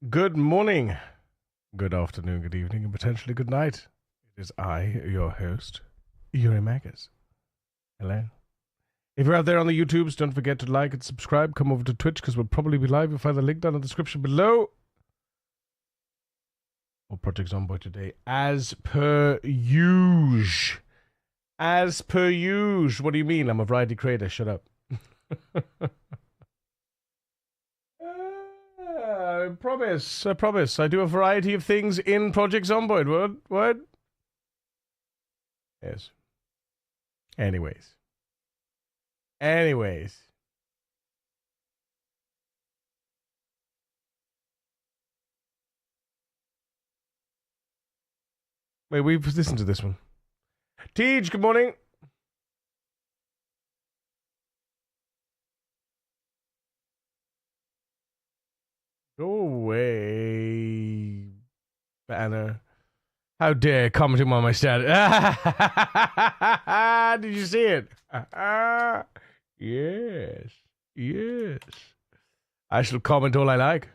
Good morning, good afternoon, good evening, and potentially good night. It is I, your host, Yuri Magus. Hello. If you're out there on the YouTubes, don't forget to like and subscribe. Come over to Twitch because we'll probably be live. You'll find the link down in the description below. Or Project Zomboid today, as per usual. As per usual. What do you mean? I'm a variety creator. Shut up. I promise. I promise. I do a variety of things in Project Zomboid. What? Yes. Anyways. Wait, we've listened to this one. Tej, good morning. Go away, Banner. How dare commenting on my status? Did you see it? Yes. Yes. I shall comment all I like.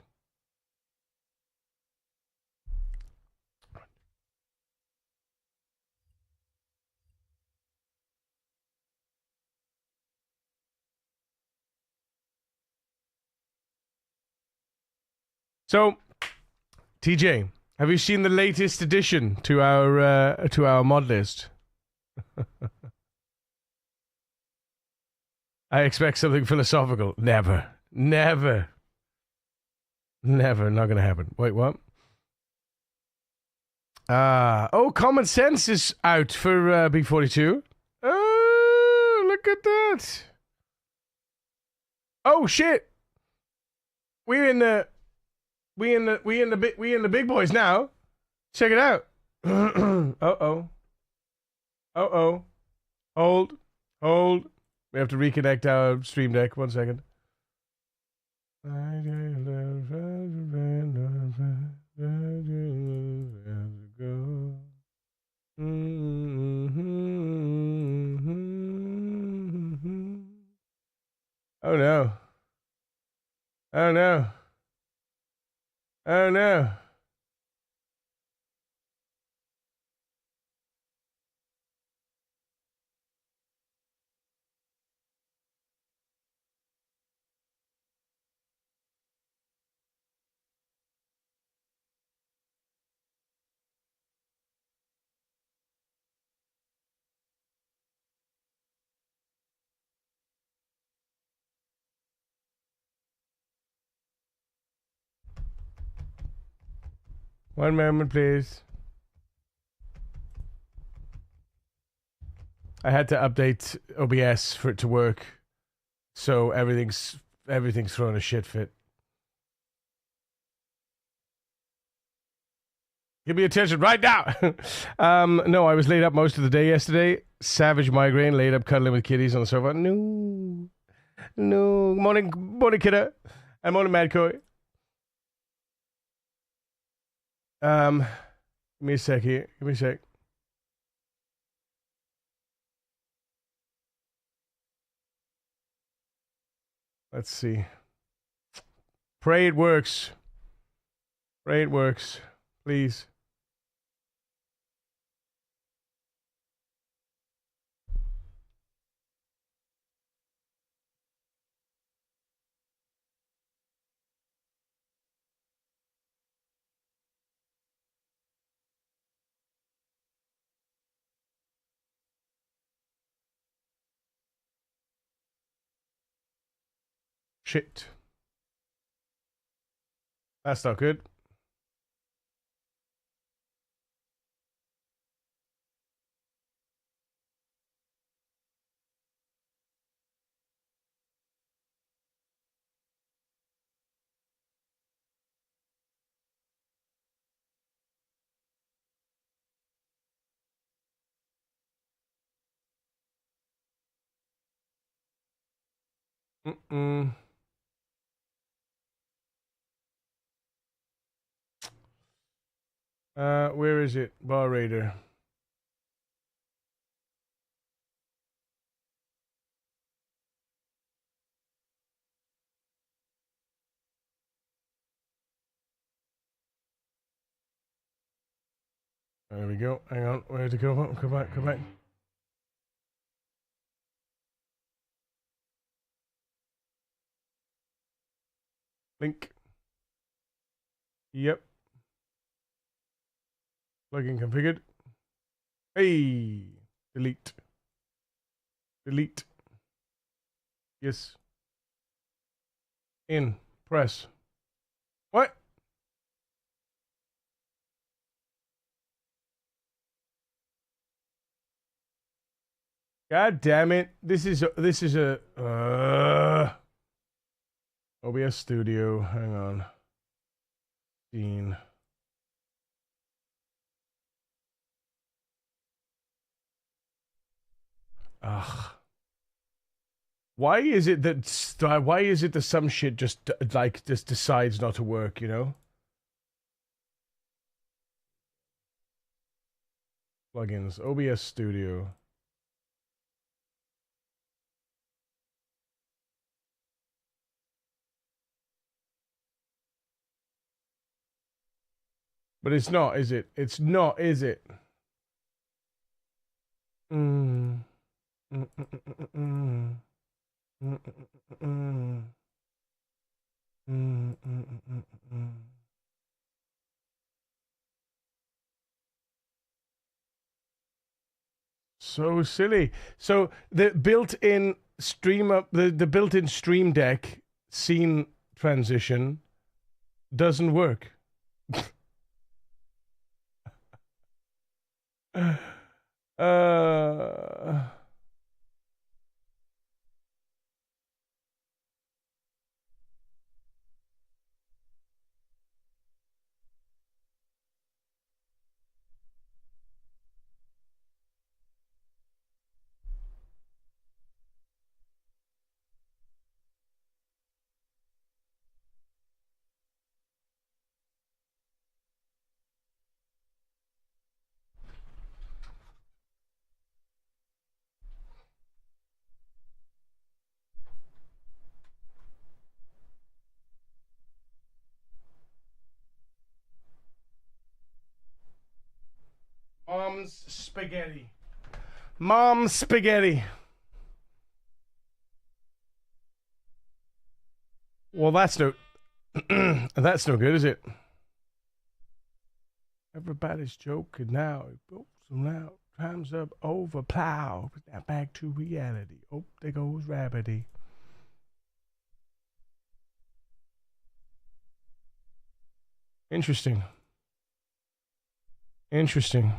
So, TJ, have you seen the latest addition to our mod list? I expect something philosophical. Never. Not gonna happen. Wait, what? Common Sense is out for B42. Oh, look at that. Oh shit. We in the big boys now. Check it out. Uh-oh. Hold. We have to reconnect our stream deck. 1 second. Oh no. Oh no. Oh no. One moment, please. I had to update OBS for it to work, so everything's thrown a shit fit. Give me attention right now. No, I was laid up most of the day yesterday. Savage migraine, laid up cuddling with kitties on the sofa. No. Morning, kiddo. And morning, Madcoy. Give me a sec here. Give me a sec. Let's see. Pray it works. Please. Shit. That's not good. Mm-mm. Where is it? Bar Raider. There we go. Hang on. Where to go? Come back. Come back. Link. Yep. Plugin configured. Hey. Delete. Delete. Yes. In. Press. What? God damn it. This is a OBS Studio. Hang on. Scene. Ugh. Why is it that some shit just decides not to work, you know? Plugins, OBS Studio. But it's not, is it? It's not, is it? So silly. So the built-in the built-in Stream Deck scene transition doesn't work. Mom's spaghetti. Mom's spaghetti. Well, that's no that's no good, is it? Everybody's joking now. So now time's up. Over plow. Now back to reality. Oh, there goes Rabbity. Interesting. Interesting.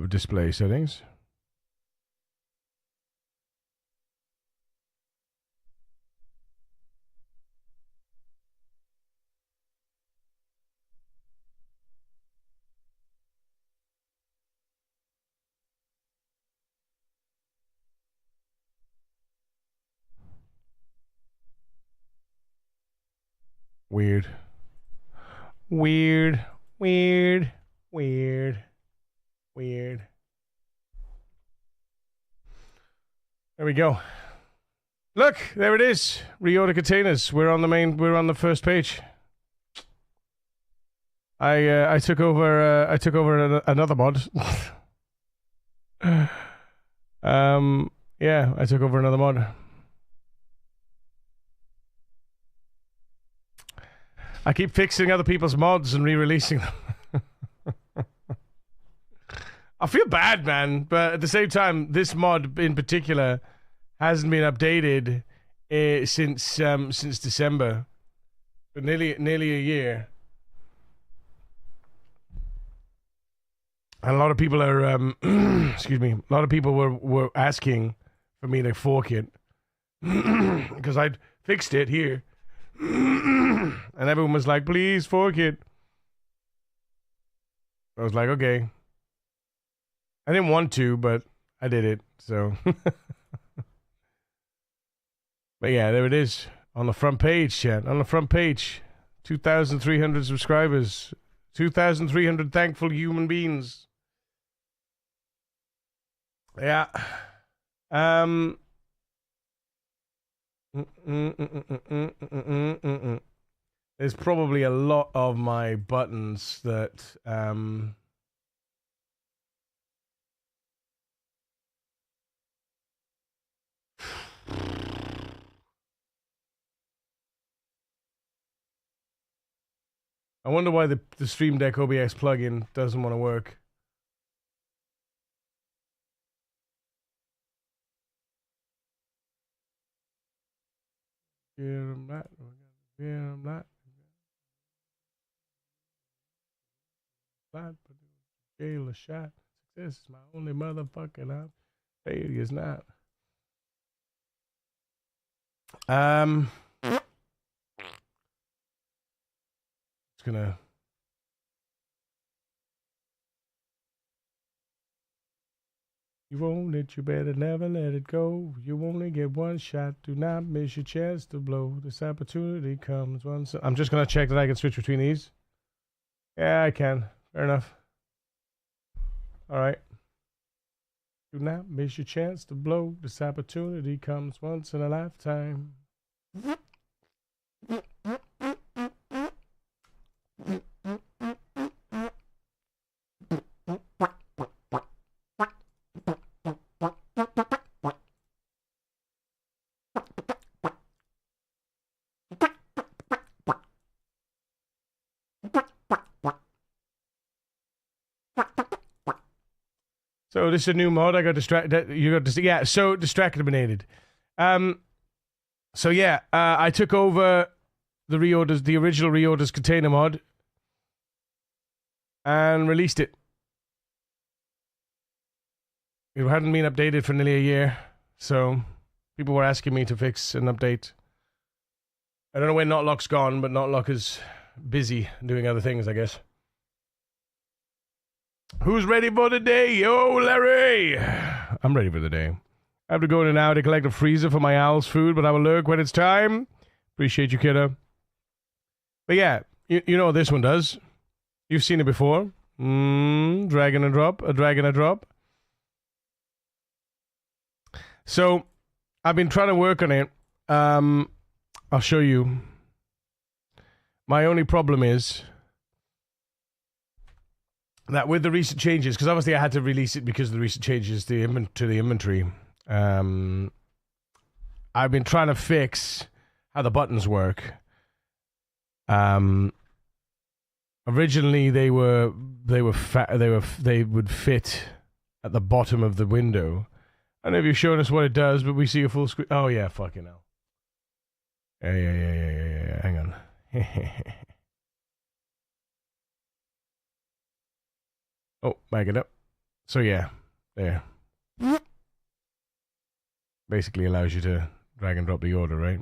Display settings. Weird. Weird. Weird. Weird. Weird. There we go. Look, there it is. Reorder containers. We're on the first page. I took over another mod. Yeah, I took over another mod. I keep fixing other people's mods and re-releasing them. I feel bad, man, but at the same time, this mod in particular hasn't been updated since December, for nearly a year. And a lot of people are, excuse me, a lot of people were asking for me to fork it because I'd fixed it here, and everyone was like, "Please fork it." I was like, "Okay." I didn't want to, but I did it, so. But yeah, there it is. On the front page, chat. On the front page. 2,300 subscribers. 2,300 thankful human beings. Yeah. There's probably a lot of my buttons that I wonder why the Stream Deck OBS plugin doesn't want to work. Yeah, I'm not. Yeah, I'm not. Jail a shot. Success is my only motherfucking option. Failure's not. It's gonna. You own it, you better never let it go. You only get one shot. Do not miss your chance to blow. This opportunity comes once. I'm just gonna check that I can switch between these. Yeah, I can. Fair enough. All right. Do not miss your chance to blow. This opportunity comes once in a lifetime. So this is a new mod. I got distracted. You got yeah. So distracted. So yeah. I took over the reorders, the original reorders container mod, and released it. It hadn't been updated for nearly a year, so people were asking me to fix an update. I don't know where Notlock's gone, but Notlock is busy doing other things, I guess. Who's ready for the day? Yo, Larry! I'm ready for the day. I have to go in and out to collect a freezer for my owl's food, but I will lurk when it's time. Appreciate you, kiddo. But yeah, you know what this one does. You've seen it before. Drag and a drop, a drag and a drop. So, I've been trying to work on it. I'll show you. My only problem is that with the recent changes, because obviously I had to release it because of the recent changes to the inventory. I've been trying to fix how the buttons work. Originally they would fit at the bottom of the window. I don't know if you're showing us what it does, but we see a full screen. Oh yeah, fucking hell. Yeah. Hang on. Oh, back it up. So yeah, there. Basically allows you to drag and drop the order, right?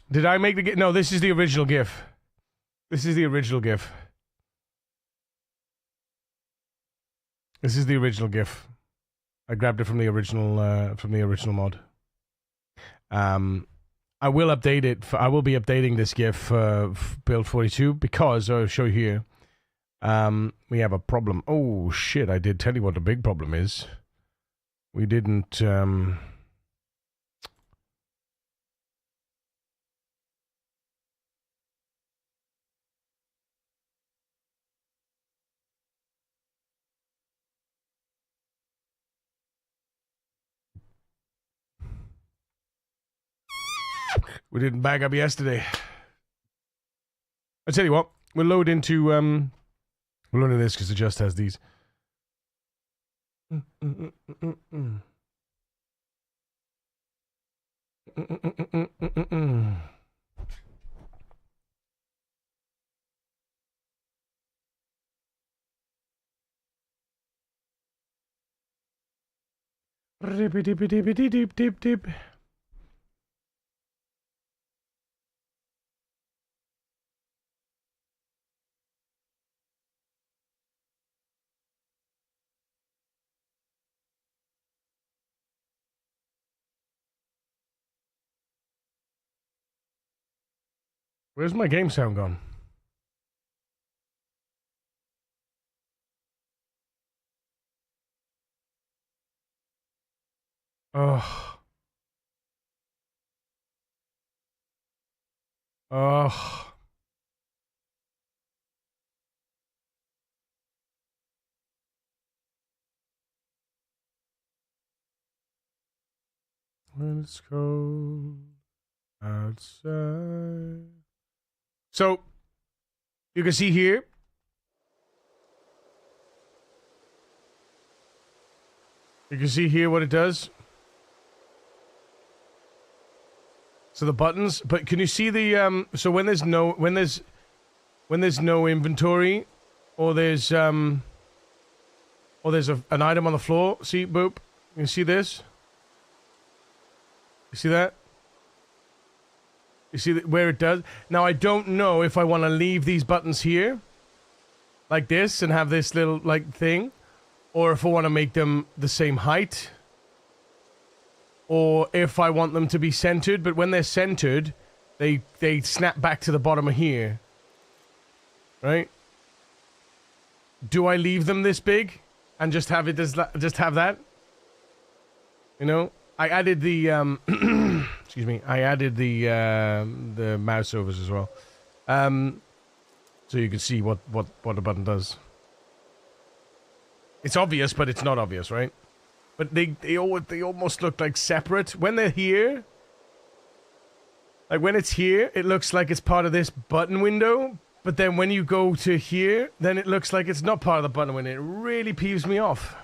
Did I make the GIF? No, this is the original GIF. This is the original GIF. This is the original GIF. I grabbed it from the original mod. I will update it. I will be updating this GIF for build 42 because I'll show you here. We have a problem. Oh shit! I did tell you what the big problem is. We didn't. We didn't bag up yesterday. I tell you what, we'll load into this because it just has these. Dip. Where's my game sound gone? Oh. Oh. When it's cold outside. So, you can see here. You can see here what it does. So the buttons, but can you see the so when there's no inventory or there's an item on the floor, see, boop. You see this? You see that? You see where it does? Now I don't know if I want to leave these buttons here like this and have this little like thing, or if I want to make them the same height, or if I want them to be centered. But when they're centered, they snap back to the bottom of here, right? Do I leave them this big and just have it just have that? You know, I added the excuse me, I added the mouse overs as well, so you can see what the button does. It's obvious, but it's not obvious, right? But they almost look like separate when they're here. Like when it's here, it looks like it's part of this button window. But then when you go to here, then it looks like it's not part of the button window. It really peeves me off.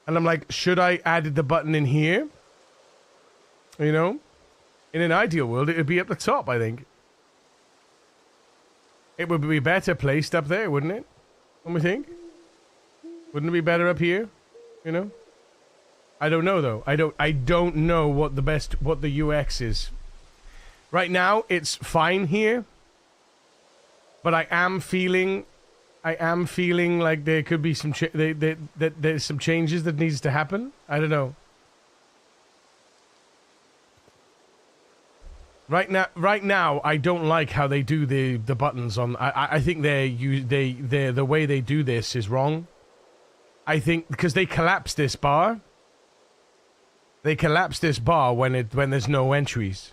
And I'm like, should I added the button in here? You know? In an ideal world, it would be at the top, I think. It would be better placed up there, wouldn't it? Don't we think? Wouldn't it be better up here? You know? I don't know though. I don't know what the UX is. Right now, it's fine here. But I am feeling like there could be some there's some changes that needs to happen. I don't know. Right now, I don't like how they do the buttons on. I think the way they do this is wrong. I think because they collapse this bar. They collapse this bar when there's no entries,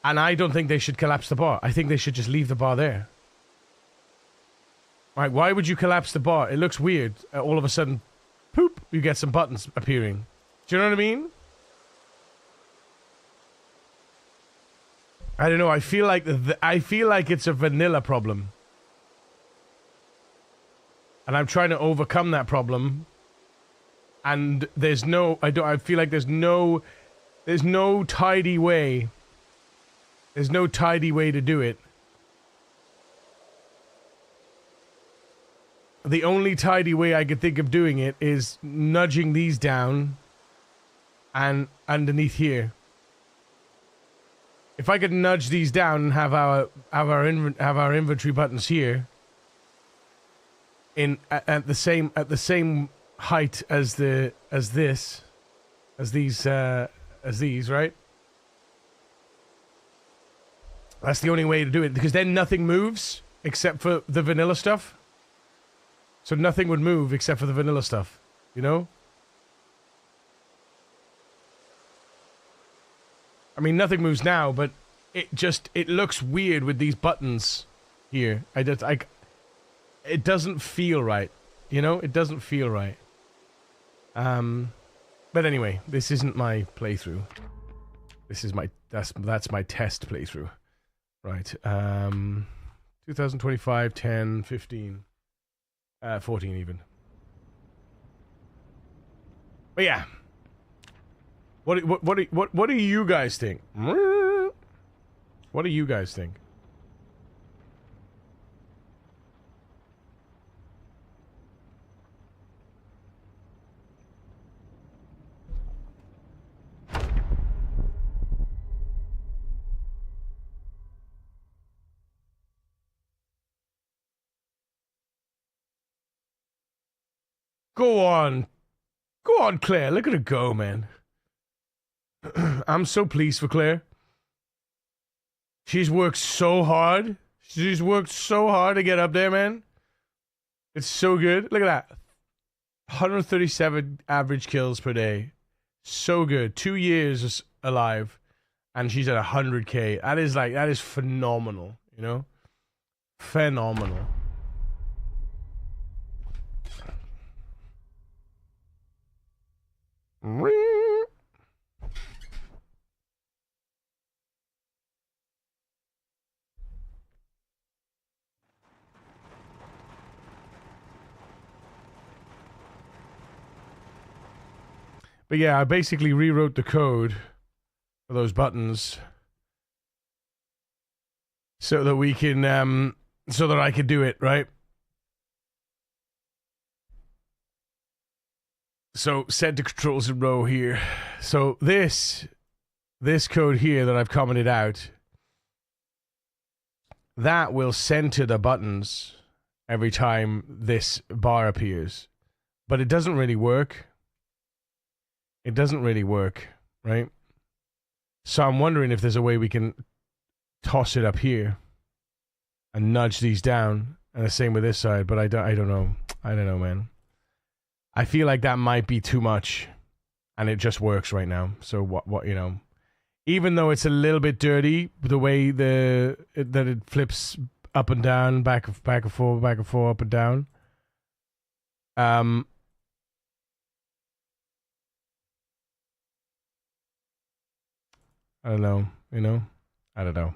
and I don't think they should collapse the bar. I think they should just leave the bar there. Right? Why would you collapse the bar? It looks weird. All of a sudden, poop! You get some buttons appearing. Do you know what I mean? I don't know. I feel like it's a vanilla problem, and I'm trying to overcome that problem. And there's no. I feel like there's no tidy way. There's no tidy way to do it. The only tidy way I could think of doing it is nudging these down, and underneath here. If I could nudge these down and have our inventory buttons here at the same height as these, right? That's the only way to do it, because then nothing moves except for the vanilla stuff. So nothing would move except for the vanilla stuff, you know? I mean, nothing moves now, but it looks weird with these buttons here. It doesn't feel right, you know? It doesn't feel right. But anyway, this isn't my playthrough. This is that's my test playthrough. Right. 2025, 10, 15, 14 even. But yeah. What do you guys think? What do you guys think? Go on, Claire. Look at her go, man. I'm so pleased for Claire. She's worked so hard. She's worked so hard to get up there, man. It's so good. Look at that. 137 average kills per day. So good. 2 years alive. And she's at 100k. That is phenomenal, you know? Phenomenal. But yeah, I basically rewrote the code for those buttons so that we can, so that I could do it, right? So set the controls in row here. So this code here that I've commented out, that will center the buttons every time this bar appears. But it doesn't really work. It doesn't really work, right? So I'm wondering if there's a way we can toss it up here and nudge these down, and the same with this side. But I don't know. I don't know, man. I feel like that might be too much, and it just works right now. So what you know, even though it's a little bit dirty, the way that it flips up and down, back and forth, up and down. I don't know, you know? I don't know.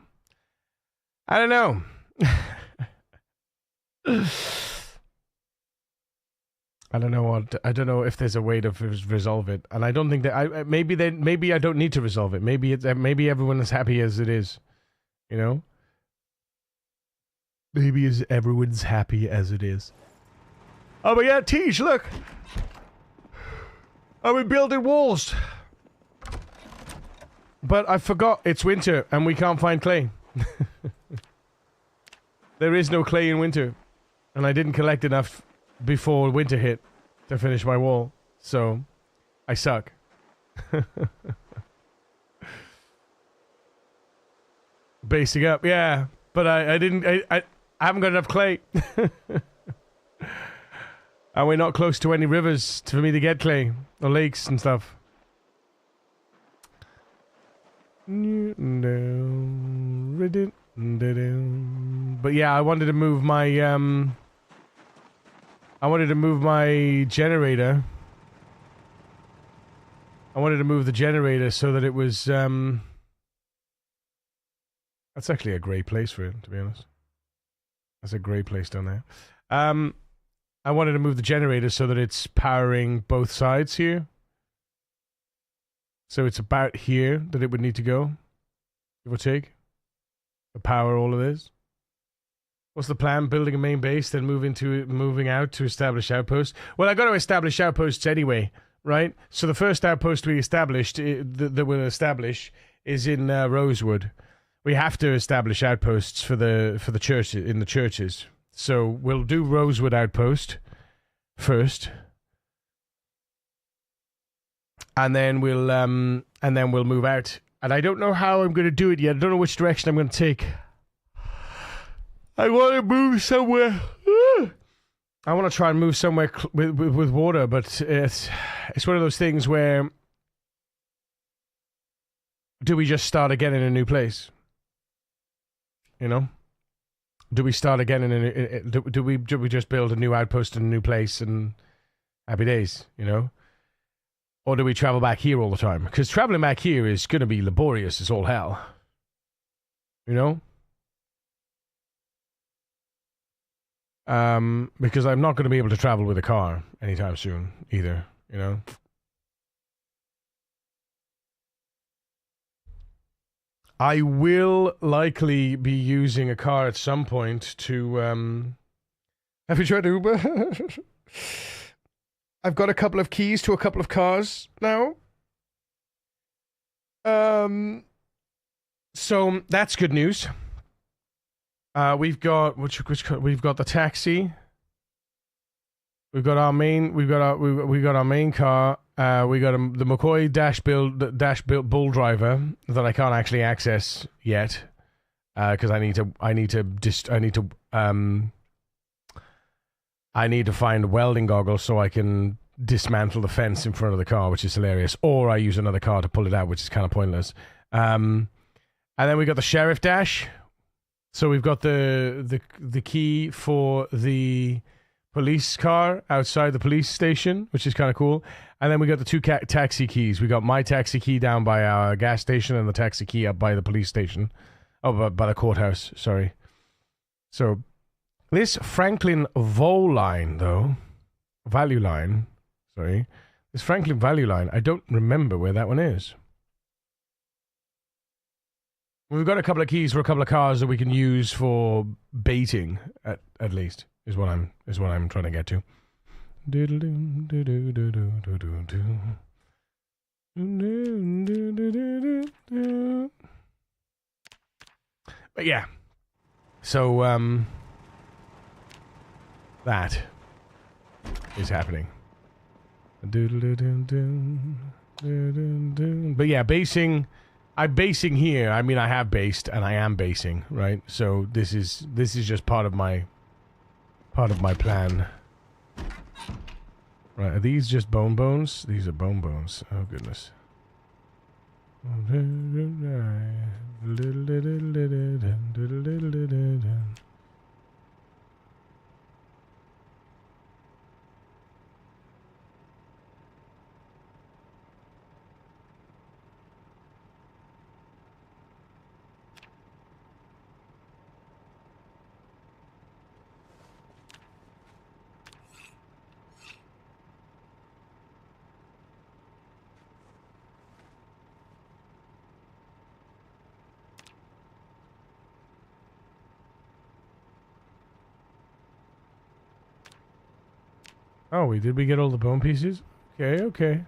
I don't know. I don't know I don't know if there's a way to resolve it. And I don't think that maybe I don't need to resolve it. Maybe everyone is happy as it is. You know? Maybe everyone's happy as it is. Oh my god, Teach, look! Are we building walls? But I forgot it's winter and we can't find clay. There is no clay in winter. And I didn't collect enough before winter hit to finish my wall. So, I suck. Basing up, yeah. But I haven't got enough clay. And we're not close to any rivers for me to get clay. Or lakes and stuff. But yeah, I wanted to move my generator. I wanted to move the generator so that it was that's actually a great place for it, to be honest. That's a great place down there. I wanted to move the generator so that it's powering both sides here. So it's about here that it would need to go, give or take, to power all of this. What's the plan? Building a main base, then moving out to establish outposts. Well, I got to establish outposts anyway, right? So the first outpost we established, that we'll establish, is in Rosewood. We have to establish outposts for the church in the churches. So we'll do Rosewood outpost first. And then we'll move out. And I don't know how I'm going to do it yet. I don't know which direction I'm going to take. I want to move somewhere. I want to try and move somewhere with water, but it's one of those things where do we just start again in a new place? You know? Do we start again in do we just build a new outpost in a new place and happy days, you know? Or do we travel back here all the time? Because traveling back here is going to be laborious as all hell. You know? Because I'm not going to be able to travel with a car anytime soon either, you know? I will likely be using a car at some point to, Have you tried Uber? I've got a couple of keys to a couple of cars now. So that's good news. We've got we've got the taxi. We've got our main car, We got the McCoy dash build bull driver that I can't actually access yet because I need to find welding goggles so I can dismantle the fence in front of the car, which is hilarious. Or I use another car to pull it out, which is kind of pointless. And then we got the sheriff dash. So we've got the key for the police car outside the police station, which is kind of cool. And then we got the two taxi keys. We got my taxi key down by our gas station and the taxi key up by the police station. Oh, by the courthouse, sorry. So this Franklin value line, this Franklin value line, I don't remember where that one is. We've got a couple of keys for a couple of cars that we can use for baiting, at least, is what I'm trying to get to. But yeah, so that is happening. But yeah, basing. I'm basing here. I mean, I have based and I am basing, right? So this is just part of my plan. Right? Are these just bones? These are bones. Oh goodness. Oh, did we get all the bone pieces? Okay.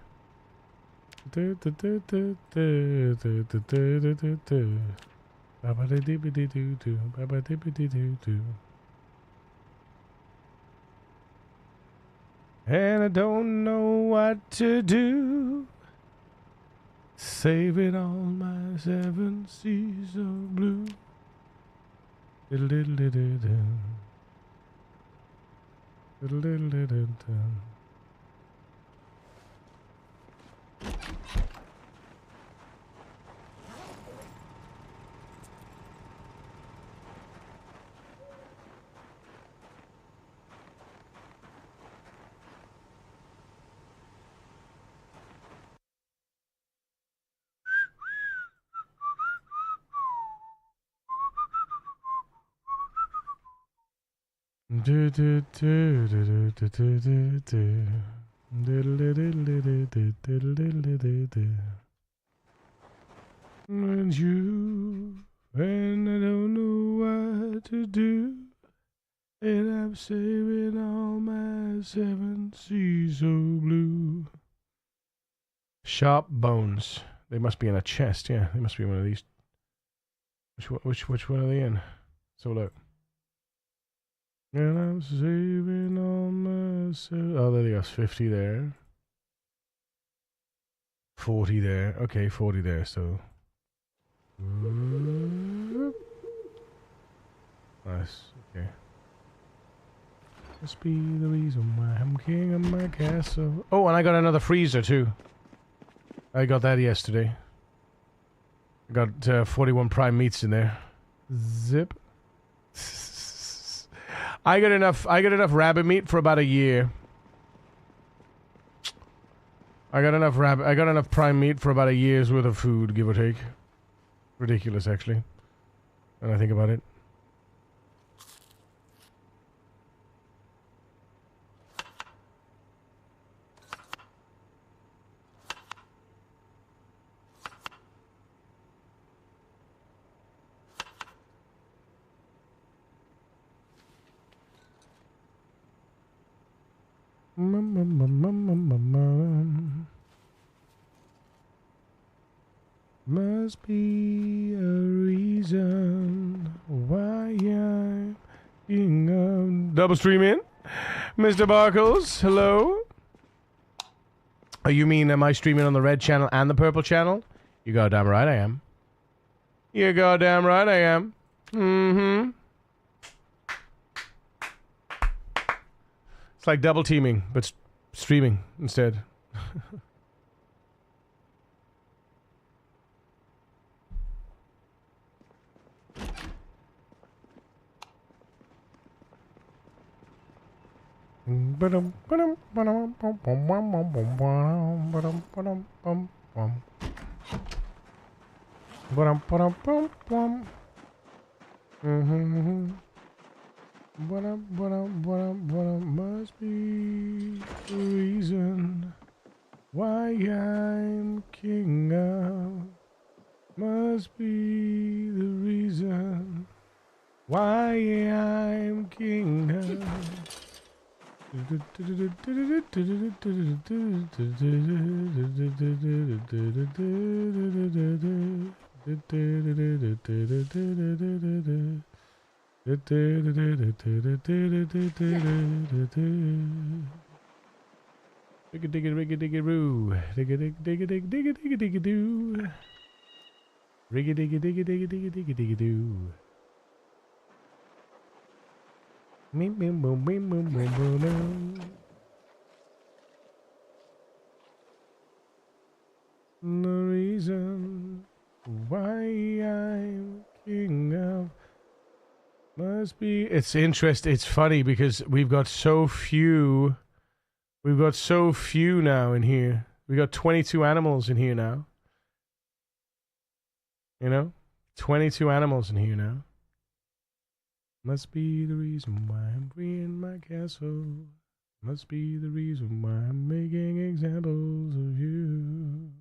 And I don't know what to do. Saving all my 7 seas of blue. And you, and I don't know what to do, and I'm saving all my 7 seas of blue. Sharp bones. They must be in a chest. Yeah, they must be one of these. Which one are they in? So look. And I'm saving all my... Oh, there you go. 50 there. 40 there. Okay, 40 there, so... Nice. Okay. Must be the reason why I'm king of my castle. Oh, and I got another freezer, too. I got that yesterday. I got 41 prime meats in there. Zip. I got enough rabbit meat for about a year. I got enough prime meat for about a year's worth of food, give or take. Ridiculous, actually, when I think about it. Must be a reason why I'm king of... Double stream in? Mr. Barkles, hello? Oh, you mean am I streaming on the red channel and the purple channel? You goddamn right I am. You goddamn right I am. Mm-hmm. It's like double teaming, but streaming instead. Must be the reason why I'm king of. Must be the reason why I'm king of. Riggy-diggy-riggy-diggy-roo. Diggy-dig-diggy-dig-diggy-dig-diggy-diggy-doo. Riggy-diggy-diggy-diggy-diggy-diggy-doo. Boom, boom, boom, boom, boom, boom, boom. The reason why I'm king of must be. It's interesting. It's funny because we've got so few. We've got so few now in here. We got 22 animals in here now. You know, 22 animals in here now. Must be the reason why I'm free in my castle. Must be the reason why I'm making examples of you.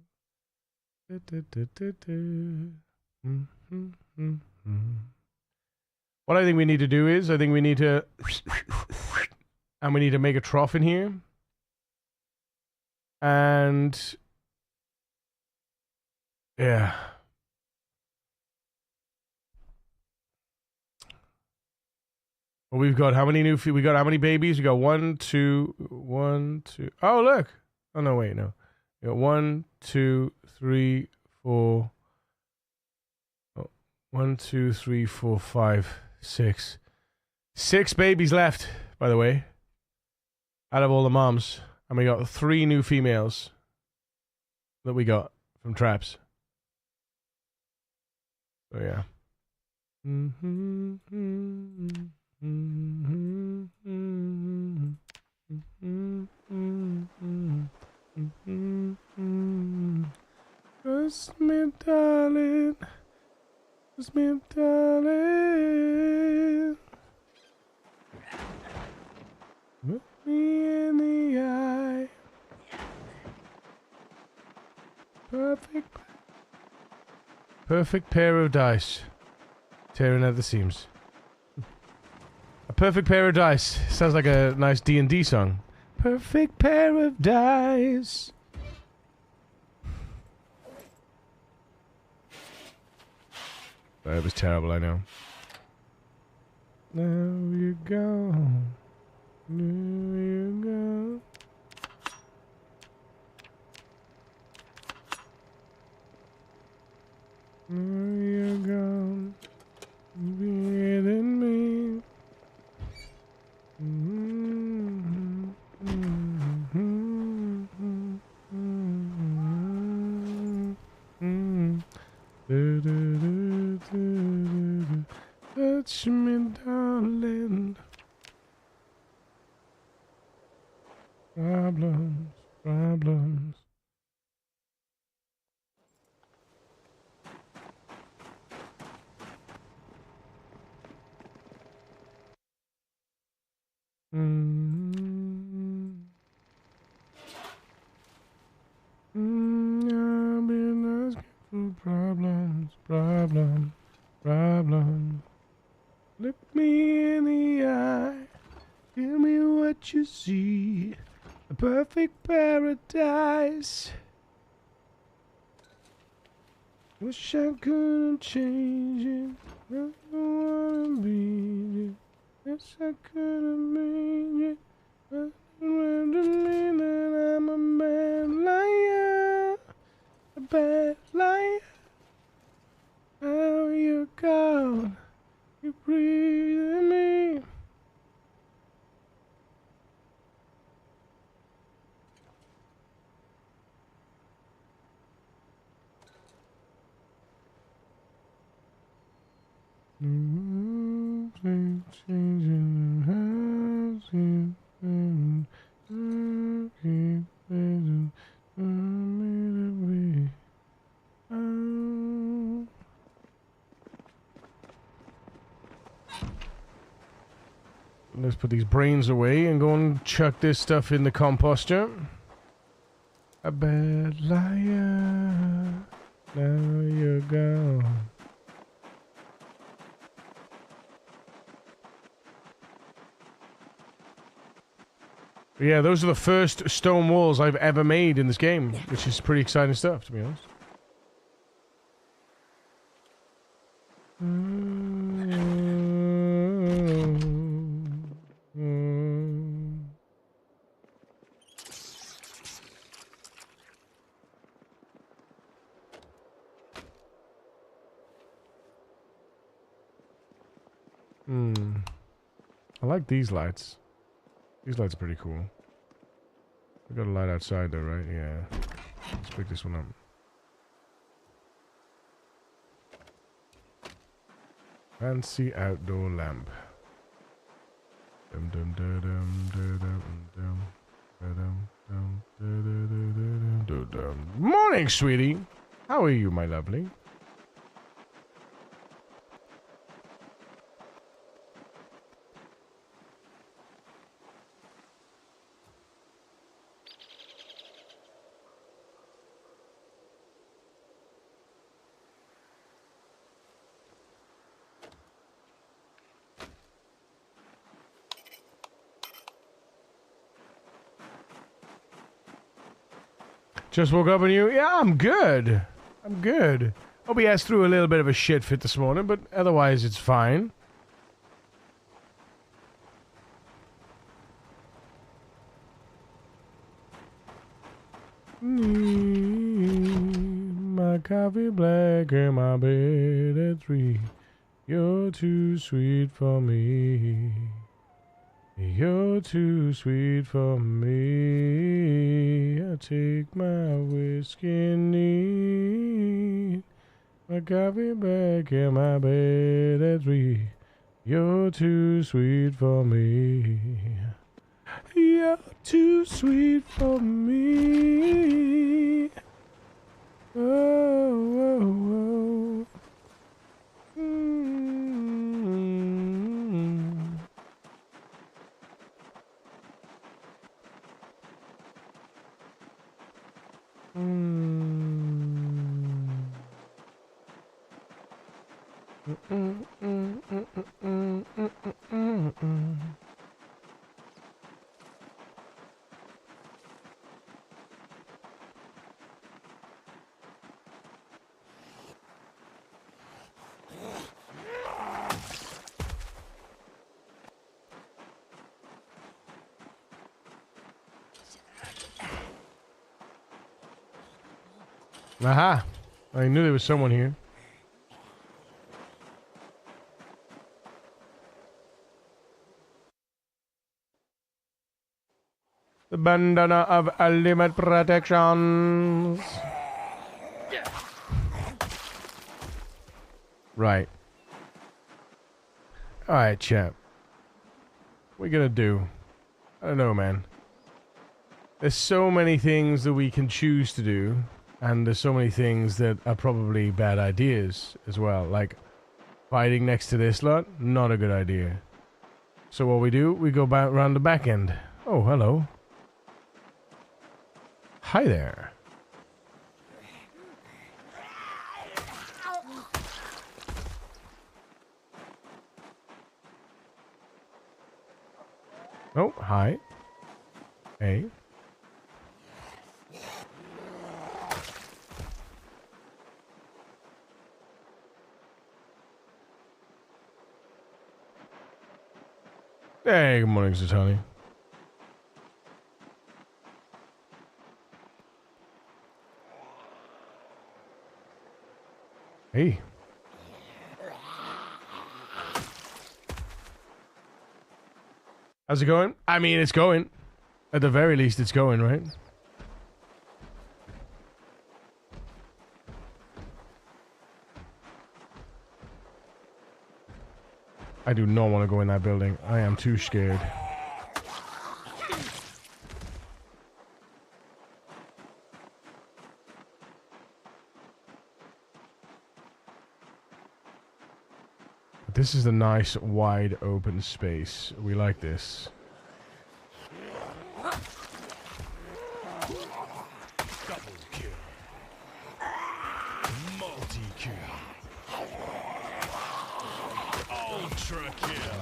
What I think we need to do is, I think we need to, and we need to make a trough in here. And, yeah. Well, we've got how many we got how many babies? We got 1, 2, 1, 2. Oh, look. Oh, no, wait, no. We got 1, 2, 3, 4. Oh, 1, 2, 3, 4, 5, 6. 6 babies left, by the way. Out of all the moms. And we got 3 new females that we got from traps. So, yeah. Trust me, darling. Trust me, darling. Look me in the eye. Perfect pair of dice. Tearing at the seams. A perfect pair of dice. Sounds like a nice D&D song. Perfect pair of dice. That was terrible, I know. Now you're gone. Now you're gone. Now you're gone. Breathing me. Touch me, darling. Problems, problems. I've been asking for problems, problems, problems. Look me in the eye. Tell me what you see. A perfect paradise. Wish I couldn't change it. I don't wanna be it. Yes, I could've made it. I me that I'm a bad liar. A bad liar. Now you're gone. You breathe in me. Let's put these brains away and go and chuck this stuff in the composter. A bad liar. Now you're gone. But yeah, those are the first stone walls I've ever made in this game, which is pretty exciting stuff, to be honest. I like these lights. These lights are pretty cool. We got a light outside though, right? Yeah. Let's pick this one up. Fancy outdoor lamp. Dum dum dum dum dum dum dum dum dum dum dum. Morning, sweetie. How are you, my lovely? Just woke up and you? Yeah, I'm good. I'm good. OBS threw a little bit of a shit fit this morning, but otherwise it's fine. My coffee black and my bed at 3. You're too sweet for me. You're too sweet for me. I take my whiskey neat. My coffee back in my bed at 3. You're too sweet for me. You're too sweet for me. Oh, oh, oh. Aha! I knew there was someone here. The bandana of ultimate protections. Right. Alright, chap. What are we gonna do? I don't know, man. There's so many things that we can choose to do, and there's so many things that are probably bad ideas as well. Like, fighting next to this lot, not a good idea. So what we do, we go back around the back end. Oh, hello. Hi there. Oh, hi. Hey. Hey, good morning, Zatani. Hey. How's it going? I mean, it's going. At the very least, it's going, right? I do not want to go in that building. I am too scared. This is a nice, wide, open space. We like this. Double kill. Multi-kill. Ultra kill.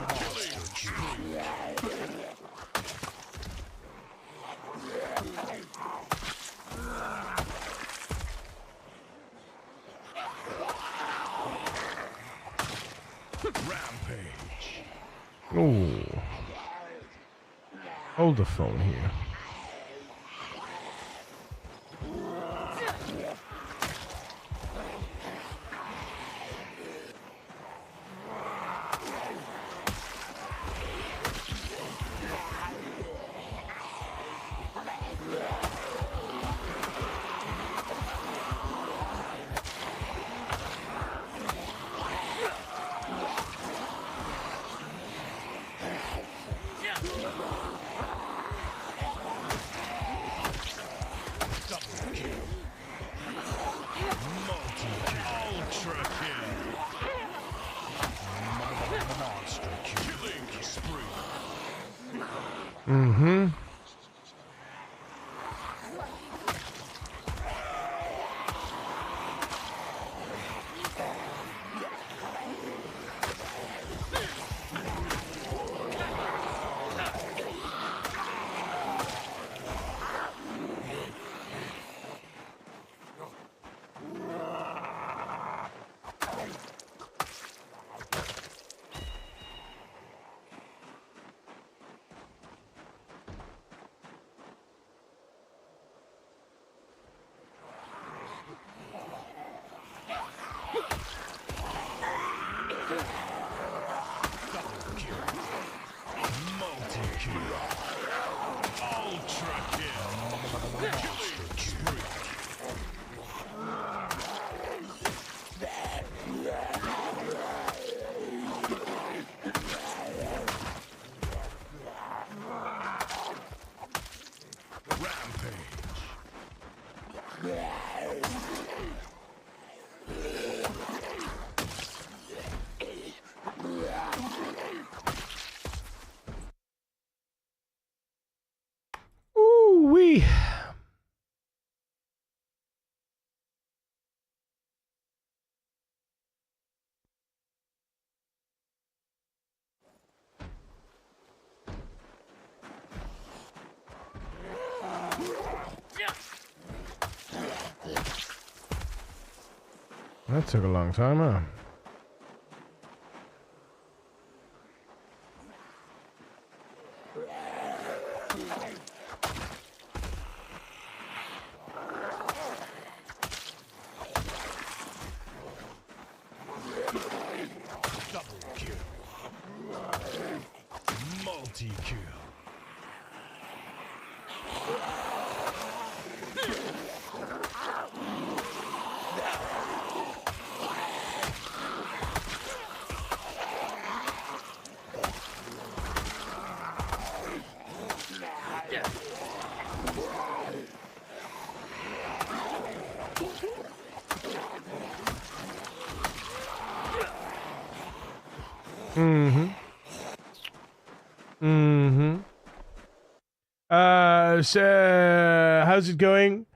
Killing spree. Rampage. Ooh. Hold the phone here. Mm-hmm. Ooh-wee. That took a long time, huh? Double kill. Multi-kill. Mm-hmm. Mm-hmm. So, how's it going?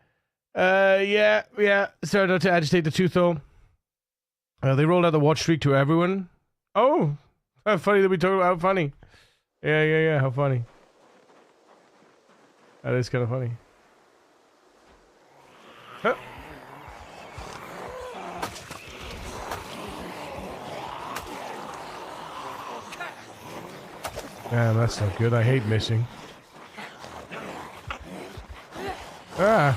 Yeah. Sorry not to agitate the tooth, though. They rolled out the watch streak to everyone. Oh, how funny that we talk about how funny. Yeah, how funny. That is kind of funny. Huh. Damn, that's not good. I hate missing. Ah.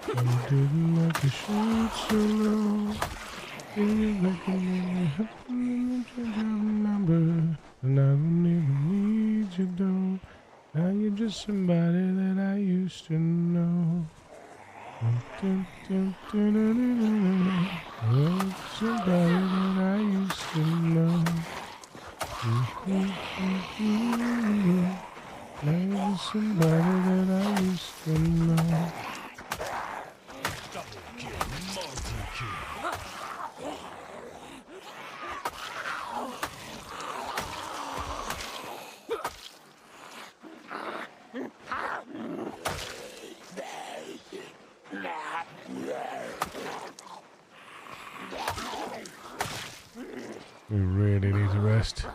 I didn't like to shoot so low. Didn't like to remember. And I don't even need you, though. Now you're just somebody that I used to know. Somebody that I used to know. Now you're somebody that I used to know. Double kill, multi-kill. We really need to rest.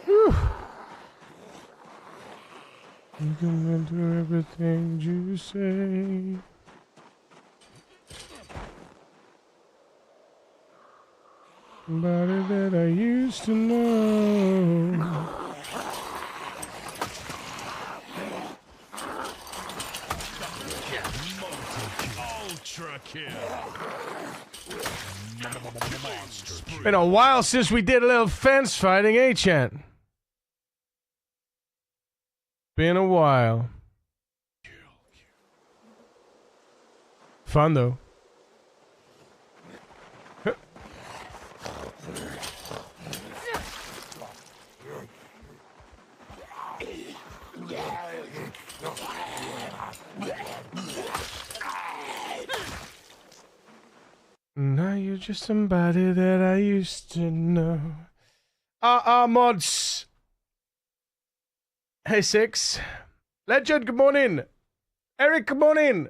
Whew. You can enter everything you say. Somebody that I used to know. Ultra kill. Monster Been a while since we did a little fence fighting, eh, Chan? Been a while. Fun though. Now you're just somebody that I used to know. Mods. Hey, Six. Legend, good morning. Eric, good morning.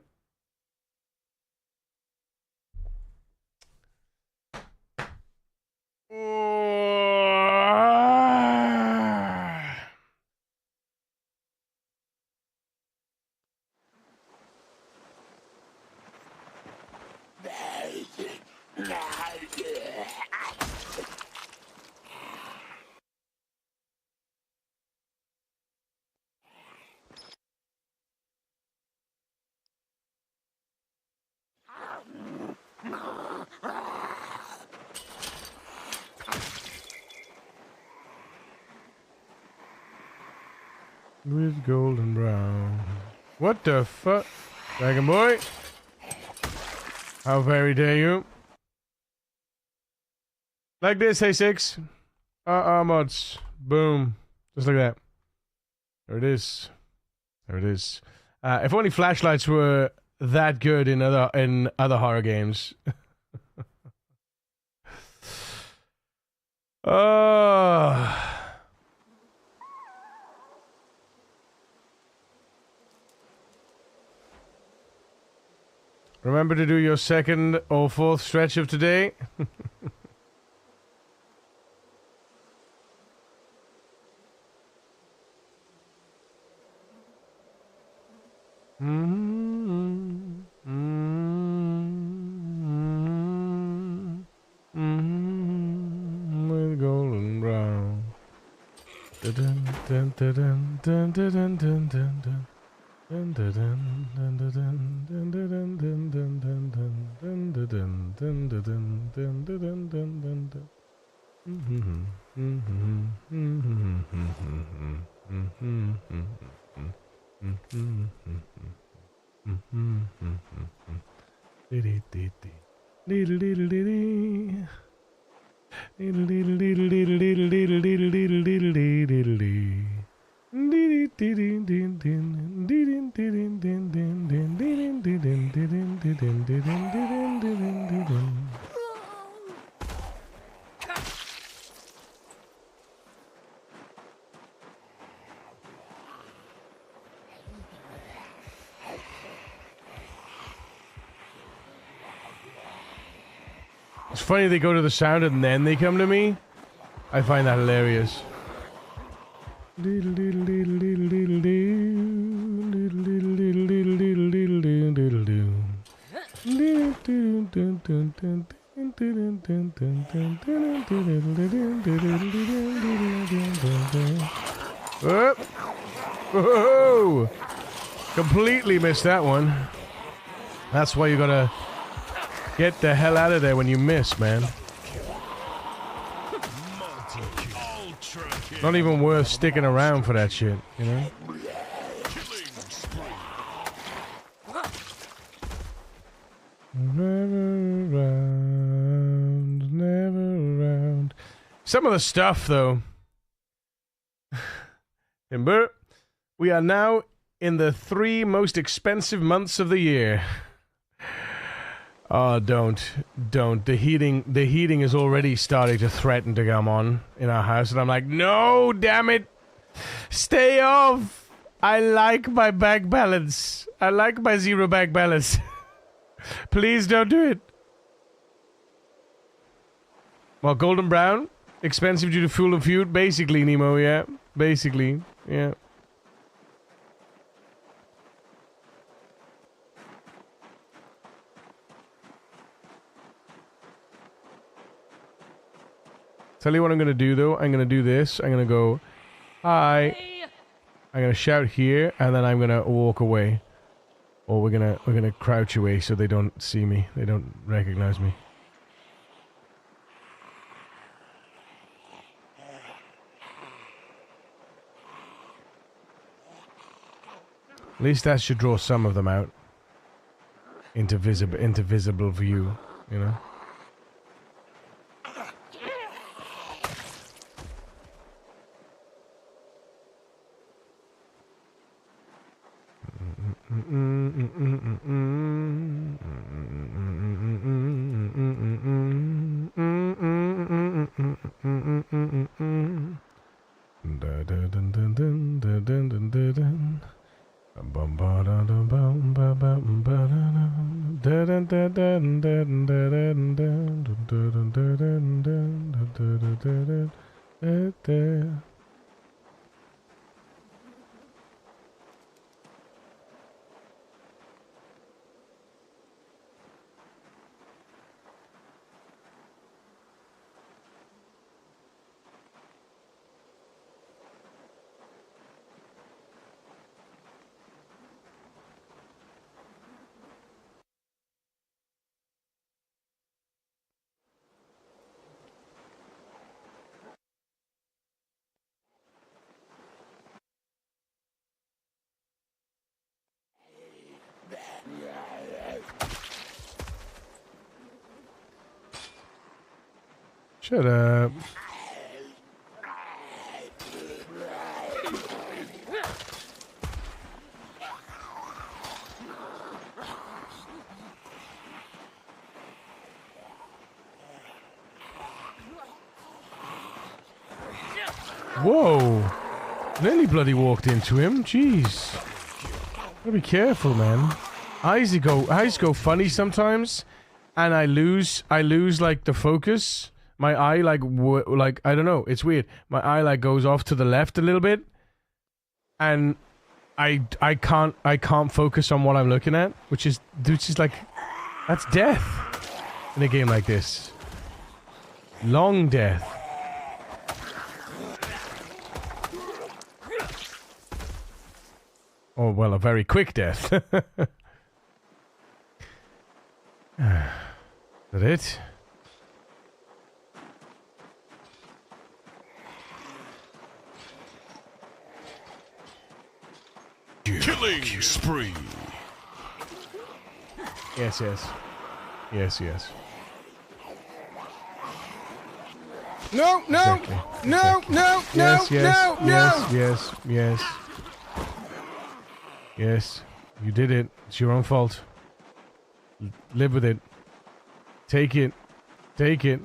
With golden brown. What the fuck? Dragon boy? How very dare you? Like this, hey Six. Mods. Boom. Just like that. There it is. There it is. If only flashlights were that good in other horror games. Remember to do your second or fourth stretch of today. With golden brown. Dun dun dun dun dun dun dun dun dun. Dun dun dun dun dun dun dun dun dun dun dun dun dun dun dun dun dun dun dun. It's funny they go to the sound and then they come to me. I find that hilarious. Whoa! Completely missed that one. That's why you gotta get the hell out of there when you miss, man. Ultra kill. Not even worth sticking around for that shit, you know? Killing spree. Never around, never around. Some of the stuff, though. Timber, we are now in the 3 most expensive months of the year. Oh, don't. The heating is already starting to threaten to come on in our house, and I'm like, no, damn it. Stay off. I like my bank balance. I like my 0 bank balance. Please don't do it. Well, golden brown, expensive due to fuel and feud. Basically, Nemo, yeah. Basically, yeah. Tell you what I'm gonna do though. I'm gonna do this. I'm gonna go, hi. I'm gonna shout here, and then I'm gonna walk away, or we're gonna crouch away so they don't see me. They don't recognize me. At least that should draw some of them out into visible view. You know. Shut up. Whoa! Nearly bloody walked into him. Jeez. Gotta be careful, man. Eyes go funny sometimes, and I lose like the focus. My eye like I don't know. It's weird. My eye like goes off to the left a little bit, and I can't focus on what I'm looking at, which is like that's death in a game like this. Long death. Or, well, a very quick death. Is that it? Killing spree. Yes, yes. Yes, yes. No, no! Exactly. No, Exactly. no, Yes, no, yes, no, yes, no! yes, yes. Yes, you did it. It's your own fault. Live with it. Take it. Take it.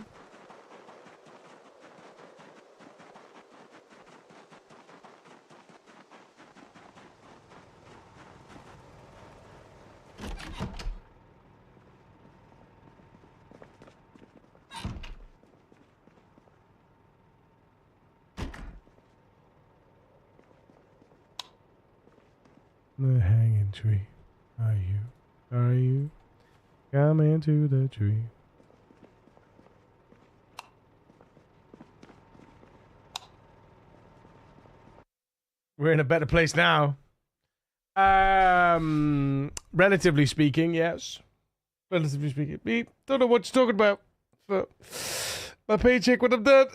The hanging tree. Are you? Are you? Coming to the tree. We're in a better place now. Relatively speaking, yes. Relatively speaking. Me, don't know what you're talking about. For my paycheck, what I'm done.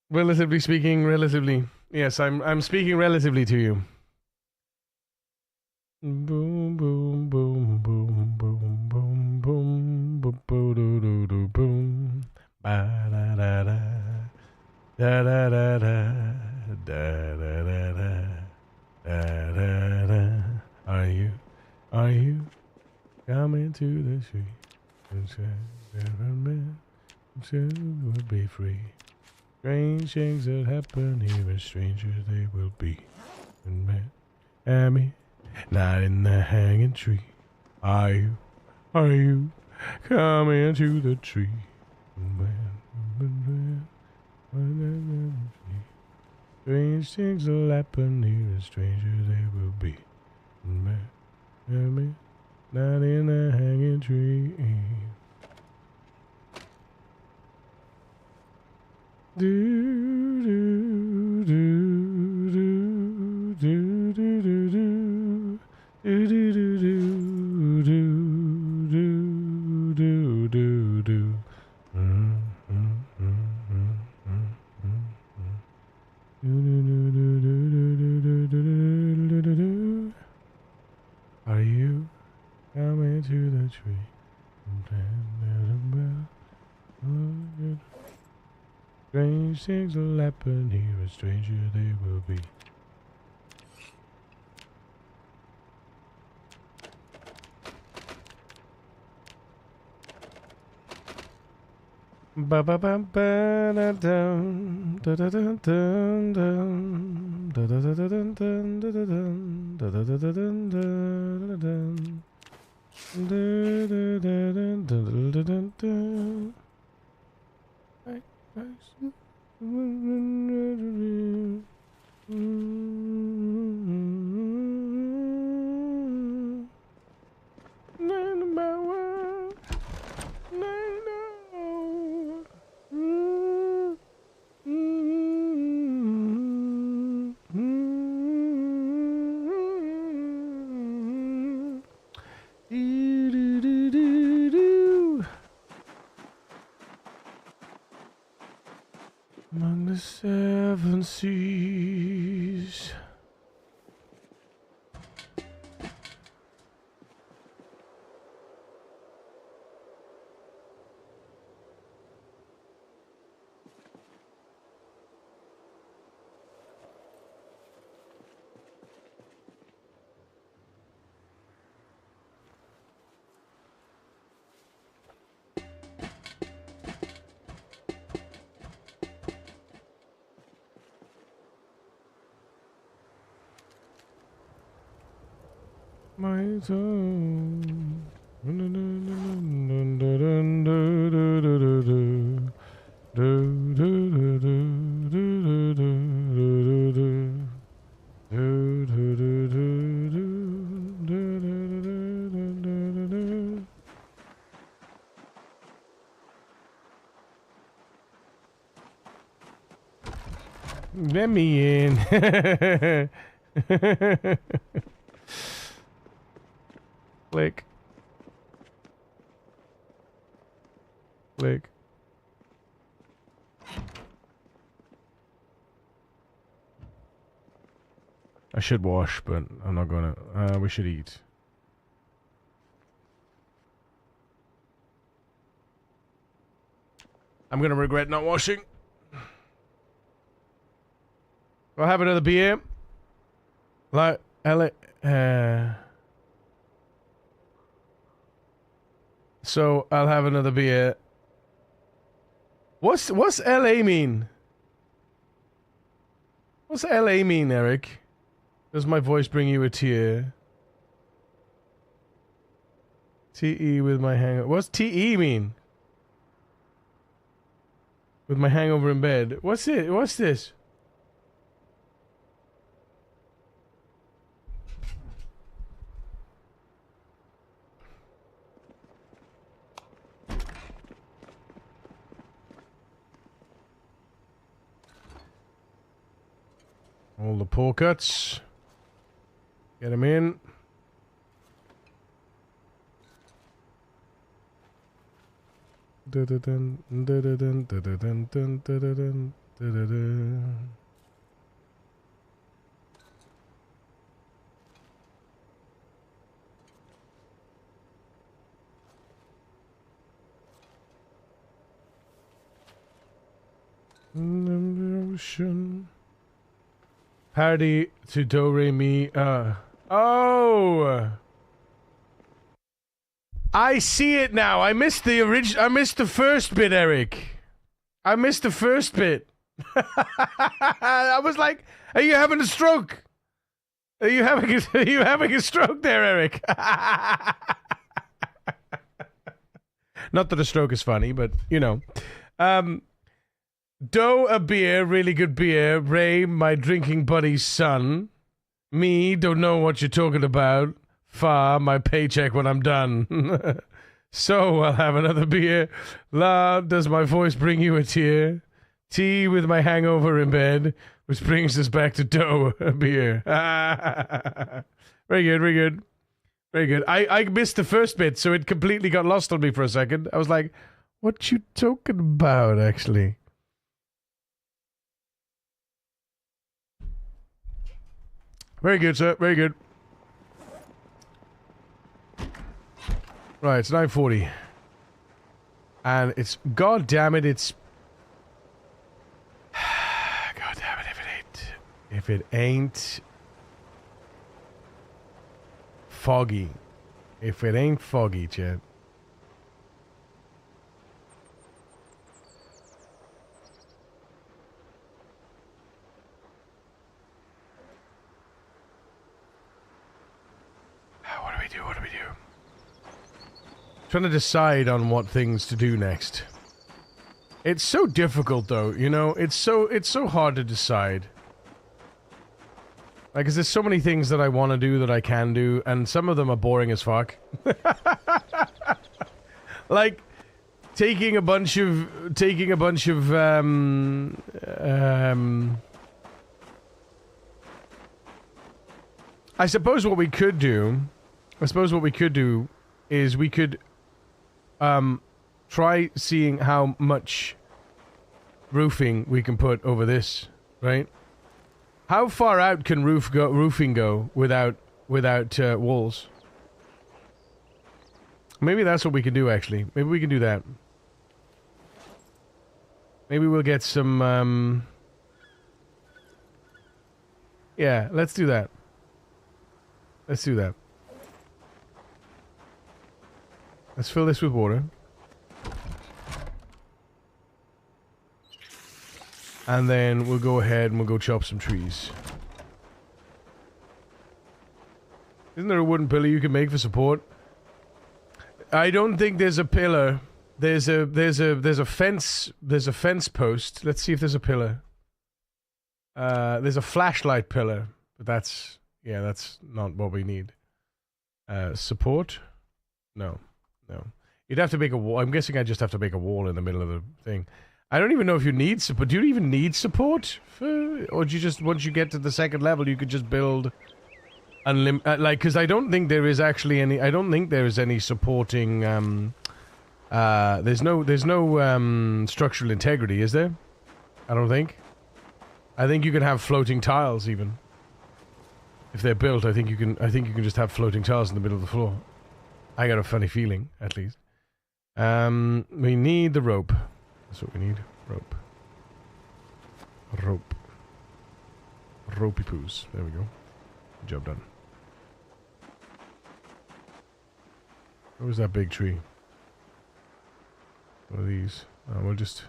Relatively speaking, relatively. Yes, I'm speaking relatively to you. Boom, boom, boom, boom, boom, boom, boom, boom, boom, boom, boom, ba da da da, da da da da, da da da da, da da da. Are you coming to the street? And say, man, will be free. Strange things that happen here, and stranger they will be. And man, Amy. Not in the hanging tree. Are you coming to the tree? Strange things will happen here, and stranger they will be. Not in the hanging tree. Do do do do do do do. Do do do do do do do do do. Are you coming to the tree? Strange things will happen here, a stranger they will be. Ba ba ba ba da dum da da da dum dum da da da da dum dum da da dum da da da da dum da da dum da da da dum da da da dum. Among the seven seas. My song. Let me in. Click. Click. I should wash, but I'm not gonna. We should eat. I'm gonna regret not washing. I'll have another beer. Like, so I'll have another beer. What's LA mean? What's LA mean, Eric? Does my voice bring you a tear? TE with my hangover. What's TE mean? With my hangover in bed. What's it? What's this? All the poor cuts. Get them in. Dun-dun-dun, dun-dun-dun, dun-dun-dun, dun-dun-dun, dun-dun-dun. Ocean. Parody to Do Re Mi. Oh! I see it now. I missed the I missed the first bit, Eric. I missed the first bit. I was like, "Are you having a stroke? Are you having a stroke there, Eric?" Not that a stroke is funny, but you know. Doe, a beer, really good beer. Ray, my drinking buddy's son. Me, don't know what you're talking about. Fa, my paycheck when I'm done. So, I'll have another beer. La, does my voice bring you a tear? Tea with my hangover in bed, which brings us back to Doe, a beer. Very good, very good. Very good. I missed the first bit, so it completely got lost on me for a second. I was like, what you talking about, actually? Very good, sir. Very good. Right, it's 9:40. And it's... God damn it, it's... God damn it, if it ain't... foggy. If it ain't foggy, Chad. What do we do? Trying to decide on what things to do next. It's so difficult, though. You know, it's so hard to decide. Like, 'cause there's so many things that I want to do that I can do, and some of them are boring as fuck. Like taking a bunch of I suppose what we could do. Is we could try seeing how much roofing we can put over this, right? How far out can roofing go without walls? Maybe that's what we can do, actually. Maybe we can do that. Maybe we'll get some yeah, let's do that. Let's do that. Let's fill this with water. And then we'll go ahead and we'll go chop some trees. Isn't there a wooden pillar you can make for support? I don't think there's a pillar. There's a fence post. Let's see if there's a pillar. There's a flashlight pillar, but that's not what we need. Support? No. You'd have to make a wall. I'm guessing I just have to make a wall in the middle of the thing. I don't even know if you need support. Do you even need support? Or do you just, once you get to the second level, you could just build like, because I don't think there is actually any, I don't think there is any supporting, there's no structural integrity, is there? I don't think. I think you can have floating tiles, even. If they're built, I think you can just have floating tiles in the middle of the floor. I got a funny feeling, at least. We need the rope. That's what we need. Rope. Ropey poos. There we go. Good job done. Where was that big tree? One of these. We'll just...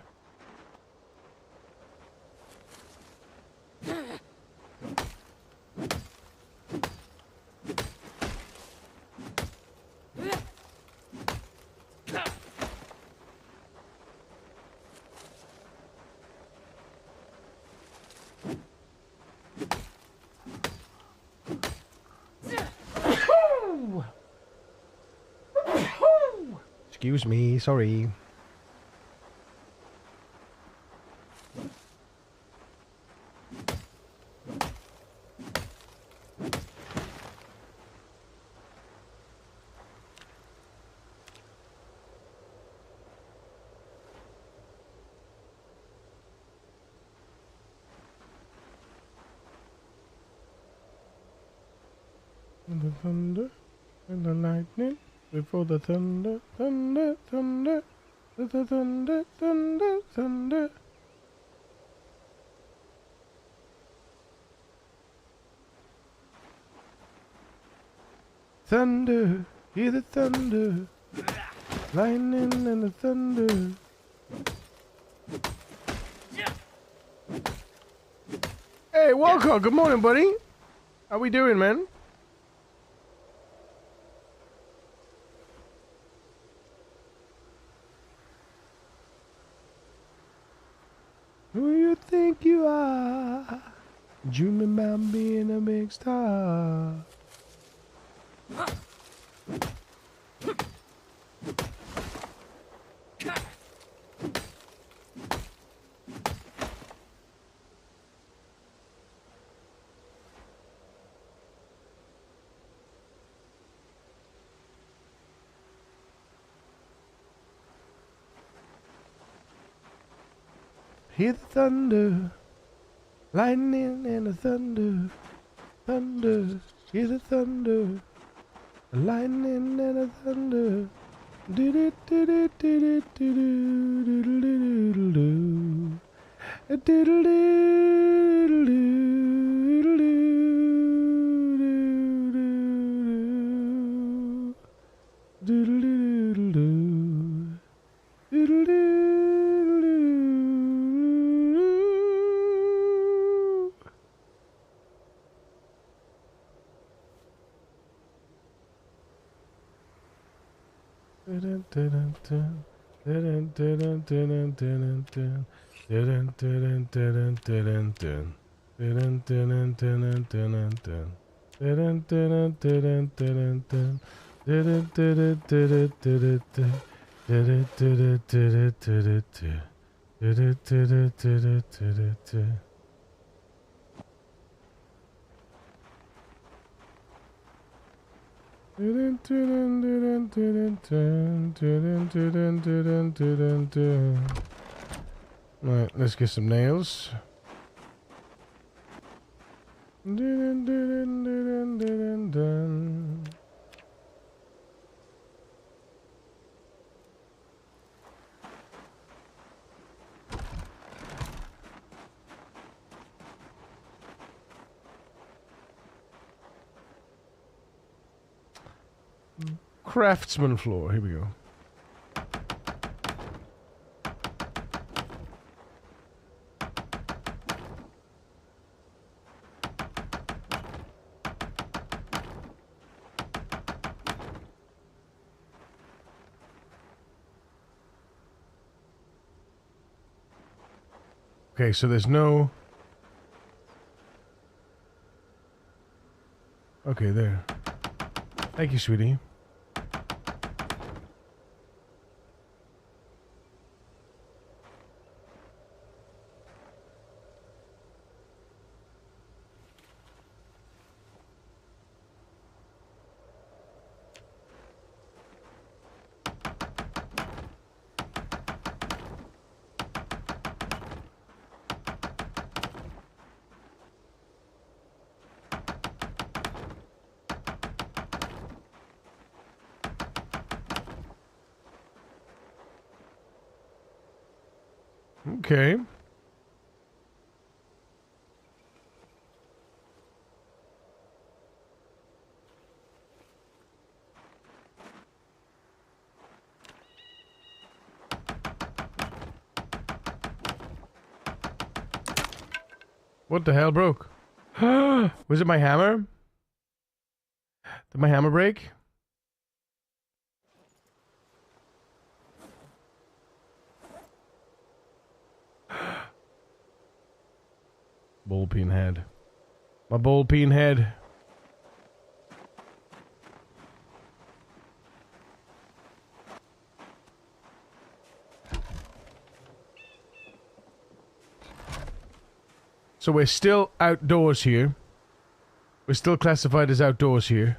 Excuse me, sorry. And the thunder and the lightning before the thunder, thunder, thunder, the thunder, thunder, thunder. Thunder, hear the thunder, lightning and the thunder. Hey, Walcott, good morning, buddy. How we doing, man? Who you think you are? Dreaming about being a big star. Hear the thunder, lightning and the thunder, thunder. Hear the thunder, lightning and the thunder. Do do do do do do do do do do do do Right, let's get some nails. Craftsman floor, here we go. Okay, so there's no... Okay, there. Thank you, sweetie. Okay. What the hell broke? Was it my hammer? Did my hammer break? Ball peen head. My ball peen head. So we're still outdoors here. We're still classified as outdoors here.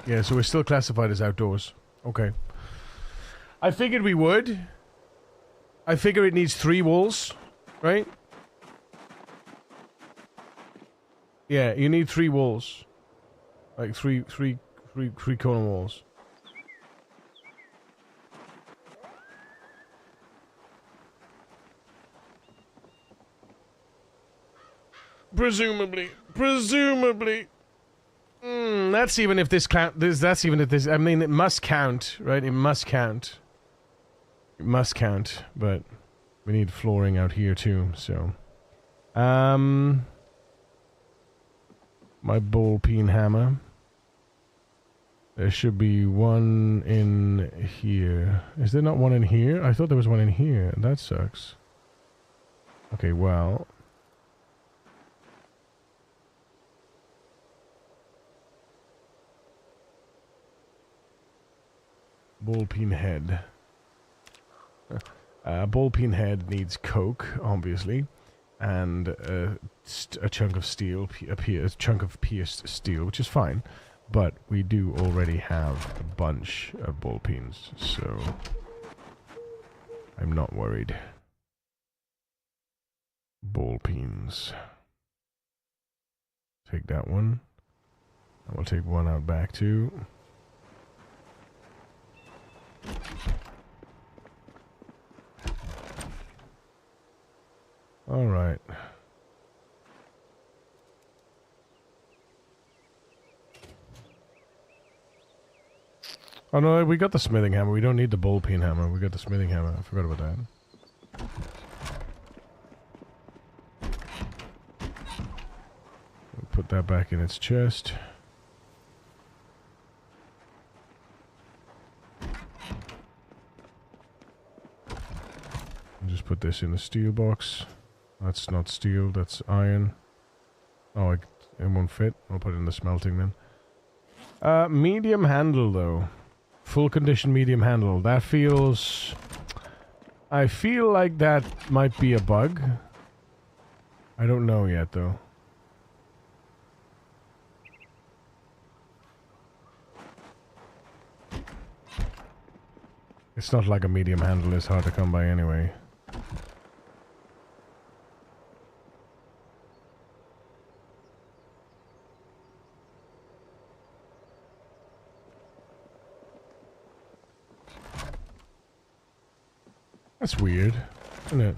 Yeah, so we're still classified as outdoors. Okay. I figured we would. I figure it needs 3 walls, right? Yeah, you need 3 walls. Like three corner walls. Presumably. That's even if this count. That's even if this. I mean, it must count, right? It must count. It must count, but we need flooring out here too. So, my ball peen hammer. There should be one in here. Is there not one in here? I thought there was one in here. That sucks. Okay, well. Ball peen head. Ball peen head needs coke, obviously, and a chunk of steel, a chunk of pierced steel, which is fine. But we do already have a bunch of ball peens, so I'm not worried. Ball peens. Take that one. And we'll take one out back too. All right. Oh no, we got the smithing hammer. We don't need the ball peen hammer. We got the smithing hammer. I forgot about that. We'll put that back in its chest. And just put this in the steel box. That's not steel, that's iron. Oh, it won't fit. I'll put it in the smelting then. Medium handle though. Full condition medium handle. That feels... I feel like that might be a bug. I don't know yet though. It's not like a medium handle is hard to come by anyway. That's weird, isn't it?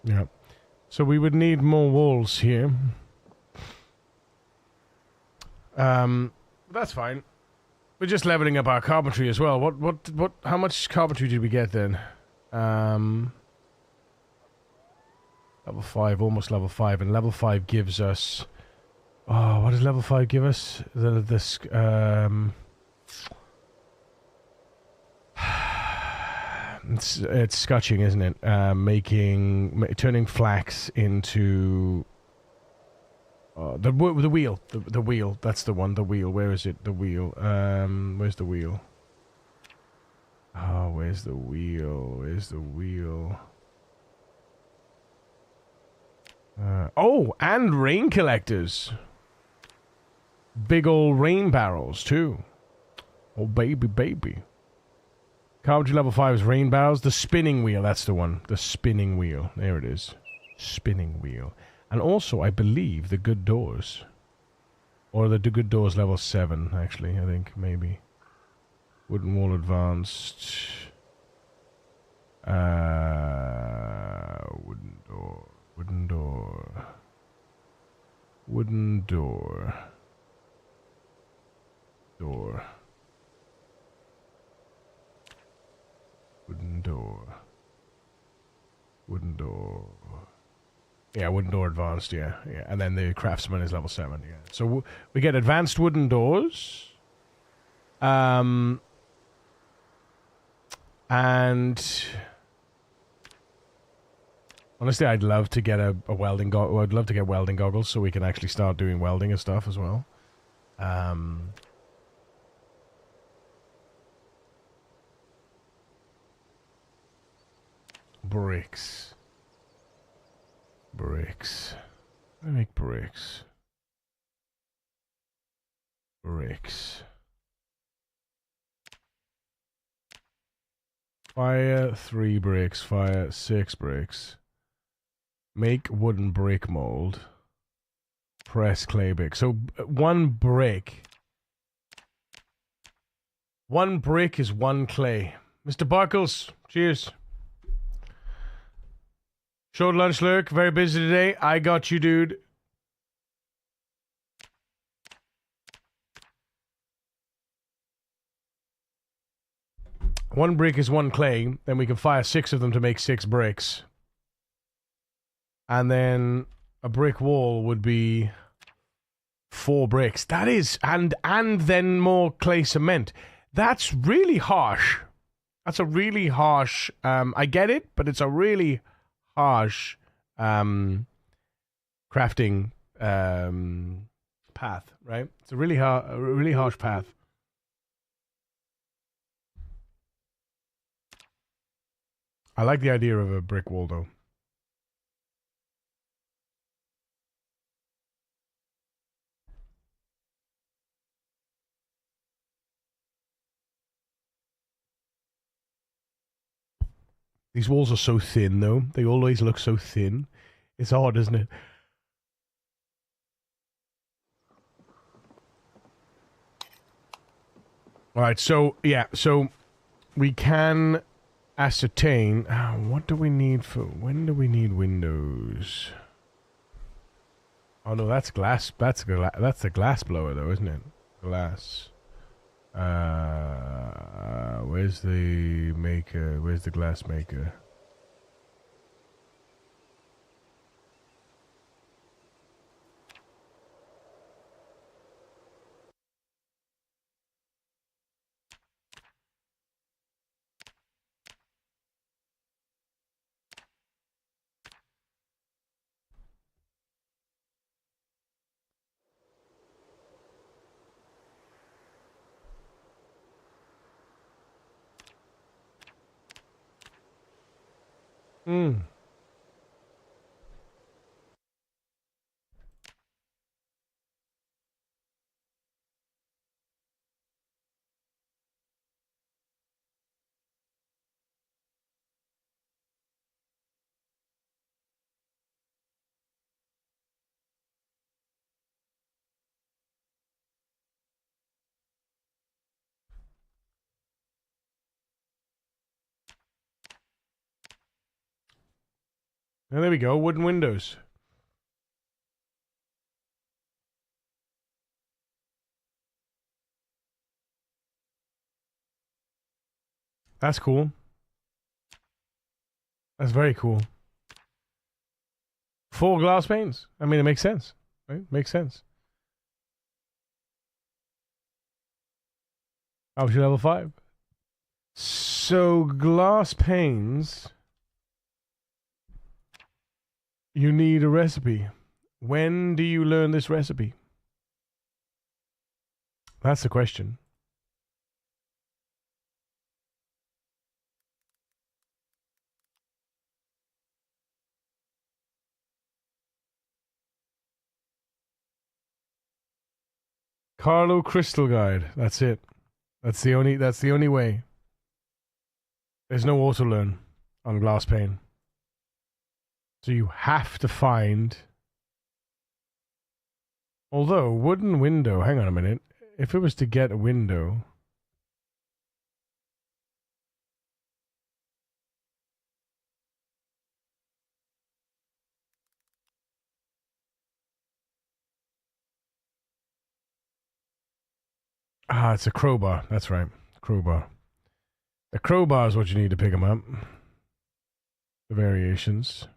Yeah. So we would need more walls here. That's fine. We're just leveling up our carpentry as well. How much carpentry did we get then? Level 5, almost level 5, and level 5 gives us... Oh, what does level 5 give us? It's scotching, isn't it? Turning flax into the wheel. The wheel. That's the one. The wheel. Where is it? The wheel. Where's the wheel? Oh, where's the wheel? Where's the wheel? Oh, and rain collectors. Big old rain barrels too. Oh baby, baby. Carpentry level 5 is rain barrels. The spinning wheel, that's the one. The spinning wheel. There it is. Spinning wheel. And also, I believe, the good doors. Or the good doors level 7, actually, I think, maybe. Wooden wall advanced. Wooden door. Wooden door. Wooden door. Door. Wooden door. Wooden door. Yeah, wooden door advanced, yeah. And then the craftsman is level 7, yeah. So we get advanced wooden doors. And... Honestly, I'd love to get a welding I'd love to get welding goggles so we can actually start doing welding and stuff as well. Um, bricks. Bricks. I make bricks. Bricks. Fire 3 bricks. Fire 6 bricks. Make wooden brick mold. Press clay brick. So 1 brick. 1 brick is 1 clay. Mr. Barkles, cheers. Short lunch lurk, very busy today. I got you, dude. One brick is 1 clay, then we can fire 6 of them to make 6 bricks. And then a brick wall would be 4 bricks. That is, and then more clay cement. That's really harsh. That's a really harsh, I get it, but it's a really harsh crafting path, right? It's a really harsh path. I like the idea of a brick wall, though. These walls are so thin, though. They always look so thin. It's odd, isn't it? Alright, so, yeah, so we can ascertain... what do we need for... When do we need windows? Oh, no, that's glass. That's a glass blower, though, isn't it? Glass. Where's the maker? Where's the glass maker? Hmm. And there we go, wooden windows. That's cool. That's very cool. 4 glass panes. I mean, it makes sense, right? Makes sense. Obviously, level 5. So, glass panes... You need a recipe. When do you learn this recipe? That's the question. Carlo Crystal Guide. That's it. That's the only way. There's no auto learn on glass pane. So you have to find... Although, wooden window... Hang on a minute. If it was to get a window... Ah, it's a crowbar. That's right. Crowbar. The crowbar is what you need to pick them up. The variations.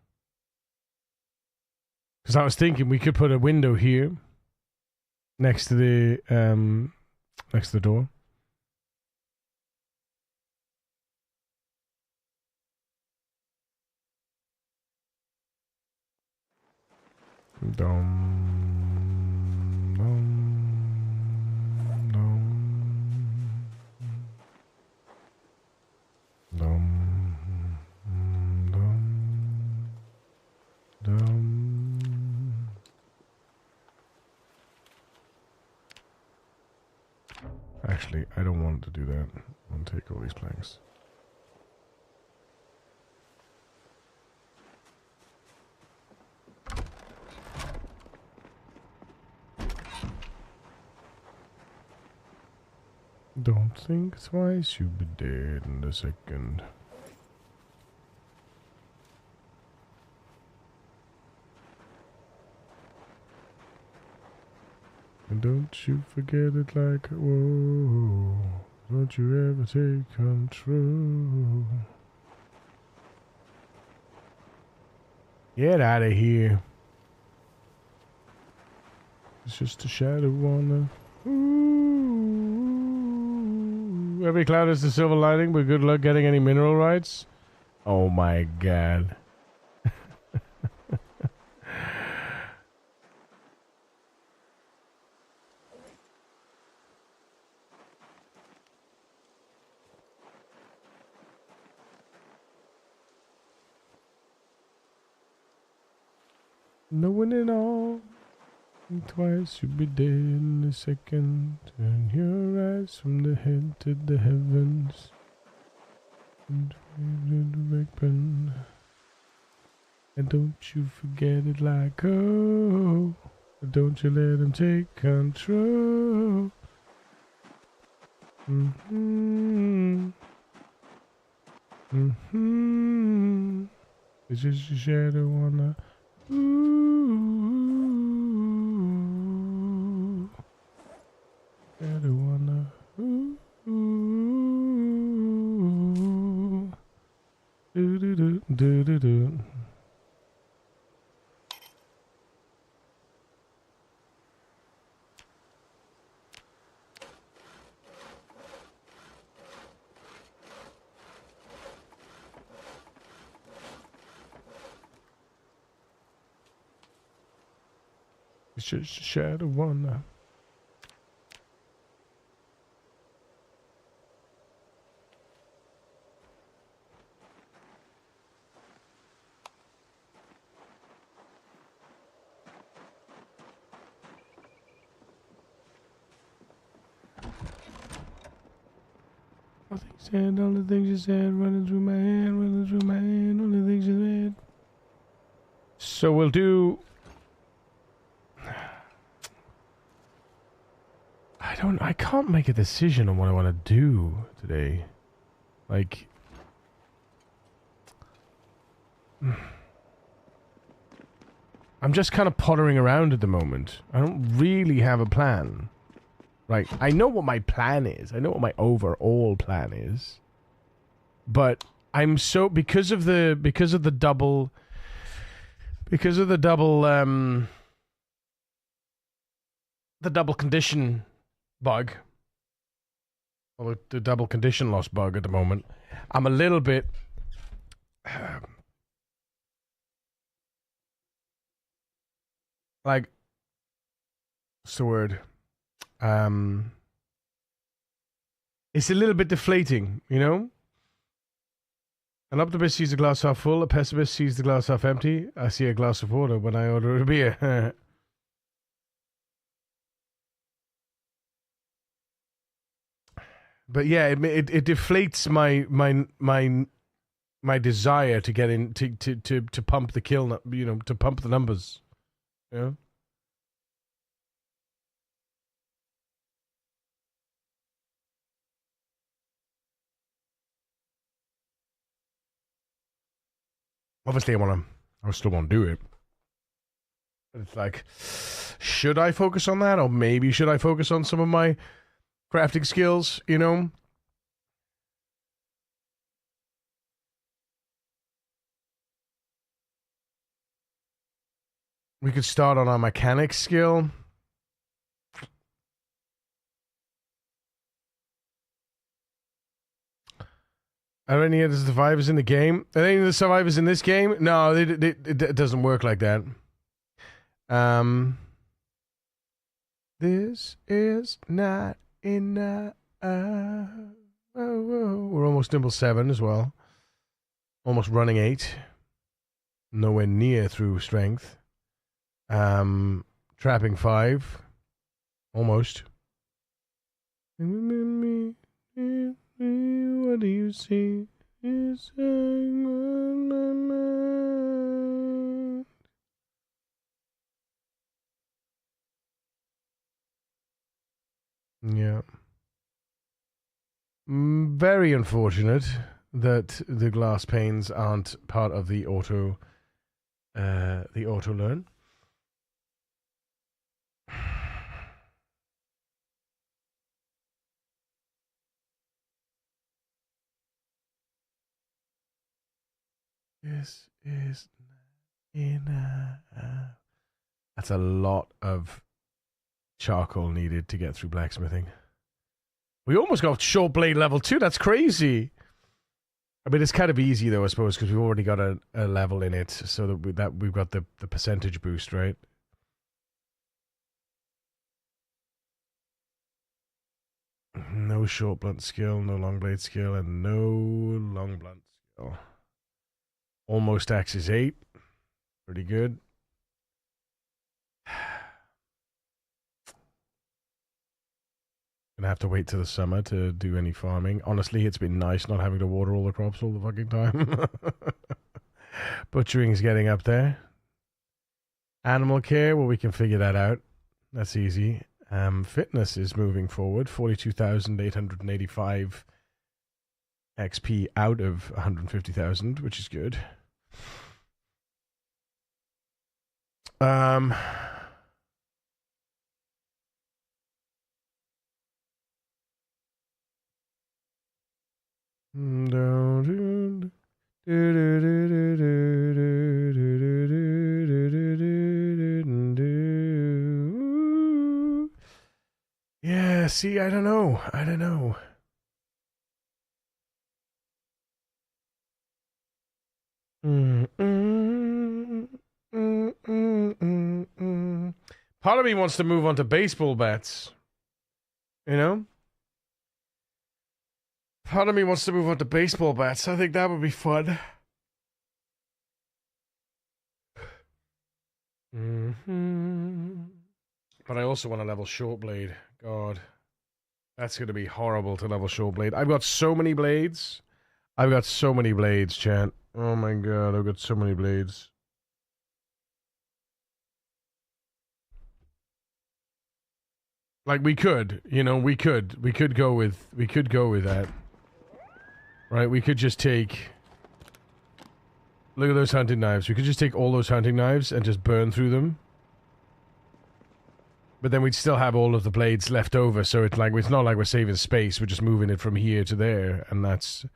Because I was thinking we could put a window here. Next to the door. Dum, dum. actually, I don't want to do that. I want to take all these planks. Don't think twice, you'll be dead in a second. And don't you forget it like, whoa, don't you ever take control. Get out of here. It's just a shadow on the... Ooh. Every cloud is a silver lining, but good luck getting any mineral rights. Oh my god. No one at all. Think twice, you'll be dead in a second. Turn your eyes from the head to the heavens. And weapon. And don't you forget it like, oh, don't you let him take control. It's just a shadow on the... Ooh, shadow on the... Ooh, do. It's just a shadow on the... All the things you said, running through my head, all the things you said. So we'll do... I can't make a decision on what I want to do today. Like... I'm just kind of pottering around at the moment. I don't really have a plan. Right, I know what my plan is. I know what my overall plan is. But I'm so because of the double condition bug, or the double condition loss bug at the moment. I'm a little bit like, what's the word? It's a little bit deflating, you know? An optimist sees the glass half full, a pessimist sees the glass half empty. I see a glass of water when I order a beer. But yeah, it deflates my desire to get in to pump the kill, you know, to pump the numbers. You know? Obviously, I still want to do it. But it's like, should I focus on that? Or maybe should I focus on some of my crafting skills, you know? We could start on our mechanics skill. Are any of the survivors in the game? Are any of the survivors in this game? No, it doesn't work like that. This is not enough. We're almost nimble 7 as well. Almost running 8. Nowhere near through strength. Trapping 5. Almost. What do you see? It's on my mind. Yeah. Very unfortunate that the glass panes aren't part of the auto learn. This is enough. That's a lot of charcoal needed to get through blacksmithing. We almost got short blade level 2. That's crazy. I mean, it's kind of easy though, I suppose, because we've already got a level in it, so that we've got the percentage boost, right? No short blunt skill, no long blade skill, and no long blunt skill. Almost axis 8. Pretty good. Gonna have to wait till the summer to do any farming. Honestly, it's been nice not having to water all the crops all the fucking time. Butchering's getting up there. Animal care, well, we can figure that out. That's easy. Fitness is moving forward. 42,885 XP out of 150,000, which is good. Yeah, see, I don't know. I don't know. Part of me wants to move on to baseball bats. You know? Part of me wants to move on to baseball bats. I think that would be fun. But I also want to level short blade. God. That's going to be horrible to level short blade. I've got so many blades. I've got so many blades, chat. Oh my god, I've got so many blades. Like we could, you know, we could go with that. Right? We could just take, look at those hunting knives. We could just take all those hunting knives and just burn through them. But then we'd still have all of the blades left over, so it's not like we're saving space, we're just moving it from here to there, and that's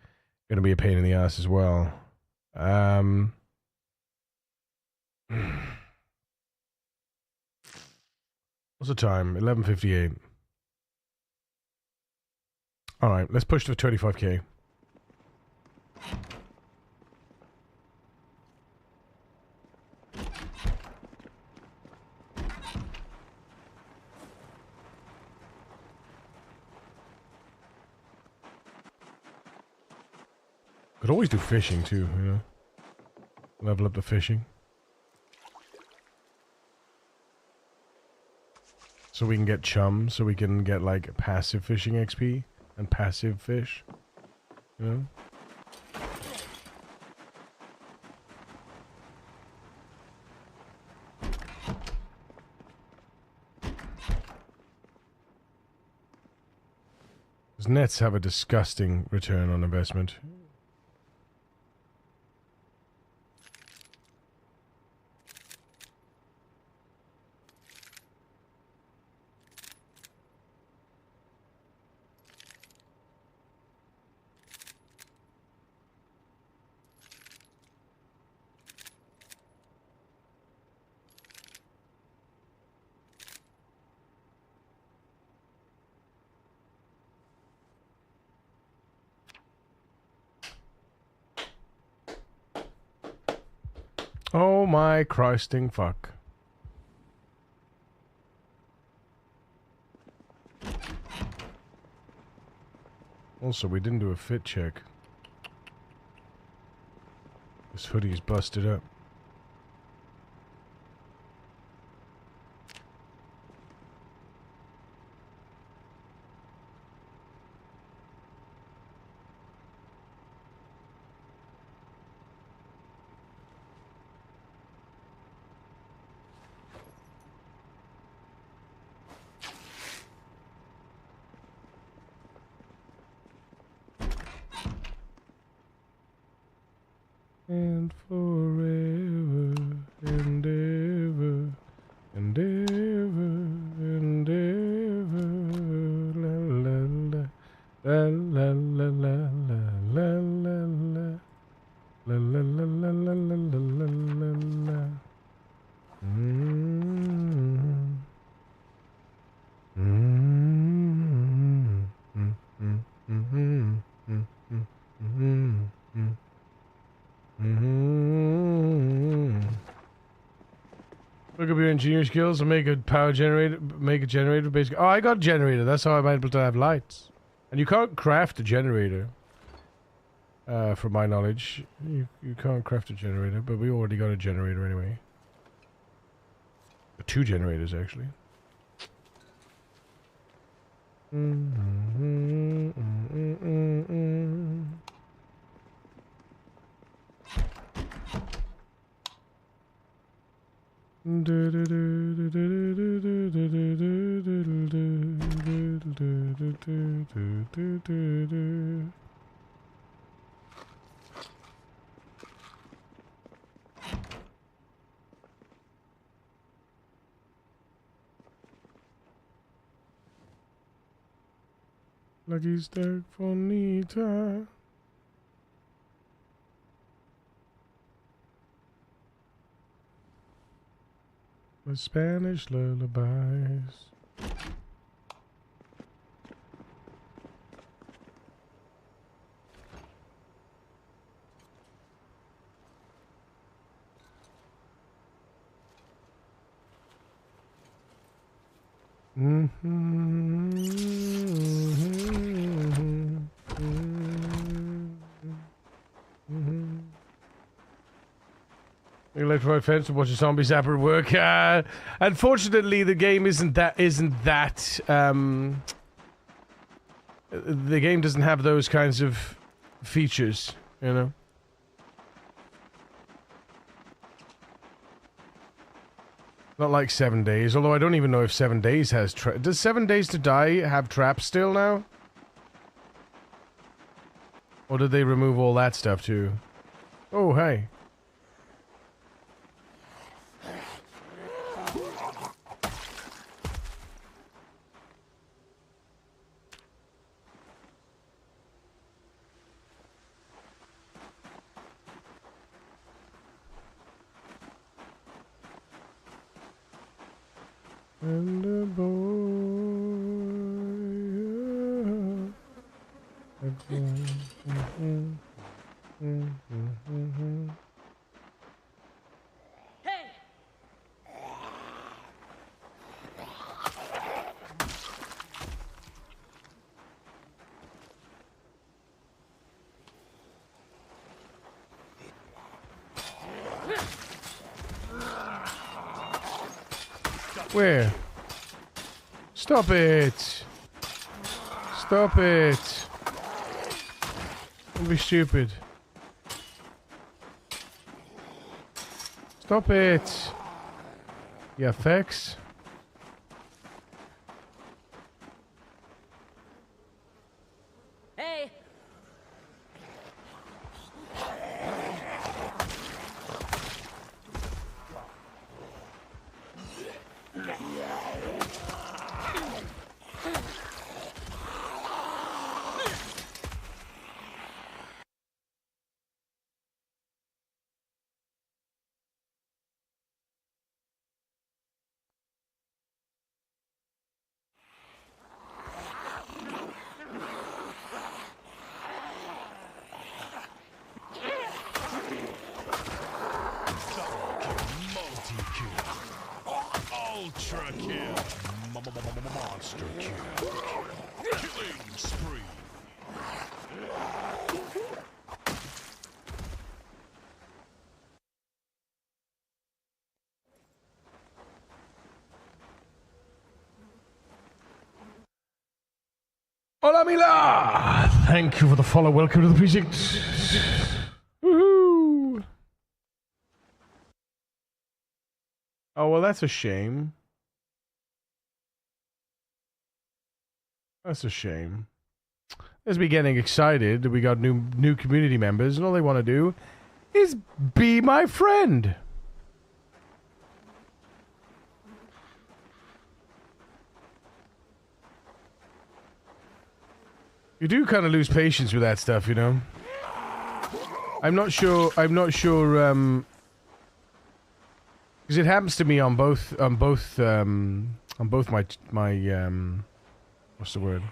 gonna be a pain in the ass as well. What's the time? 11:58. Alright, let's push to 25k. Could always do fishing too, you know? Level up the fishing. So we can get chum, so we can get like passive fishing XP and passive fish. You know? Because nets have a disgusting return on investment. Oh my Christing fuck. Also, we didn't do a fit check. This hoodie is busted up. and forever and ever and ever and ever. La la la la la la la la la la la la la la la la la la la. Look up your engineer skills and make a power generator. Make a generator, basically. Oh, I got a generator. That's how I'm able to have lights. And you can't craft a generator. From my knowledge, you can't craft a generator, but we already got a generator anyway. 2 generators actually. Lucky stack for Nita. The Spanish lullabies. Electrified fence to watch a zombie zapper work. Unfortunately, the game isn't that. The game doesn't have those kinds of features, you know. Not like 7 days, although I don't even know if 7 days has does 7 days to die have traps still now? Or did they remove all that stuff too? Oh, hey. And a boy. Hey! Where? Stop it! Stop it! Don't be stupid. Stop it! You effects. Hey! Ultra kill. Monster kill. Killing spree. Hola, Mila! Thank you for the follow. Welcome to the precinct. Woohoo! Oh, well, that's a shame. That's a shame. Let's be getting excited. We got new community members, and all they want to do is be my friend. You do kind of lose patience with that stuff, you know. I'm not sure, because it happens to me on both my, what's the word?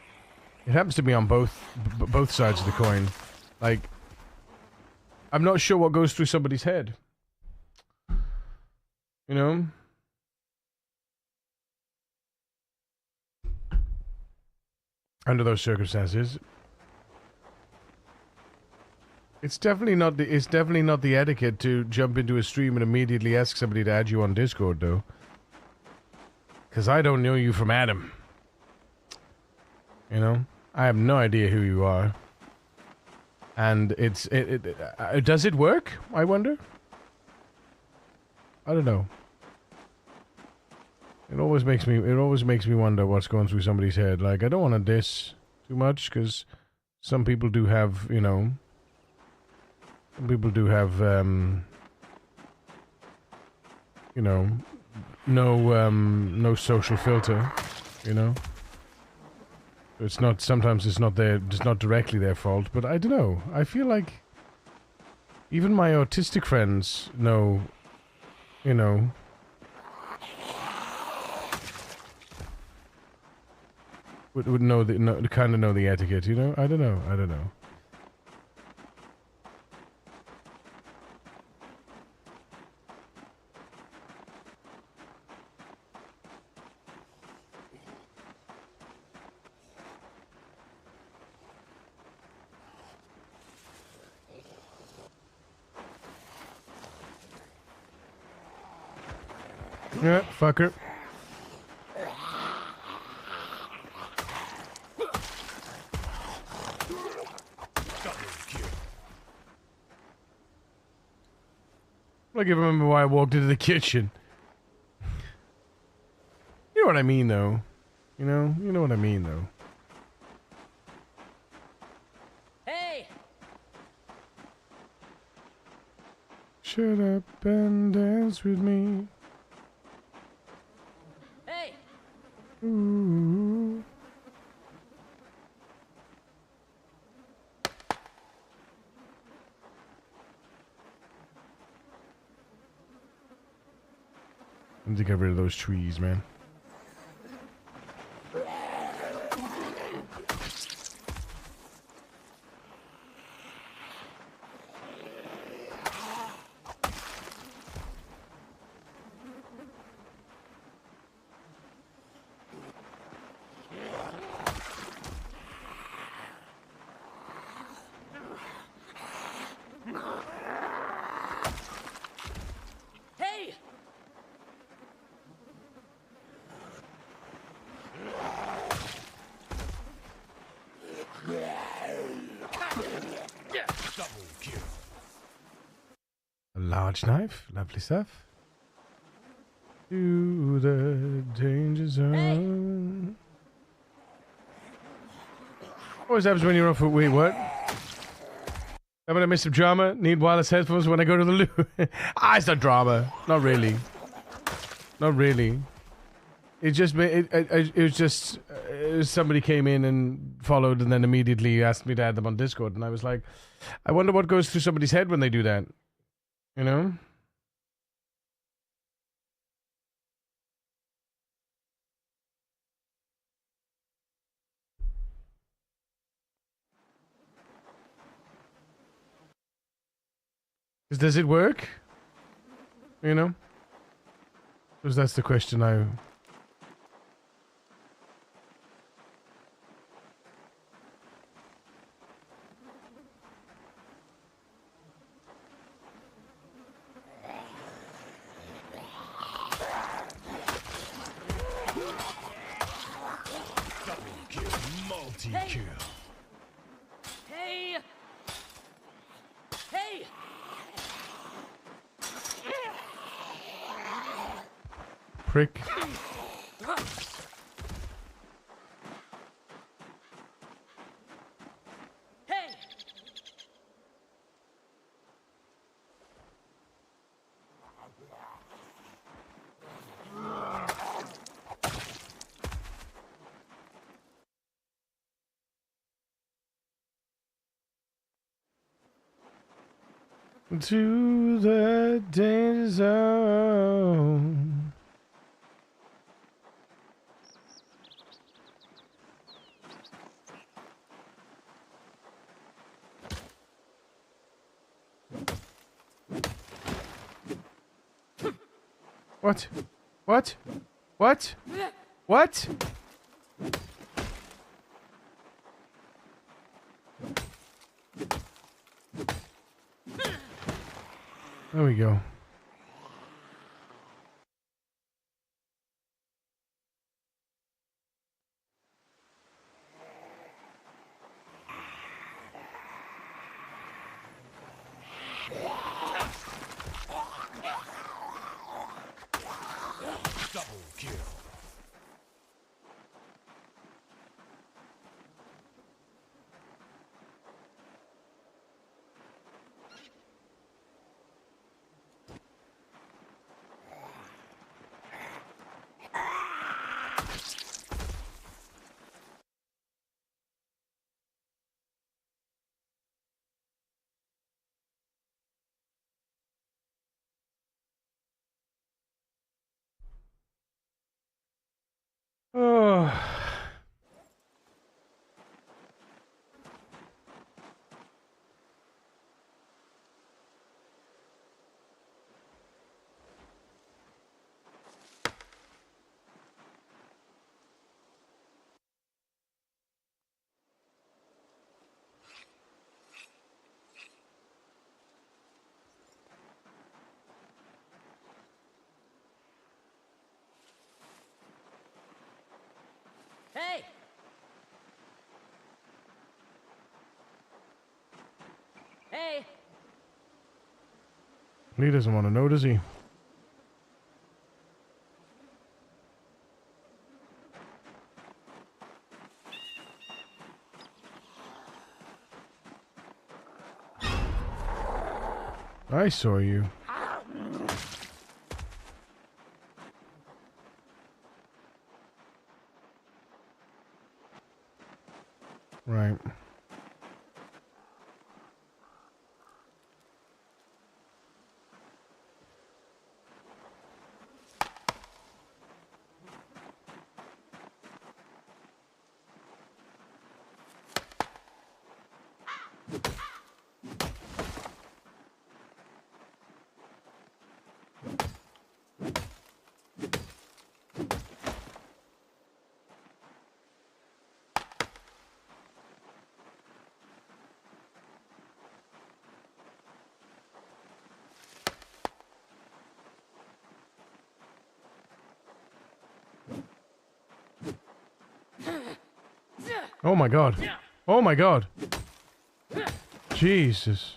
It happens to me on both sides of the coin. Like, I'm not sure what goes through somebody's head. You know? Under those circumstances. It's definitely not the etiquette to jump into a stream and immediately ask somebody to add you on Discord, though. Because I don't know you from Adam. You know? I have no idea who you are. And does it work? I wonder. I don't know. It always makes me wonder what's going through somebody's head. Like, I don't want to diss too much because some people do have, you know, some people do have, you know, no social filter, you know. It's not, sometimes it's not directly their fault, but I don't know. I feel like even my autistic friends know, you know, would know kind of know the etiquette, you know? I don't know. Yeah, fucker. Like, I remember why I walked into the kitchen. You know what I mean, though. You know what I mean, though. Hey! Shut up and dance with me. Hey! Ooh. I need to get rid of those trees, man. Hey! Double kill. A large knife, lovely stuff. To the danger zone. Always happens when you're off. Wait, what? I'm gonna miss some drama. Need wireless headphones when I go to the loo. It's not drama. Not really. Not really. It just it was just somebody came in and followed and then immediately asked me to add them on Discord, and I was like, I wonder what goes through somebody's head when they do that. You know? Does it work? You know? Because that's the question I... Double kill. Multi-kill. Hey! Hey! Prick. Hey! To the danger zone. What? What? What? What? There we go. Double kill. Oh. Hey! Hey! He doesn't want to know, does he? I saw you. Right. Oh my god. Oh my god. Jesus.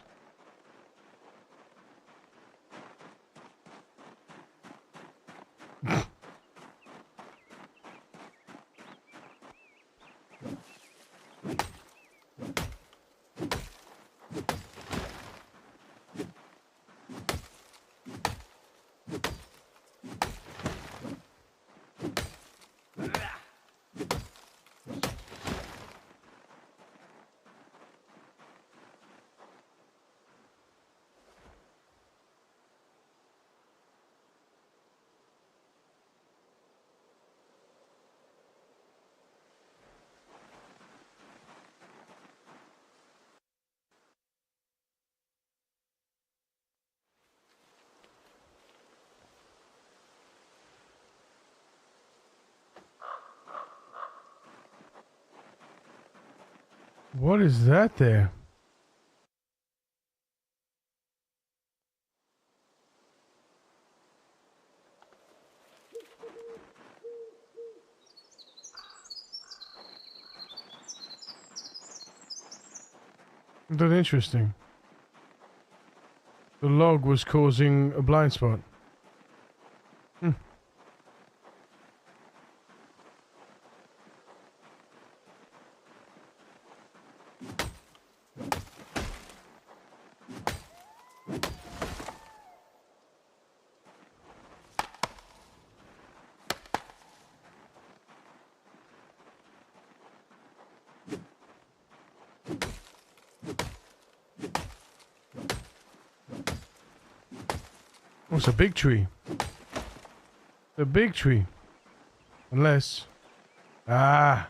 What is that there? That interesting. The log was causing a blind spot. Hmm. Oh, it's a big tree. The big tree. Unless... Ah!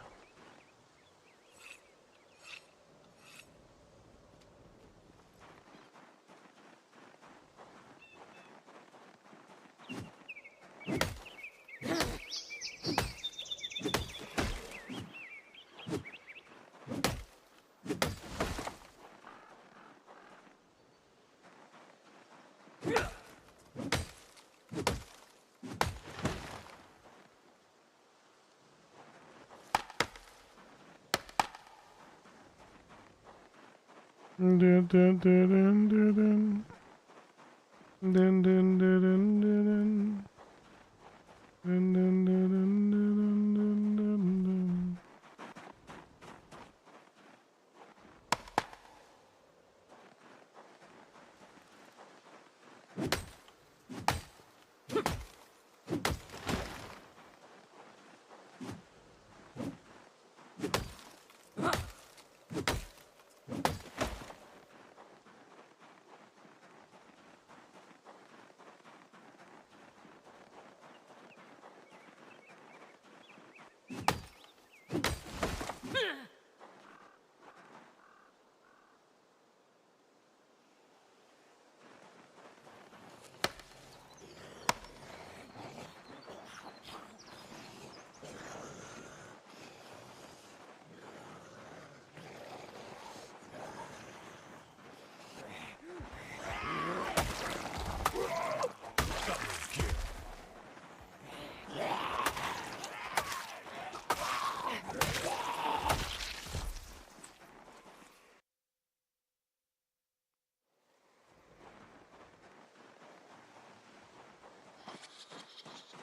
Dun, dun, dun, dun, dun, dun. Dun, dun, dun, dun, dun, dun. Dun, dun, dun, dun, dun, dun, dun, dun.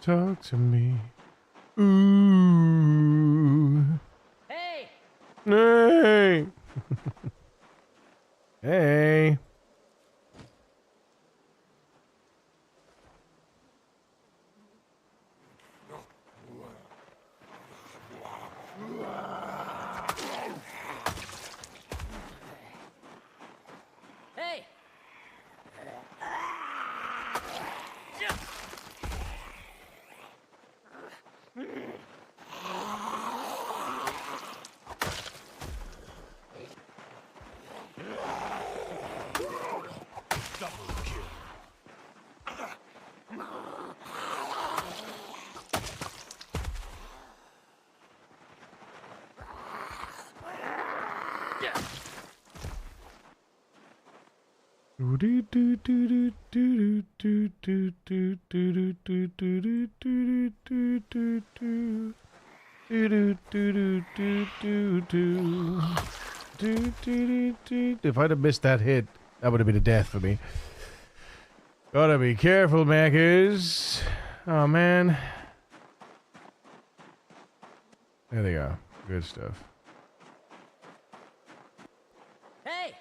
Talk to me. Ooh. Hey! Hey. Hey. Hey! Double kill. If I'd have missed that hit, that would have been a death for me. Gotta be careful, Mackers. Oh, man. There they go. Good stuff. Hey!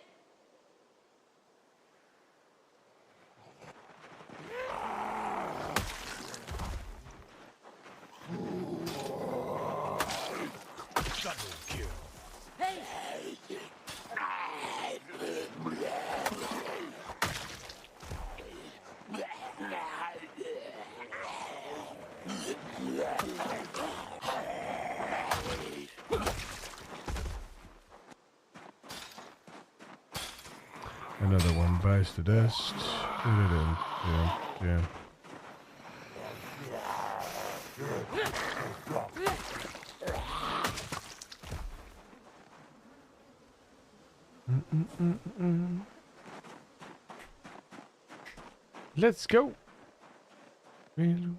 Double kill. Hey! Another one bites the dust. Yeah, yeah. Let's go. Down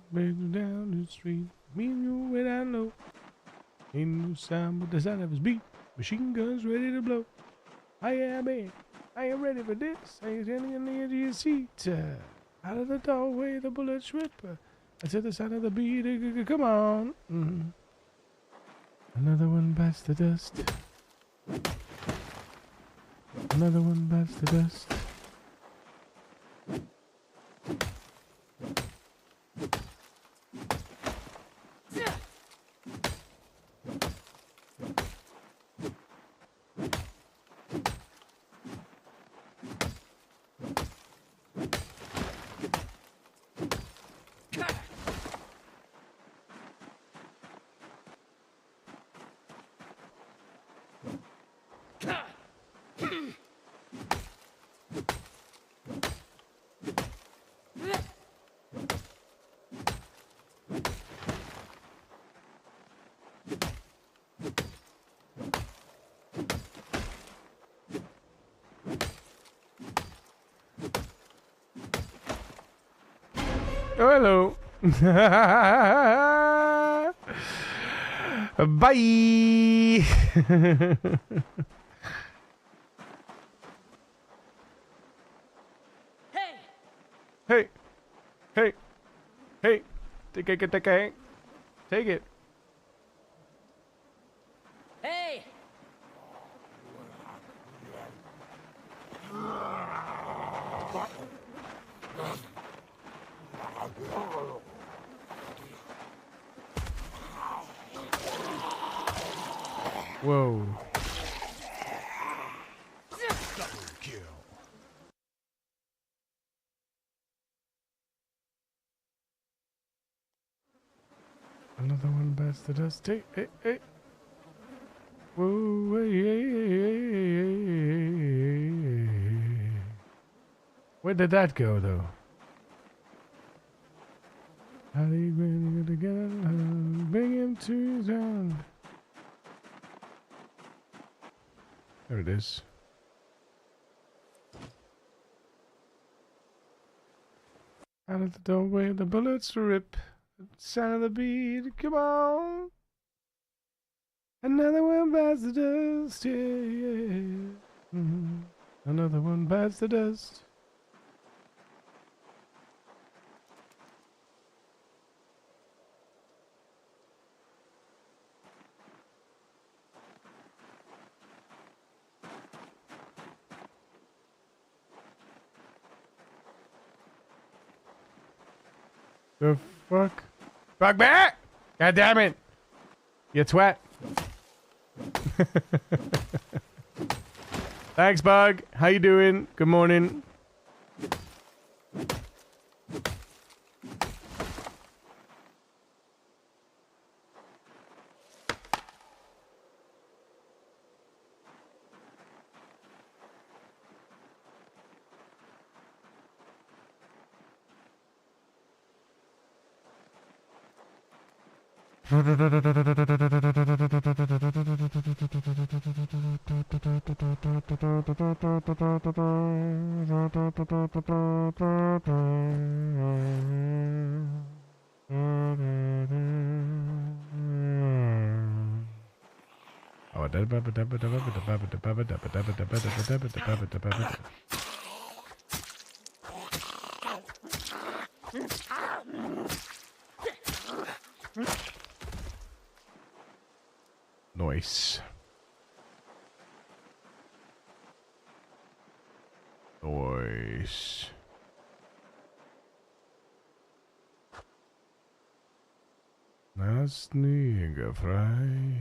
the street, me and you went down low. Ain't no sound but the sound of his beat. Machine guns ready to blow. I am in. I am ready for this. I am standing on the edge of your seat. Out of the doorway, the bullets rip. I said the sound of the beat. Come on. Another one bites the dust. Another one bites the dust. Oh, hello. Bye. Hey! Hey. Hey. Hey. Take it. Take it. Take it. Hey! Whoa. Double kill. Another one bites the dust. Hey, hey, hey. Whoa, hey, hey, hey, hey, hey. Where did that go, though? How do you bring it together? Bring him to his hand. There it is. Out of the doorway, the bullets rip. The sound of the beat, come on. Another one bites the dust, yeah, yeah. Another one bites the dust. The fuck? Fuck back! God damn it! You twat. Thanks, Bug. How you doing? Good morning. Nice. Nice. Snygga-fraj.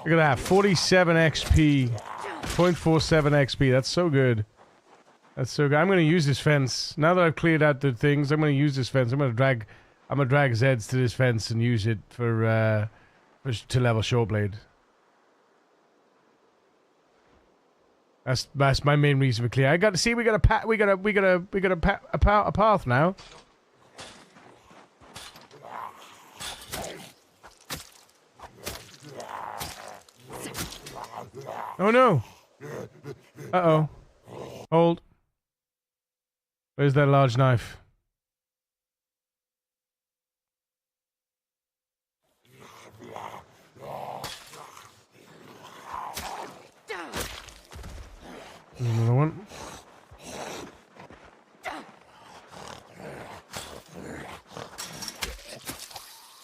Look at that, 47 XP, 0.47 XP. That's so good. That's so good. I'm gonna use this fence now that I've cleared out the things. I'm gonna use this fence. I'm gonna drag Zeds to this fence and use it to level Shortblade. That's my main reason for clear. I got to see. We got a path now. Oh no! Uh-oh. Hold. Where's that large knife? Another one.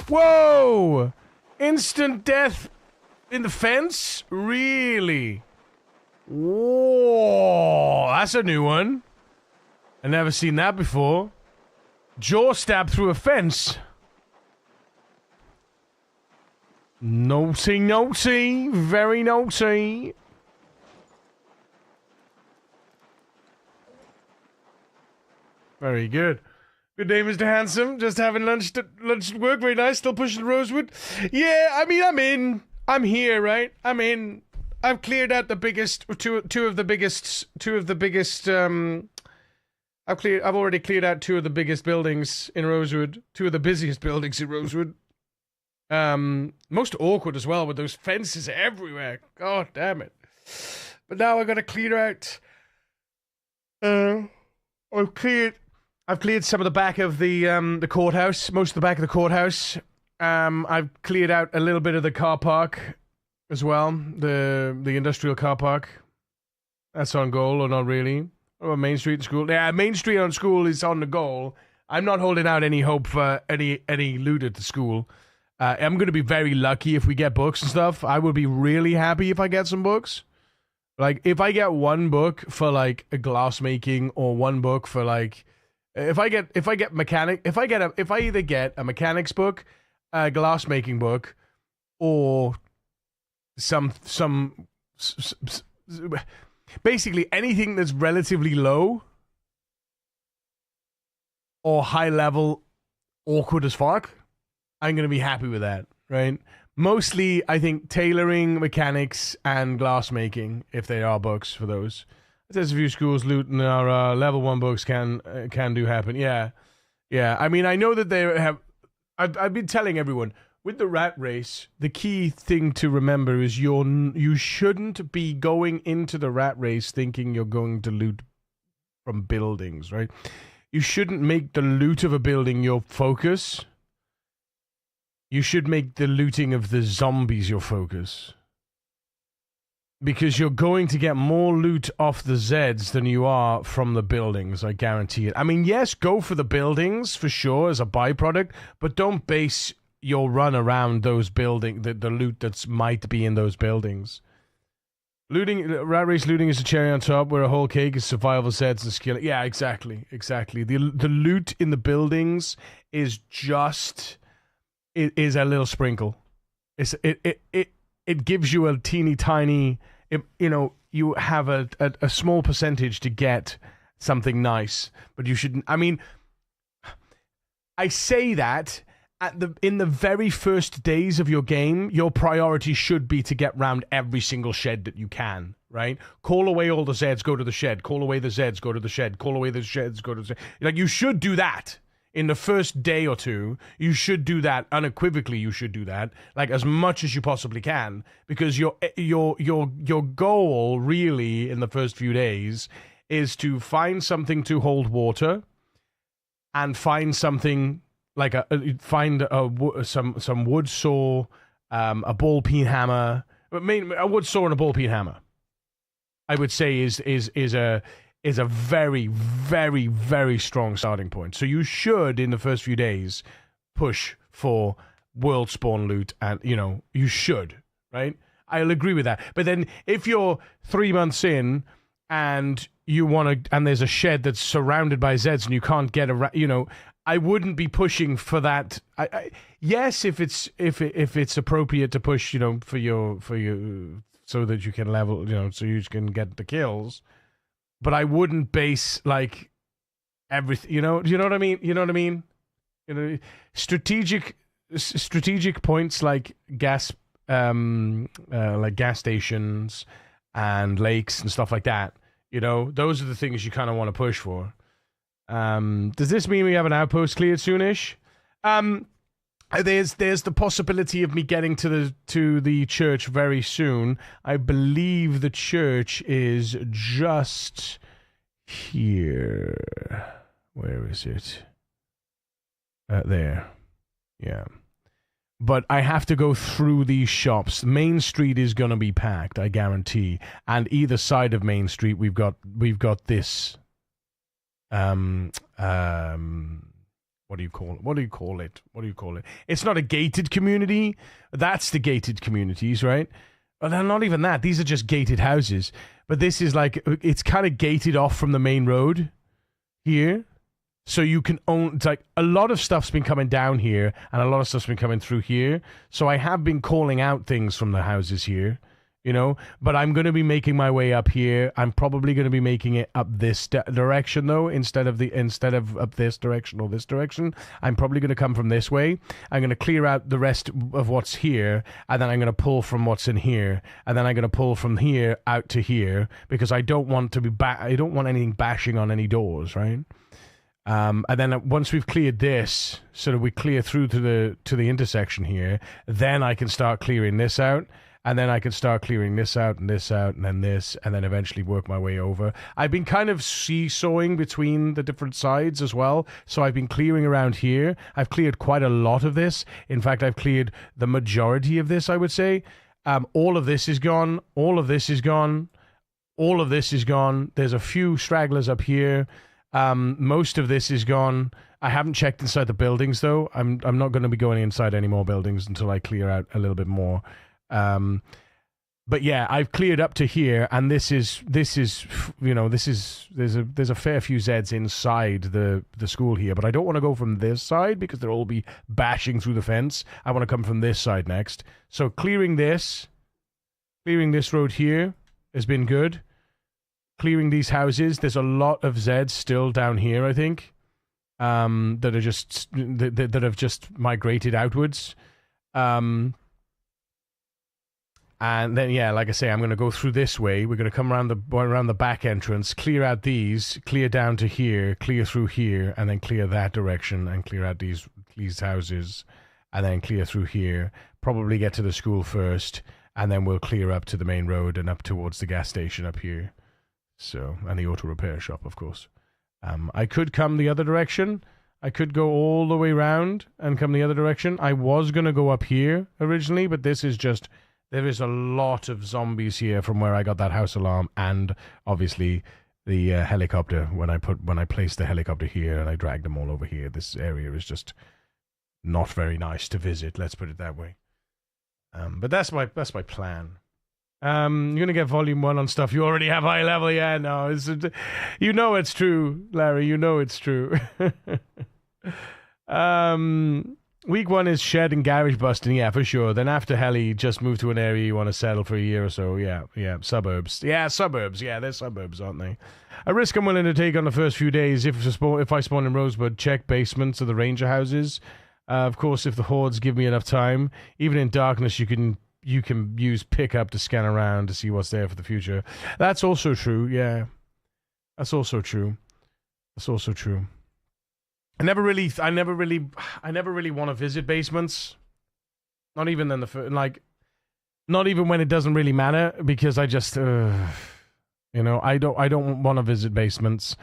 Whoa! Instant death in the fence? Really? Whoa! That's a new one. I've never seen that before. Jaw stab through a fence. Naughty, naughty. Very naughty. Very good. Good day, Mr. Handsome. Just having lunch at work. Very nice. Still pushing the rosewood. Yeah, I mean, I'm in. I'm here, right? I'm in. I've cleared out the biggest, two of the biggest, I've already cleared out 2 of the biggest buildings in Rosewood, 2 of the busiest buildings in Rosewood. Most awkward as well with those fences everywhere. God damn it. But now I gotta clear out. I've cleared some of the back of the courthouse, most of the back of the courthouse. I've cleared out a little bit of the car park as well, the industrial car park. That's on goal, or not really? What about Main Street and School? Yeah, Main Street on School is on the goal. I'm not holding out any hope for any loot at the school. I'm going to be very lucky if we get books and stuff. I would be really happy if I get some books. Like, if I get 1 book for, like, a glass making, or 1 book for, like, if I either get a mechanics book, a glass making book, or basically anything that's relatively low or high level awkward as fuck, I'm going to be happy with that, right? Mostly, I think, tailoring, mechanics, and glass making, if there are books for those. There's a few schools looting our level 1 books can do happen. Yeah. I mean, I know that they have... I've been telling everyone, with the rat race, the key thing to remember is you shouldn't be going into the rat race thinking you're going to loot from buildings, right? You shouldn't make the loot of a building your focus. You should make the looting of the zombies your focus. Because you're going to get more loot off the Zeds than you are from the buildings, I guarantee it. I mean, yes, go for the buildings, for sure, as a byproduct, but don't base your run around those buildings, the loot that might be in those buildings. Rat race looting is a cherry on top, where a whole cake is survival sets and skill. Yeah, exactly. The loot in the buildings is just... It is a little sprinkle. It gives you a teeny tiny, you have a small percentage to get something nice, but you shouldn't. I mean, I say that in the very first days of your game, your priority should be to get round every single shed that you can, right? Call away all the Zeds, go to the shed. Call away the Zeds, go to the shed. Call away the Sheds, go to the shed. Like, you should do that. In the first day or 2, you should do that. Unequivocally, you should do that, like, as much as you possibly can, because your goal really in the first few days is to find something to hold water, and find something like some wood saw, a ball peen hammer. A wood saw and a ball peen hammer, I would say, is a very, very, very strong starting point. So you should, in the first few days, push for world spawn loot, and, you should, right? I'll agree with that. But then, if you're 3 months in, and you want to, and there's a shed that's surrounded by Zeds, and you can't get I wouldn't be pushing for that. Yes, if it's appropriate to push, for you, so that you can level, so you can get the kills. But I wouldn't base, like, everything, do you know what I mean? You know what I mean? Strategic points like gas stations and lakes and stuff like that. Those are the things you kind of want to push for. Does this mean we have an outpost cleared soonish? There's the possibility of me getting to the church very soon. I believe the church is just here. Where is it? There. Yeah. But I have to go through these shops. Main Street is going to be packed, I guarantee. And either side of Main Street, we've got this. What do you call it? It's not a gated community. That's the gated communities, right? Well, not even that. These are just gated houses. But this is like, it's kind of gated off from the main road here. So you can own, it's like, a lot of stuff's been coming down here, and a lot of stuff's been coming through here. So I have been calling out things from the houses here you know, but I'm going to be making my way up here. I'm probably going to be making it up this direction though, instead of up this direction or this direction. I'm probably going to come from this way. I'm going to clear out the rest of what's here, and then I'm going to pull from what's in here, and then I'm going to pull from here out to here, because I don't want to be I don't want anything bashing on any doors, right? And then once we've cleared this, so that we clear through to the intersection here, then I can start clearing this out. And then I can start clearing this out, and then this, and then eventually work my way over. I've been kind of seesawing between the different sides as well. So I've been clearing around here. I've cleared quite a lot of this. In fact, I've cleared the majority of this, I would say. All of this is gone. All of this is gone. All of this is gone. There's a few stragglers up here. Most of this is gone. I haven't checked inside the buildings, though. I'm not going to be going inside any more buildings until I clear out a little bit more. But yeah, I've cleared up to here, and this is you know, there's a fair few Zeds inside the school here, but I don't want to go from this side because they'll all be bashing through the fence. I want to come from this side next. So clearing this road here has been good. Clearing these houses, there's a lot of Zeds still down here, I think, that have just migrated outwards. And then, yeah, like I say, I'm going to go through this way. We're going to come around the back entrance, clear out these, clear down to here, clear through here, and then clear that direction and clear out these houses, and then clear through here. Probably get to the school first, and then we'll clear up to the main road and up towards the gas station up here. So, and the auto repair shop, of course. I could come the other direction. I could go all the way around and come the other direction. I was going to go up here originally, but this is just... There is a lot of zombies here from where I got that house alarm, and obviously the helicopter. When I placed the helicopter here and I dragged them all over here, this area is just not very nice to visit. Let's put it that way. But that's my plan. You're gonna get volume 1 on stuff you already have high level. Yeah, no, you know it's true, Larry. You know it's true. Week 1 is shed and garage busting, yeah, for sure. Then after heli, just move to an area you want to settle for a year or so. Yeah, suburbs. Yeah, suburbs. Yeah, they're suburbs, aren't they? A risk I'm willing to take on the first few days if I spawn in Rosebud, check basements of the ranger houses. Of course, if the hordes give me enough time, even in darkness, you can use pickup to scan around to see what's there for the future. That's also true. Yeah, that's also true. I never really want to visit basements. Not even in not even when it doesn't really matter, because I just, I don't want to visit basements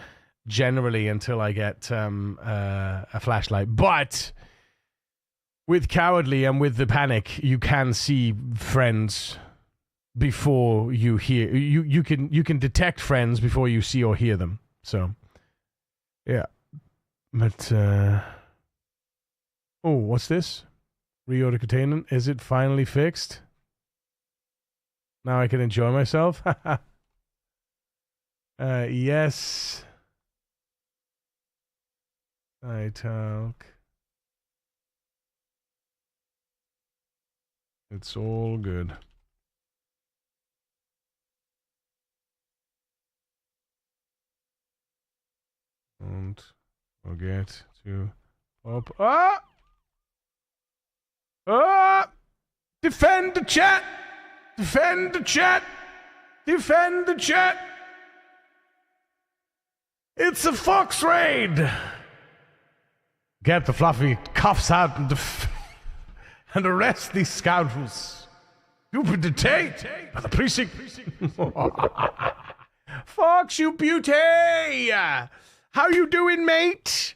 generally until I get a flashlight. But with Cowardly and with the Panic, you can see friends before you hear. You can detect friends before you see or hear them. So, yeah. But, oh, what's this? Reorder containment. Is it finally fixed? Now I can enjoy myself? Yes. I talk. It's all good. Don't forget to pop. Ah! Ah! Defend the chat! Defend the chat! Defend the chat! It's a fox raid! Get the fluffy cuffs out and arrest these scoundrels. You be detained by the precinct. Fox, you beauty! How you doing, mate?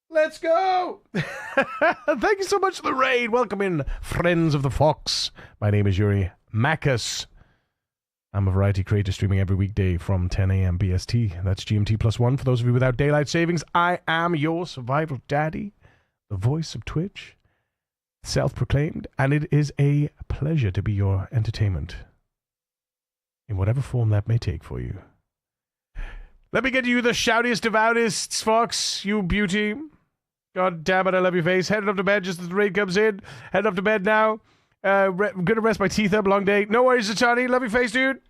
Let's go! Thank you so much for the raid. Welcome in, friends of the Fox. My name is Yuri Makas. I'm a variety creator streaming every weekday from 10 a.m. BST. That's GMT +1 for those of you without daylight savings. I am your survival daddy, the voice of Twitch, self-proclaimed, and it is a pleasure to be your entertainment in whatever form that may take for you. Let me get you the shoutiest, devoutest, Fox, you beauty. God damn it, I love your face. Headed up to bed just as the raid comes in. Headed up to bed now. I'm gonna rest my teeth up. Long day. No worries, Johnny. Love your face, dude.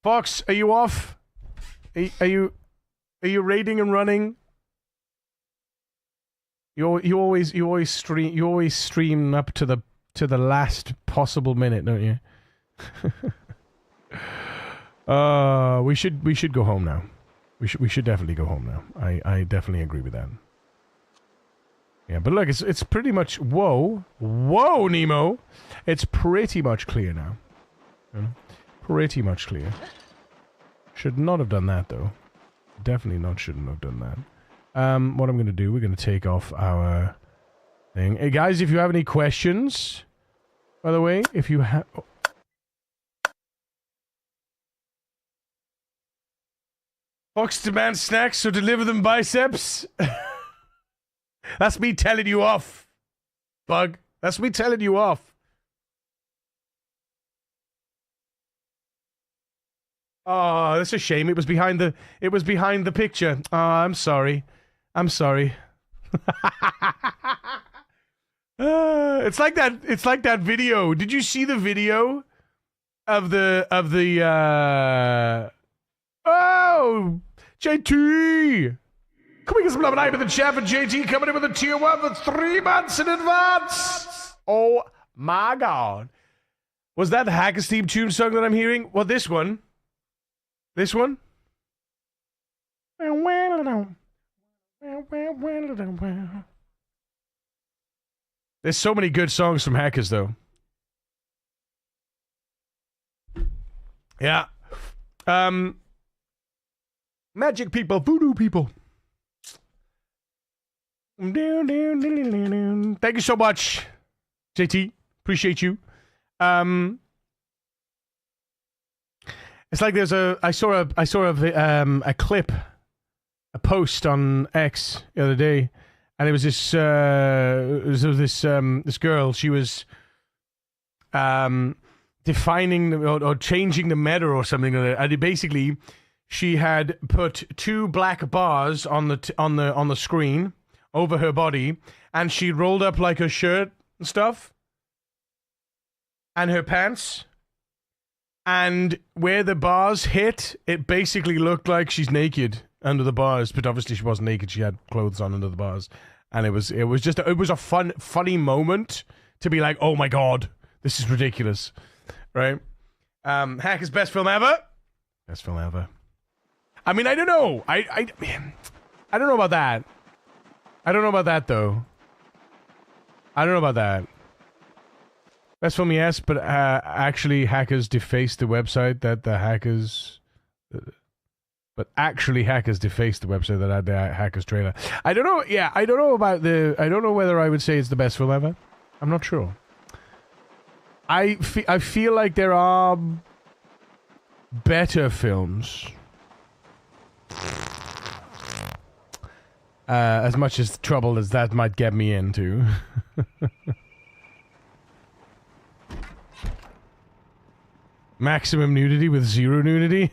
Fox, are you off? Are you raiding and running? You always stream up to the last possible minute, don't you? We should go home now. We should definitely go home now. I definitely agree with that. Yeah, but look, it's pretty much whoa Nemo. It's pretty much clear now. You know? Pretty much clear. Should not have done that though. Definitely not shouldn't have done that. What I'm gonna do, we're gonna take off our thing. Hey guys, if you have any questions, by the way, if you have Fox demands snacks, so deliver them biceps. That's me telling you off, Bug. That's me telling you off. Oh, that's a shame. It was behind the picture. Oh, I'm sorry. I'm sorry. It's like that video. Did you see the video of the oh, JT! Can we get some love and hype in the chat for JT coming in with a tier 1 for 3 months in advance? Oh my god. Was that the Hacker Steve tune song that I'm hearing? Well, this one. This one? There's so many good songs from Hackers, though. Yeah. Magic people, voodoo people. Thank you so much, JT. Appreciate you. It's like there's I saw a clip, a post on X the other day, and it was this this girl. She was defining or changing the meta or something, and basically she had put 2 black bars on the screen over her body, and she rolled up like her shirt and stuff, and her pants. And where the bars hit, it basically looked like she's naked under the bars, but obviously she wasn't naked. She had clothes on under the bars, and it was a funny moment to be like, oh my god, this is ridiculous, right? Hacker's best film ever. Best film ever. I mean, I don't know. I don't know about that. I don't know about that though. I don't know about that. Best film, yes, but actually hackers defaced the website that the hackers... But actually hackers defaced the website that had the hackers trailer. I don't know, yeah, I don't know about the... I don't know whether I would say it's the best film ever. I'm not sure. I feel like there are better films. As much as trouble as that might get me into. Maximum nudity with 0 nudity?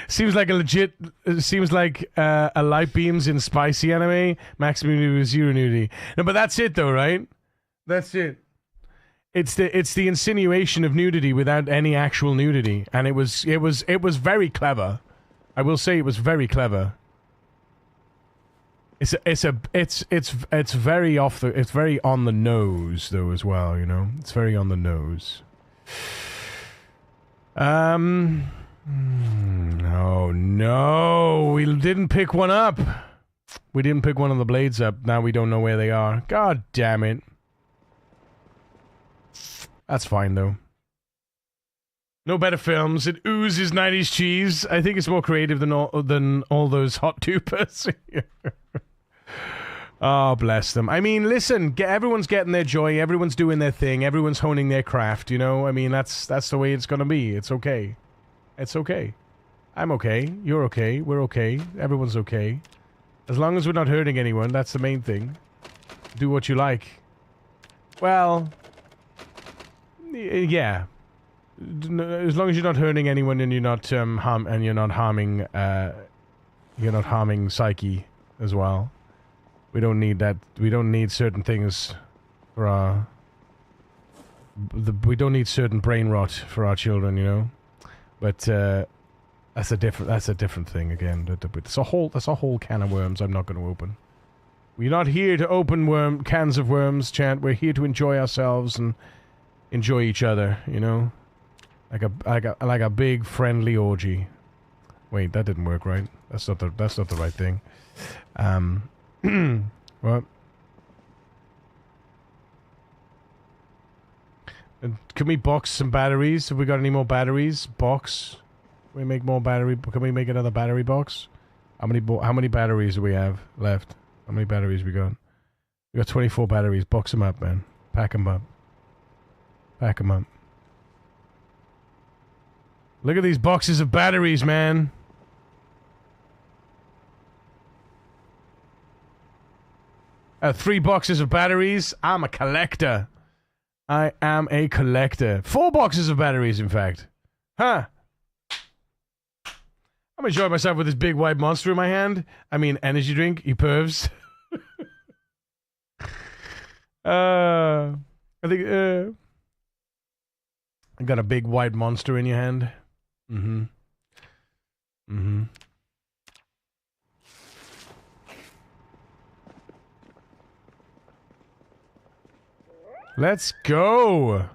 Seems like a legit... Seems like a light beams in spicy anime. Maximum nudity with 0 nudity. No, but that's it though, right? That's it. It's the insinuation of nudity without any actual nudity. And it was very clever. I will say it was very clever. It's very it's very on the nose though as well, you know? It's very on the nose. Oh no, we didn't pick one up. We didn't pick one of the blades up. Now we don't know where they are. God damn it. That's fine though. No better films. It oozes 90s cheese. I think it's more creative than all those hot tupers. Oh, bless them. I mean, listen, everyone's getting their joy, everyone's doing their thing, everyone's honing their craft, you know? I mean, that's the way it's gonna be. It's okay. It's okay. I'm okay. You're okay. We're okay. Everyone's okay. As long as we're not hurting anyone, that's the main thing. Do what you like. Well, yeah. As long as you're not hurting anyone and you're not harming You're not harming Psyche as well. We don't need that. We don't need certain things for our... we don't need certain brain rot for our children, you know? But, that's a different thing again. That's a whole can of worms I'm not going to open. We're not here to open cans of worms, Chant. We're here to enjoy ourselves and enjoy each other, you know? Like a big friendly orgy. Wait, that didn't work right. That's not the right thing. What? Can we box some batteries? Have we got any more batteries? Box. Can we make more battery? Can we make another battery box? How many batteries do we have left? How many batteries we got? We got 24 batteries. Box them up, man. Pack them up. Pack them up. Look at these boxes of batteries, man. Three boxes of batteries. I'm a collector. I am a collector. 4 boxes of batteries, in fact. Huh. I'm enjoying myself with this big white monster in my hand. I mean, energy drink, you pervs. I think, I got a big white monster in your hand. Mm-hmm. Mm-hmm. Let's go!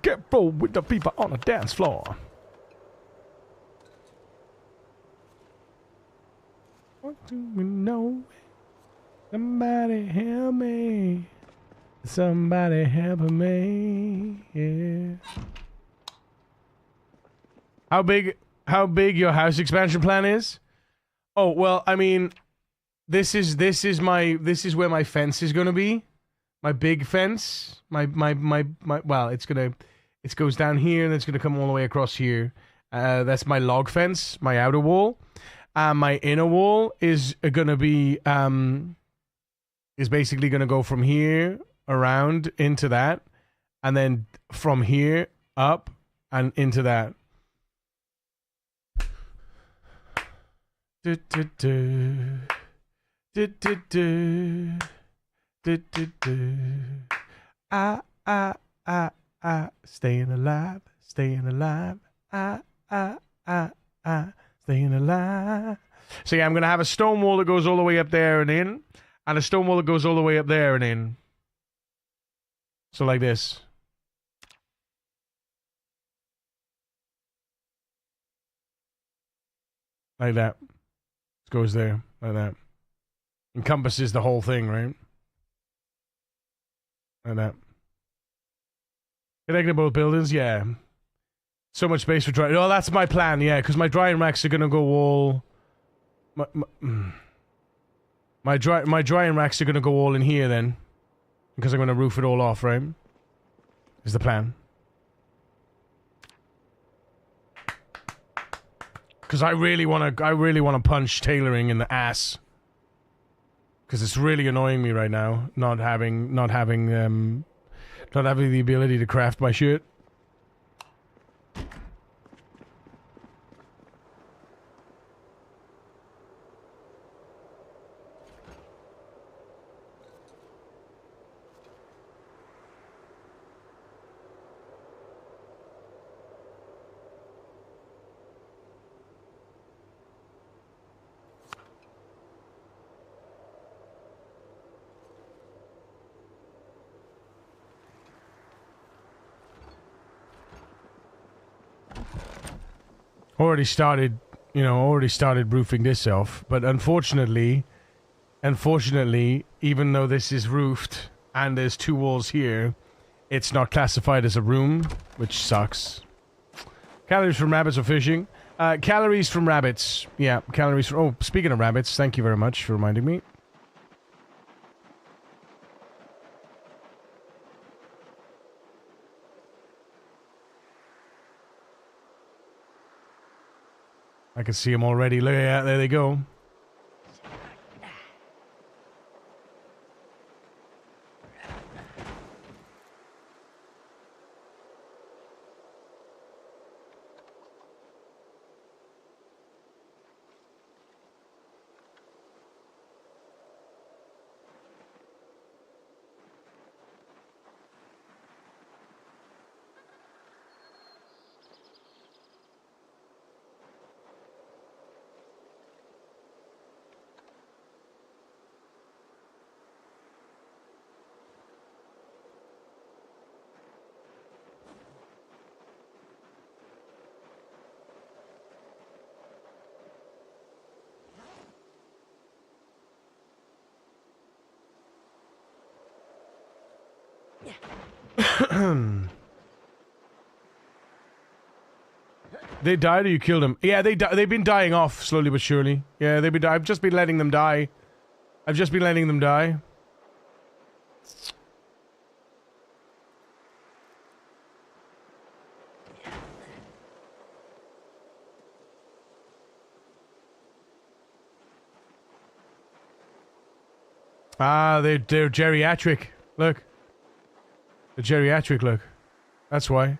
Careful with the people on the dance floor. What do we know? Somebody help me. Somebody help me. Yeah. How big your house expansion plan is? Oh, well, I mean, this is where my fence is gonna be. My big fence. Well, it goes down here and it's gonna come all the way across here. That's my log fence, my outer wall. My inner wall is gonna be is basically gonna go from here around into that, and then from here up and into that. Staying alive, staying alive. Staying alive. So yeah, I'm gonna have a stone wall that goes all the way up there and in, and a stone wall that goes all the way up there and in. So like this. Like that. It goes there, like that. Encompasses the whole thing, right? Like that. Connecting both buildings, yeah. So much space for drying. Oh, that's my plan, yeah, because my drying racks are gonna go all... My drying racks are gonna go all in here then. Because I'm going to roof it all off, right? Is the plan. Because I really want to punch tailoring in the ass. Because it's really annoying me right now, not having the ability to craft my shit. Already started roofing this off, but unfortunately, even though this is roofed and there's 2 walls here, it's not classified as a room, which sucks. Calories from rabbits or fishing? Calories from rabbits. Yeah, calories from... Oh, speaking of rabbits, thank you very much for reminding me. I can see them already. Look at that. There they go. They died or you killed them? Yeah, they've been dying off slowly but surely. Yeah, I've just been letting them die. Ah, they're geriatric. Look. The geriatric look. That's why.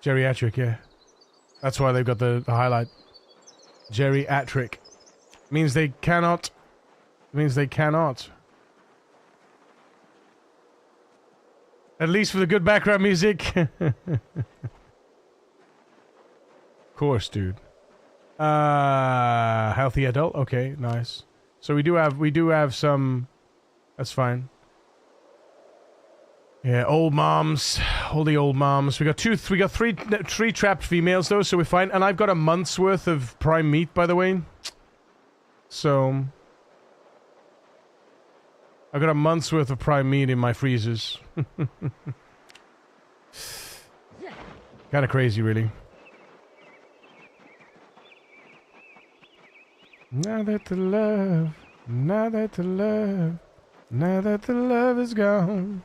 Geriatric, yeah. That's why they've got the highlight. Geriatric. Means they cannot. At least for the good background music. Of course, dude. Healthy adult? Okay, nice. So we do have some... That's fine. Yeah, old moms. All the old moms. We got three trapped females though, so we're fine. And I've got a month's worth of prime meat, by the way. So... I've got a month's worth of prime meat in my freezers. Kinda crazy, really. Now that the love is gone.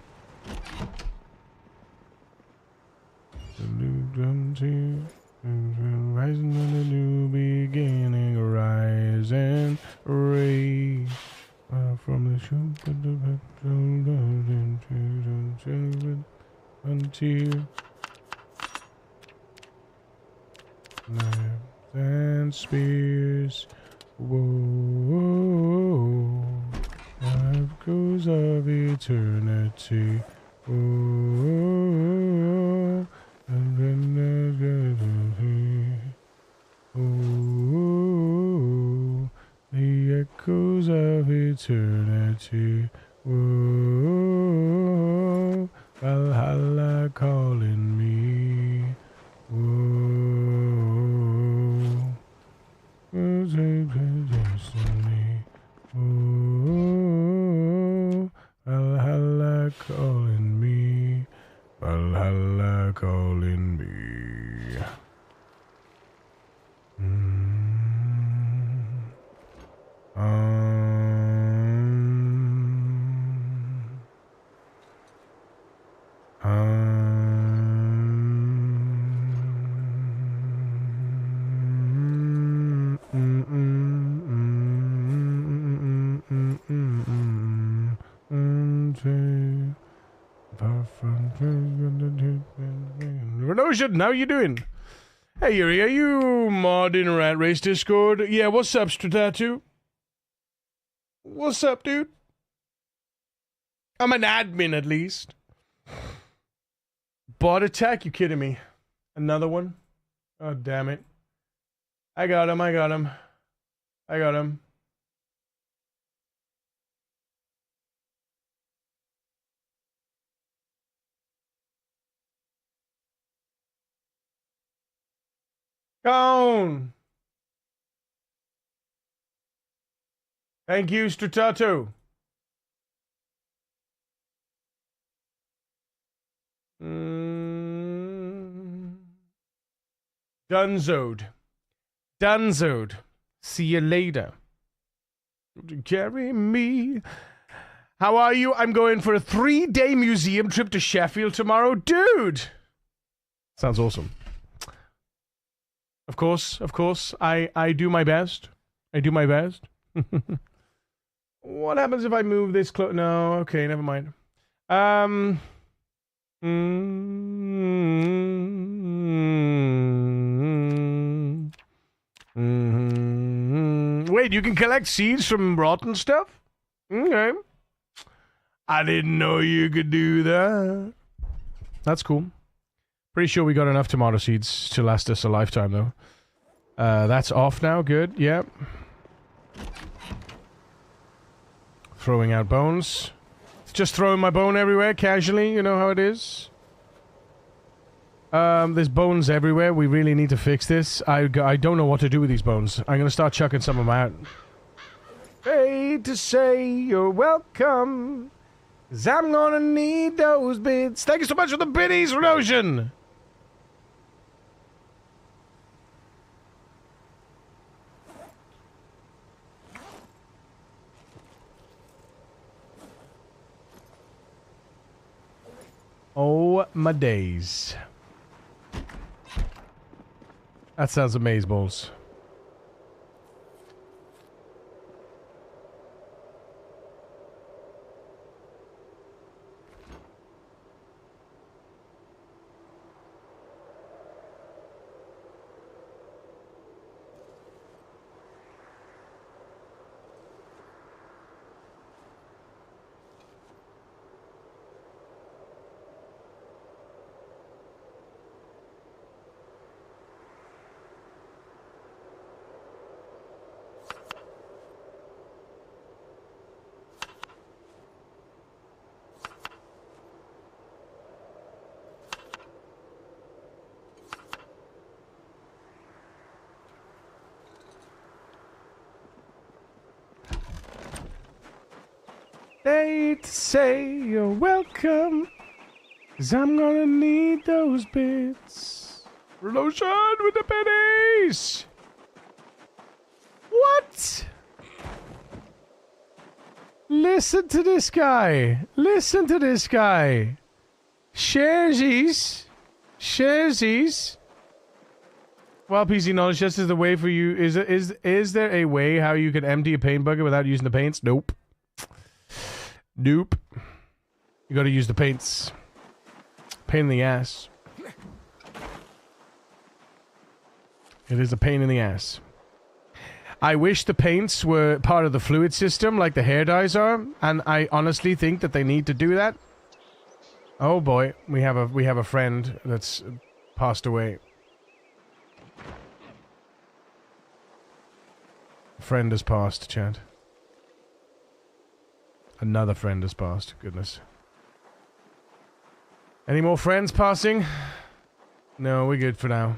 The new drum team rising on a new beginning, rising ray from the shoot until knives and spears. Whoa, life goes of eternity. Whoa, and then oh, the echoes of eternity. Whoa, Valhalla calling me. Whoa, destiny. Whoa, Valhalla calling me. Valhalla calling me. Renotion, how you doing? Hey Yuri, are you mod in Rat Race Discord? Yeah, what's up, Stratatu? What's up, dude? I'm an admin, at least. Bot attack? You kidding me? Another one? Oh, damn it. I got him. Gone. Thank you, Stratatu. Dunzoed. See you later. Carry me. How are you? I'm going for a 3-day museum trip to Sheffield tomorrow. Dude! Sounds awesome. Of course. I do my best. What happens if I move this close? No, okay, never mind. Wait, you can collect seeds from rotten stuff? Okay. I didn't know you could do that. That's cool. Pretty sure we got enough tomato seeds to last us a lifetime, though. That's off now. Good. Yep. Throwing out bones. Just throwing my bone everywhere, casually. You know how it is. There's bones everywhere. We really need to fix this. I don't know what to do with these bones. I'm gonna start chucking some of them out. Hey, to say you're welcome. 'Cause I'm gonna need those bits. Thank you so much for the biddies, Renotion! Oh, my days. That sounds amazeballs. They say you're welcome, 'cause I'm gonna need those bits. Relotion with the pennies! What? Listen to this guy. Sharesies. Well, PC knowledge, this is the way for you. Is there a way how you can empty a paint bucket without using the paints? Nope. You gotta use the paints. Pain in the ass. It is a pain in the ass. I wish the paints were part of the fluid system like the hair dyes are, and I honestly think that they need to do that. Oh boy, we have a friend that's passed away. Friend has passed, Chad. Another friend has passed. Goodness. Any more friends passing? No, we're good for now.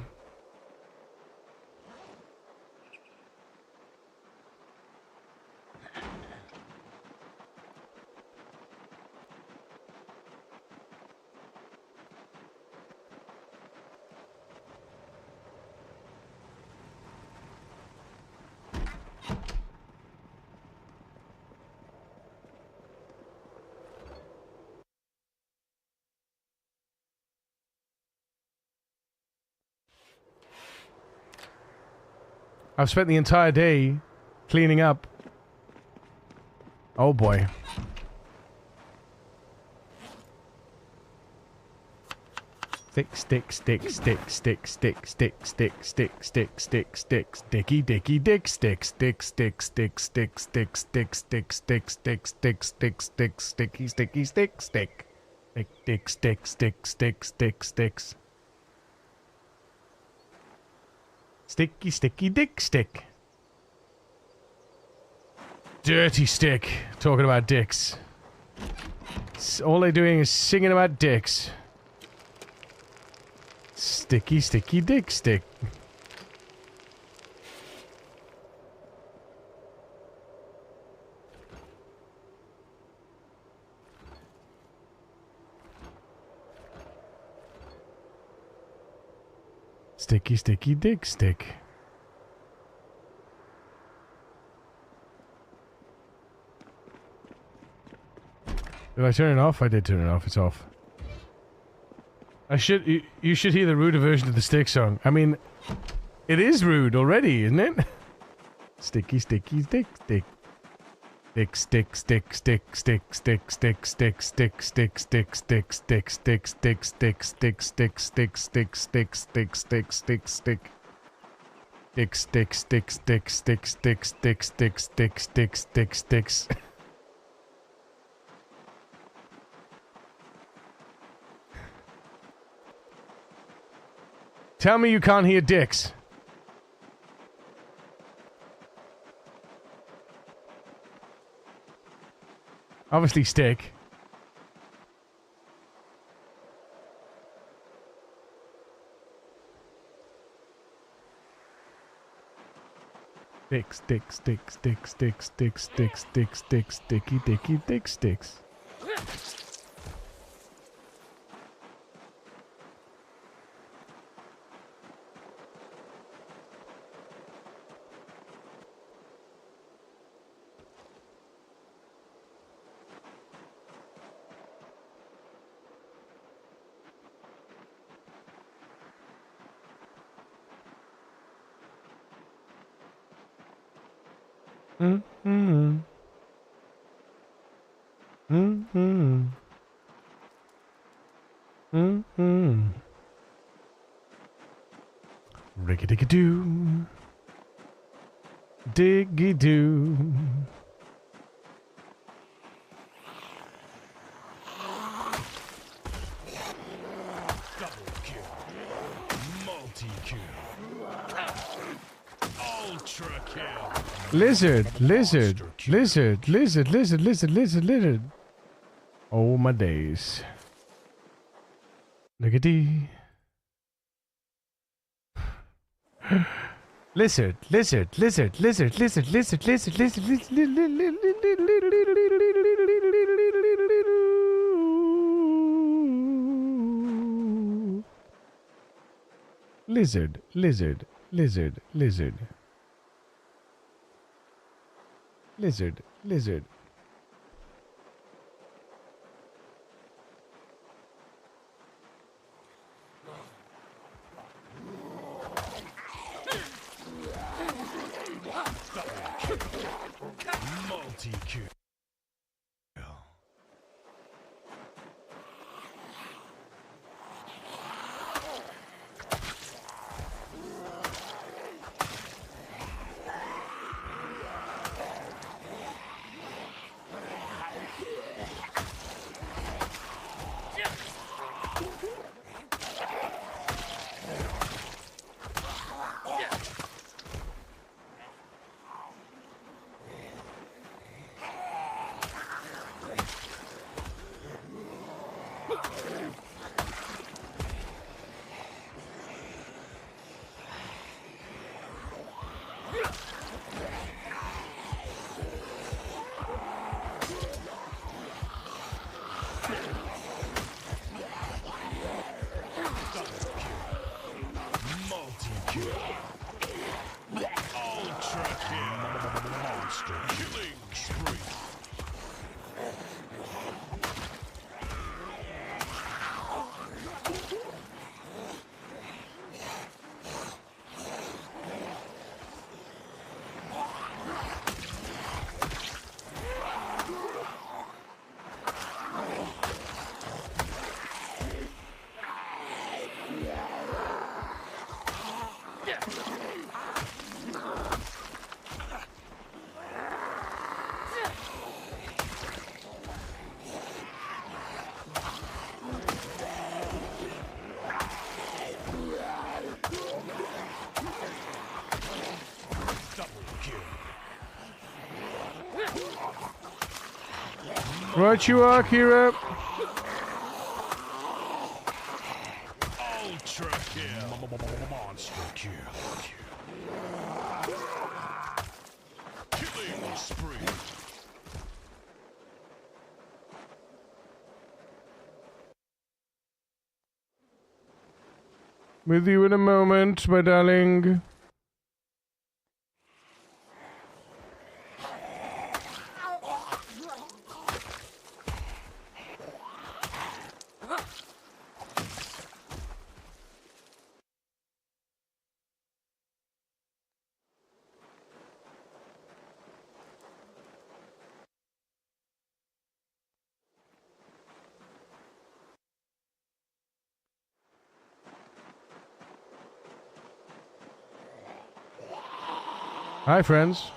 I've spent the entire day cleaning up. Oh boy. Stick, sticky, dicky, dick, sticky, dick, stick. Dirty stick. Talking about dicks. All they're doing is singing about dicks. Sticky dick stick. Sticky dick stick. Did I turn it off? I did turn it off. It's off. You should hear the ruder version of the stick song. I mean, it is rude already, isn't it? Sticky stick stick. Stick stick Tell me you can't hear dicks. Obviously stick. Sticky dicky dick sticks. Ricky-dicky-doo. Diggy-doo. Double kill. Multi-kill. Ultra kill. Lizard. Oh my days. Look-a-dee. Lizard. Lizard. Multi-kill. Ultra kill. Monster killing spree. Right you are, Kira. Ultra kill. Monster kill. Killing spree. With you in a moment, my darling. Hi, friends.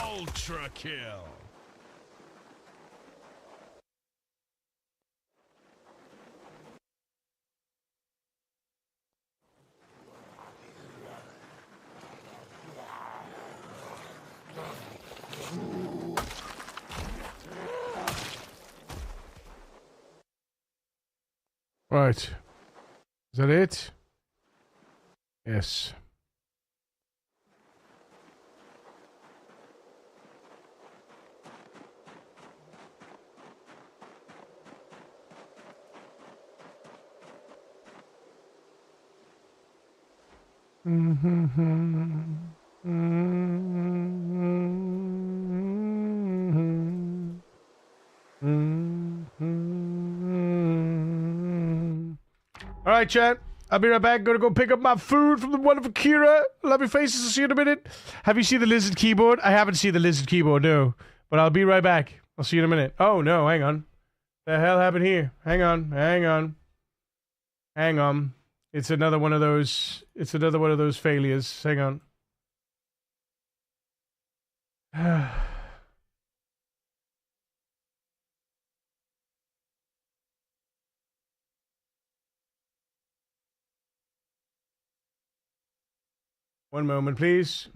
Ultra kill. Right. Is that it? Yes. All right, chat. I'll be right back. Gonna go pick up my food from the wonderful Kira. Love your faces. I'll see you in a minute. Have you seen the lizard keyboard? I haven't seen the lizard keyboard, no. But I'll be right back. I'll see you in a minute. Oh, no, hang on. The hell happened here? Hang on. It's another one of those failures. Hang on. One moment, please.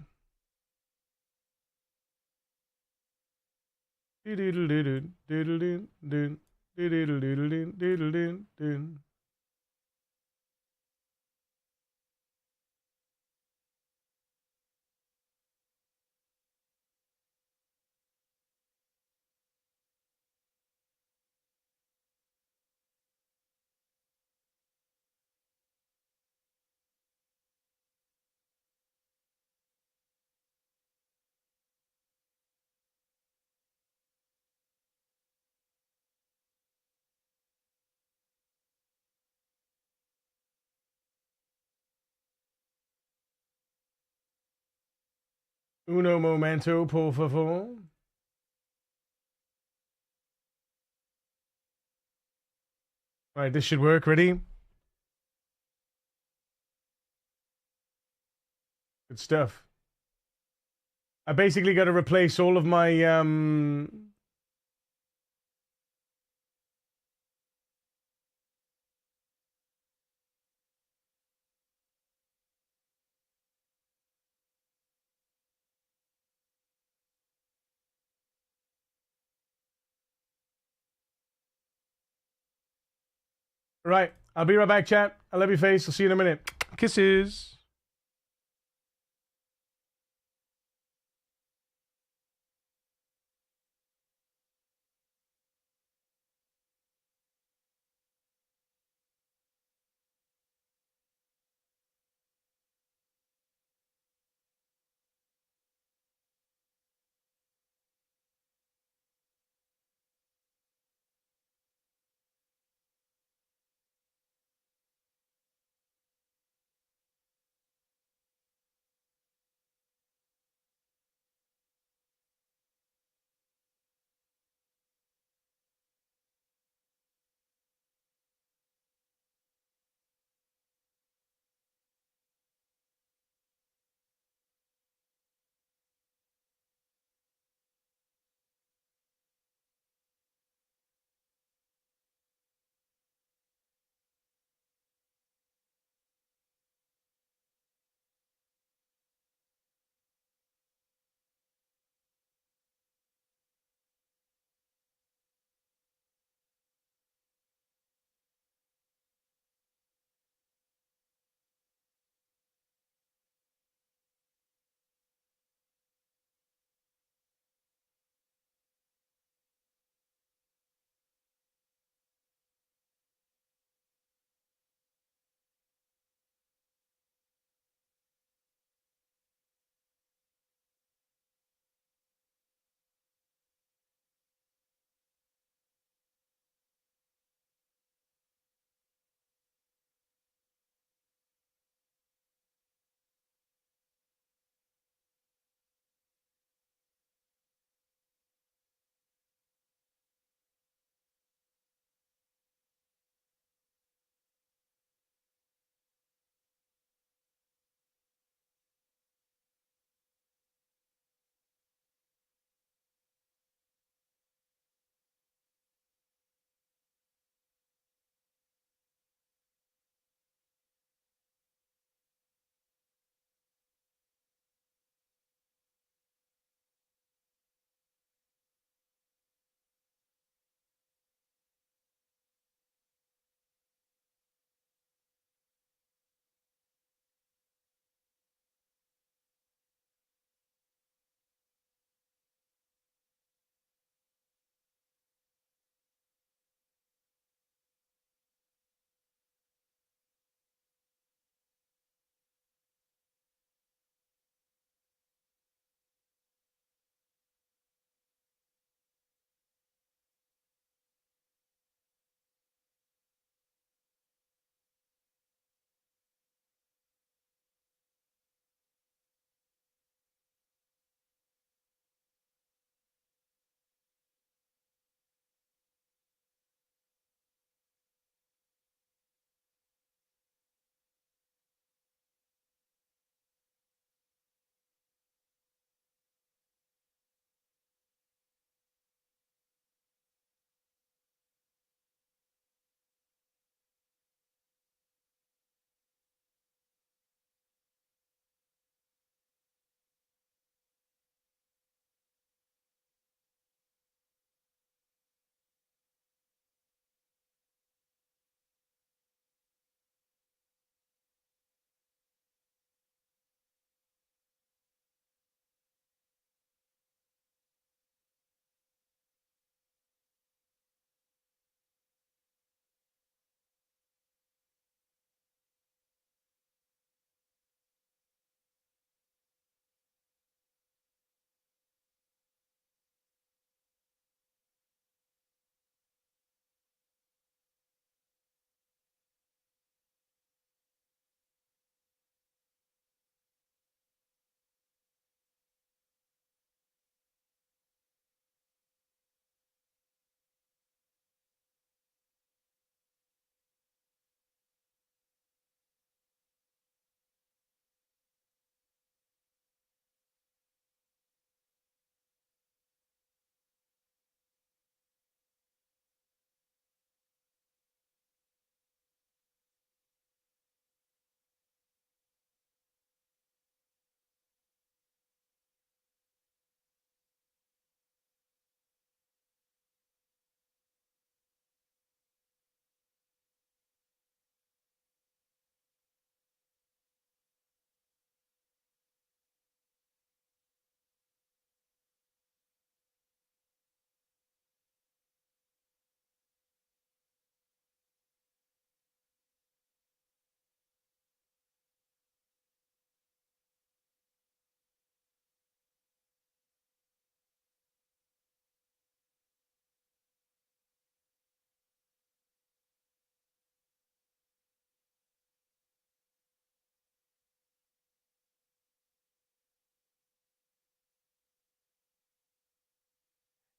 Uno momento, por favor. All right, this should work. Ready? Good stuff. I basically got to replace all of my Right. I'll be right back, chat. I love your face. I'll see you in a minute. Kisses.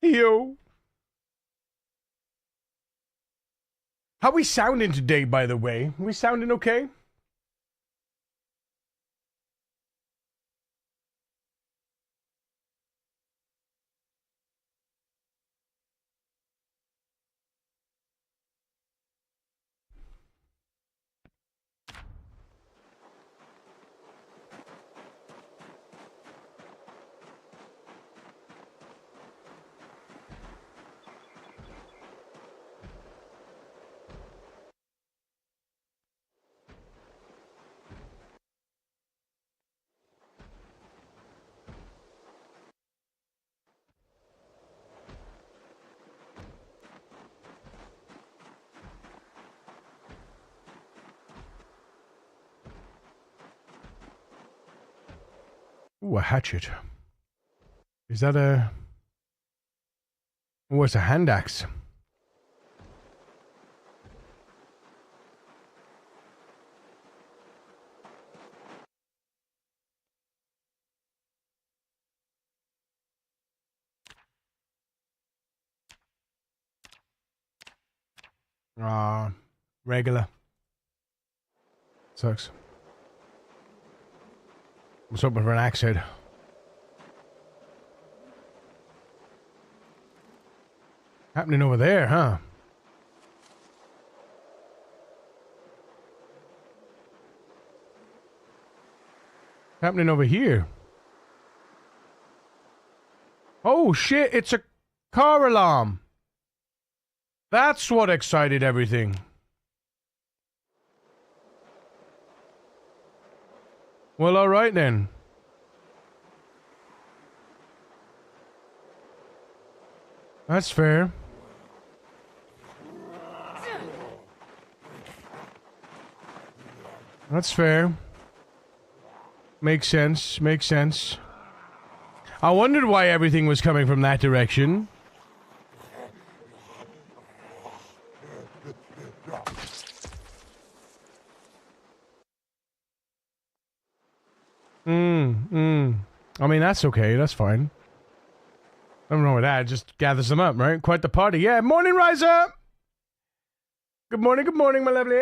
Yo. How we sounding today, by the way? We sounding okay? Ooh, a hatchet. Is that a... Oh, it's a hand axe. Regular. Sucks. I was hoping for an axe head. Happening over there, huh? Happening over here. Oh shit, it's a car alarm. That's what excited everything. Well, alright then. That's fair. That's fair. Makes sense. Makes sense. I wondered why everything was coming from that direction. I mean, that's okay. That's fine. Nothing wrong with that. It just gathers them up, right? Quite the party. Yeah. Morning, Riser. Good morning, my lovely.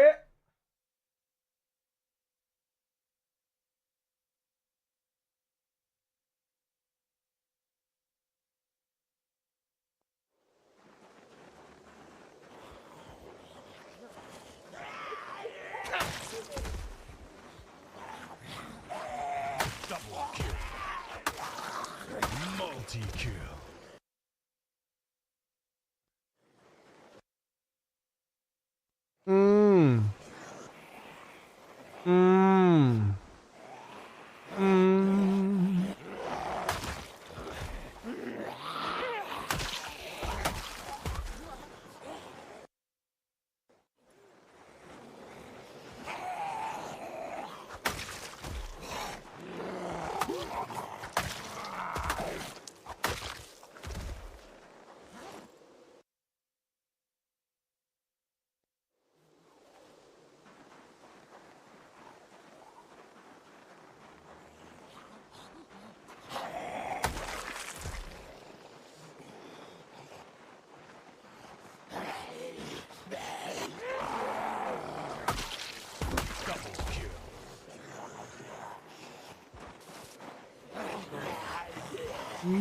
Double kill. Multi-kill.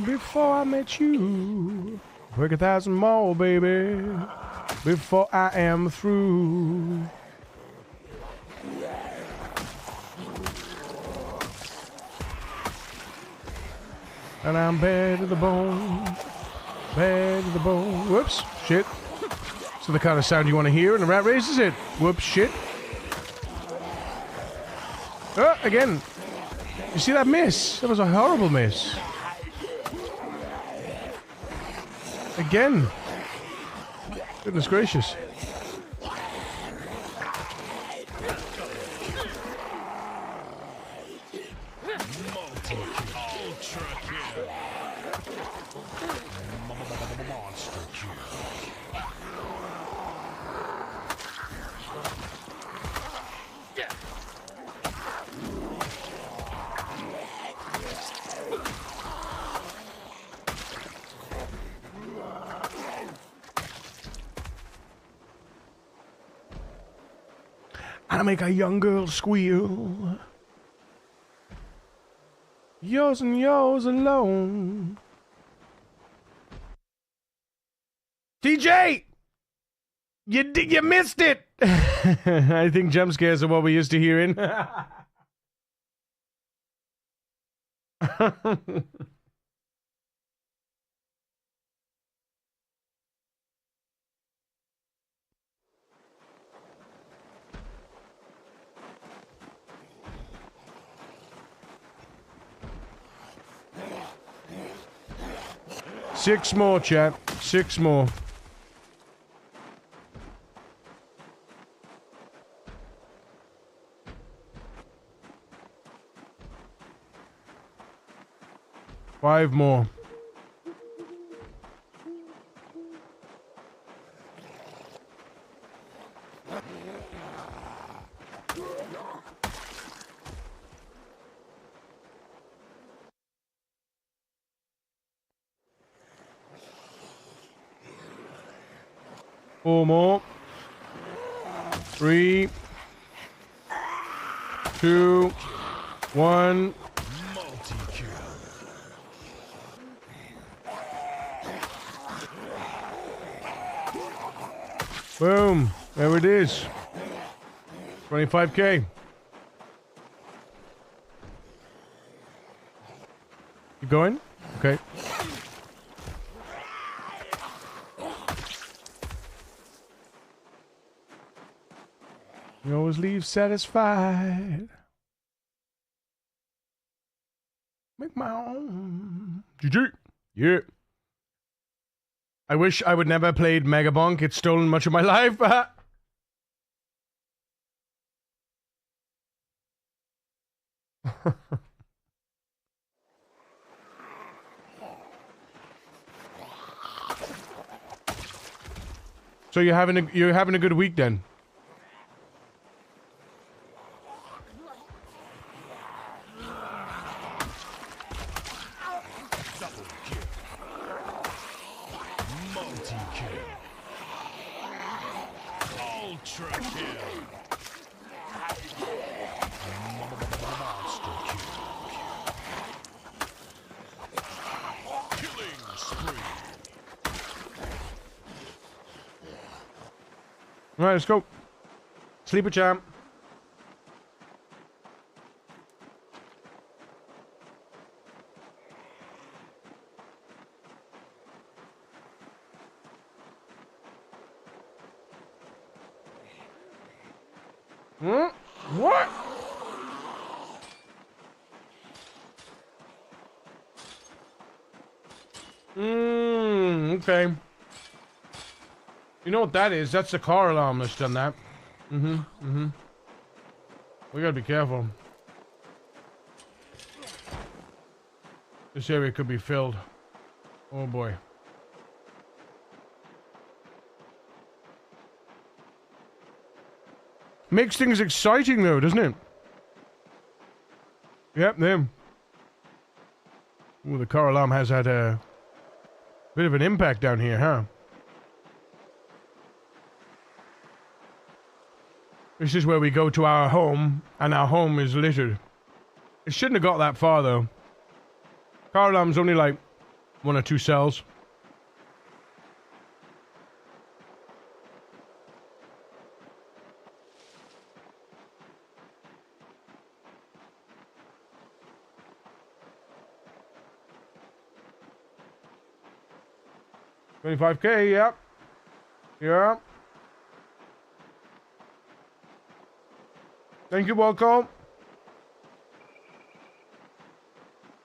Before I met you, break 1,000 more, baby. Before I am through. And I'm bad to the bone. Bad to the bone. Whoops, shit. So the kind of sound you want to hear in a rat race, is it? Whoops, shit. Oh, again. You see that miss? That was a horrible miss. Again. Goodness gracious. Ultra kill. Monster kill. I make a young girl squeal. Yours and yours alone. TJ! You missed it! I think jump scares are what we're used to hearing. Six more, chat. 6 more. Five more. Four more. 3, 2, 1. Multi-kill. Boom. There it is. 25K. Keep going? Okay. You always leave satisfied. Make my own. GG. Yeah. I wish I would never played Megabonk. It's stolen much of my life. So you're having a good week then? Double kill. Multi-kill. Ultra kill. Monster kill. Killing spree. All right, let's go. Sleeper champ. What? Okay. You know what that is? That's the car alarm that's done that. We gotta be careful. This area could be filled. Oh boy. Makes things exciting though, doesn't it? Yep, them. Ooh, the car alarm has had a bit of an impact down here, huh? This is where we go to our home, and our home is littered. It shouldn't have got that far though. Car alarm's only like 1 or 2 cells. $25K, yep. Yeah. Thank you, Walcott.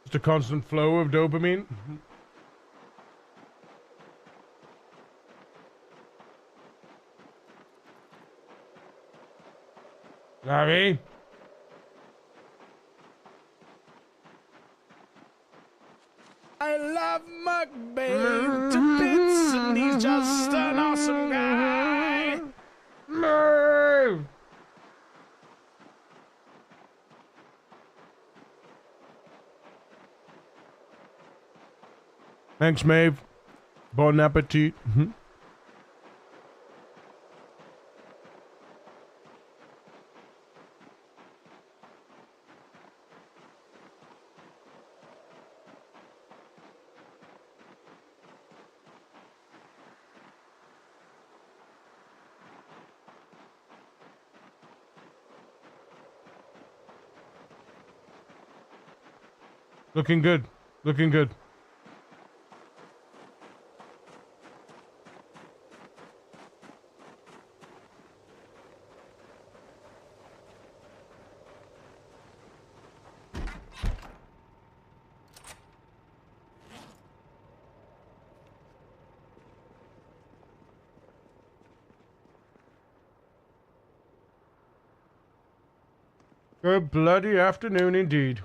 Just a constant flow of dopamine. Navi. I love mukbang to bits, and he's just an awesome guy. Move. Thanks, Maeve. Bon appetit. Looking good. Looking good. Good bloody afternoon indeed.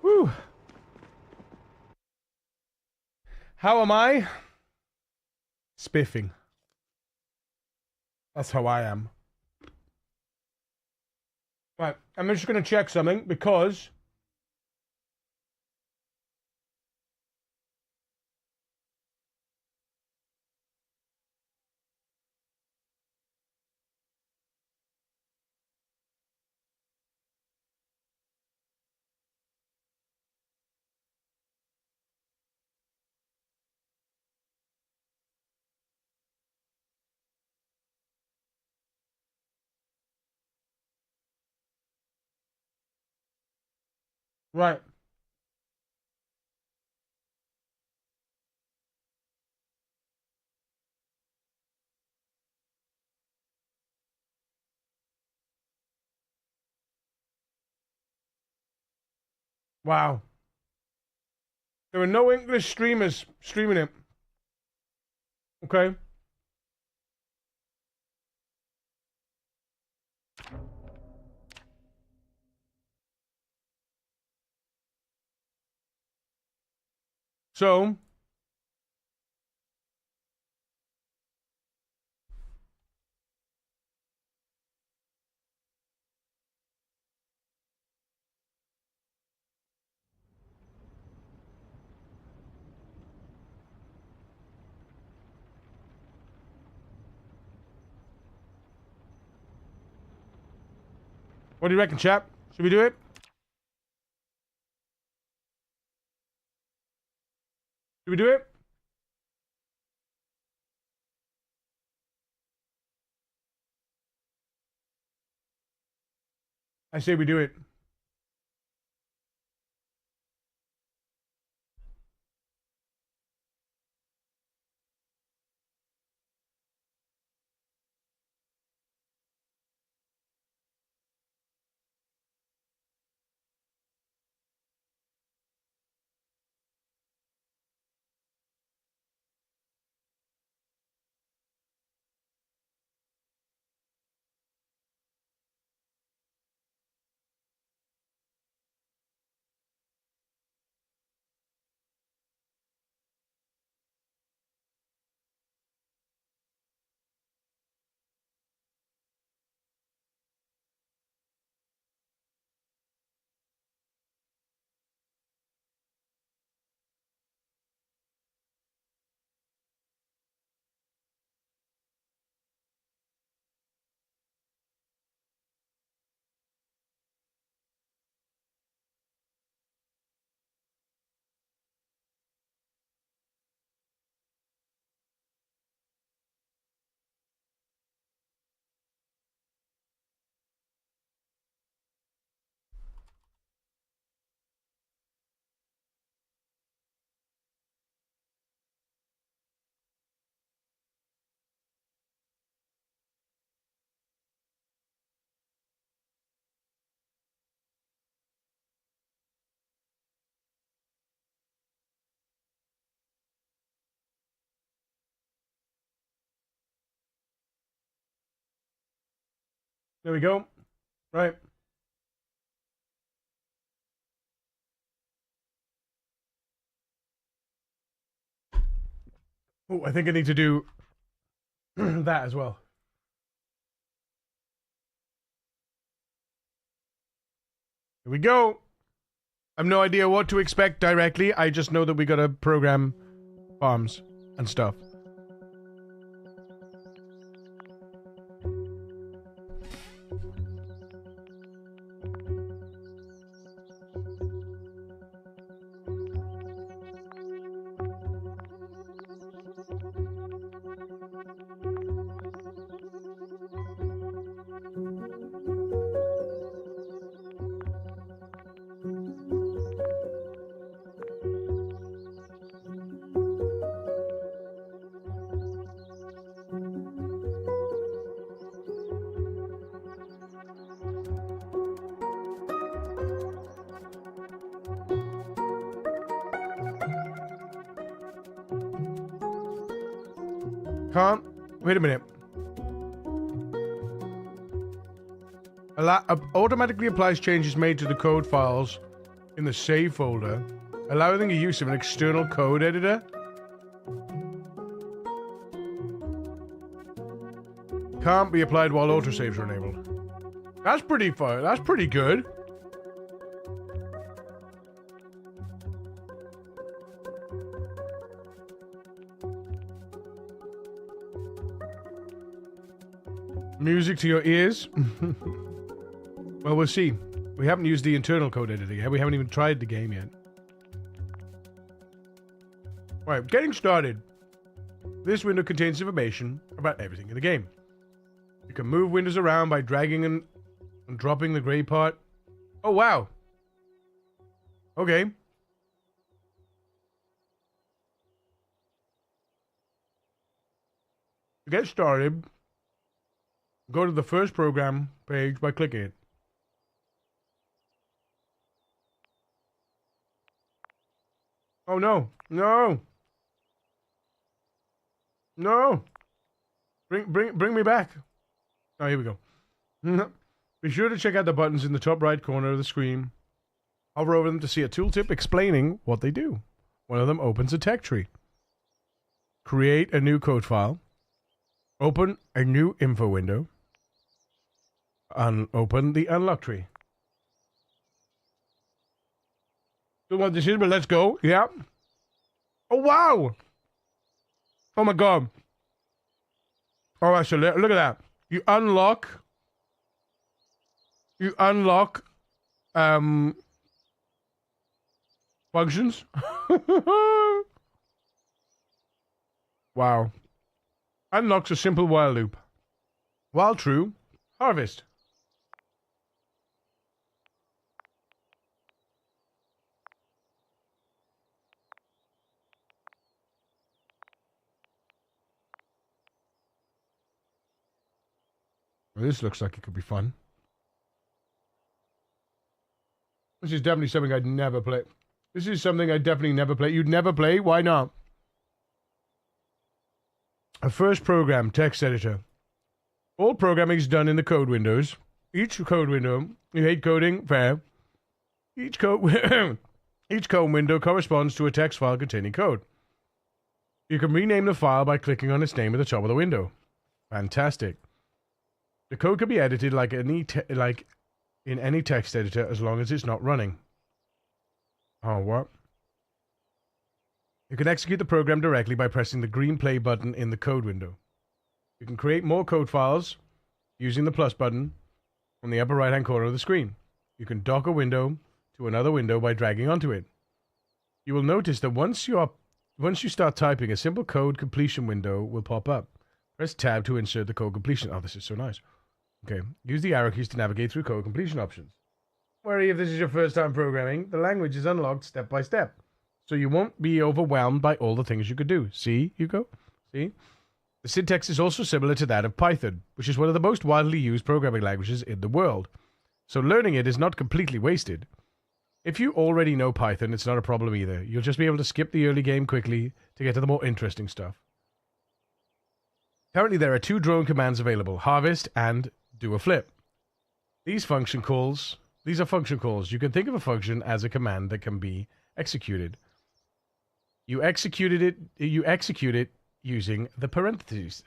Whew. How am I? Spiffing. That's how I am. Right, I'm just going to check something because... Right. Wow. There are no English streamers streaming it. Okay. So... What do you reckon, chap? Should we do it? Should we do it? I say we do it. There we go. Right. Oh, I think I need to do that as well. Here we go. I have no idea what to expect directly. I just know that we gotta program farms and stuff. Can't. Wait a minute. Automatically applies changes made to the code files in the save folder, allowing the use of an external code editor. Can't be applied while autosaves are enabled. That's pretty fun. That's pretty good. Music to your ears? Well, we'll see. We haven't used the internal code editor yet. We haven't even tried the game yet. Alright, getting started. This window contains information about everything in the game. You can move windows around by dragging and dropping the gray part. Oh, wow. Okay. To get started, go to the first program page by clicking it. Oh no, no, no! Bring me back. Oh, here we go. Be sure to check out the buttons in the top right corner of the screen. Hover over them to see a tooltip explaining what they do. One of them opens a tech tree. Create a new code file. Open a new info window. Open the unlock tree. Don't know what this is, but let's go. Yeah. Oh, wow. Oh, my God. All right, so look at that. You unlock functions. Wow. Unlocks a simple while loop. While true, harvest. Well, this looks like it could be fun. This is definitely something I'd never play. This is something I'd definitely never play. You'd never play? Why not? A first program, text editor. All programming is done in the code windows. Each code window, you hate coding? Fair. Each code window corresponds to a text file containing code. You can rename the file by clicking on its name at the top of the window. Fantastic. The code can be edited like in any text editor as long as it's not running. Oh, what? You can execute the program directly by pressing the green play button in the code window. You can create more code files using the plus button on the upper right-hand corner of the screen. You can dock a window to another window by dragging onto it. You will notice that once you start typing, a simple code completion window will pop up. Press Tab to insert the code completion. Oh, this is so nice. Okay, use the arrow keys to navigate through code completion options. Don't worry if this is your first time programming, the language is unlocked step by step, so you won't be overwhelmed by all the things you could do. See, Hugo? See? The syntax is also similar to that of Python, which is one of the most widely used programming languages in the world, so learning it is not completely wasted. If you already know Python, it's not a problem either. You'll just be able to skip the early game quickly to get to the more interesting stuff. Currently, there are two drone commands available, harvest and do a flip. These function calls, these are function calls. You can think of a function as a command that can be executed. You execute it using the parentheses.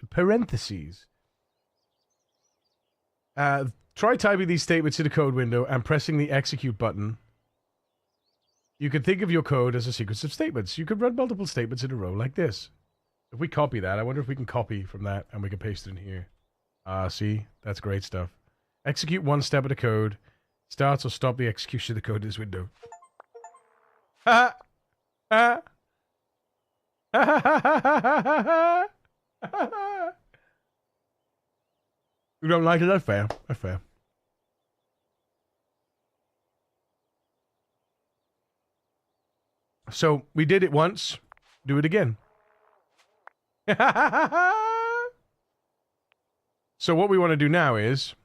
Try typing these statements in a code window and pressing the execute button. You can think of your code as a sequence of statements. You could run multiple statements in a row like this. If we copy that, I wonder if we can copy from that and we can paste it in here. See? That's great stuff. Execute one step of the code. Starts or stop the execution of the code in this window. Ha! Ha! You don't like it? That's fair. That's fair. So, we did it once. Do it again. So what we want to do now is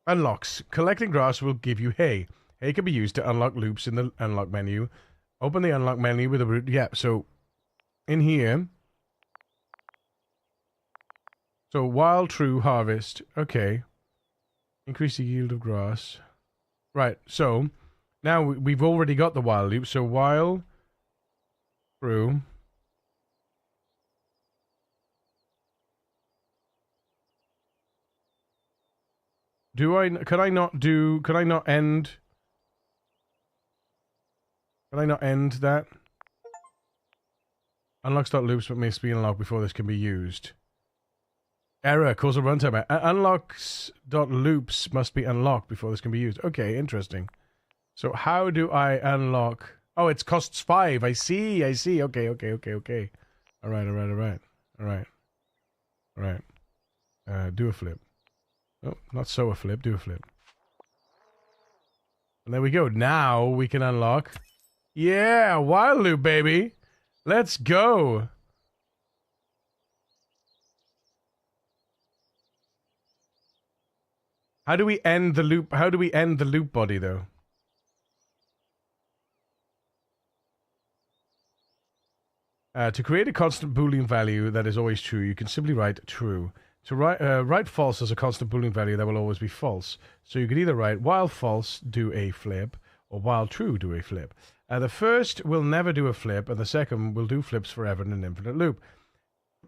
unlocks. Collecting grass will give you hay. Hay can be used to unlock loops in the unlock menu. Open the unlock menu with a root. Yeah, so in here. So while true harvest. Okay. Increase the yield of grass. Right, so now we've already got the while loop. So while true. Could I not end that? Unlocks.loops but must be unlocked before this can be used. Error, cause a runtime. Unlocks.loops must be unlocked before this can be used. Okay, interesting. So how do I unlock? Oh, it costs 5. I see. Okay. Alright. Do a flip. Oh, not so a flip, do a flip. And there we go. Now we can unlock. Yeah, while loop, baby. Let's go. How do we end the loop? How do we end the loop body, though? To create a constant Boolean value that is always true, you can simply write true. To write false as a constant Boolean value, that will always be false. So you could either write while false, do a flip, or while true, do a flip. The first will never do a flip, and the second will do flips forever in an infinite loop.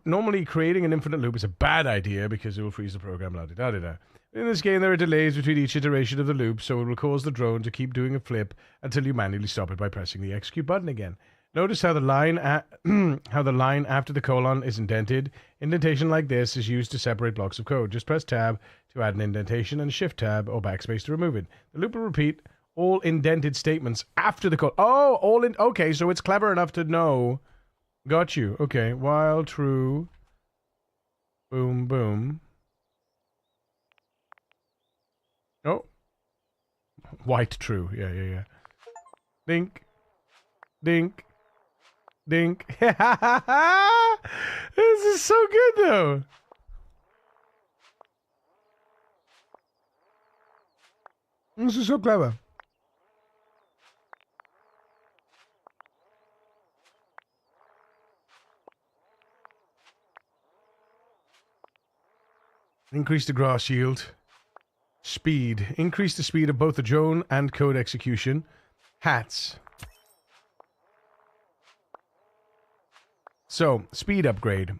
Normally, creating an infinite loop is a bad idea because it will freeze the program. La-di-da-di-da. In this game, there are delays between each iteration of the loop, so it will cause the drone to keep doing a flip until you manually stop it by pressing the execute button again. Notice how the line after the colon is indented. Indentation like this is used to separate blocks of code. Just press tab to add an indentation and shift tab or backspace to remove it. The loop will repeat all indented statements after the colon. Oh, okay, so it's clever enough to know. Got you. Okay, while true. Boom, boom. Oh. White true. Yeah. Dink. Dink. Dink. This is so good, though. This is so clever. Increase the grass yield. Speed. Increase the speed of both the drone and code execution. Hats. So, speed upgrade.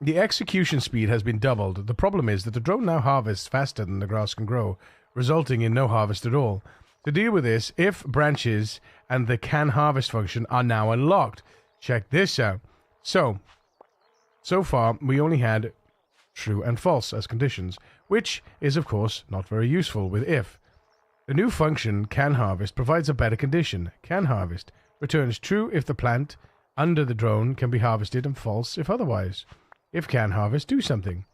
The execution speed has been doubled. The problem is that the drone now harvests faster than the grass can grow, resulting in no harvest at all. To deal with this, if branches and the can harvest function are now unlocked. Check this out. So far, we only had true and false as conditions, which is, of course, not very useful with if. The new function, can harvest, provides a better condition. Can harvest returns true if the plant under the drone can be harvested and false if otherwise. If can harvest, do something.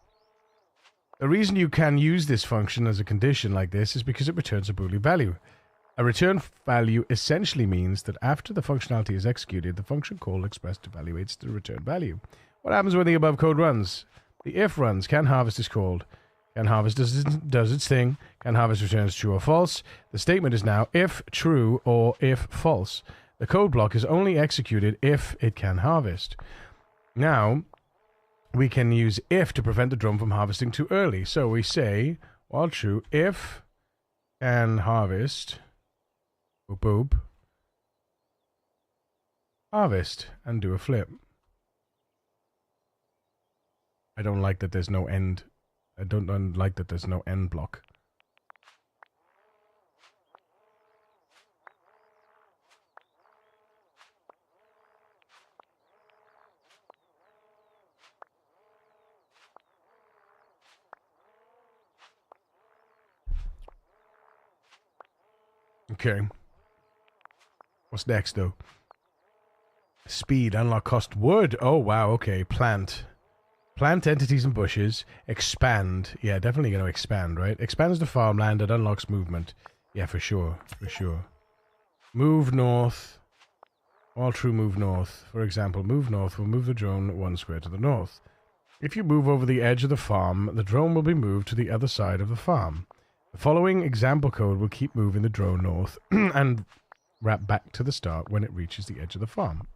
The reason you can use this function as a condition like this is because it returns a Boolean value. A return value essentially means that after the functionality is executed, the function call expressed evaluates the return value. What happens when the above code runs? The if runs, can harvest is called. Can harvest does its thing. Can harvest returns true or false. The statement is now if true or if false. The code block is only executed if it can harvest. Now, we can use if to prevent the drone from harvesting too early. So we say, while true, if Can harvest. Boop boop. Harvest and do a flip. I don't like that there's no end. I don't like that there's no end block. Okay. What's next, though? Speed, unlock cost wood. Oh, wow, okay. Plant. Plant entities and bushes. Expand. Yeah, definitely going to expand, right? Expands the farmland. It unlocks movement. Yeah, for sure. For sure. Move north. All true move north. For example, move north will move the drone 1 square to the north. If you move over the edge of the farm, the drone will be moved to the other side of the farm. The following example code will keep moving the drone north and wrap back to the start when it reaches the edge of the farm.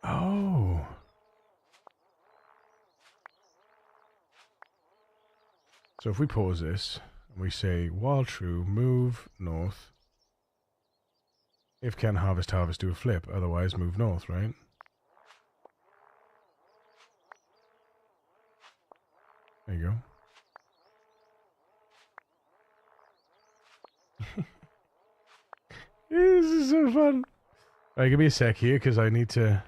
Oh. So if we pause this, and we say, while true, move north. If can harvest, harvest, do a flip. Otherwise, move north, right? There you go. This is so fun. Alright, give me a sec here, because I need to...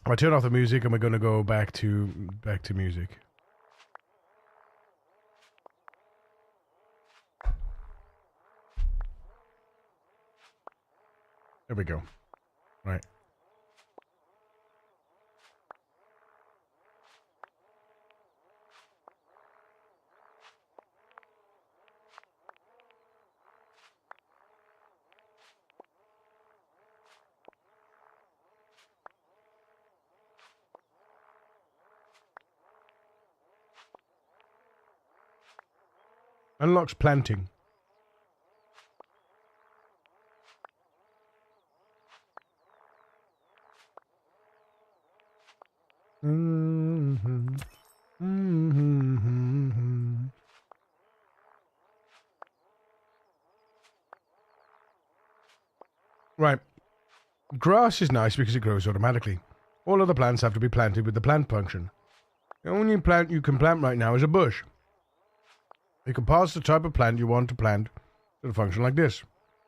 I turn off the music and we're going to go back to music. There we go. Right. Unlocks planting. Right. Grass is nice because it grows automatically. All other plants have to be planted with the plant function. The only plant you can plant right now is a bush. You can pass the type of plant you want to plant to the function like this.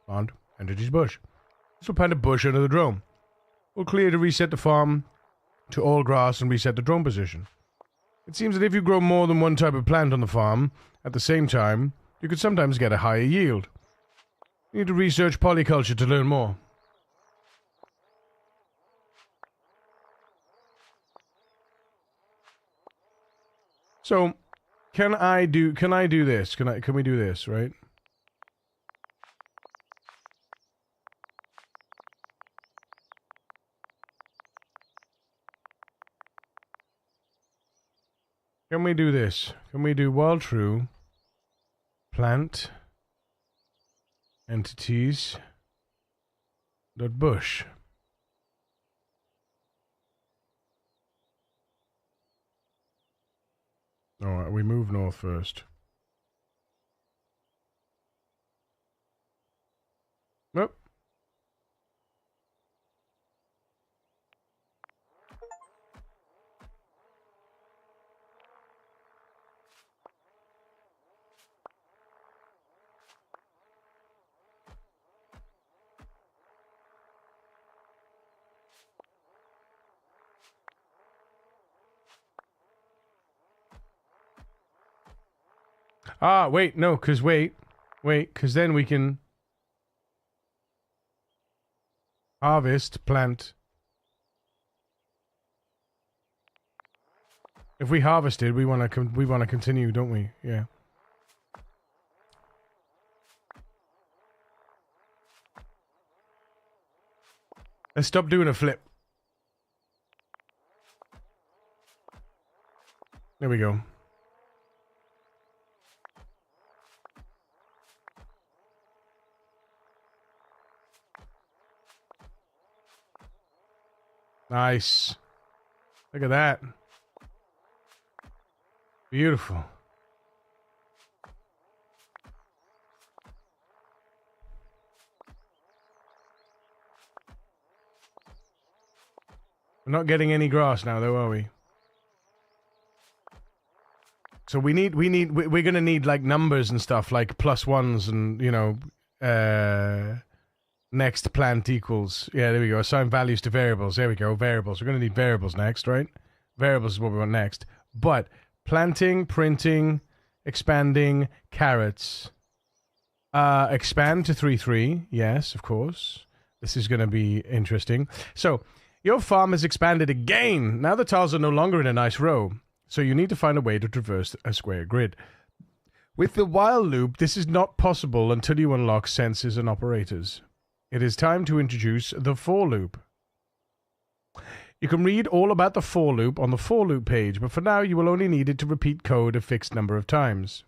Plant entities bush. This will plant a bush under the drone. We'll clear to reset the farm to all grass and reset the drone position. It seems that if you grow more than one type of plant on the farm at the same time, you could sometimes get a higher yield. You need to research polyculture to learn more. So, can I do this? Can we do this, right? Can we do this? Can we do while true plant entities dot bush? Alright, we move north first. Nope. Ah, wait, no, because wait, because then we can harvest, plant. If we harvested, we want to continue, don't we? Yeah. Let's stop doing a flip. There we go. Nice. Look at that. Beautiful. We're not getting any grass now, though, are we? So we're gonna need like numbers and stuff, like +1s and, you know, next plant equals. Yeah, there we go. Assign values to variables. There we go. Variables. We're gonna need variables next, right? Variables is what we want next. But planting, printing, expanding, carrots. Expand to 3-3. Yes, of course. This is gonna be interesting. So your farm has expanded again. Now the tiles are no longer in a nice row. So you need to find a way to traverse a square grid. With the while loop, this is not possible until you unlock senses and operators. It is time to introduce the for loop. You can read all about the for loop on the for loop page, but for now you will only need it to repeat code a fixed number of times.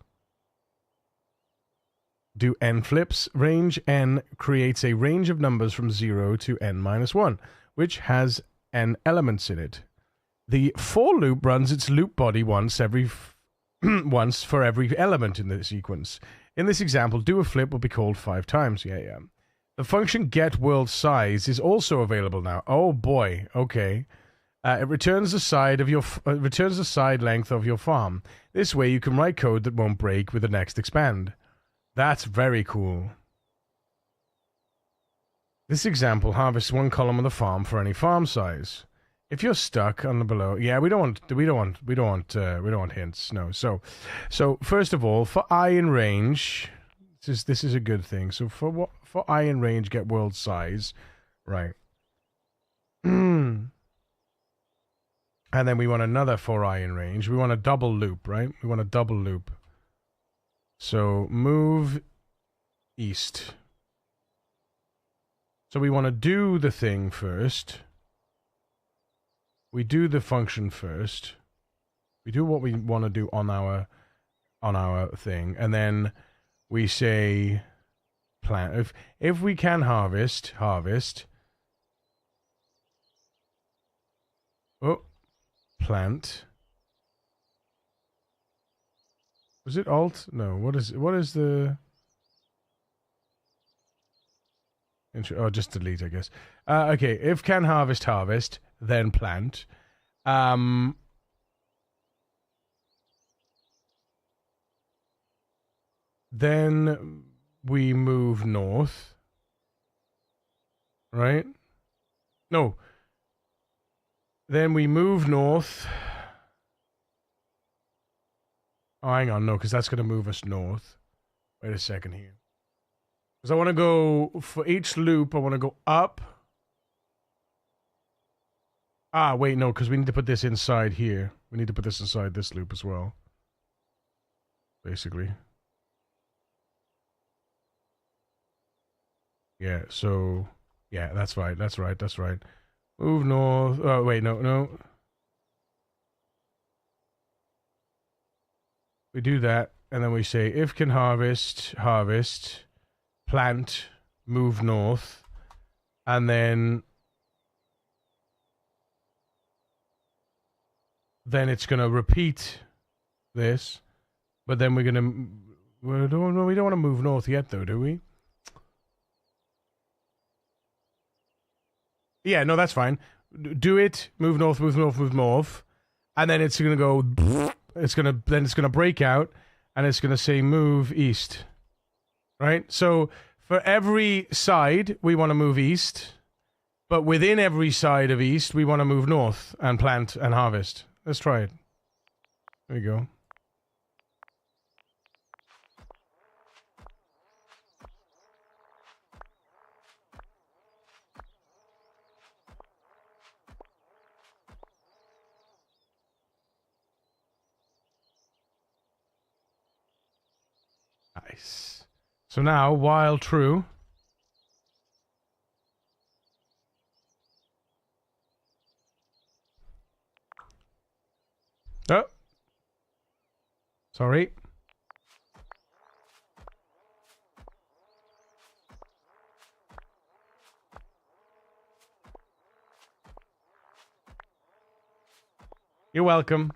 Do n flips. Range n creates a range of numbers from 0 to n-1, which has n elements in it. The for loop runs its loop body once for every element in the sequence. In this example, do a flip will be called 5 times. Yeah. The function getWorldSize is also available now. Oh boy. Okay. It returns the side length of your farm. This way, you can write code that won't break with the next expand. That's very cool. This example harvests 1 column of the farm for any farm size. If you're stuck on the below, yeah, we don't want hints. No. So first of all, for I in range, this is a good thing. So for I in range, get world size, right? And then we want another for I in range. We want a double loop, right? We want a double loop. So move east. So we want to do the thing first. We do the function first. We do what we want to do on our thing, and then we say plant. If we can harvest. Oh, plant. Was it alt? No. What is the? Oh, just delete, I guess. Okay. If can harvest. Then plant. Then we move north. Right? No. Then we move north. Oh, hang on. No, because that's going to move us north. Wait a second here. Because I want to go, for each loop, I want to go up. Ah, wait, no, because we need to put this inside here. We need to put this inside this loop as well. Basically. Yeah, so... Yeah, that's right. Move north. Oh, wait, no. We do that, and then we say, if can harvest, plant, move north, and then it's going to repeat this, but then we're going to... We don't want to move north yet, though, do we? Yeah, no, that's fine. Do it, move north, and then it's going to go... It's going to break out, and it's going to say move east. Right? So, for every side, we want to move east, but within every side of east, we want to move north and plant and harvest. Let's try it. There you go. Nice. So now, while true... Oh. Sorry. You're welcome.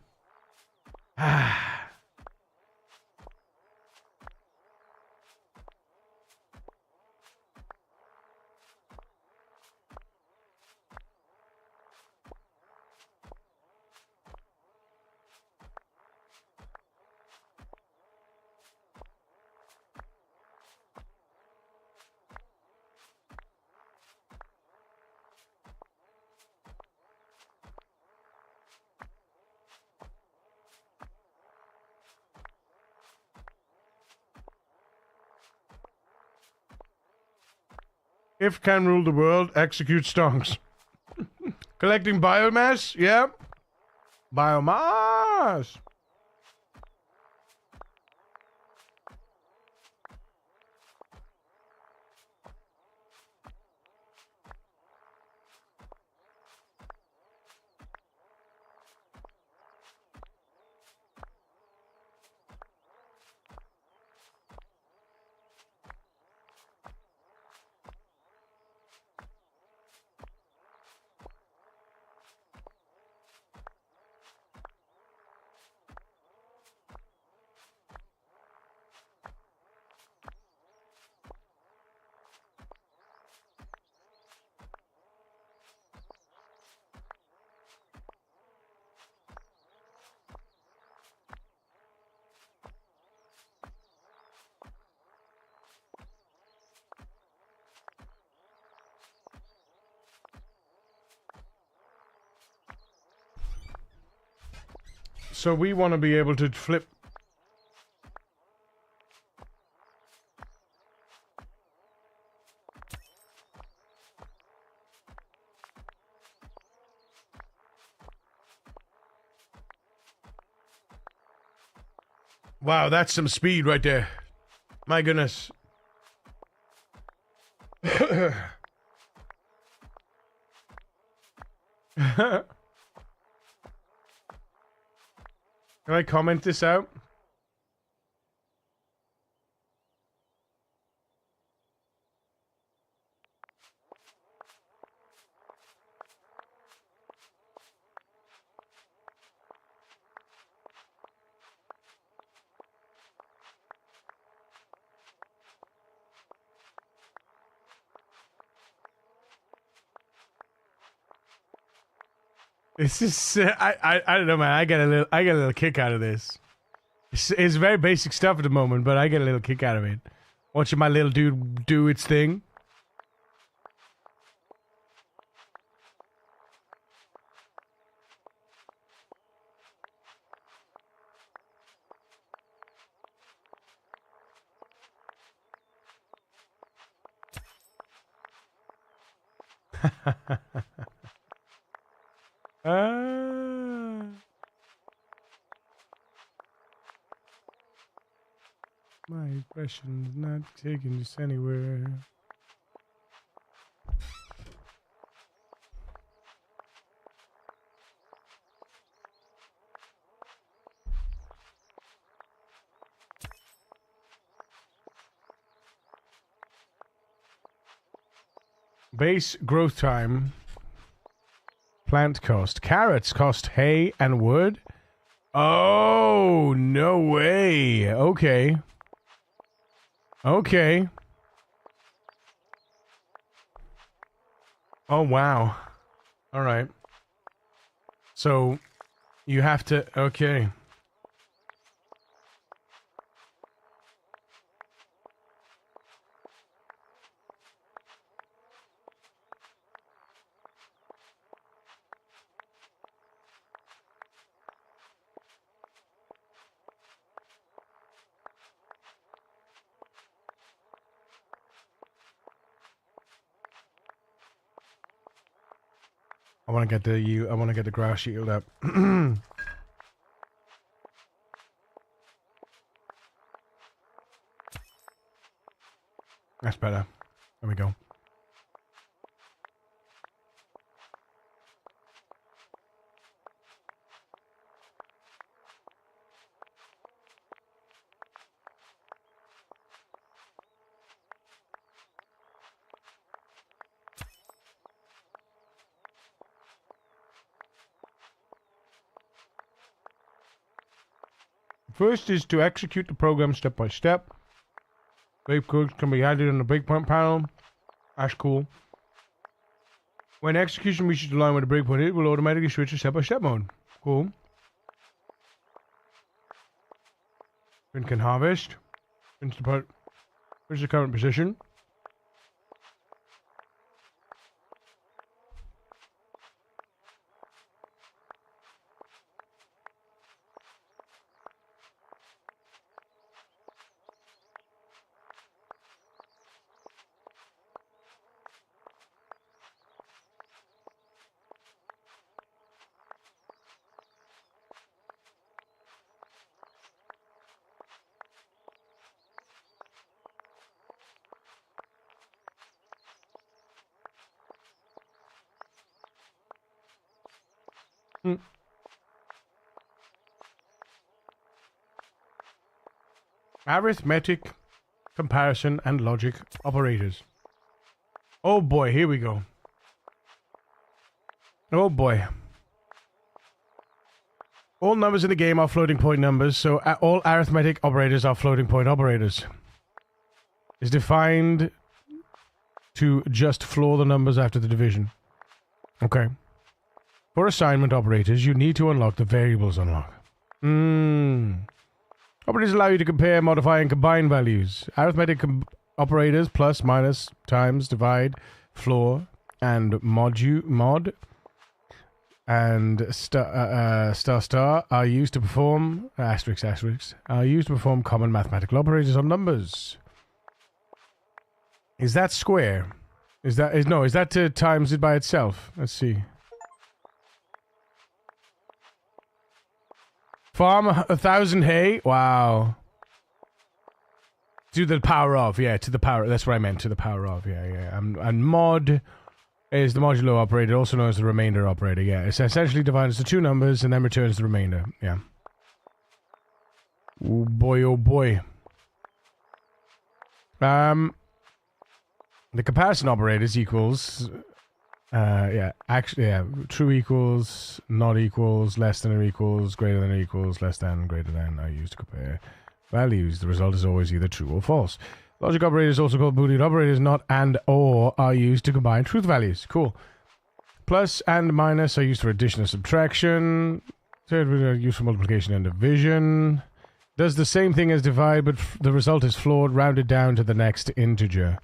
If can rule the world, execute stonks. Collecting biomass? Yeah. Biomass! So we want to be able to flip. Wow, that's some speed right there. My goodness. Can I comment this out? This is I don't know, man. I get a little kick out of this. It's very basic stuff at the moment, but I get a little kick out of it. Watching my little dude do its thing. My impression is not taking this anywhere. Base growth time. Plant cost. Carrots cost hay and wood. Oh, no way. Okay. Okay. Oh, wow. All right. So, you have to... Okay. I want to get the I want to get the grass yield up. That's better. There we go. First is to execute the program step by step. Breakpoints can be added on the breakpoint panel. That's cool. When execution reaches the line where the breakpoint is, it will automatically switch to step-by-step mode. Cool. Then can harvest. Where's the current position? Arithmetic, comparison, and logic operators. Oh boy, here we go. Oh boy. All numbers in the game are floating point numbers, so all arithmetic operators are floating point operators. Is defined to just floor the numbers after the division. Okay. For assignment operators, you need to unlock the variables unlock. Operators allow you to compare, modify, and combine values. Arithmetic operators, plus, minus, times, divide, floor, and mod, and star are used to perform, are used to perform common mathematical operators on numbers. Is that square? Is that to times it by itself? Let's see. Farm 1,000 hay? Wow. To the power of, yeah, to the power, that's what I meant, to the power of, yeah. And mod is the modulo operator, also known as the remainder operator, yeah. It essentially divides the two numbers and then returns the remainder, yeah. Oh boy, oh boy. The comparison operators equals... true equals, not equals, less than or equals, greater than or equals, less than, greater than are used to compare values. The result is always either true or false. Logic operators, also called Boolean operators, not and or, are used to combine truth values. Cool. Plus and minus are used for addition or subtraction. Third, are used for multiplication and division. Does the same thing as divide, but the result is floored, rounded down to the next integer.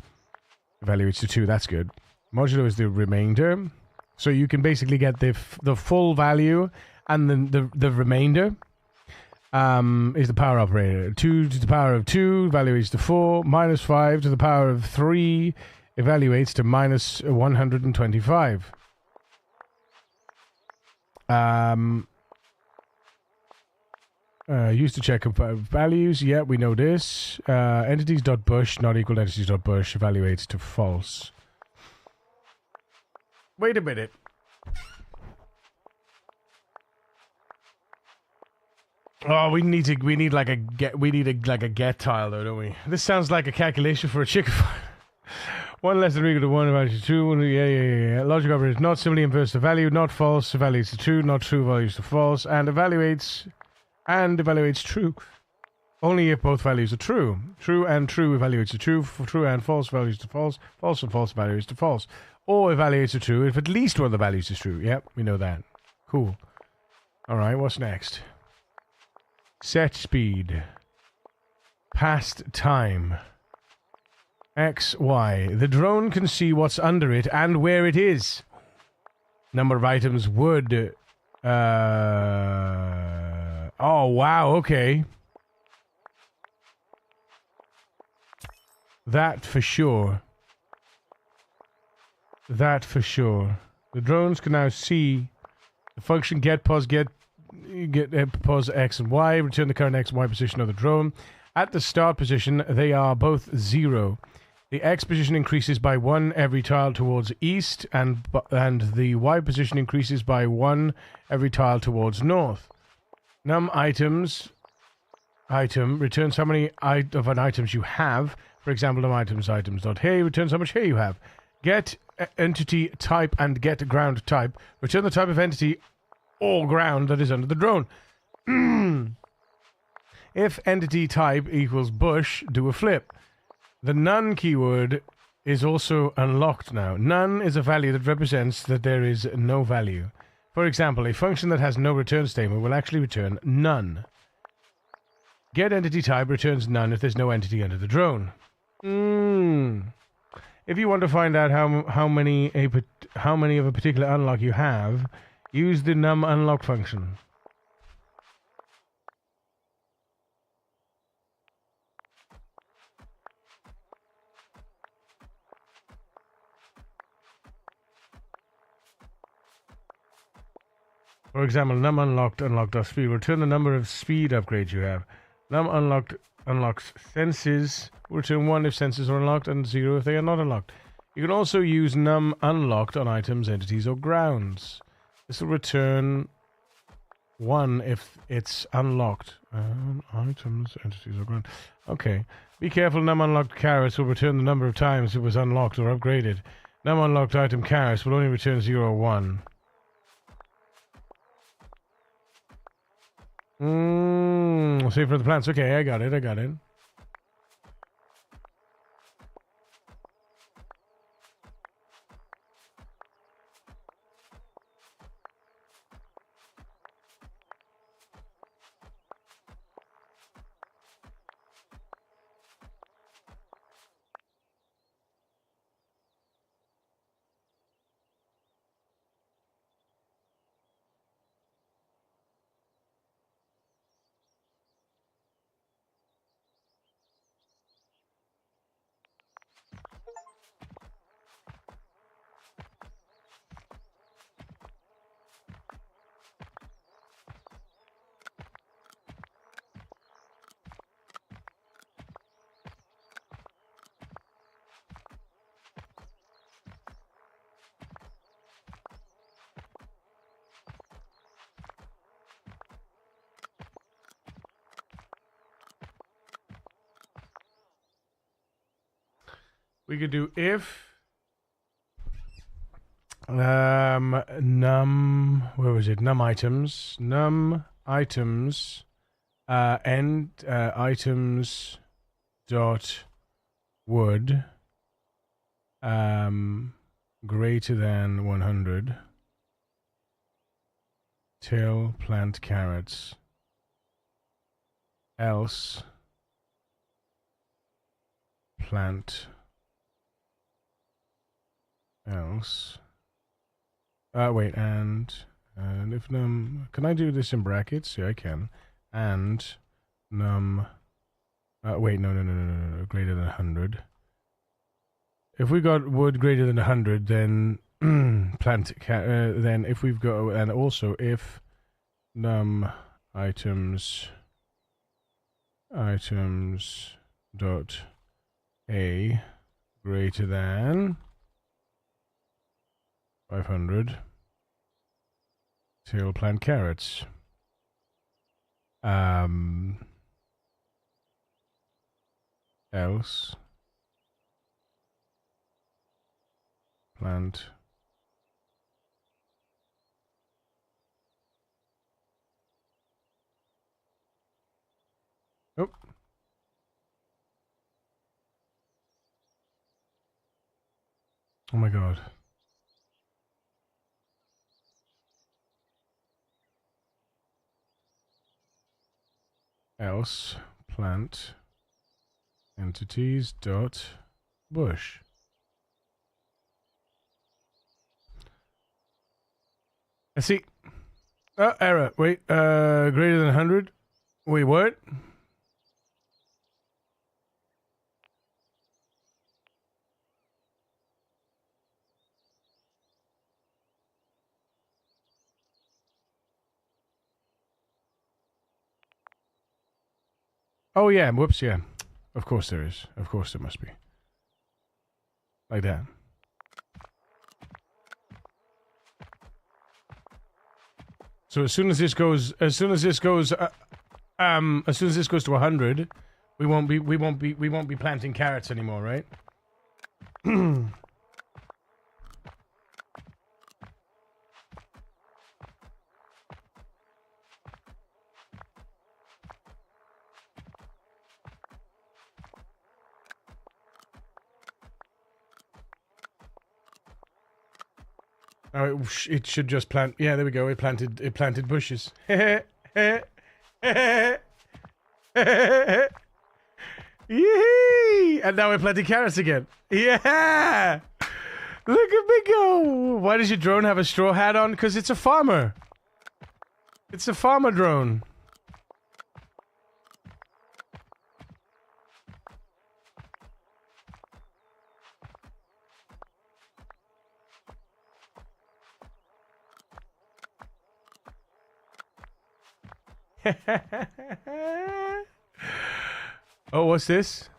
Evaluates to 2, that's good. Modulo is the remainder, so you can basically get the full value, and then the remainder is the power operator. 2 to the power of 2 evaluates to 4, minus 5 to the power of 3 evaluates to minus 125. Used to check values. Yeah, we know this. Entities.bush not equal to entities.bush evaluates to false. Wait a minute. Oh, we need like a get tile though, don't we? This sounds like a calculation for a chicken farm. 1 less than or equal to 1 evaluates to 2. Yeah. Logic operator is not simply inverse to value, not false evaluates to true, not true values to false, and evaluates true. Only if both values are true. True and true evaluates to true, true and false values to false, false and false values to false. Or evaluates to true if at least one of the values is true. Yep, we know that. Cool. Alright, what's next? Set speed. Past time. X, Y. The drone can see what's under it and where it is. Number of items would... Oh, wow, okay. That for sure. That for sure. The drones can now see the function get pos X and Y, return the current X and Y position of the drone. At the start position, they are both 0. The X position increases by 1 every tile towards east, and the Y position increases by 1 every tile towards north. Num items item returns how many of an items you have. For example, num items.hay returns how much hay you have. Get entity type and get ground type return the type of entity or ground that is under the drone. If entity type equals bush, do a flip. The none keyword is also unlocked now. None is a value that represents that there is no value. For example, a function that has no return statement will actually return none. Get entity type returns none if there's no entity under the drone. If you want to find out how many of a particular unlock you have, use the num unlock function. For example, num unlocked.speed will return the number of speed upgrades you have. Num unlocked unlocks senses will return 1 if senses are unlocked and 0 if they are not unlocked. You can also use num unlocked on items, entities, or grounds. This will return 1 if it's unlocked. Items, entities, or grounds. Okay. Be careful, num unlocked carrots will return the number of times it was unlocked or upgraded. Num unlocked item carrots will only return 0 or 1. Save for the plants. Okay, I got it. We could do if num where was it? Num items end items dot wood greater than 100 till plant carrots, else plant else wait, and if num, can I do this in brackets? Yeah, I can. And num wait, no, greater than 100. If we got wood greater than 100, then then if we've got, and also if num items dot a greater than 500 till plant carrots. Else plant oh my god. Else plant entities dot bush. Let's see. Error. Wait. Greater than 100. Wait, what? Oh yeah. Whoops. Yeah. Of course there is. Of course there must be. Like that. So as soon as this goes to 100, we won't be planting carrots anymore, right? Oh, it should just plant. Yeah, there we go. It planted bushes. Yee! And now we're planting carrots again. Yeah! Look at me go! Why does your drone have a straw hat on? Because it's a farmer. It's a farmer drone. Oh, what's this?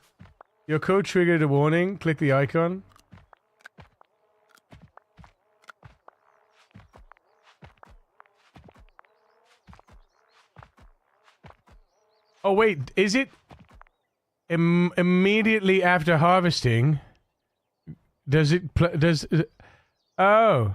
Your code triggered a warning. Click the icon. Oh, wait. Is it immediately after harvesting? Does it... Oh.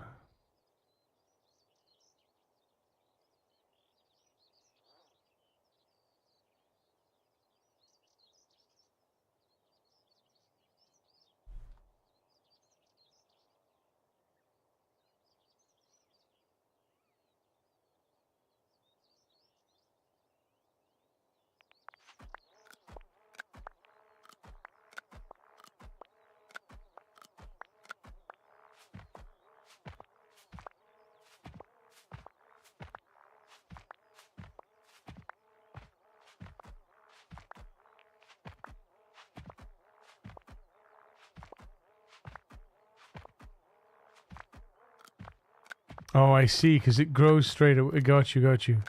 Oh, I see, because it grows straight away. Got you, got you.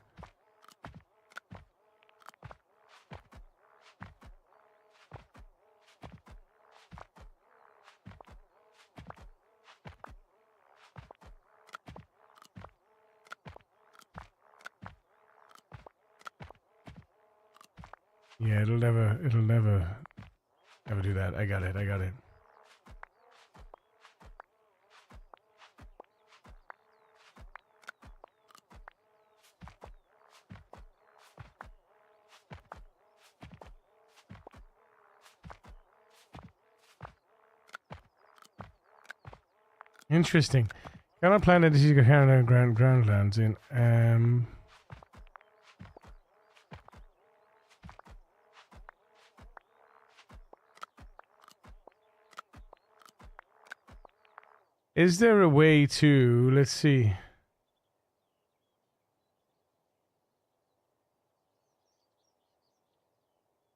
Yeah, it'll never do that. I got it. Interesting. Kind of planet is you can groundlands in. Is there a way to, let's see.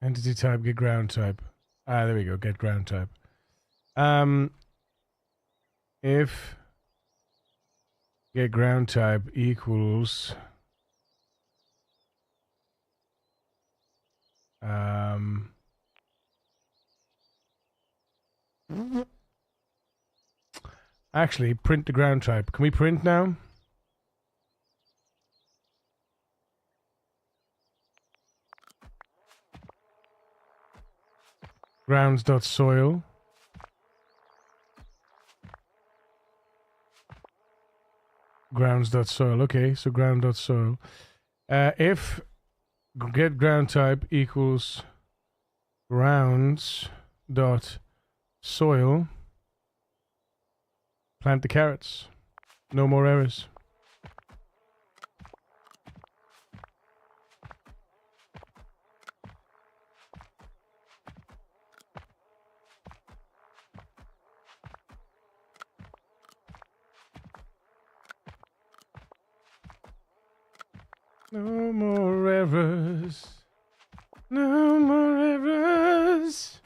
Entity type, get ground type. Ah, there we go, get ground type. If get ground type equals actually print the ground type. Can we print now? Grounds.soil. Grounds.soil. Okay, so ground.soil. If get ground type equals grounds.soil, plant the carrots. No more errors. No more errors. No more errors.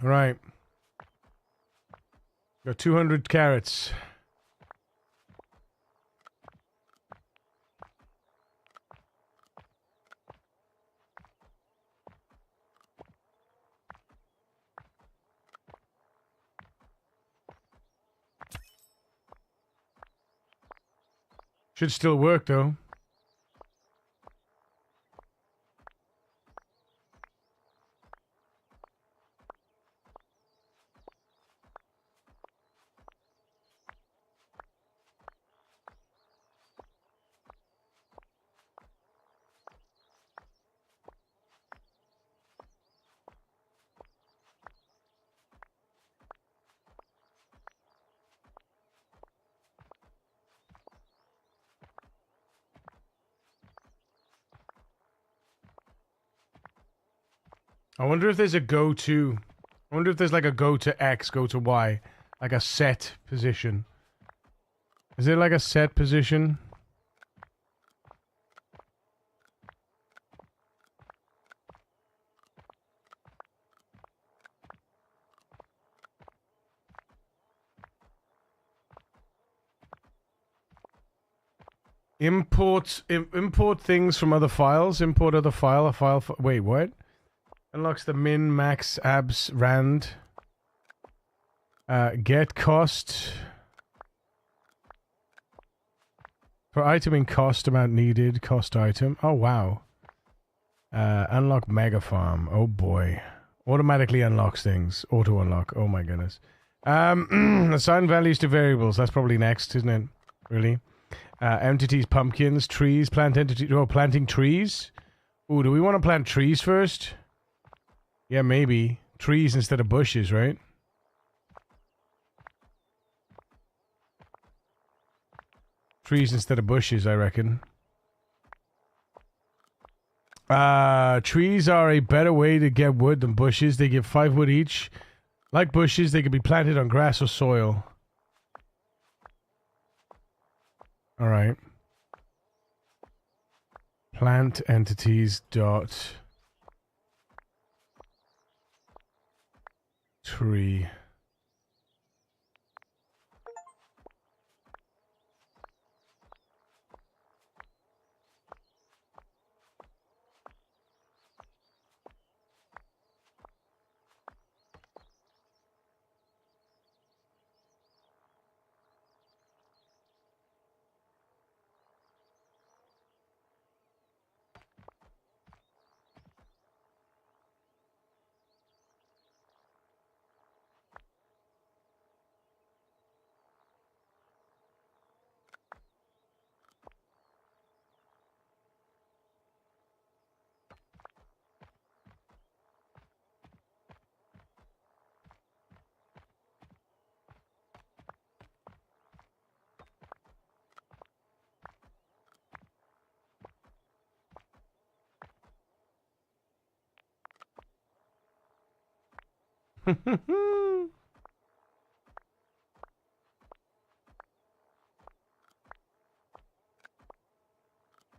Right. Got 200 carrots. Should still work though. I wonder if there's a go-to. I wonder if there's like a go to X, go to Y. Like a set position. Is there like a set position? Import things from other files. Import other file. Wait, what? Unlocks the min, max, abs, rand. Get cost. For item in cost amount needed. Cost item. Oh, wow. Unlock mega farm. Oh, boy. Automatically unlocks things. Auto unlock. Oh, my goodness. Assign values to variables. That's probably next, isn't it? Really? Entities, pumpkins, trees, plant entity. Oh, planting trees? Ooh, do we want to plant trees first? Yeah, maybe. Trees instead of bushes, right? Trees instead of bushes, I reckon. Trees are a better way to get wood than bushes. They give 5 wood each. Like bushes, they can be planted on grass or soil. Alright. Plant entities dot tree.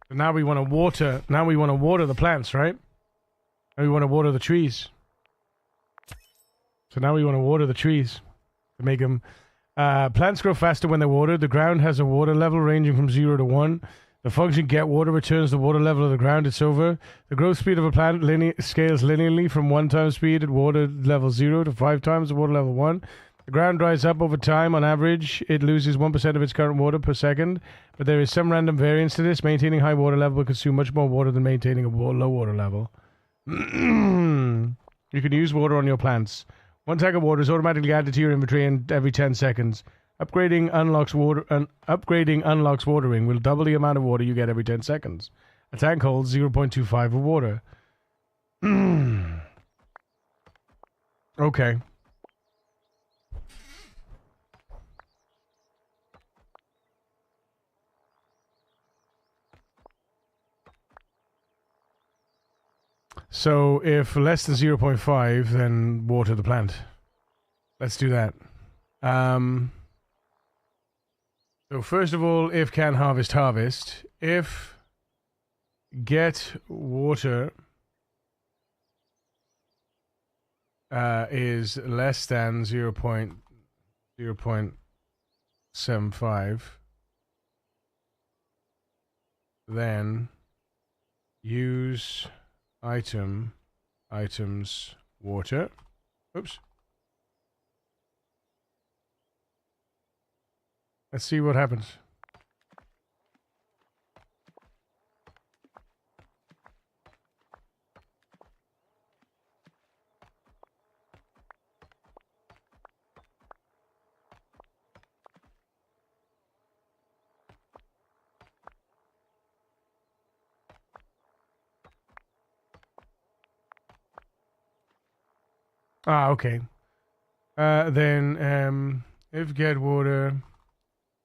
Now we want to water. Now we want to water the plants, right? Now we want to water the trees. So now we want to water the trees to make them. Plants grow faster when they're watered. The ground has a water level ranging from 0 to 1. The function get water returns the water level of the ground it's over. The growth speed of a plant scales linearly from 1 time speed at water level 0 to 5 times the water level 1. The ground dries up over time. On average, it loses 1% of its current water per second, but there is some random variance to this. Maintaining high water level will consume much more water than maintaining a low water level. You can use water on your plants. 1 tank of water is automatically added to your inventory every 10 seconds. Upgrading unlocks watering will double the amount of water you get every 10 seconds. A tank holds 0.25 of water. Okay. So if less than 0.5, then water the plant. Let's do that. So first of all, if can harvest, harvest. If get water is less than 0.75, then use items water. Oops. Let's see what happens. Ah, okay. Then if get water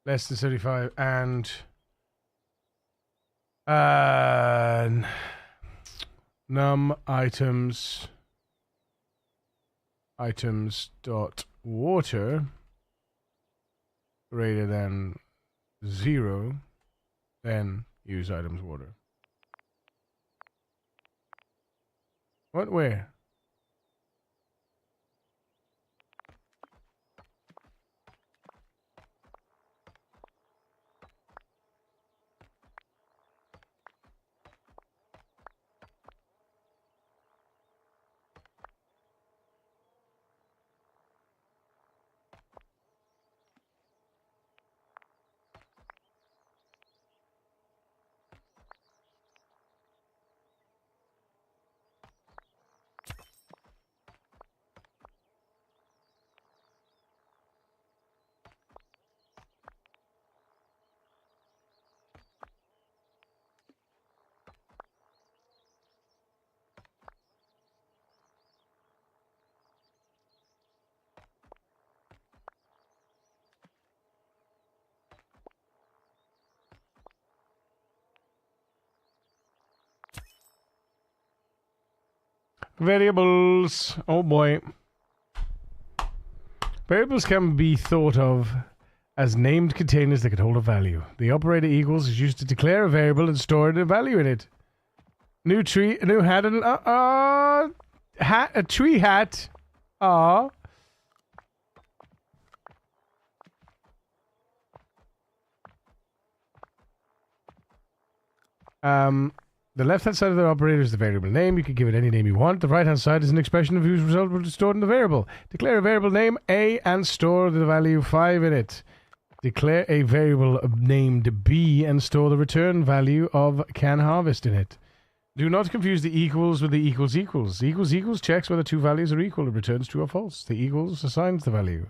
less than 75 and num items dot water greater than 0, then use items water. What? Where? Variables. Oh boy. Variables can be thought of as named containers that can hold a value. The operator equals is used to declare a variable and store a value in it. New tree, a new hat, and hat, a tree hat. Ah. The left-hand side of the operator is the variable name. You can give it any name you want. The right-hand side is an expression of whose result will be stored in the variable. Declare a variable name A and store the value 5 in it. Declare a variable named B and store the return value of can harvest in it. Do not confuse the equals with the equals equals. The equals equals checks whether two values are equal and returns true or false. The equals assigns the value.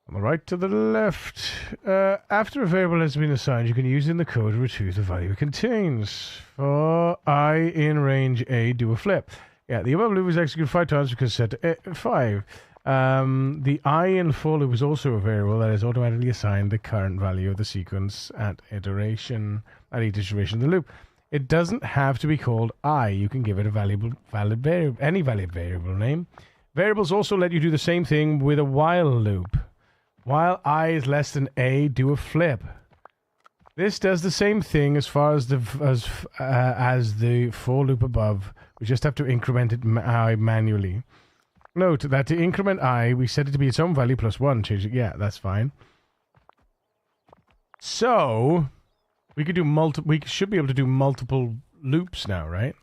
From the right to the left. After a variable has been assigned, you can use it in the code to retrieve the value it contains. For I in range A, do a flip. Yeah, the above loop is executed 5 times because set to 5. The I in for loop is also a variable that is automatically assigned the current value of the sequence at each iteration of the loop. It doesn't have to be called I. You can give it any valid variable name. Variables also let you do the same thing with a while loop. While I is less than A, do a flip. This does the same thing as far as the for loop above. We just have to increment it manually. Note that to increment I, we set it to be its own value plus 1. Change it. Yeah, that's fine. So we could do we should be able to do multiple loops now, right?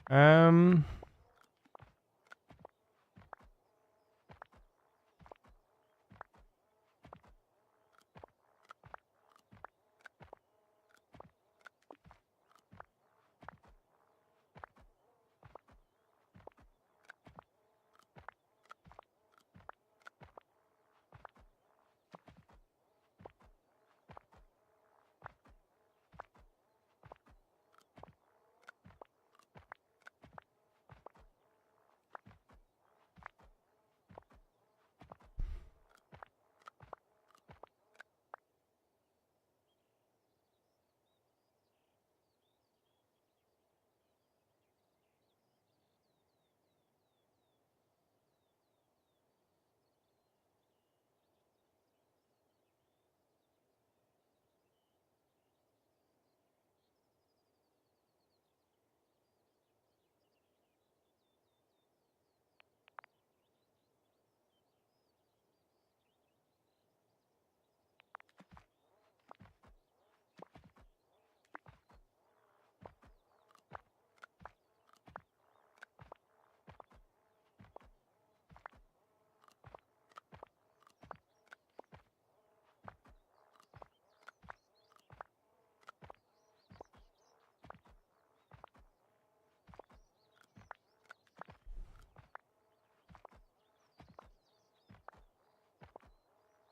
Um.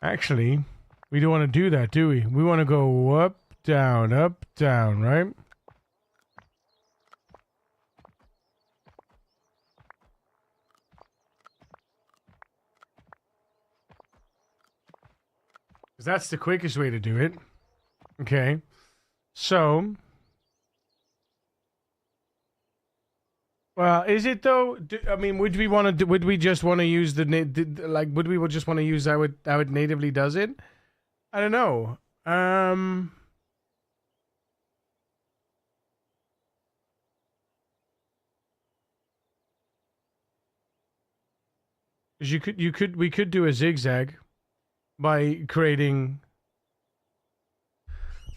Actually, we don't want to do that, do we? We want to go up, down, right? Because that's the quickest way to do it. Okay. So, well, is it though? I mean, would we want to? Would we just want to use like? Would we just want to use how it natively does it? I don't know. Because we could do a zigzag by creating.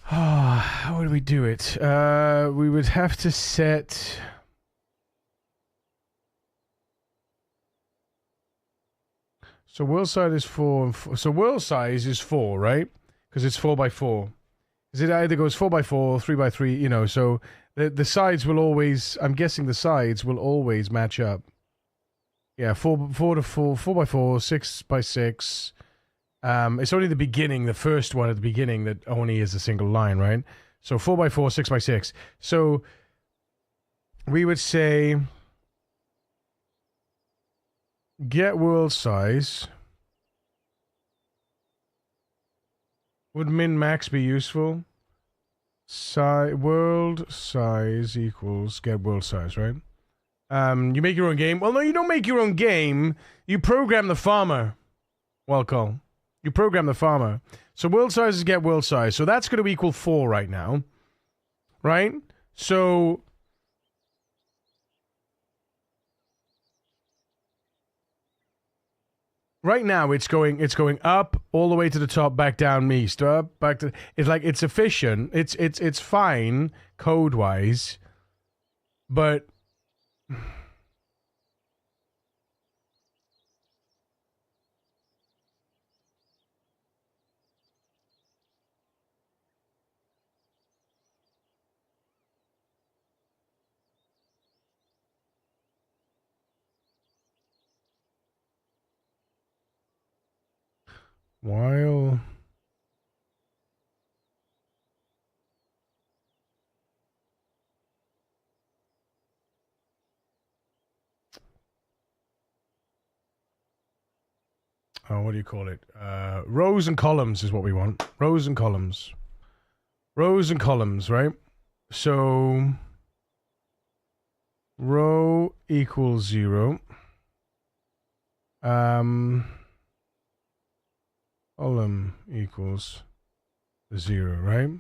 How would we do it? We would have to set. So world size is 4. So world size is 4, right? Because it's 4x4. Because it either goes 4x4, 3x3. You know, so the sides will always. I'm guessing the sides will always match up. Yeah, 4 to 4, 4x4, 6x6. It's only the beginning, the first one at the beginning that only is a single line, right? So 4x4, 6x6. So we would say get world size. Would min max be useful? World size equals get world size, right? You make your own game. Well, no, you don't make your own game. You program the farmer. Well, Cole. You program the farmer. So world size is get world size. So that's going to equal 4 right now. Right? So right now it's going up all the way to the top, back down, east, up, back to. It's like it's efficient. It's fine code wise, but. While what do you call it? Rows and columns is what we want. Rows and columns. Rows and columns, right? So row equals 0. Column equals 0, right?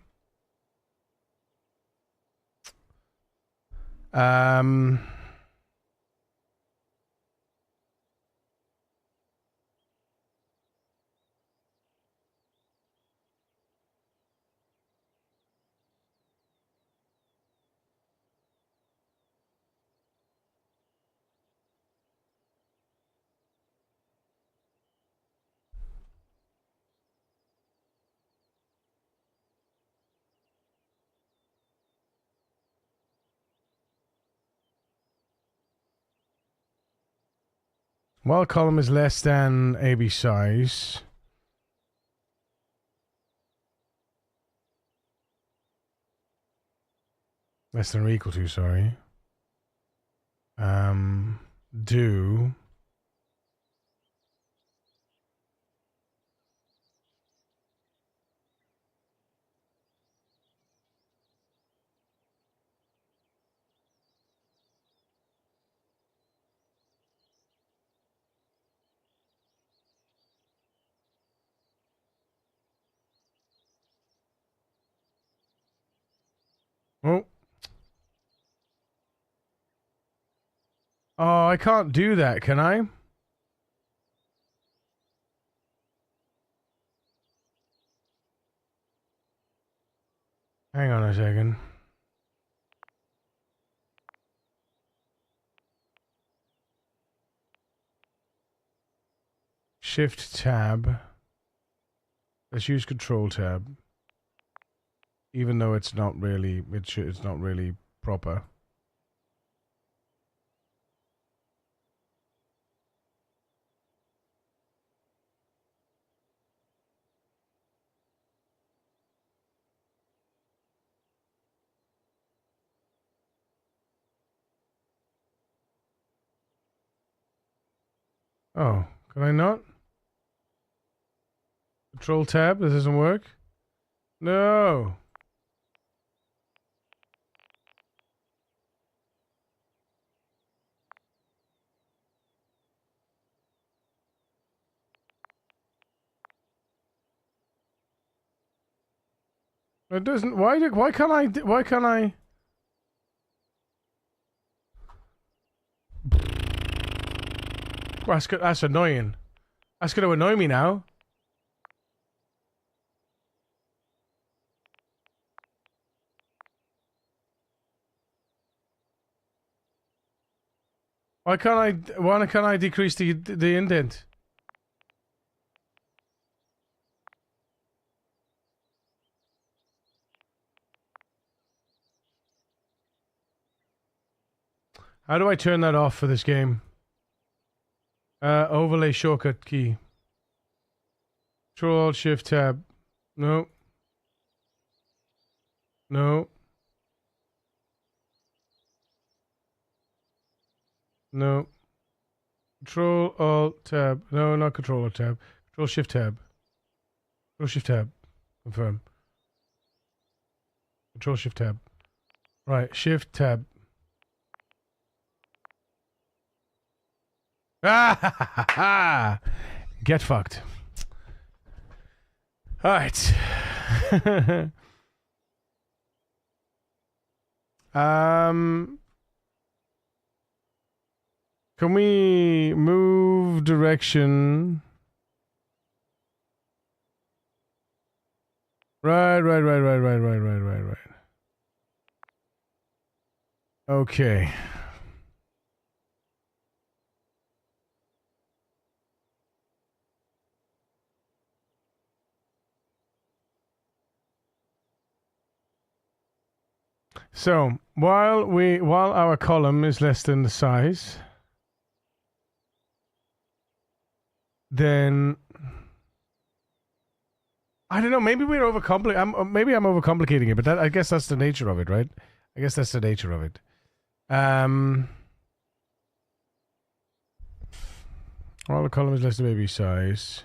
While column is less than AB size. Less than or equal to, sorry. Do oh. Oh, I can't do that, can I? Hang on a second. Shift tab. Let's use control tab. Even though it's not really it's not really proper. Oh, can I not? Control tab, this doesn't work? No! It doesn't, why can't I? Well, that's annoying. That's gonna annoy me now. Why can't I decrease the indent? How do I turn that off for this game? Overlay shortcut key. Control Shift Tab. No. No. No. Control Alt Tab. No, not Control Alt Tab. Control Shift Tab. Control Shift Tab. Confirm. Control Shift Tab. Right, Shift Tab. Ah ha ha ha! Get fucked. Alright. Can we move direction? Right. Okay. So while our column is less than the size, then I don't know. Maybe we're maybe I'm overcomplicating it, but I guess that's the nature of it, right? I guess that's the nature of it. While the column is less than baby size,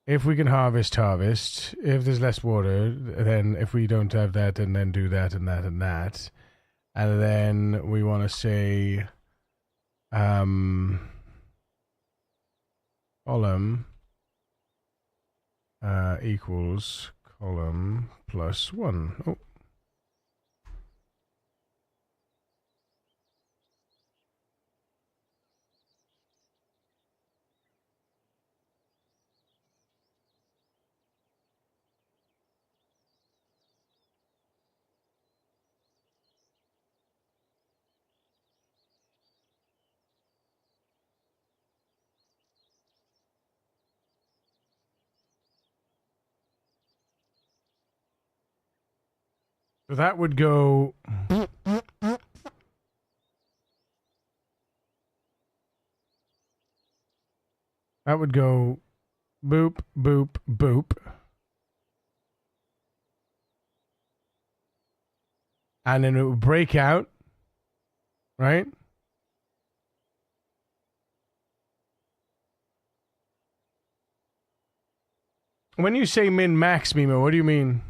if we can harvest. If there's less water, then if we don't have that, and then do that and that and that, and then we want to say, column equals column plus 1. Oh. So that would go. That would go boop, boop, boop. And then it would break out, right? When you say min max, Mimo, what do you mean?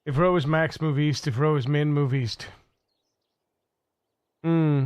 If row is max, move east. If row is min, move east. Hmm.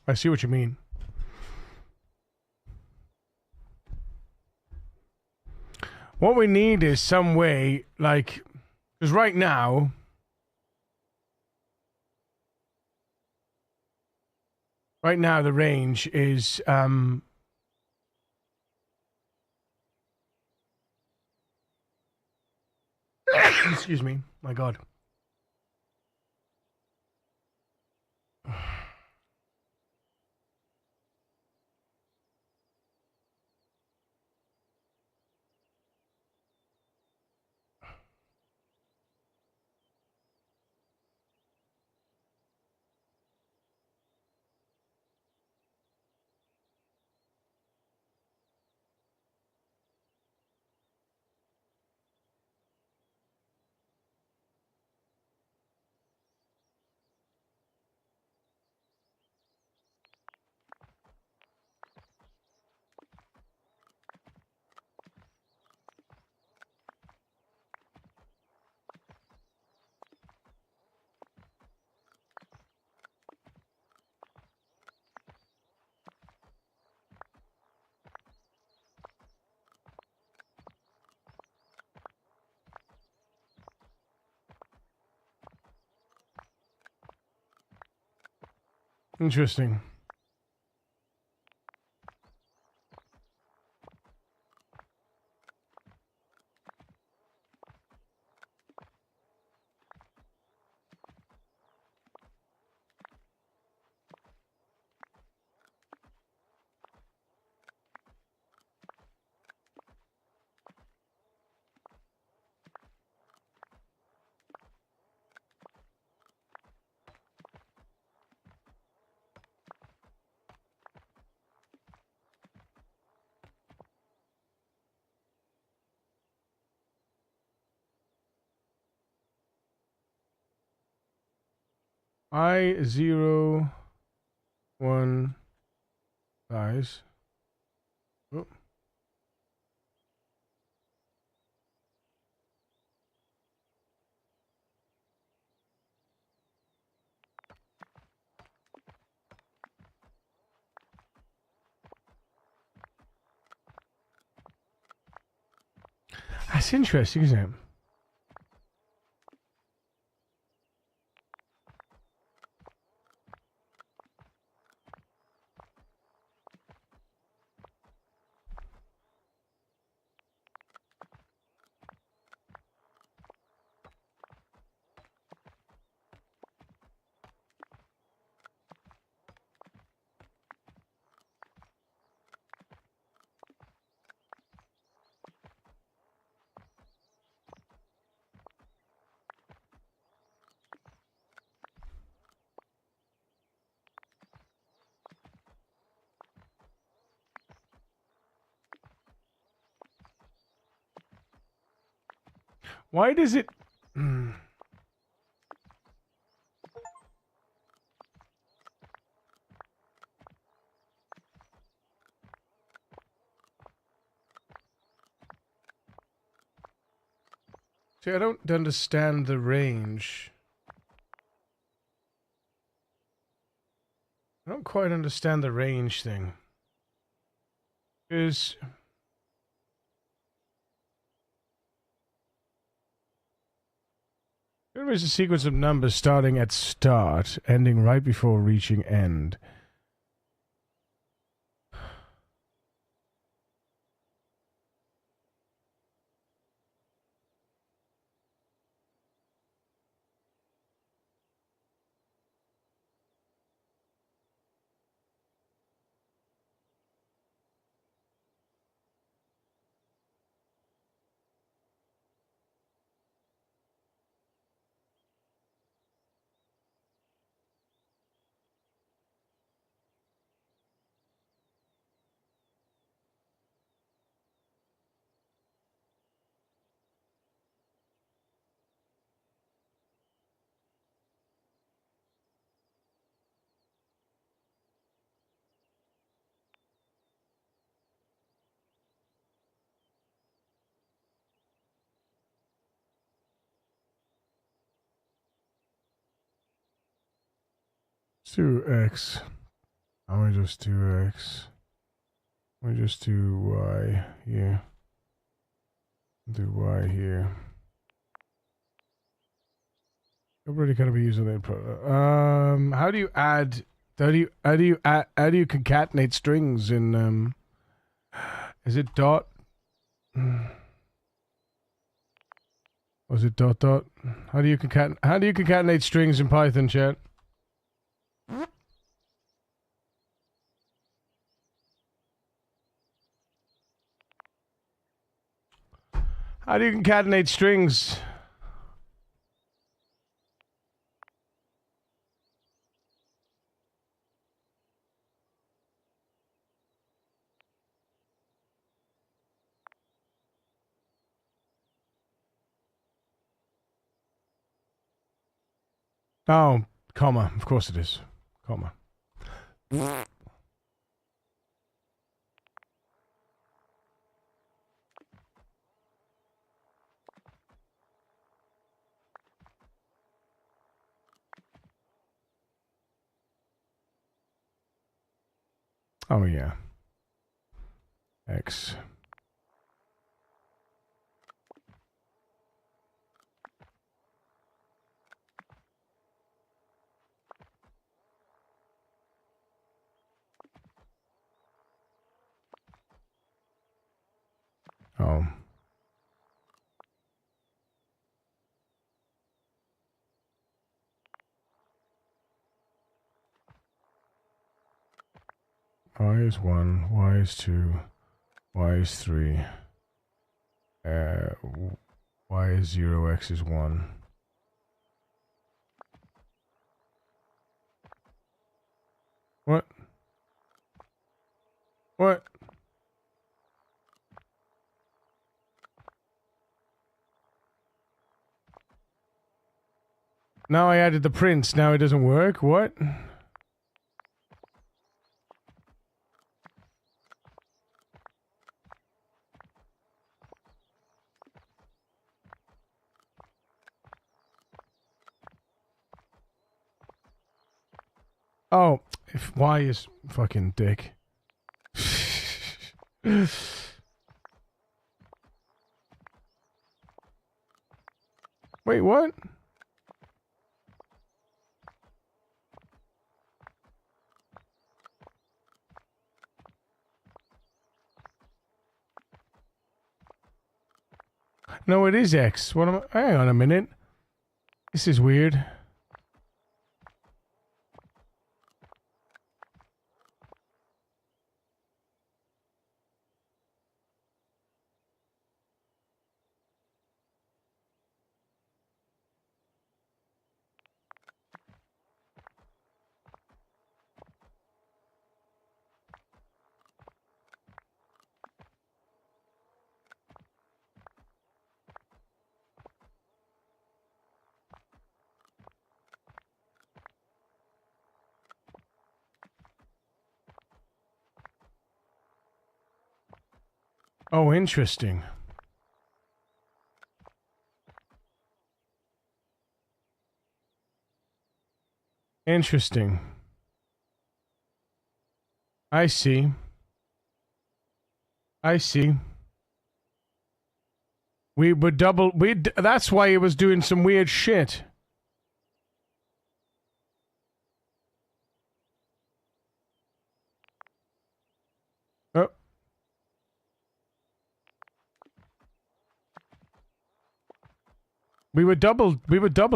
I see what you mean. What we need is some way, like, because right now, the range is excuse me, my God. Interesting. I-01 guys. Oh. That's interesting, isn't it? Why does it... See, I don't understand the range. I don't quite understand the range thing. Because... there is a sequence of numbers starting at start, ending right before reaching end. Let's do X. I'm gonna just do X. I'm gonna just do Y here. Do Y here. Everybody kind of be using that. How do you add? How do you concatenate strings in? Is it dot? Was it dot dot? How do you concatenate strings in Python, chat? How do you concatenate strings? Oh, comma. Of course it is. Comma. Oh, yeah. X. Oh. Y is 1, Y is 2, Y is 3, Y is 0, X is 1. What? What? Now I added the prints, now it doesn't work? What? Oh, if Y is fucking dick. Wait, what? No, it is X. What am I? Hang on a minute. This is weird. Oh, interesting. Interesting. I see. I see. We would double. That's why it was doing some weird shit. Oh. We were double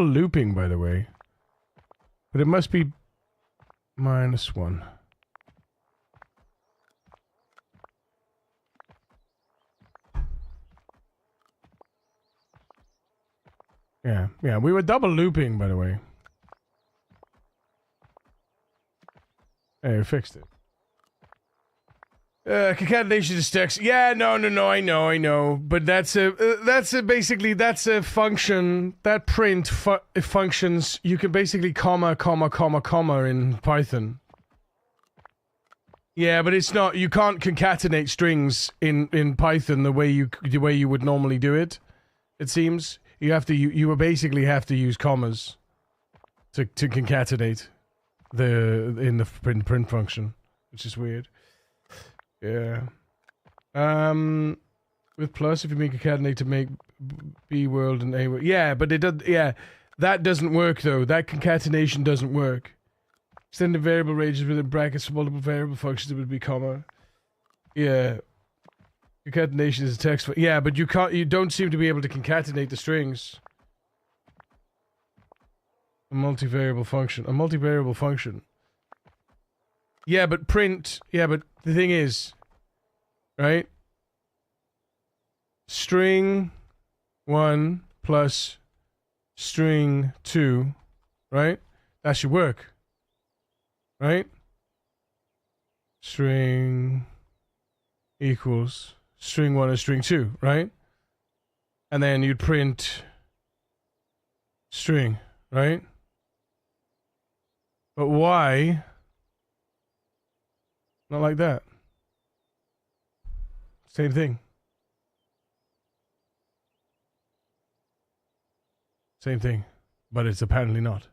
looping, by the way. But it must be -1. Yeah, we were double looping, by the way. Hey, we fixed it. Concatenation of sticks. Yeah, no, I know. But that's a basically that's a function that print functions. You can basically comma in Python. Yeah, but it's not. You can't concatenate strings in Python the way you would normally do it. It seems you have to. You basically have to use commas to concatenate in the print function, which is weird. Yeah. With plus, if you make a concatenate to make B world and A world, yeah, but it does. Yeah, that doesn't work though. That concatenation doesn't work. Extended variable ranges within brackets for multiple variable functions. It would be comma. Yeah. Concatenation is a text. Yeah, but you can't. You don't seem to be able to concatenate the strings. A multivariable function. A multivariable function. Yeah, but print. Yeah, but the thing is, right? String 1 plus string 2, right? That should work. Right? String equals string 1 and string 2, right? And then you'd print string, right? But why? Not like that. Same thing. Same thing. But it's apparently not.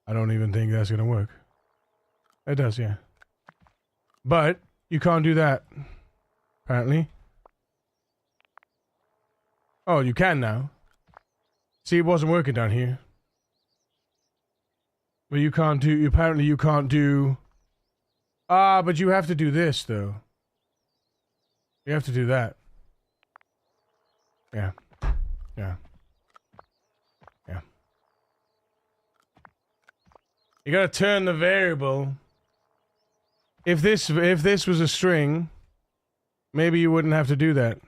I don't even think that's going to work. It does, yeah. But you can't do that, apparently. Oh, you can now. See, it wasn't working down here. But you can't do... Apparently you can't do... Ah, but you have to do this, though. You have to do that. Yeah. Yeah. Yeah. You gotta turn the variable. If this was a string, maybe you wouldn't have to do that.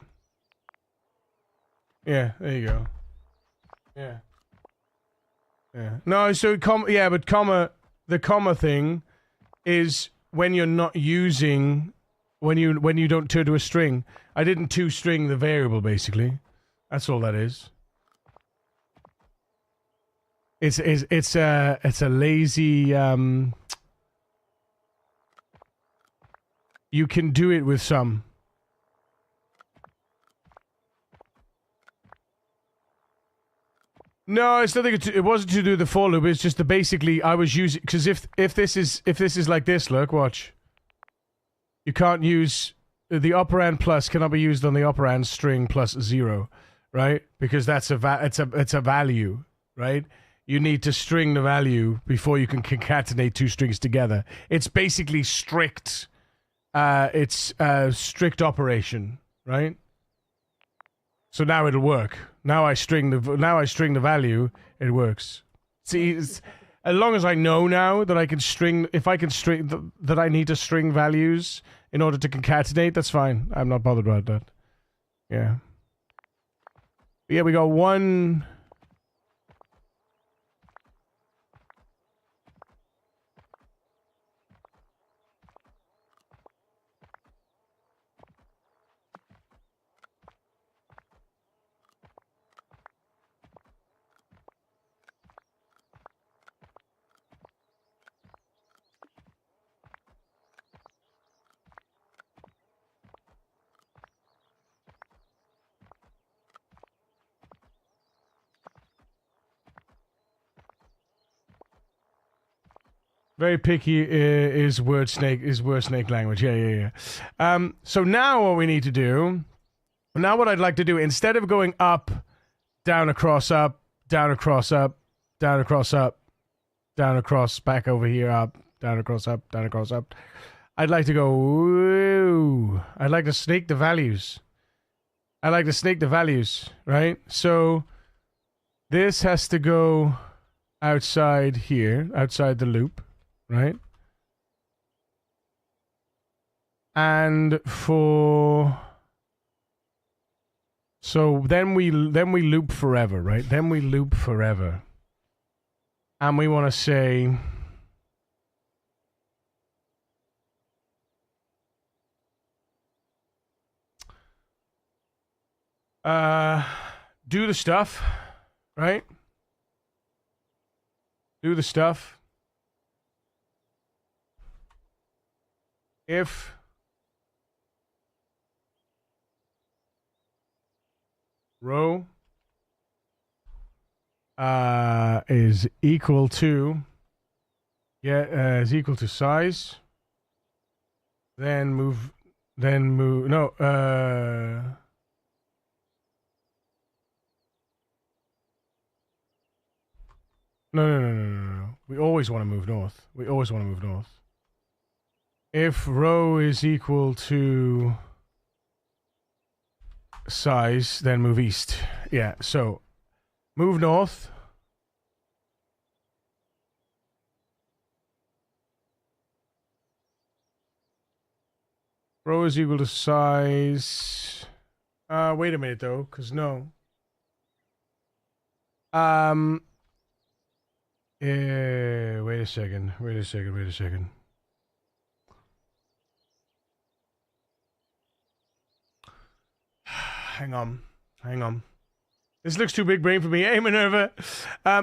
Yeah, there you go. Yeah. Yeah. No, so yeah, but the comma thing is when you're not using when you don't turn to a string. I didn't to-string the variable basically. That's all that is. It's a lazy you can do it with some. No, it's nothing. It wasn't to do the for loop. It's just the basically I was using because if this is like this, look, watch. You can't use the operand plus cannot be used on the operand string plus 0, right? Because that's it's a value, right? You need to string the value before you can concatenate two strings together. It's basically strict. It's strict operation, right? So now it'll work. Now I string the value, it works. See, as long as I know now that I can string, if I can string that I need to string values in order to concatenate, that's fine. I'm not bothered about that. Yeah. But yeah, we got one. Very picky is word snake language. Yeah. So now what we need to do, now what I'd like to do, instead of going up, down across, up, down across, up, down across, up, down across, back over here, up, down across, up, down across, up, I'd like to go, woo. I'd like to snake the values. Right? So this has to go outside here, outside the loop. Right? And so then we loop forever, right? Then we loop forever. And we want to say do the stuff, right? Do the stuff. If row is equal to is equal to size. Then move. No. No. We always want to move north. If row is equal to size, then move east. Yeah, so move north. Row is equal to size. Wait a minute though, because no. Wait a second. Hang on. This looks too big brain for me. Hey, Minerva.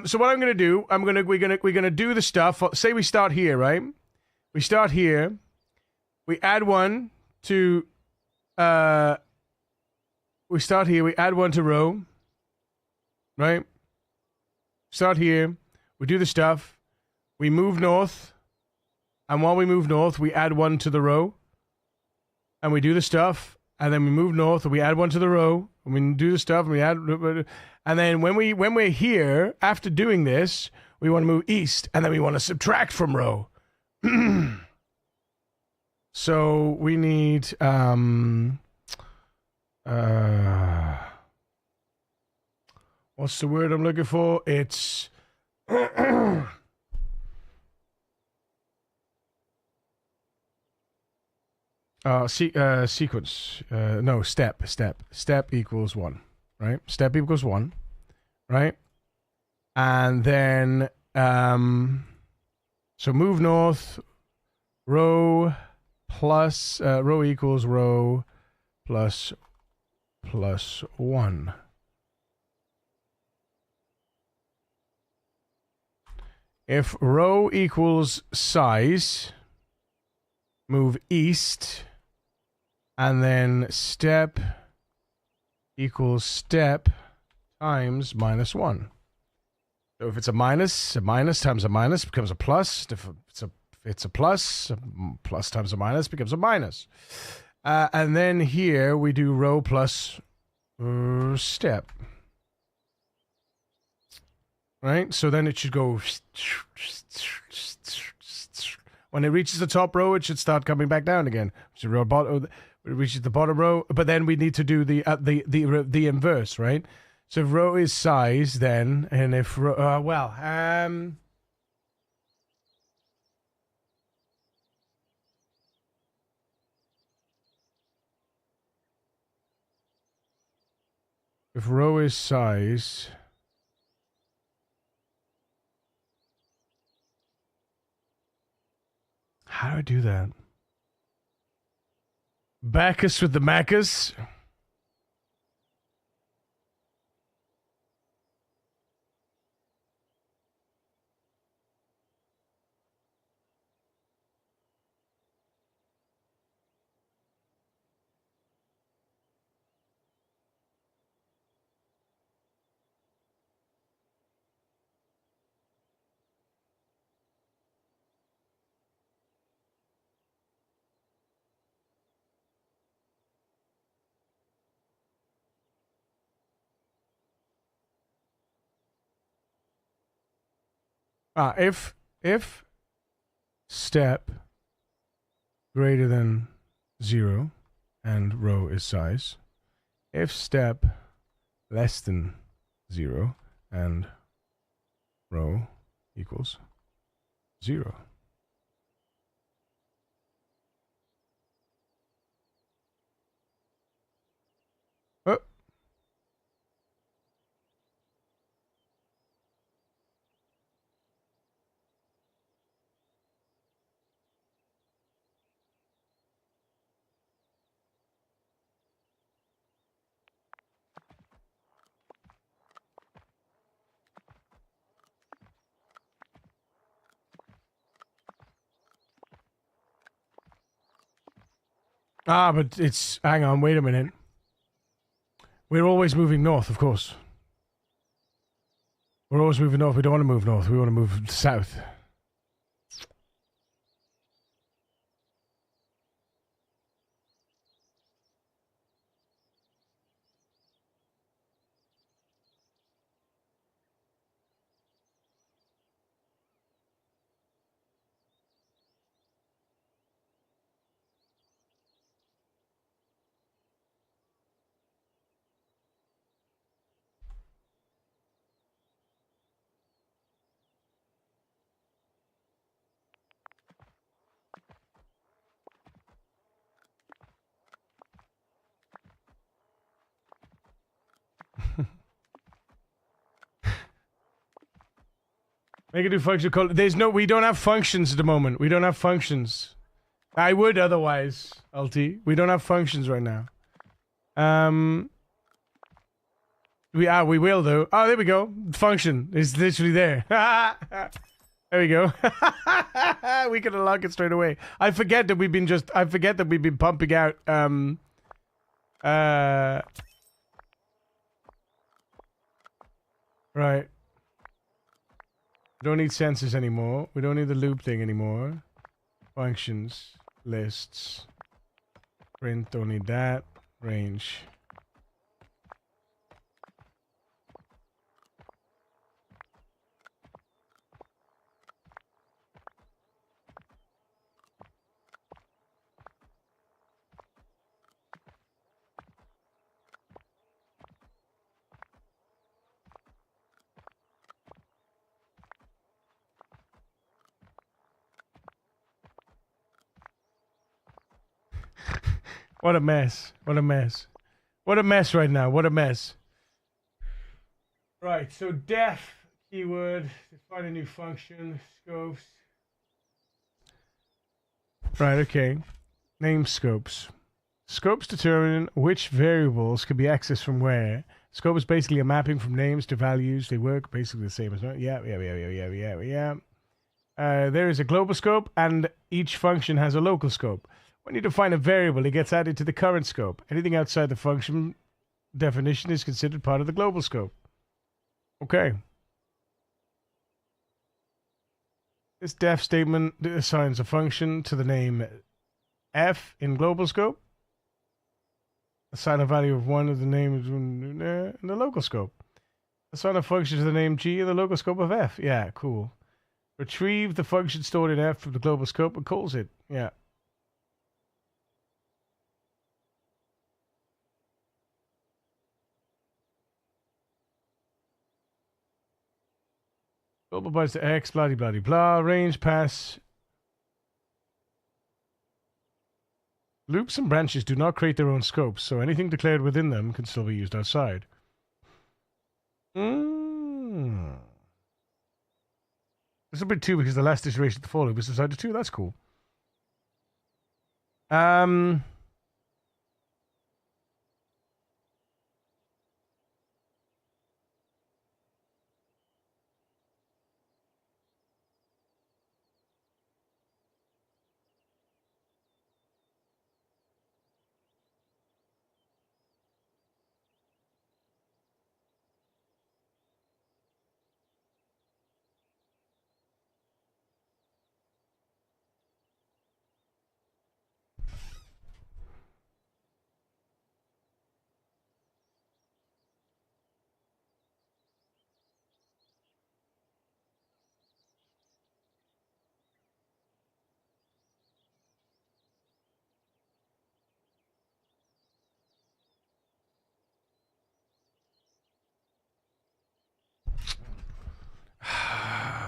So what I'm gonna do, we're gonna do the stuff. Say we start here, right? We start here. We add one to. We start here. We add one to row. Right. Start here. We do the stuff. We move north. And while we move north, we add one to the row. And we do the stuff. And then we move north, and we add one to the row, and we do the stuff, and we add, and then when we're here, after doing this, we want to move east, and then we want to subtract from row. So we need, what's the word I'm looking for? It's, sequence. No, step. Step equals 1, right? Step equals 1, right? And then, so move north, row plus, row equals row plus 1. If row equals size, move east. And then step equals step times -1. So if it's a minus times a minus becomes a plus. If it's a plus times a minus becomes a minus. And then here we do row plus step. Right? So then it should go. When it reaches the top row, it should start coming back down again. So it reaches the bottom row, but then we need to do the inverse, right? So if row is size, then, and if if row is size, how do I do that? Bacchus with the Macus. If step greater than 0 and row is size, if step less than 0 and row equals 0. Oh. But it's... Hang on, wait a minute. We're always moving north, of course. We're always moving north. We don't want to move north. We want to move south. Make it do function call. We don't have functions at the moment. We don't have functions. I would otherwise, LT. We don't have functions right now. We will though. Oh, there we go. Function is literally there. There we go. We can unlock it straight away. I forget that we've been pumping out right. We don't need sensors anymore. We don't need the loop thing anymore. Functions, lists, print, don't need that. Range. What a mess. What a mess. What a mess right now. What a mess. Right, so def keyword, define a new function, scopes. Right, okay. Name scopes. Scopes determine which variables can be accessed from where. Scope is basically a mapping from names to values. They work basically the same as well. Yeah. There is a global scope, and each function has a local scope. When you define a variable, it gets added to the current scope. Anything outside the function definition is considered part of the global scope. Okay. This def statement assigns a function to the name f in global scope. Assign a value of 1 to the name in the local scope. Assign a function to the name g in the local scope of f. Yeah, cool. Retrieve the function stored in f from the global scope and calls it. Yeah. Global bytes to x, blah, blah, blah, blah. Range, pass. Loops and branches do not create their own scopes, so anything declared within them can still be used outside. This is a bit too because the last iteration of the for loop was decided to. That's cool.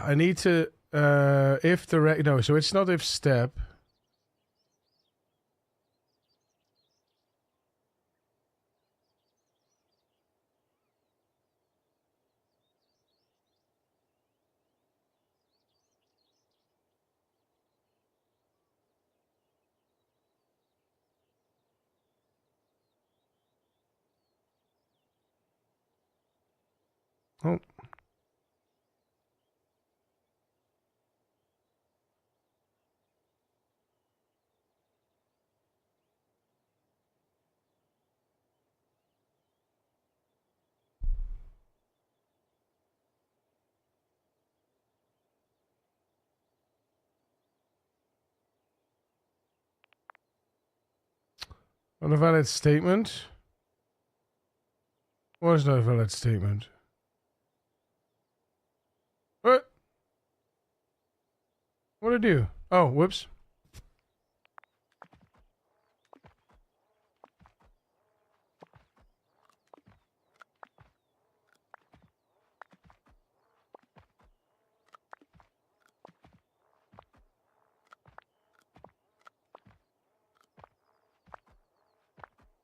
I need to if the no, so it's not if step. Oh. Not a valid statement? What is not a valid statement? What? What did I do? Oh, whoops.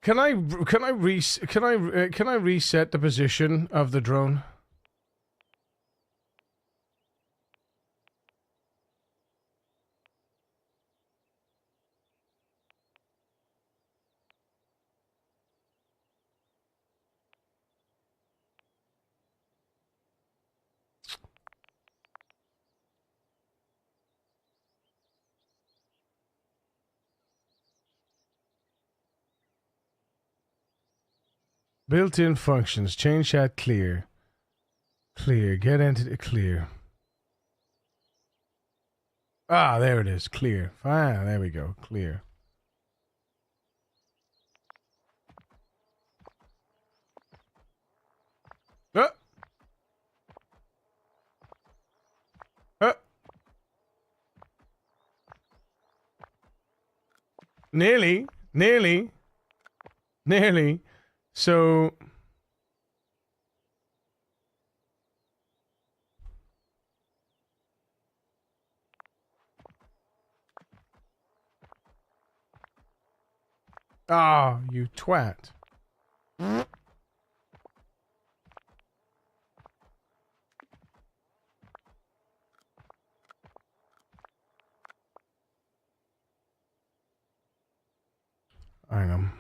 Can I reset the position of the drone? Built-in functions. Change chat clear. Clear. Get entity clear. Ah, there it is. Clear. Fine. There we go. Clear. Uh, uh. Nearly. Nearly. Nearly. So... Ah, you twat. Hang on.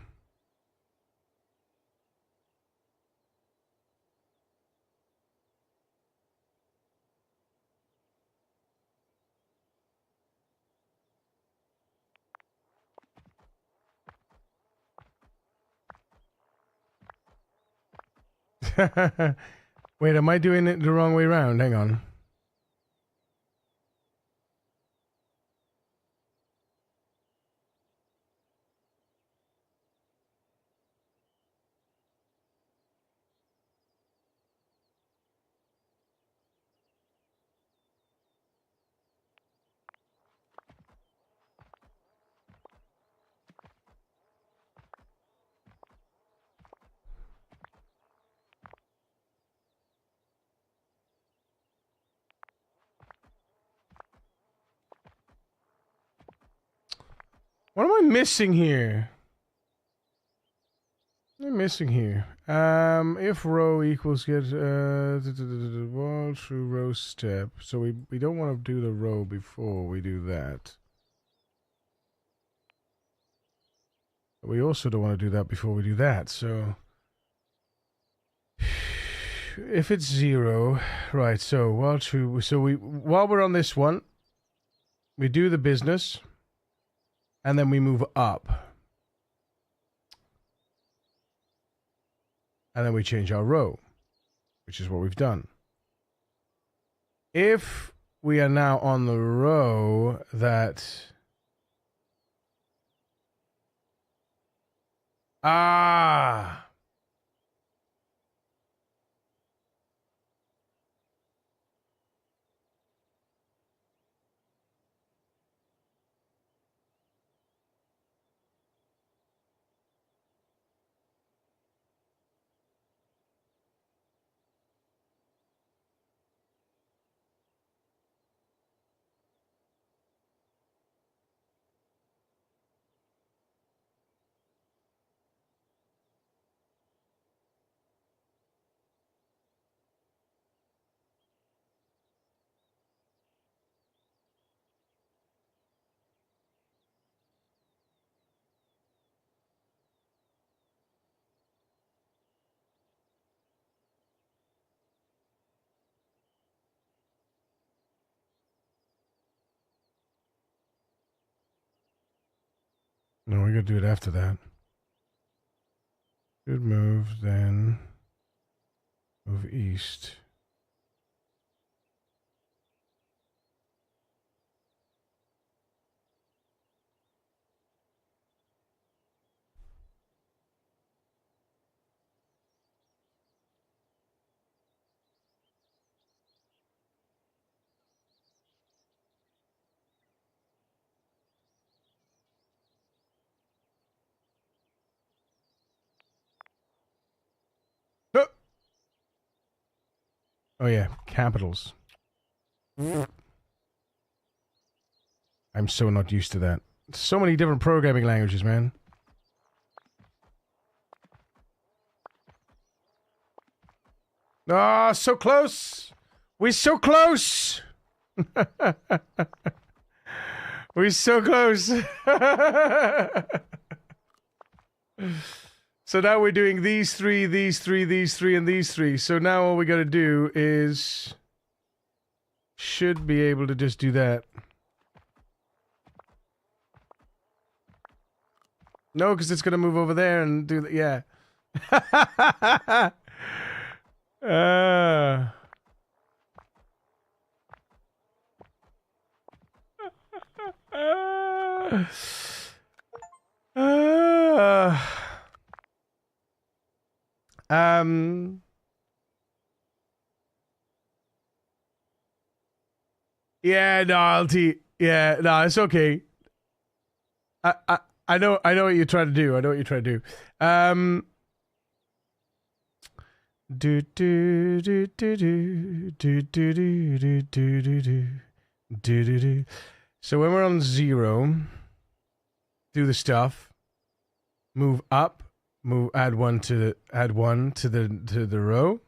Wait, am I doing it the wrong way round? Hang on. What am I missing here? What am I missing here? If row equals get wall through row step. So we don't want to do the row before we do that. But we also don't want to do that before we do that. So if it's 0, right? So while true, so while we're on this one, we do the business, and then we move up. And then we change our row, which is what we've done. If we are now on the row that... Ah! No, we gotta do it after that. Good move, then move east. Oh yeah, capitals. I'm so not used to that. So many different programming languages, man. Ah, so close. We're so close. We're so close. So now we're doing these three, these three, these three, and these three. So now all we gotta do is... should be able to just do that. No, because it's gonna move over there and do that. Yeah. uh... Uh, um, yeah, no, yeah, no, it's okay. I know what you're trying to do. I know what you're trying to do. Do do do do do do do do do do do do do. So when we're on 0, do the stuff. Move up. Move. Add one to the row.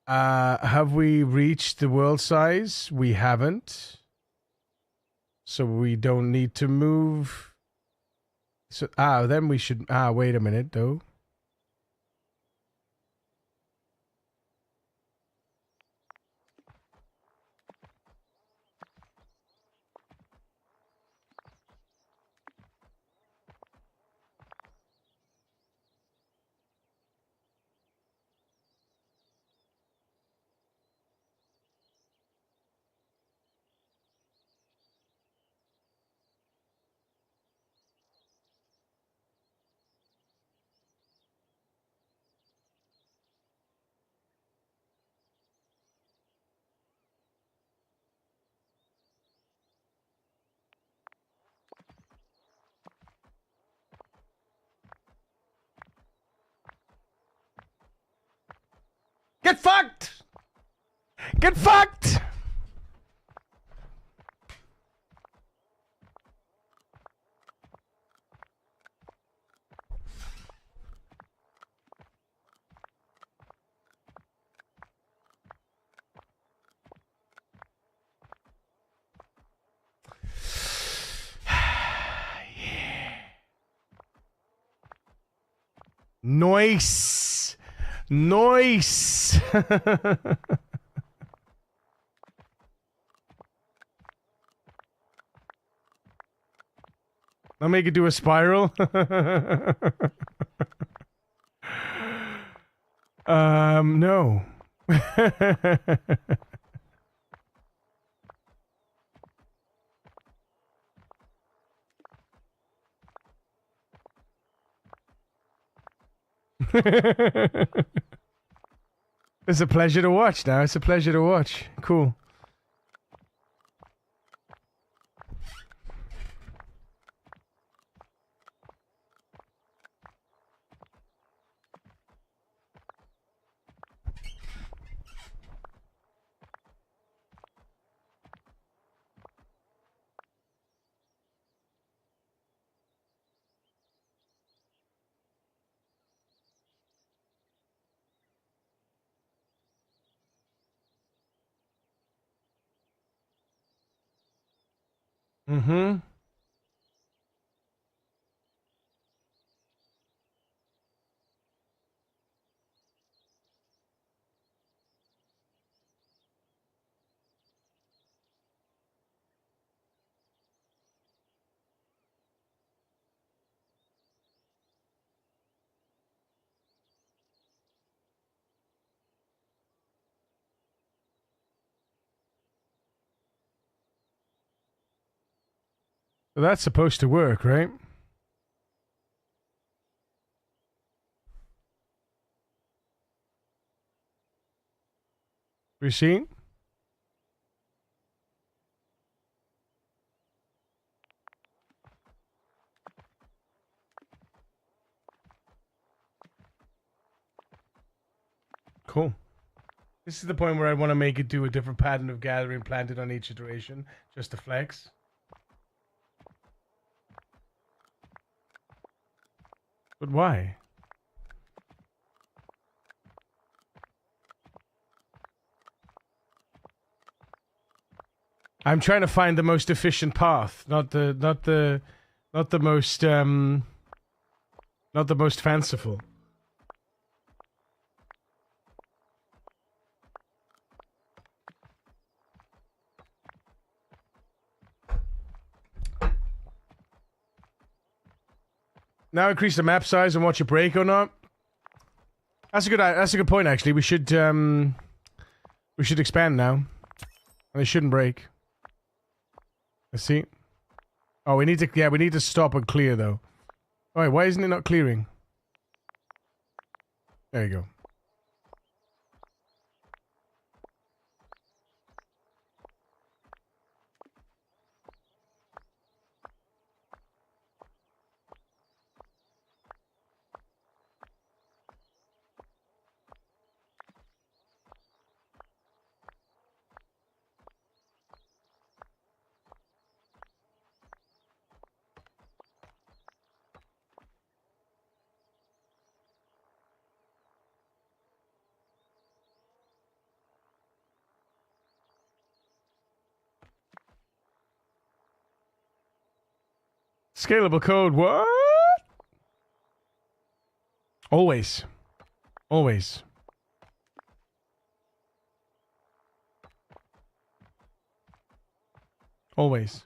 Have we reached the world size? We haven't. So we don't need to move. So then we should wait a minute though. Get fucked! Get fucked! Nice. Nice. I'll make it do a spiral. No. It's a pleasure to watch now. It's a pleasure to watch. Cool. Mm-hmm. So that's supposed to work, right? We see? Cool. This is the point where I want to make it do a different pattern of gathering planted on each iteration, just to flex. But why? I'm trying to find the most efficient path, not the most fanciful. Now increase the map size and watch it break or not. That's a good point actually. We should expand now. And it shouldn't break. Let's see. Oh, we need to stop and clear though. Alright, why isn't it not clearing? There you go. Scalable code, what? Always. Always. Always.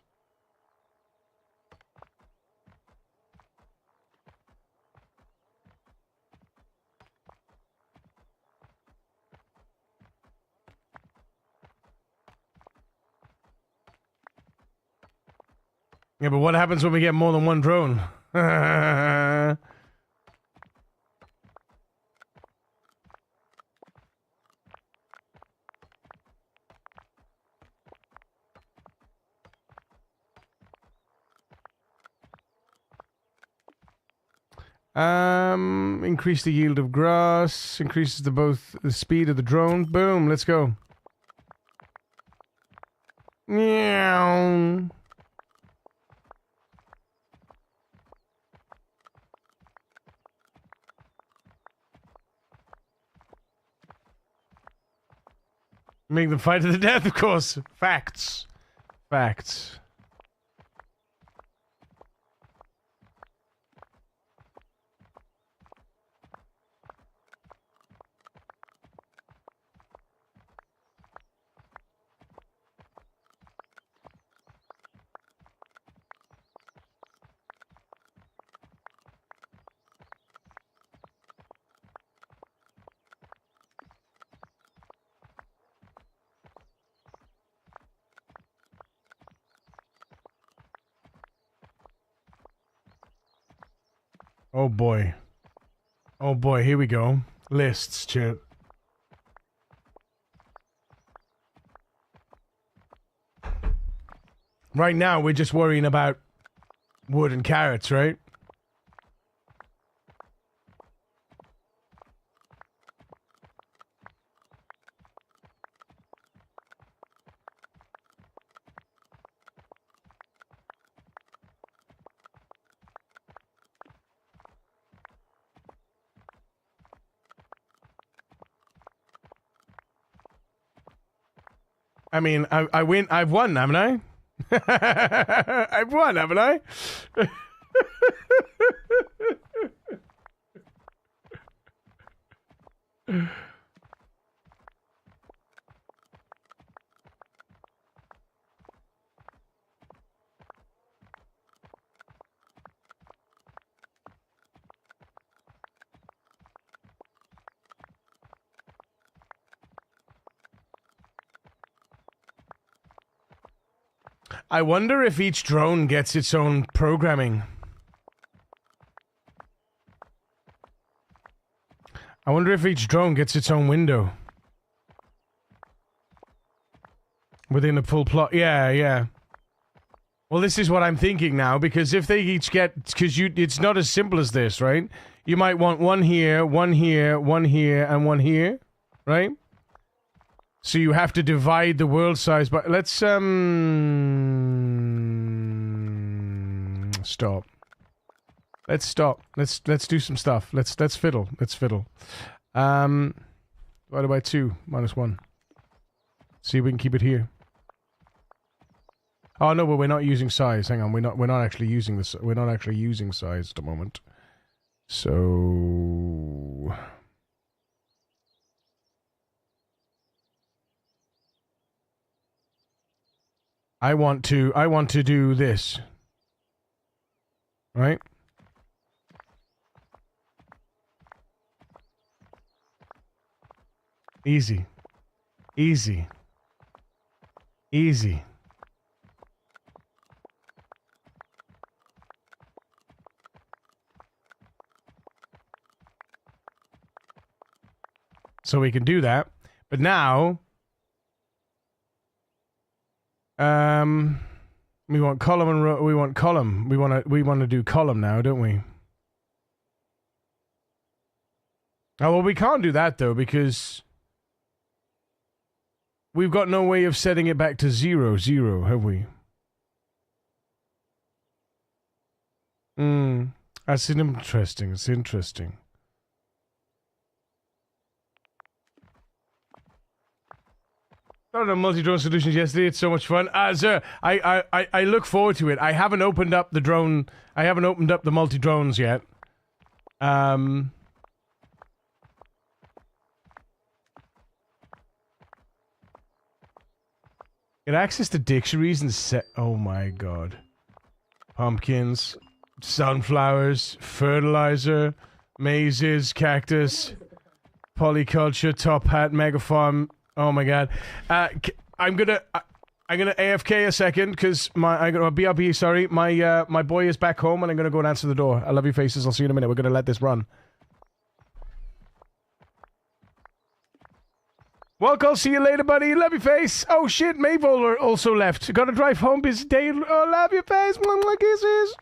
Yeah, but what happens when we get more than one drone? Increase the yield of grass, increases the speed of the drone. Boom, let's go. Meow. Make them fight to the death, of course. Facts. Facts. Oh boy. Oh boy, here we go. Lists, chat. Right now, we're just worrying about wood and carrots, right? I mean, I win. I've won, haven't I? I've won, haven't I? I wonder if each drone gets its own programming. I wonder if each drone gets its own window. Within a full plot. Yeah, yeah. Well, this is what I'm thinking now, because if they each get... Because it's not as simple as this, right? You might want one here, one here, one here, and one here. right? So you have to divide the world size by... Let's, stop. Let's stop. Let's do some stuff. Let's fiddle. Let's fiddle. Divided by 2, minus 1. See if we can keep it here. Oh no, but we're not using size. Hang on, we're not actually using this. We're not actually using size at the moment. So I want to do this. Right? Easy. Easy. Easy. So we can do that. But now we want column and row. We want column. We want to do column now, don't we? Oh, well, we can't do that though because we've got no way of setting it back to 0, 0, have we? That's interesting. It's interesting. I don't know multi-drone solutions yesterday. It's so much fun. Sir, I look forward to it. I haven't opened up the drone. I haven't opened up the multi-drones yet. Get access to dictionaries and set. Oh my god. Pumpkins, sunflowers, fertilizer, mazes, cactus, polyculture, top hat, megafarm. Oh my god. I'm gonna AFK a second because I'm gonna BRB. Sorry, my boy is back home and I'm gonna go and answer the door. I love you faces. I'll see you in a minute. We're gonna let this run. Welcome. I'll see you later, buddy. Love you face. Oh shit, Mayvoller also left. Gotta drive home. Busy day. Oh, love you face. Mwah, kisses.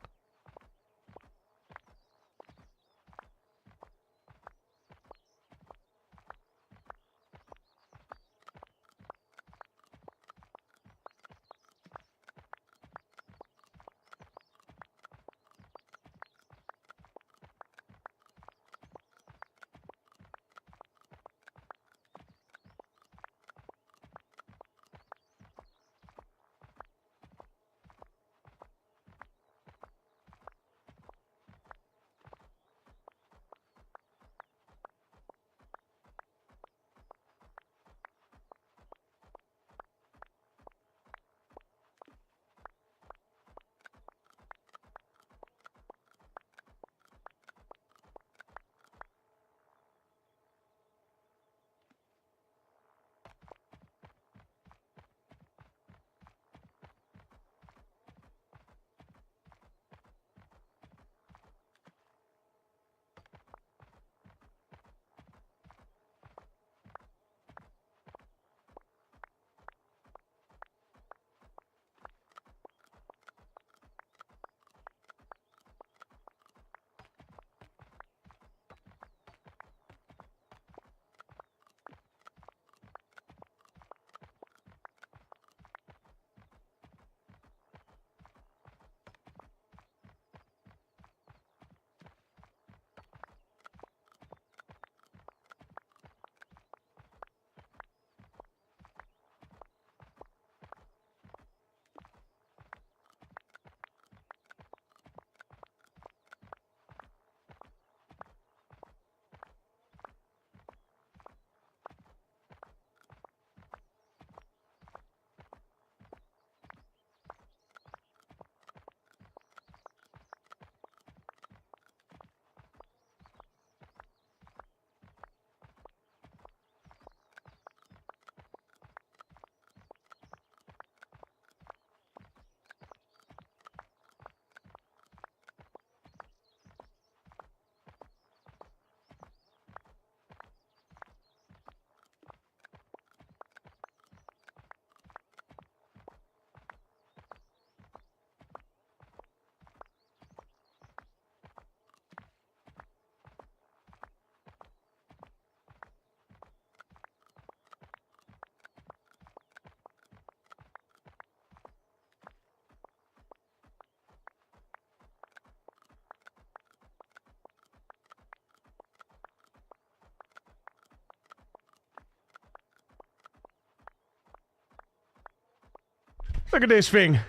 Look at this thing.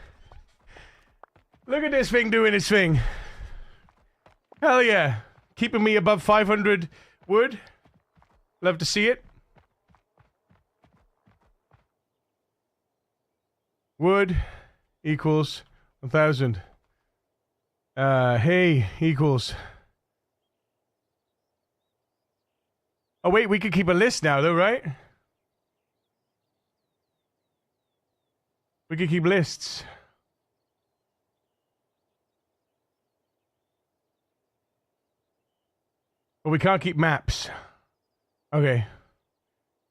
Look at this thing doing its thing. Hell yeah. Keeping me above 500 wood. Love to see it. Wood equals 1,000. Hay equals... Oh wait, we could keep a list now though, right? We could keep lists. But we can't keep maps. Okay.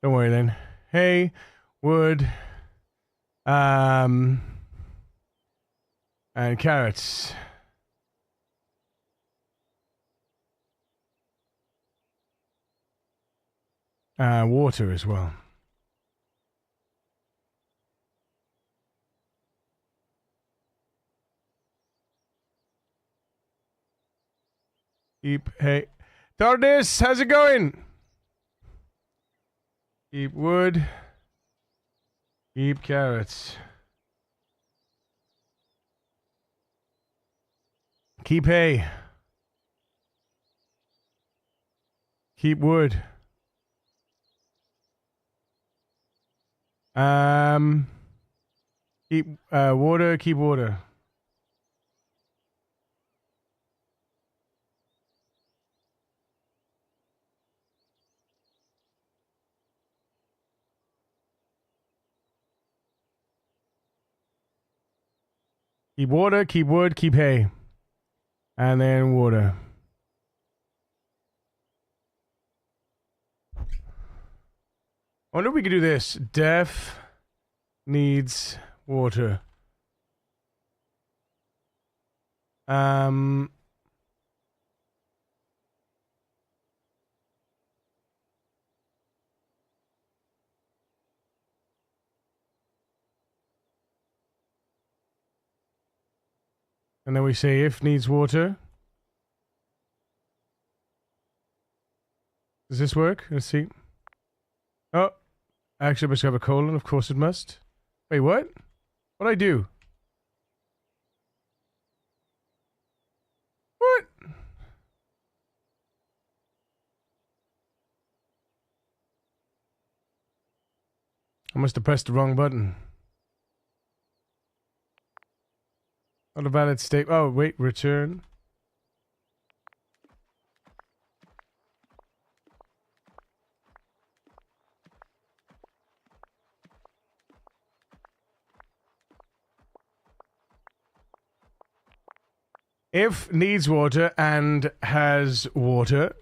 Don't worry then. Hay, wood, and carrots. Water as well. Keep hay. Tardis, how's it going? Keep wood. Keep carrots. Keep hay. Keep wood. Keep water, keep water. Keep water, keep wood, keep hay. And then water. I wonder if we could do this. Def needs water. And then we say if needs water. Does this work? Let's see. Oh, actually, I must have a colon. Of course it must. Wait, what? What'd I do? What? I must have pressed the wrong button. Not a valid state. Oh, wait, return. If needs water and has water.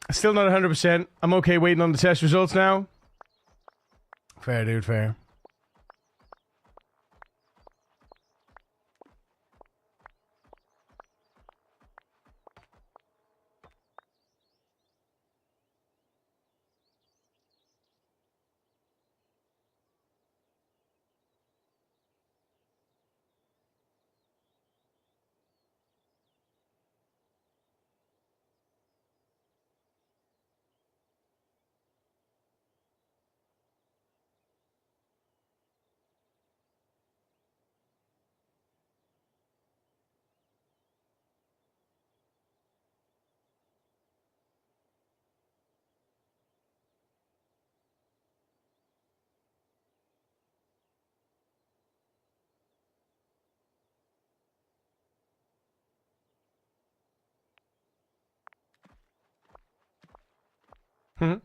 Still not 100%. I'm okay waiting on the test results now. Fair, dude, fair. Hmm.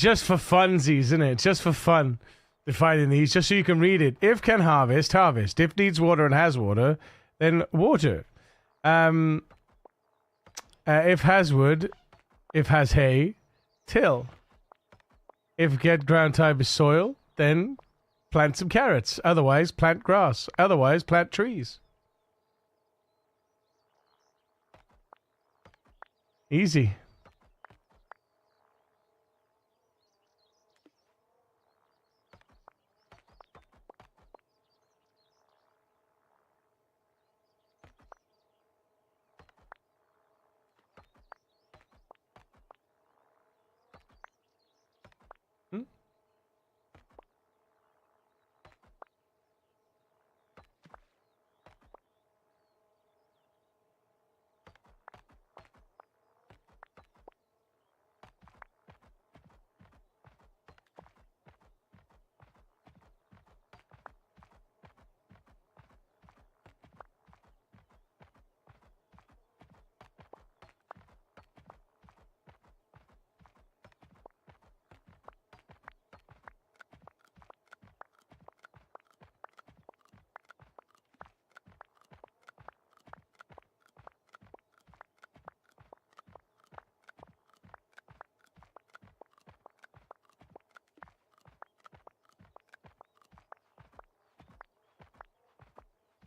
just for funsies, isn't it? Just for fun. Defining these, just so you can read it. If can harvest, harvest. If needs water and has water, then water. If has wood, if has hay, till. If get ground type is soil, then plant some carrots. Otherwise, plant grass. Otherwise, plant trees. Easy.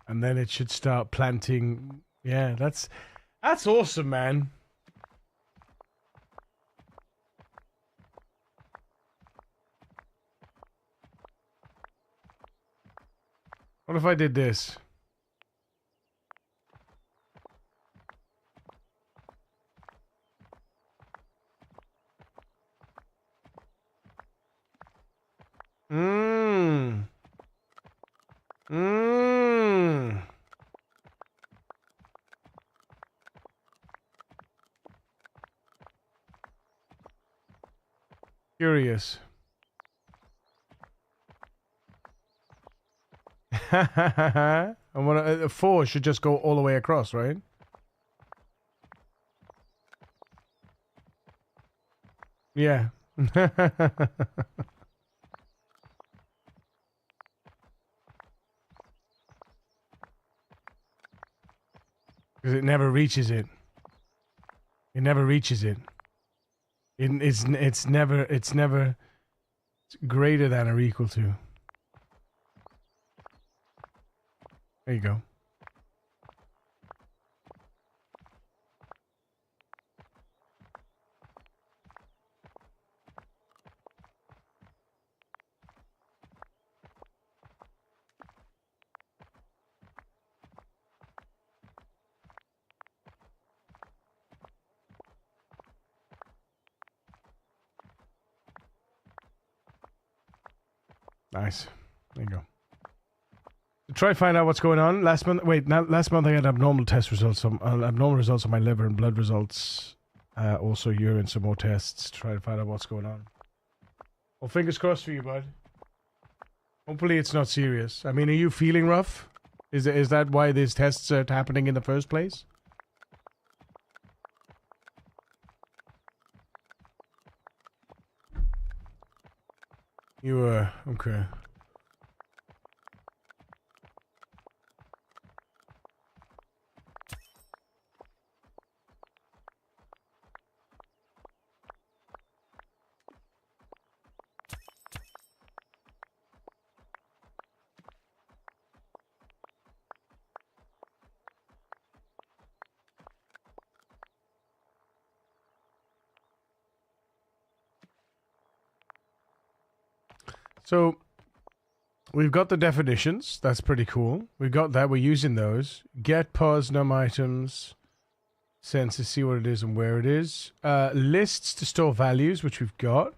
And then it should start planting. Yeah, that's awesome, man. What if I did this? Mmm. Mmm. Curious. And what a 4 should just go all the way across, right? Yeah. Because it never reaches it. It never reaches it. It's never greater than or equal to. There you go. Nice. There you go. Try to find out what's going on. Last month, last month I had abnormal test results, abnormal results on my liver and blood results. Also urine, some more tests. Try to find out what's going on. Well, fingers crossed for you, bud. Hopefully it's not serious. I mean, are you feeling rough? Is that why these tests are happening in the first place? You were okay. So, we've got the definitions. That's pretty cool. We've got that. We're using those. Get, pause, num items. Sense to see what it is and where it is. Lists to store values, which we've got.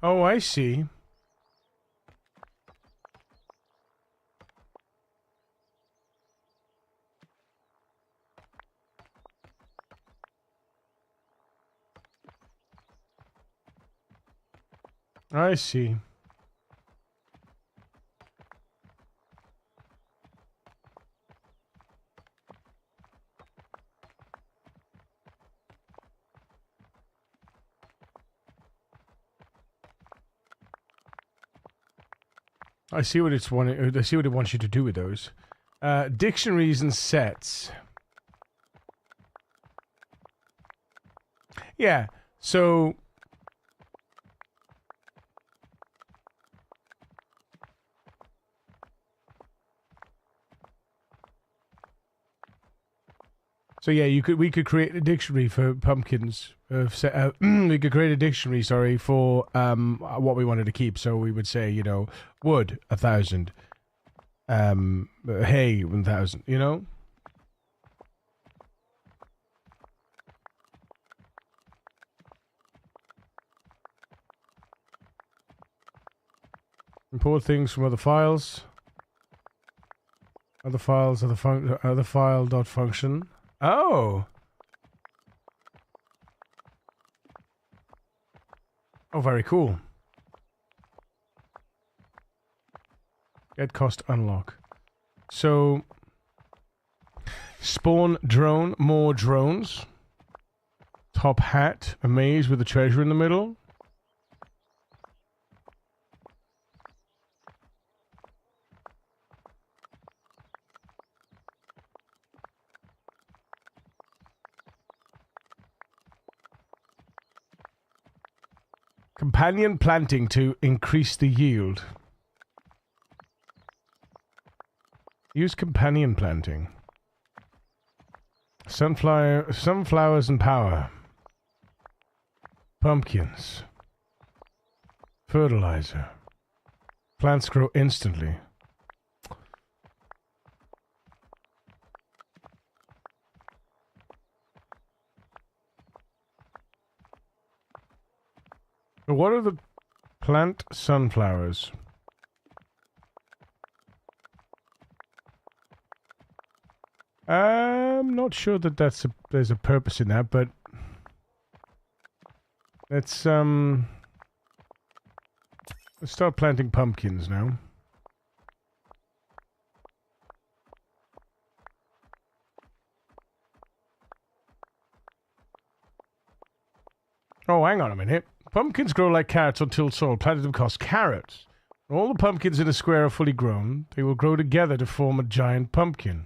Oh, I see. I see. I see what it's wanting. I see what it wants you to do with those. Dictionaries and sets. Yeah. So. So yeah, we could create a dictionary for pumpkins. We could create a dictionary, sorry, for what we wanted to keep. So we would say, you know, wood 1,000, hay 1,000. You know. Import things from other files. Other files, other file dot function. Oh. Oh, very cool. Get cost unlock. So, spawn drone, more drones. Top hat, a maze with a treasure in the middle. Companion planting to increase the yield. Use companion planting. Sunflowers and power. Pumpkins. Fertilizer. Plants grow instantly. What are the plant sunflowers? I'm not sure that there's a purpose in that, but let's start planting pumpkins now. Oh, hang on a minute. Pumpkins grow like carrots on tilled soil. Planting them costs carrots. When all the pumpkins in a square are fully grown, they will grow together to form a giant pumpkin.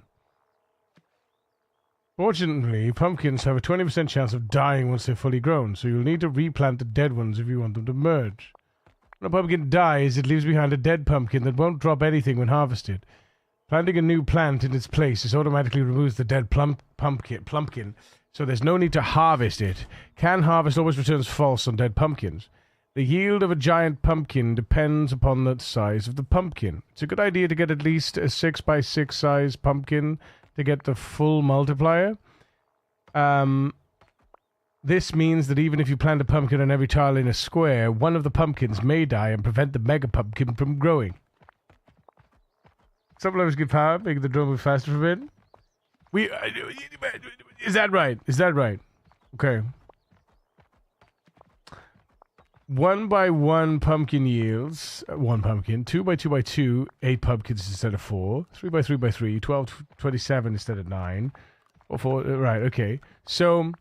Fortunately, pumpkins have a 20% chance of dying once they're fully grown, so you'll need to replant the dead ones if you want them to merge. When a pumpkin dies, it leaves behind a dead pumpkin that won't drop anything when harvested. Planting a new plant in its place just automatically removes the dead pumpkin, so there's no need to harvest it. Can harvest always returns false on dead pumpkins. The yield of a giant pumpkin depends upon the size of the pumpkin. It's a good idea to get at least a 6x6 size pumpkin to get the full multiplier. This means that even if you plant a pumpkin on every tile in a square, one of the pumpkins may die and prevent the mega pumpkin from growing. Some levels give power, making the drone move faster for a bit. Is that right? Is that right? Okay. 1 by 1 pumpkin yields 1 pumpkin. 2 by 2 by 2, 8 pumpkins instead of 4. 3 by 3 by 3, 12, 27 instead of 9. Or 4, right, okay. So...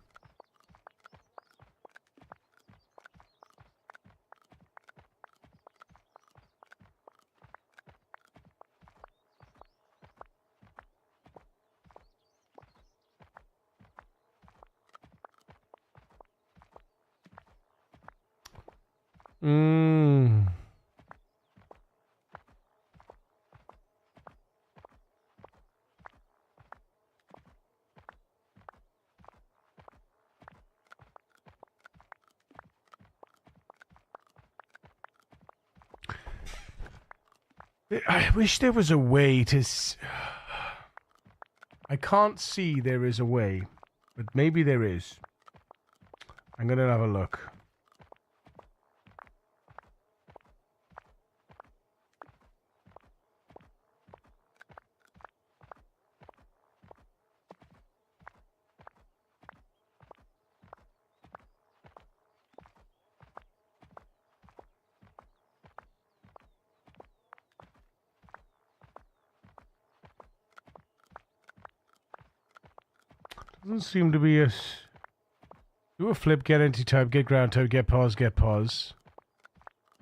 I wish there was a way to... I can't see there is a way, but maybe there is. I'm gonna have a look. Doesn't seem to be a... Do a flip, get anti-type, get ground type, get pause, get pause.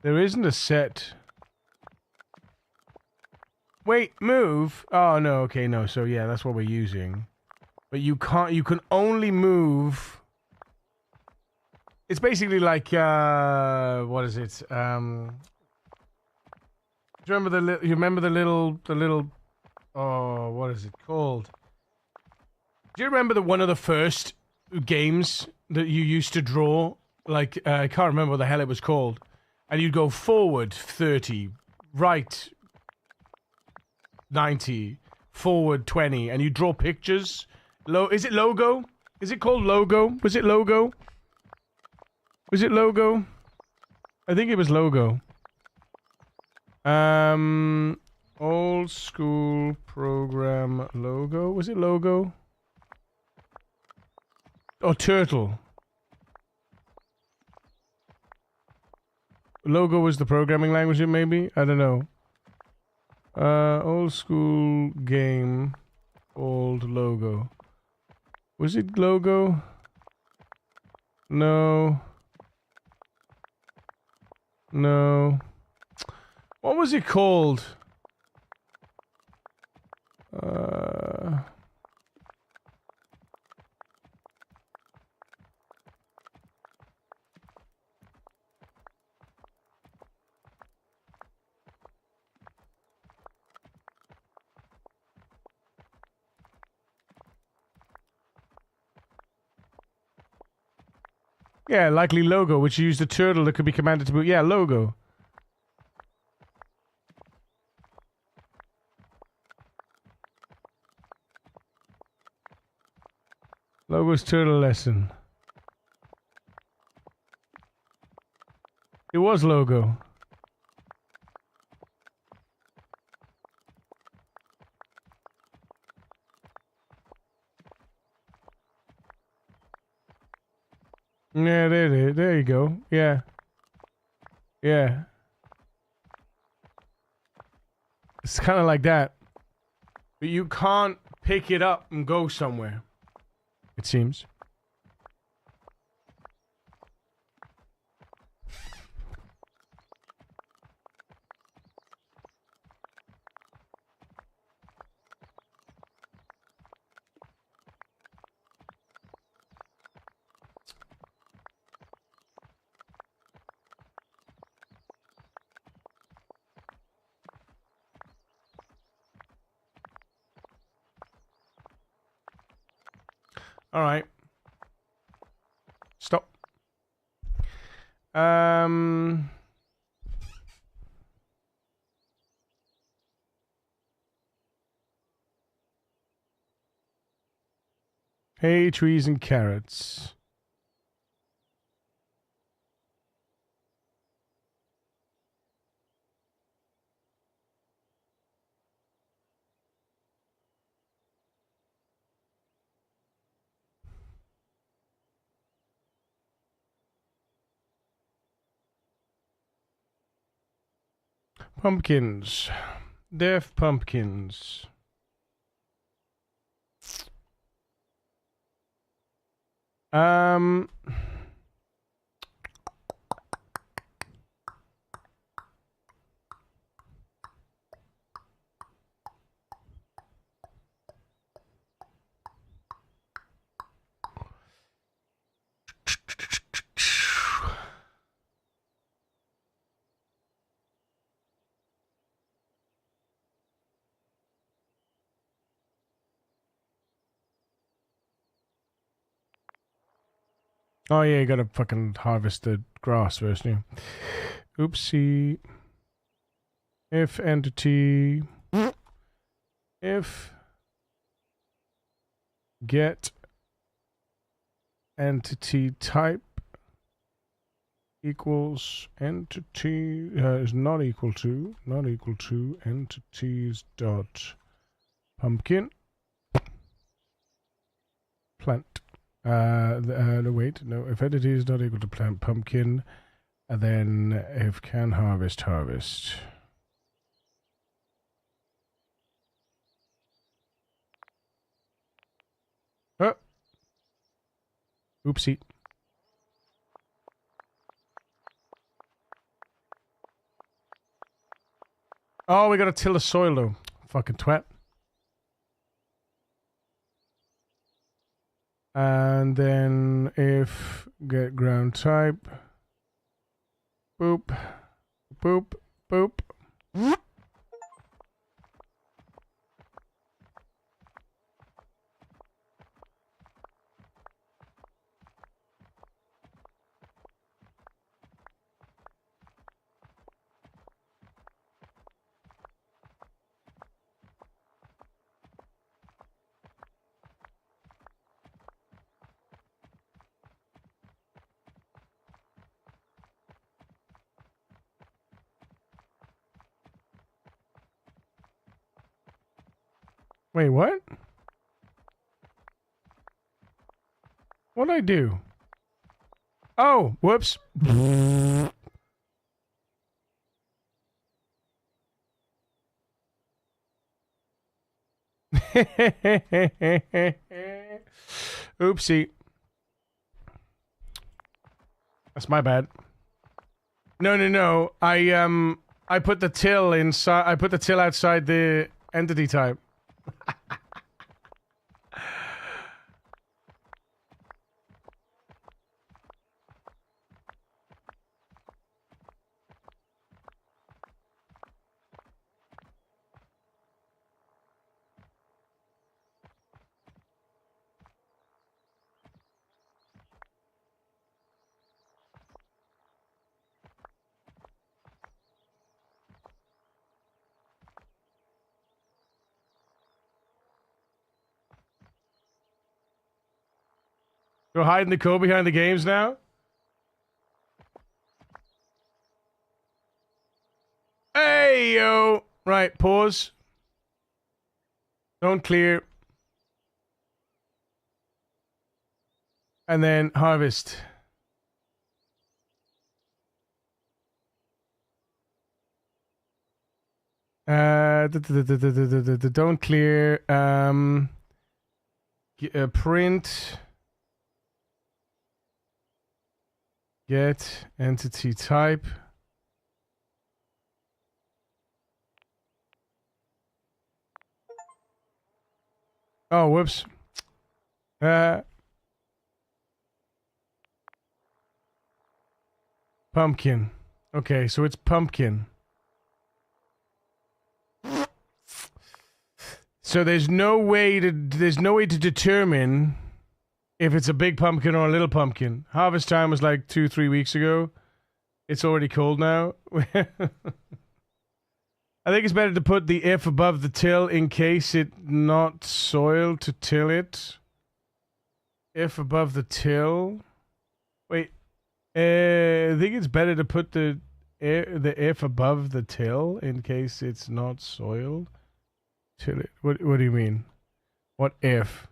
There isn't a set... Wait, move? Oh, no, okay, no. So, yeah, that's what we're using. But you can't, you can only move... It's basically like, what is it? Do you remember the little, oh, what is it called? Do you remember one of the first games that you used to draw? Like, I can't remember what the hell it was called. And you'd go forward 30, right 90, forward 20, and you draw pictures. Is it Logo? Is it called Logo? Was it Logo? Was it Logo? I think it was Logo. Old school program Logo. Was it Logo? Oh, Turtle. Logo was the programming language, maybe? I don't know. Old school game. Old Logo. Was it Logo? No. No. What was it called? Yeah, likely Logo, which used a turtle that could be commanded to move. Yeah, Logo. Logo's turtle lesson. It was Logo. Yeah, there you go. Yeah. Yeah. It's kind of like that. But you can't pick it up and go somewhere. It seems. All right. Stop. Hay, trees, and carrots. Pumpkins. Deaf pumpkins. Um... Oh yeah, you gotta fucking harvest the grass first, yeah. Oopsie. If entity... If... Get... Entity type... Equals... Entity... is not equal to... Not equal to... Entities dot... Pumpkin... Plant... wait, no, if entity is not equal to plant pumpkin, then if can harvest, harvest. Oh! Oopsie. Oh, we gotta till the soil though. Fucking twat. And then if get ground type. Boop. Boop. Boop. Wait, what? What'd I do? Oh, whoops. Oopsie. That's my bad. No. I put the till inside. I put the till outside the entity type. Go hide in the code behind the games now? Hey, yo! Right, pause. Don't clear. And then harvest. Don't clear. Print. Get entity type. Oh, whoops. Pumpkin. Okay, so it's pumpkin. So there's no way to determine if it's a big pumpkin or a little pumpkin. Harvest time was like 2-3 weeks ago. It's already cold now. I think it's better to put the if above the till in case it not soil to till it. If above the till. Wait. I think it's better to put the if above the till in case it's not soiled. Till it. What do you mean? What if?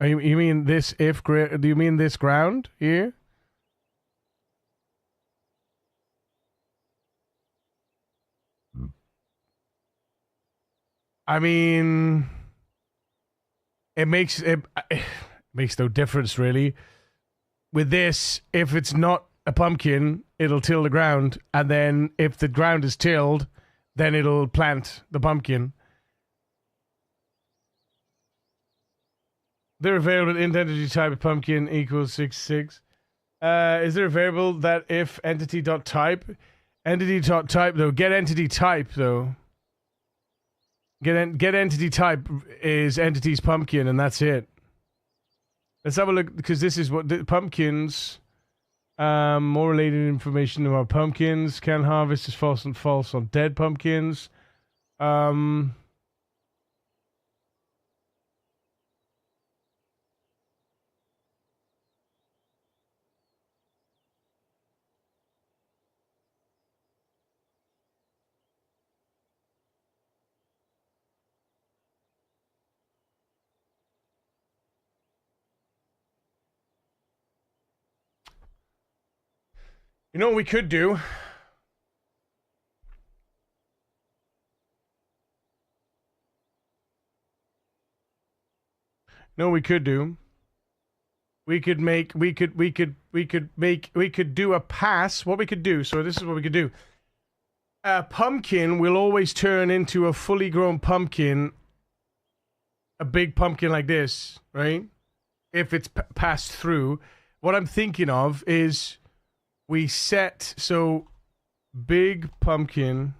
You mean this if? Do you mean this ground here? I mean, it makes no difference really. With this, if it's not a pumpkin, it'll till the ground, and then if the ground is tilled, then it'll plant the pumpkin. There a variable entity type pumpkin equals 66. Is there a variable that if entity.type? Entity.type though, get entity type though. Get entity type is entity's pumpkin, and that's it. Let's have a look, because this is what the pumpkins. More related information about pumpkins. Can harvest is false and false on dead pumpkins. You know what we could do? No, we could do. We could do a pass. What we could do. So this is what we could do. a pumpkin will always turn into a fully grown pumpkin, a big pumpkin like this, right? If it's passed through. What I'm thinking of is we set, so big pumpkin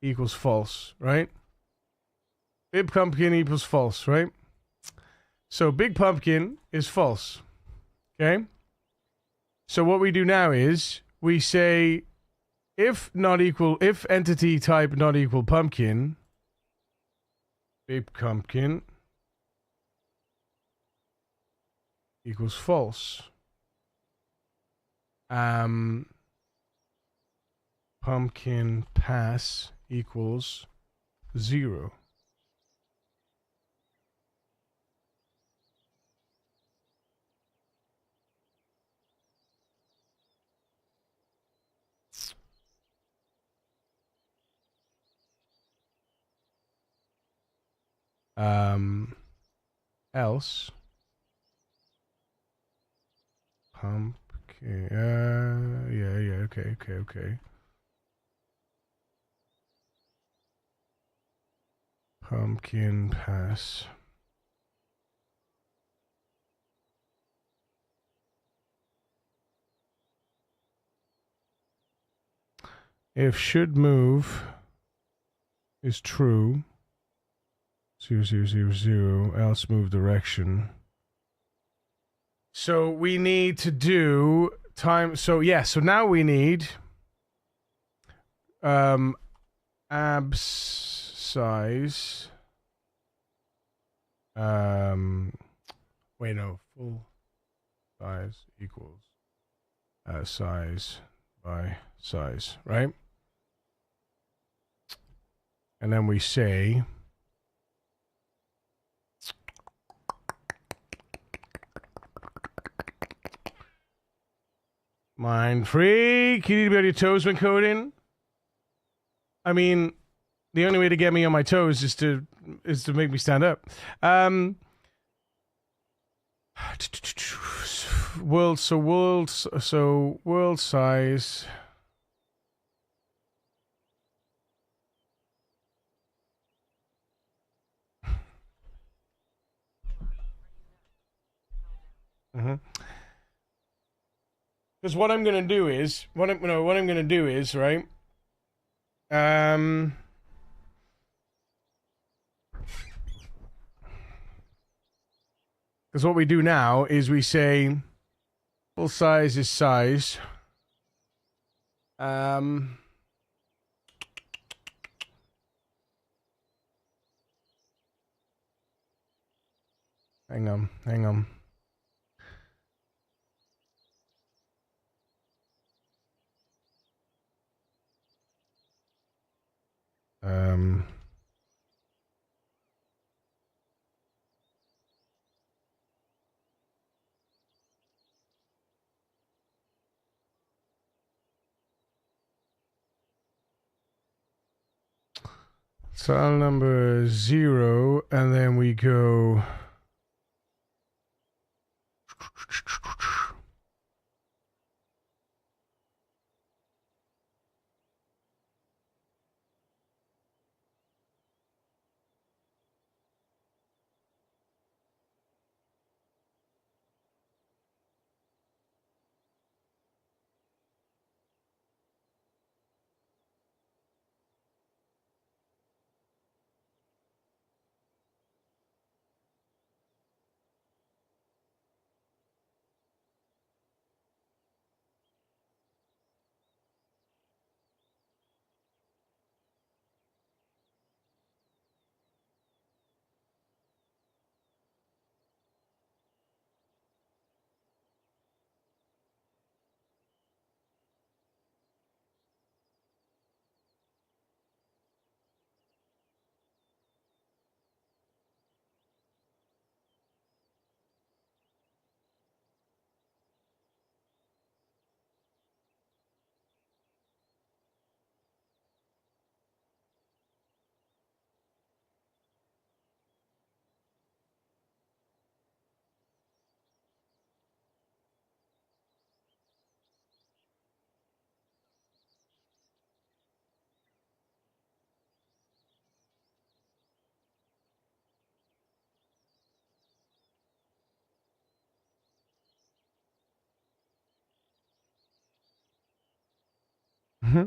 equals false, right? Big pumpkin equals false, right? So big pumpkin is false, okay? So what we do now is we say if entity type not equal pumpkin, big pumpkin equals false. Pumpkin pass equals 0. Else pumpkin, okay. Pumpkin pass. If should move is true, 0, 0, 0, 0, else move direction. So we need to do time. So yeah, so now we need abs size. Wait, no, full size equals size by size, right? And then we say mind freak, you need to be on your toes when coding. I mean, the only way to get me on my toes is to make me stand up. World size. Because what I'm gonna do is right. Because what we do now is we say full size is size. Hang on. Cell number 0, and then we go. Mm-hmm.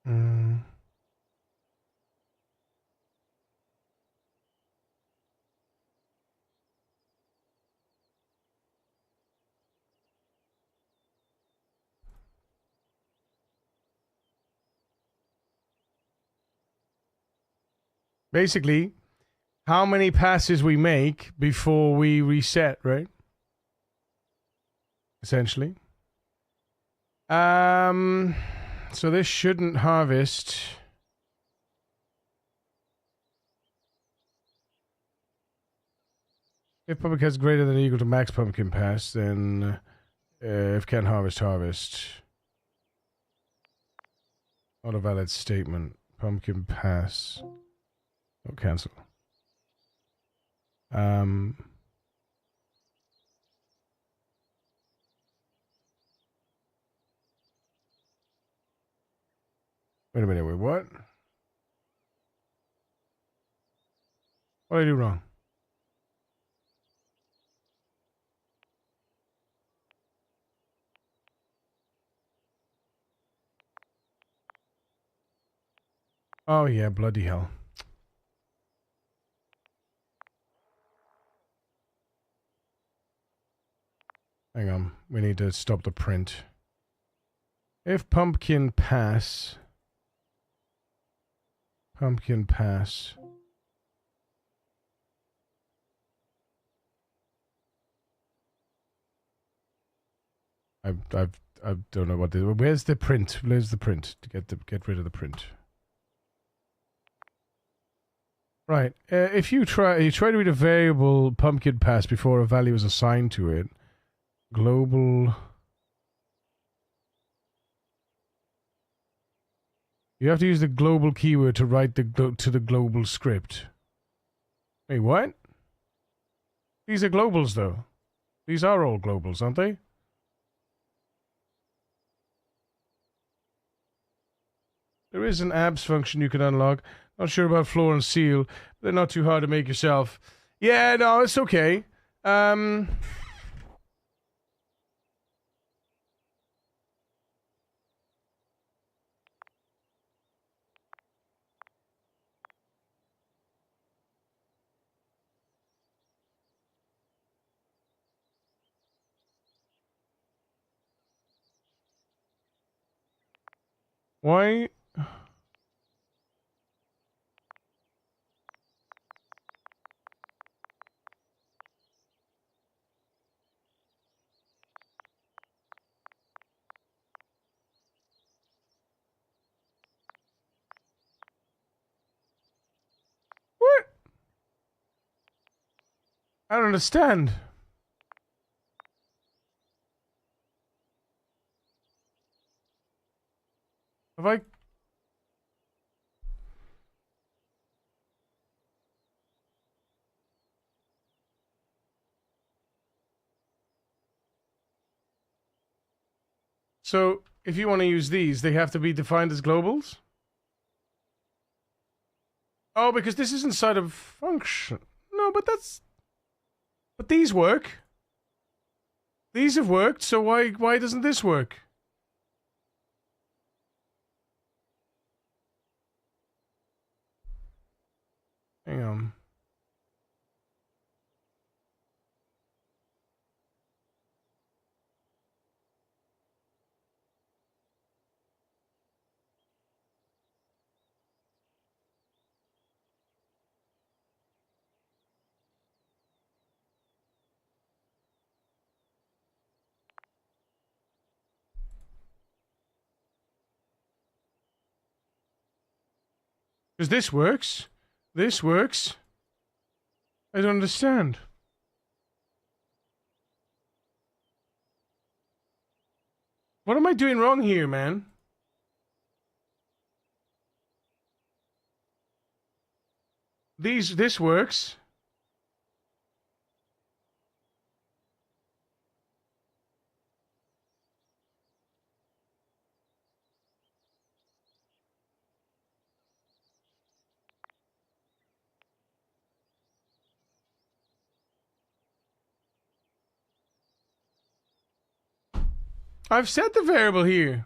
Mm. Basically, how many passes we make before we reset, right? Essentially. So this shouldn't harvest. If pumpkin is greater than or equal to max pumpkin pass, then if can harvest, harvest. Not a valid statement. Pumpkin pass. Oh, cancel. Wait a minute, wait, what? What did I do wrong? Oh yeah, bloody hell. Hang on, we need to stop the print. If pumpkin pass... Pumpkin pass... I don't know what this... Where's the print? Where's the print? To get rid of the print. Right. If you try to read a variable pumpkin pass before a value is assigned to it, global... You have to use the global keyword to write to the global script. Wait, what? These are globals, though. These are all globals, aren't they? There is an abs function you can unlock. Not sure about floor and seal, but they're not too hard to make yourself. Yeah, no, it's okay. Why? What? I don't understand. Have I... So, if you want to use these, they have to be defined as globals? Oh, because this is inside of function. No, but that's... But these work. These have worked, so why doesn't this work? Because this works. This works. I don't understand. What am I doing wrong here, man? This works. I've set the variable here.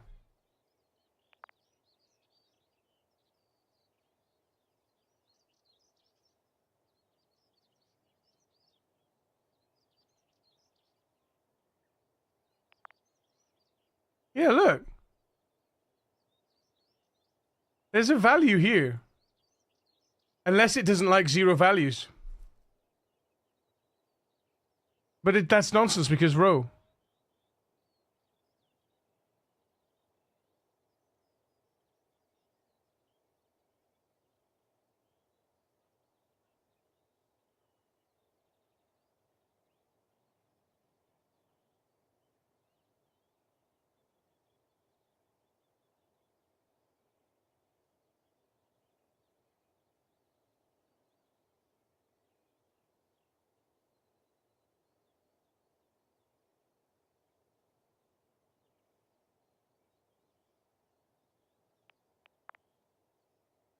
Yeah, look. There's a value here. Unless it doesn't like 0 values. But that's nonsense because row.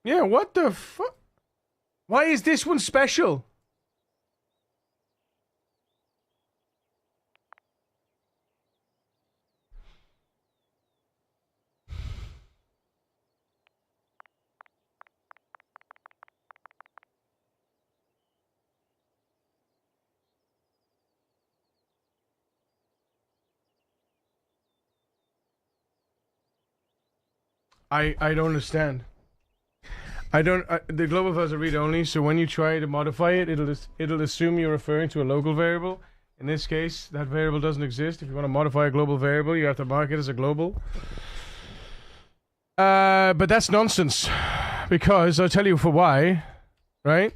Yeah, what the fuck? Why is this one special? I don't understand. I don't. The global files are read only, so when you try to modify it, it'll assume you're referring to a local variable. In this case, that variable doesn't exist. If you want to modify a global variable, you have to mark it as a global. But that's nonsense, because I'll tell you for why, right?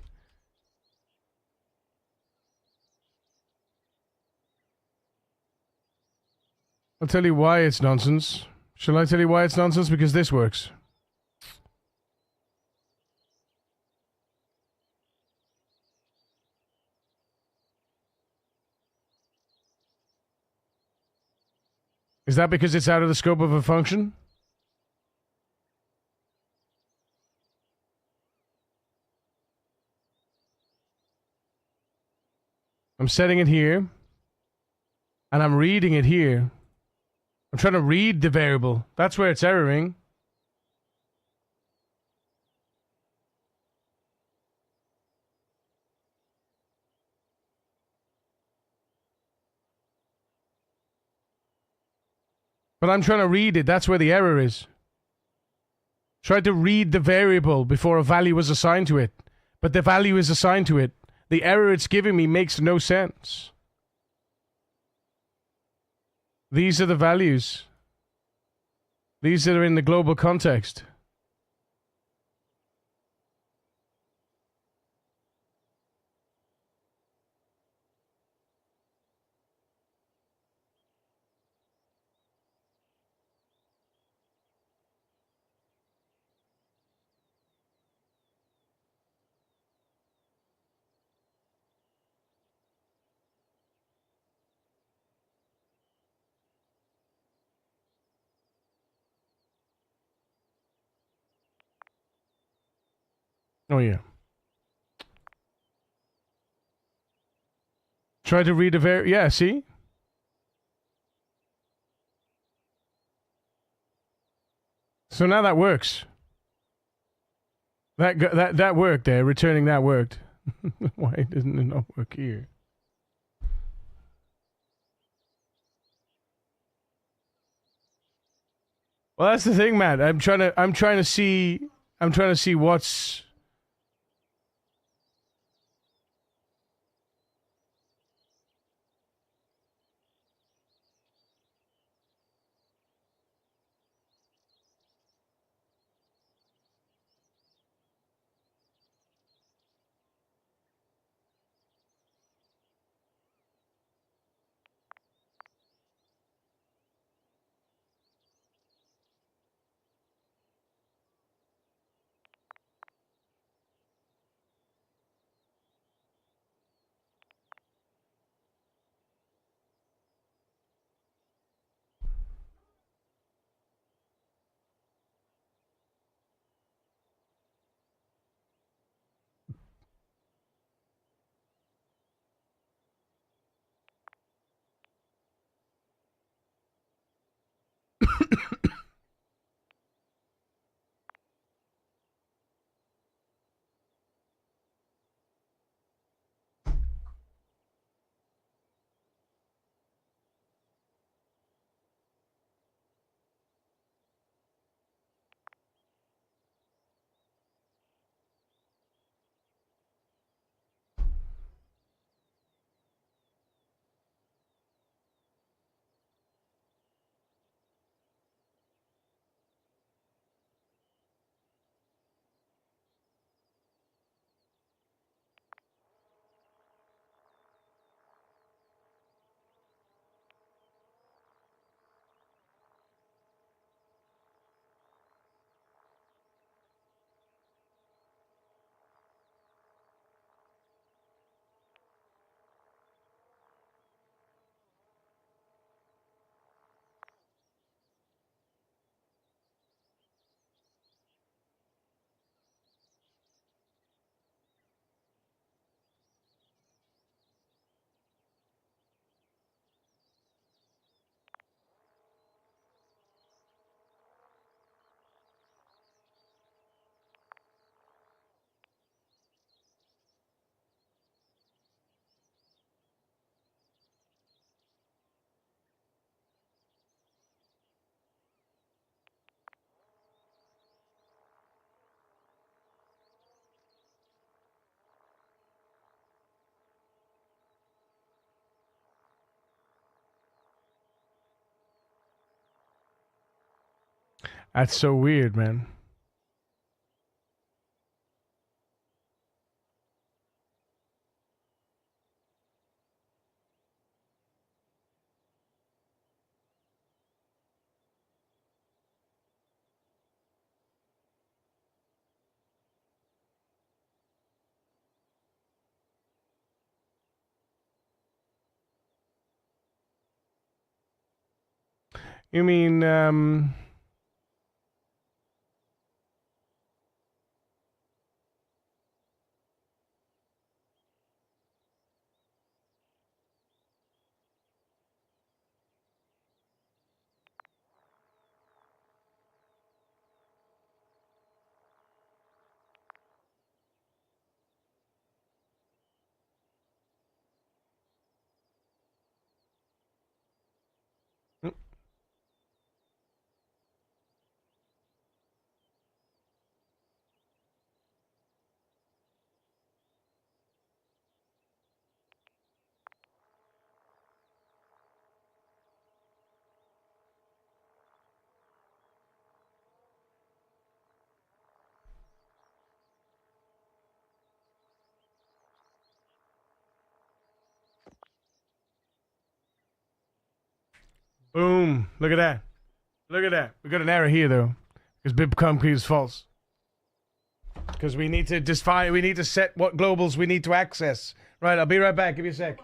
I'll tell you why it's nonsense. Shall I tell you why it's nonsense? Because this works. Is that because it's out of the scope of a function? I'm setting it here, and I'm reading it here. I'm trying to read the variable. That's where it's erroring. But I'm trying to read it. That's where the error is. Tried to read the variable before a value was assigned to it. But the value is assigned to it. The error it's giving me makes no sense. These are the values. These are in the global context. Oh, yeah. Try to read a yeah, see? So now that works. That worked there. Returning that worked. Why doesn't it not work here? Well, that's the thing, man. I'm trying to see what's. That's so weird, man. You mean, boom. Look at that. Look at that. We got an error here, though. Because BibComp is false. Because we need to we need to set what globals we need to access. Right, I'll be right back. Give me a sec.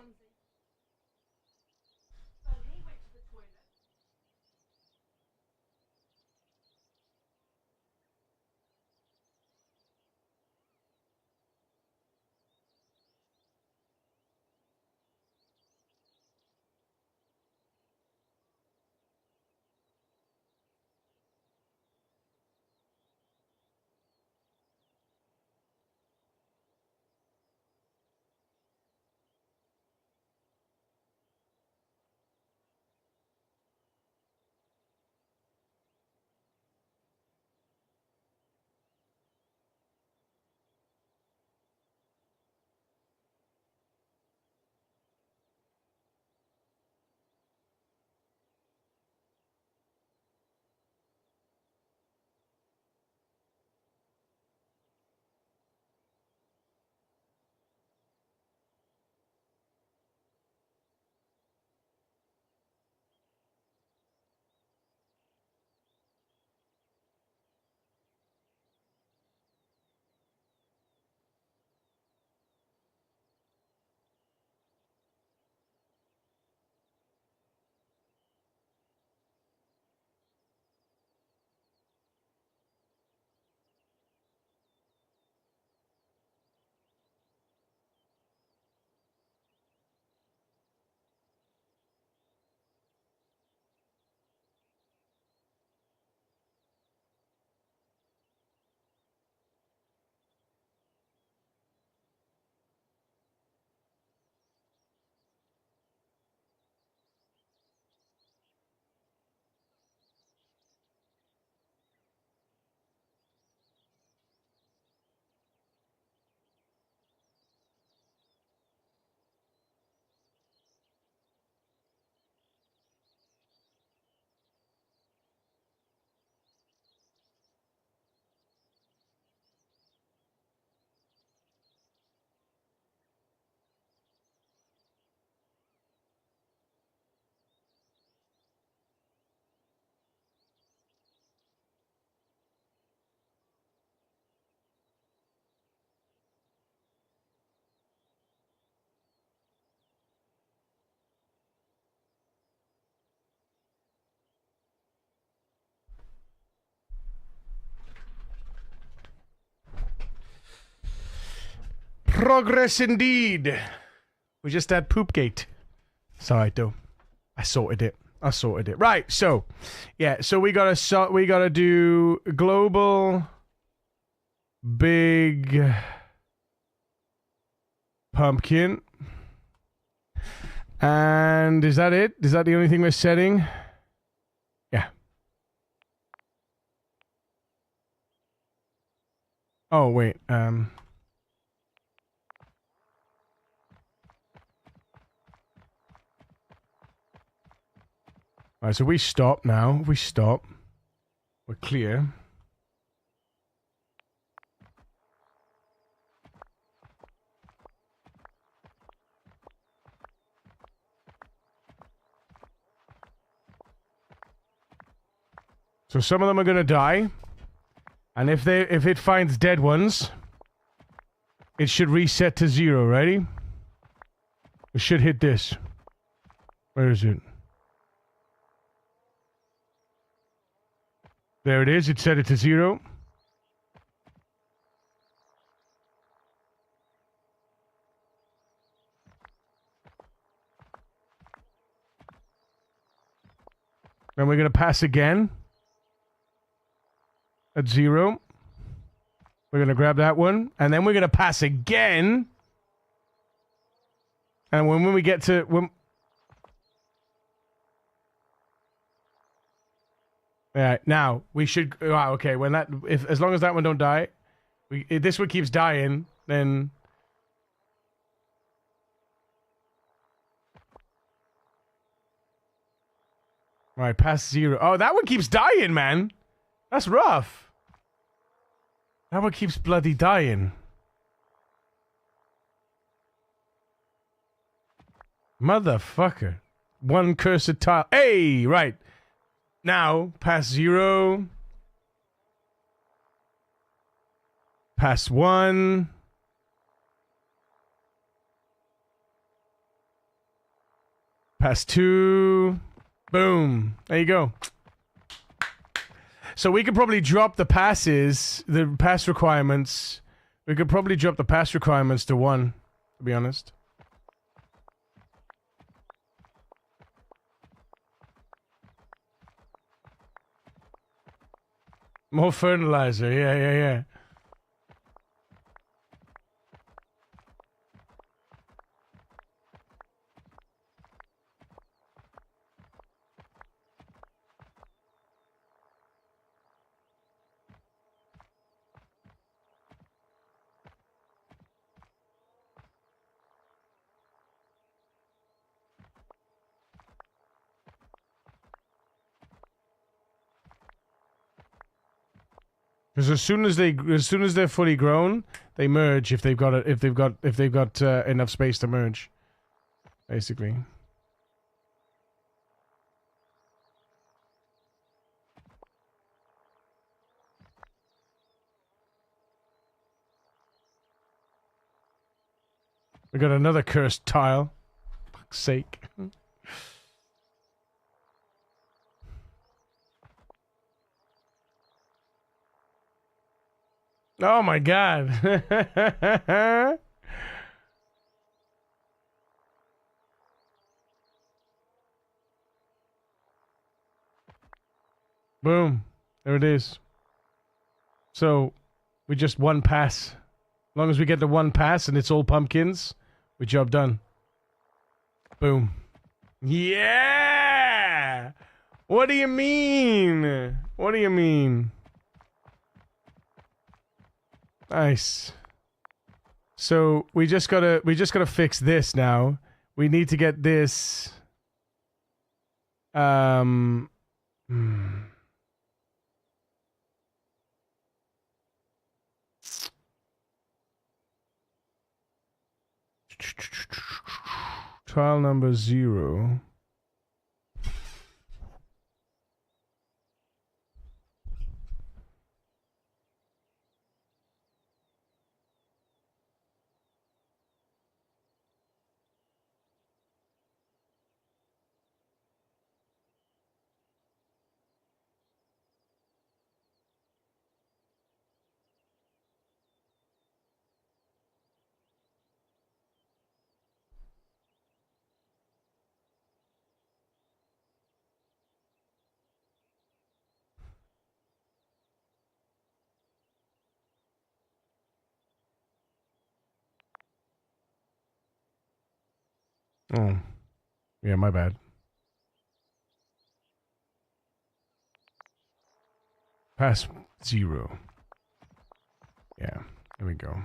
Progress indeed. We just had Poopgate. It's alright though. I sorted it. Right, so yeah, so we gotta do global big pumpkin. And is that it? Is that the only thing we're setting? Yeah. Oh wait, Alright, so we stop now. We stop. We're clear. So some of them are gonna die. And if it finds dead ones, it should reset to 0, ready? We should hit this. Where is it? There it is, it set it to 0. Then we're gonna pass again. At 0. We're gonna grab that one. And then we're gonna pass again. And when we get to... Alright, now, we should... Wow, okay, when that... As long as that one don't die... If this one keeps dying, then... Alright, past 0. Oh, that one keeps dying, man! That's rough. That one keeps bloody dying. Motherfucker. One cursed tile. Hey, right. Now, past 0. Past 1. Past 2. Boom. There you go. So we could probably drop the passes, the pass requirements. We could probably drop the pass requirements to 1, to be honest. More fertilizer, yeah. Because as soon as they're fully grown, they merge if they've got enough space to merge, basically. We got another cursed tile. Fuck's sake. Oh my god. Boom. There it is. So, we just one pass. As long as we get the one pass and it's all pumpkins, we job done. Boom. Yeah! What do you mean? What do you mean? Nice. So we just gotta fix this now. We need to get this. Trial number 0. Oh. Yeah, my bad. Pass 0. Yeah, there we go.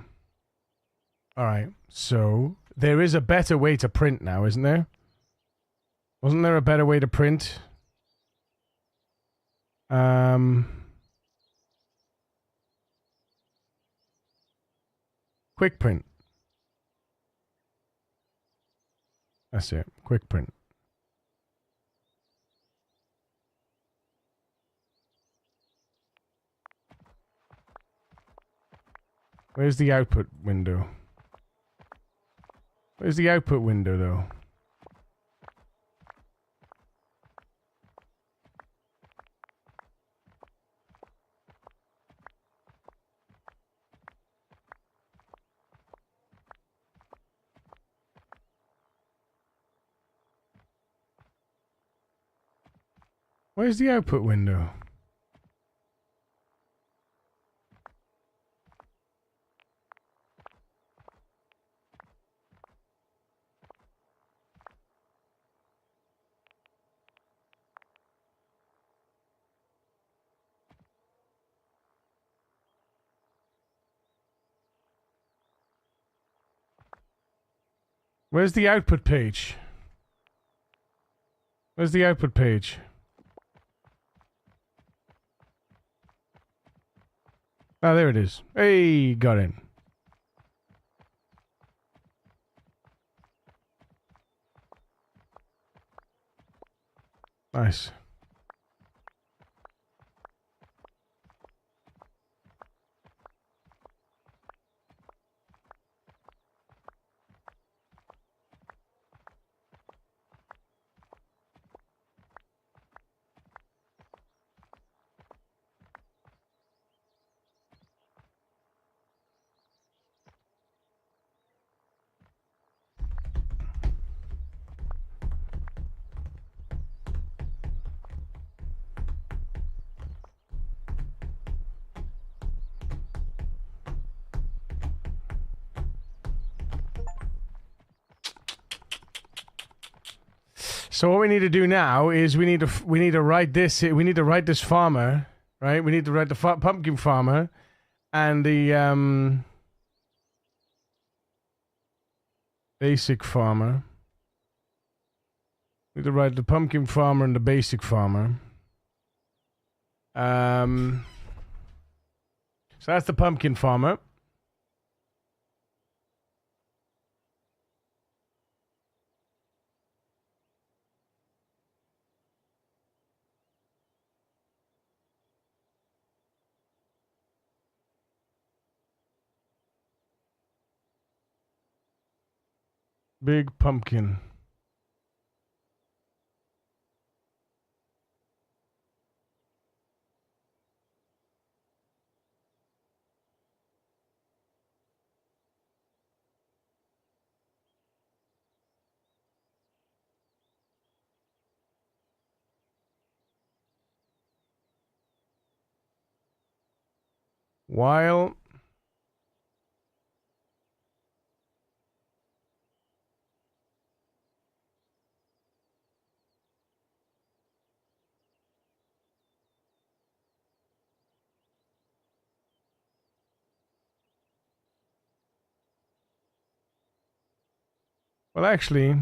Alright, so there is a better way to print now, isn't there? Wasn't there a better way to print? Quick print. That's it. Quick print. Where's the output window? Where's the output window, though? Where's the output window? Where's the output page? Where's the output page? Ah, there it is. Hey, got it. Nice. So what we need to do now is we need to write this. We need to write this farmer, right? We need to write the pumpkin farmer, and the basic farmer. We need to write the pumpkin farmer and the basic farmer. So that's the pumpkin farmer. Big pumpkin. While well, actually,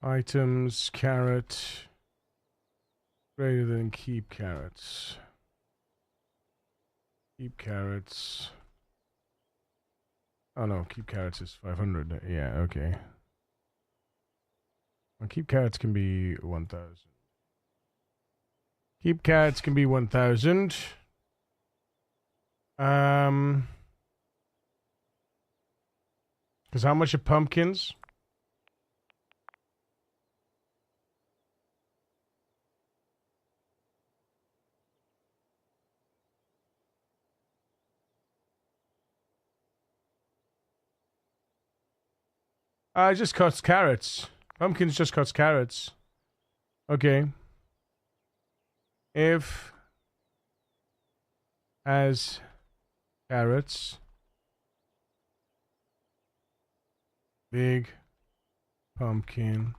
items carrot greater than keep carrots. Keep carrots. Oh no, keep carrots is 500. Yeah, okay. Well, keep carrots can be 1,000. Keep carrots can be 1,000. Because how much are pumpkins? It just cuts carrots. Pumpkins just cuts carrots. Okay. If has carrots, big pumpkin.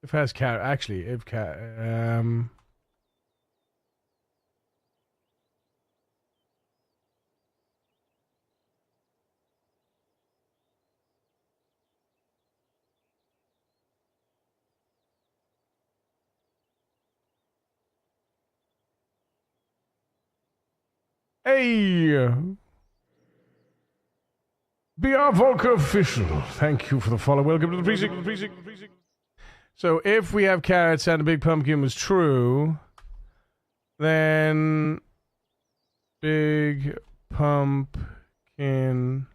If has carrot, actually, if hey, BR Volker official. Thank you for the follow. Welcome to the precinct. So if we have carrots and a big pumpkin was true, then big pumpkin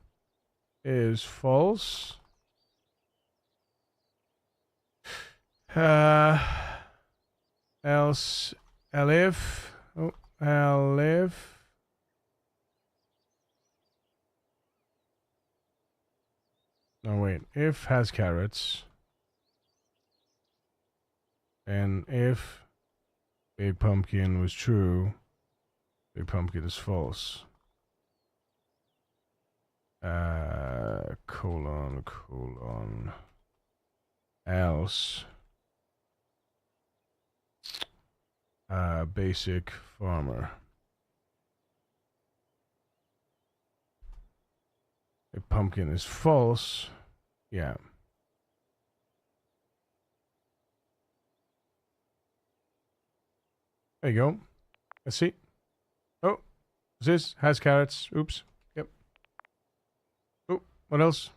is false. Else, elif. Oh, elif. No, wait. If has carrots. And if big pumpkin was true, big pumpkin is false. Colon. Else. Basic farmer. If pumpkin is false, yeah. There you go. Let's see. Oh, this has carrots. Oops. Yep. Oh, what else?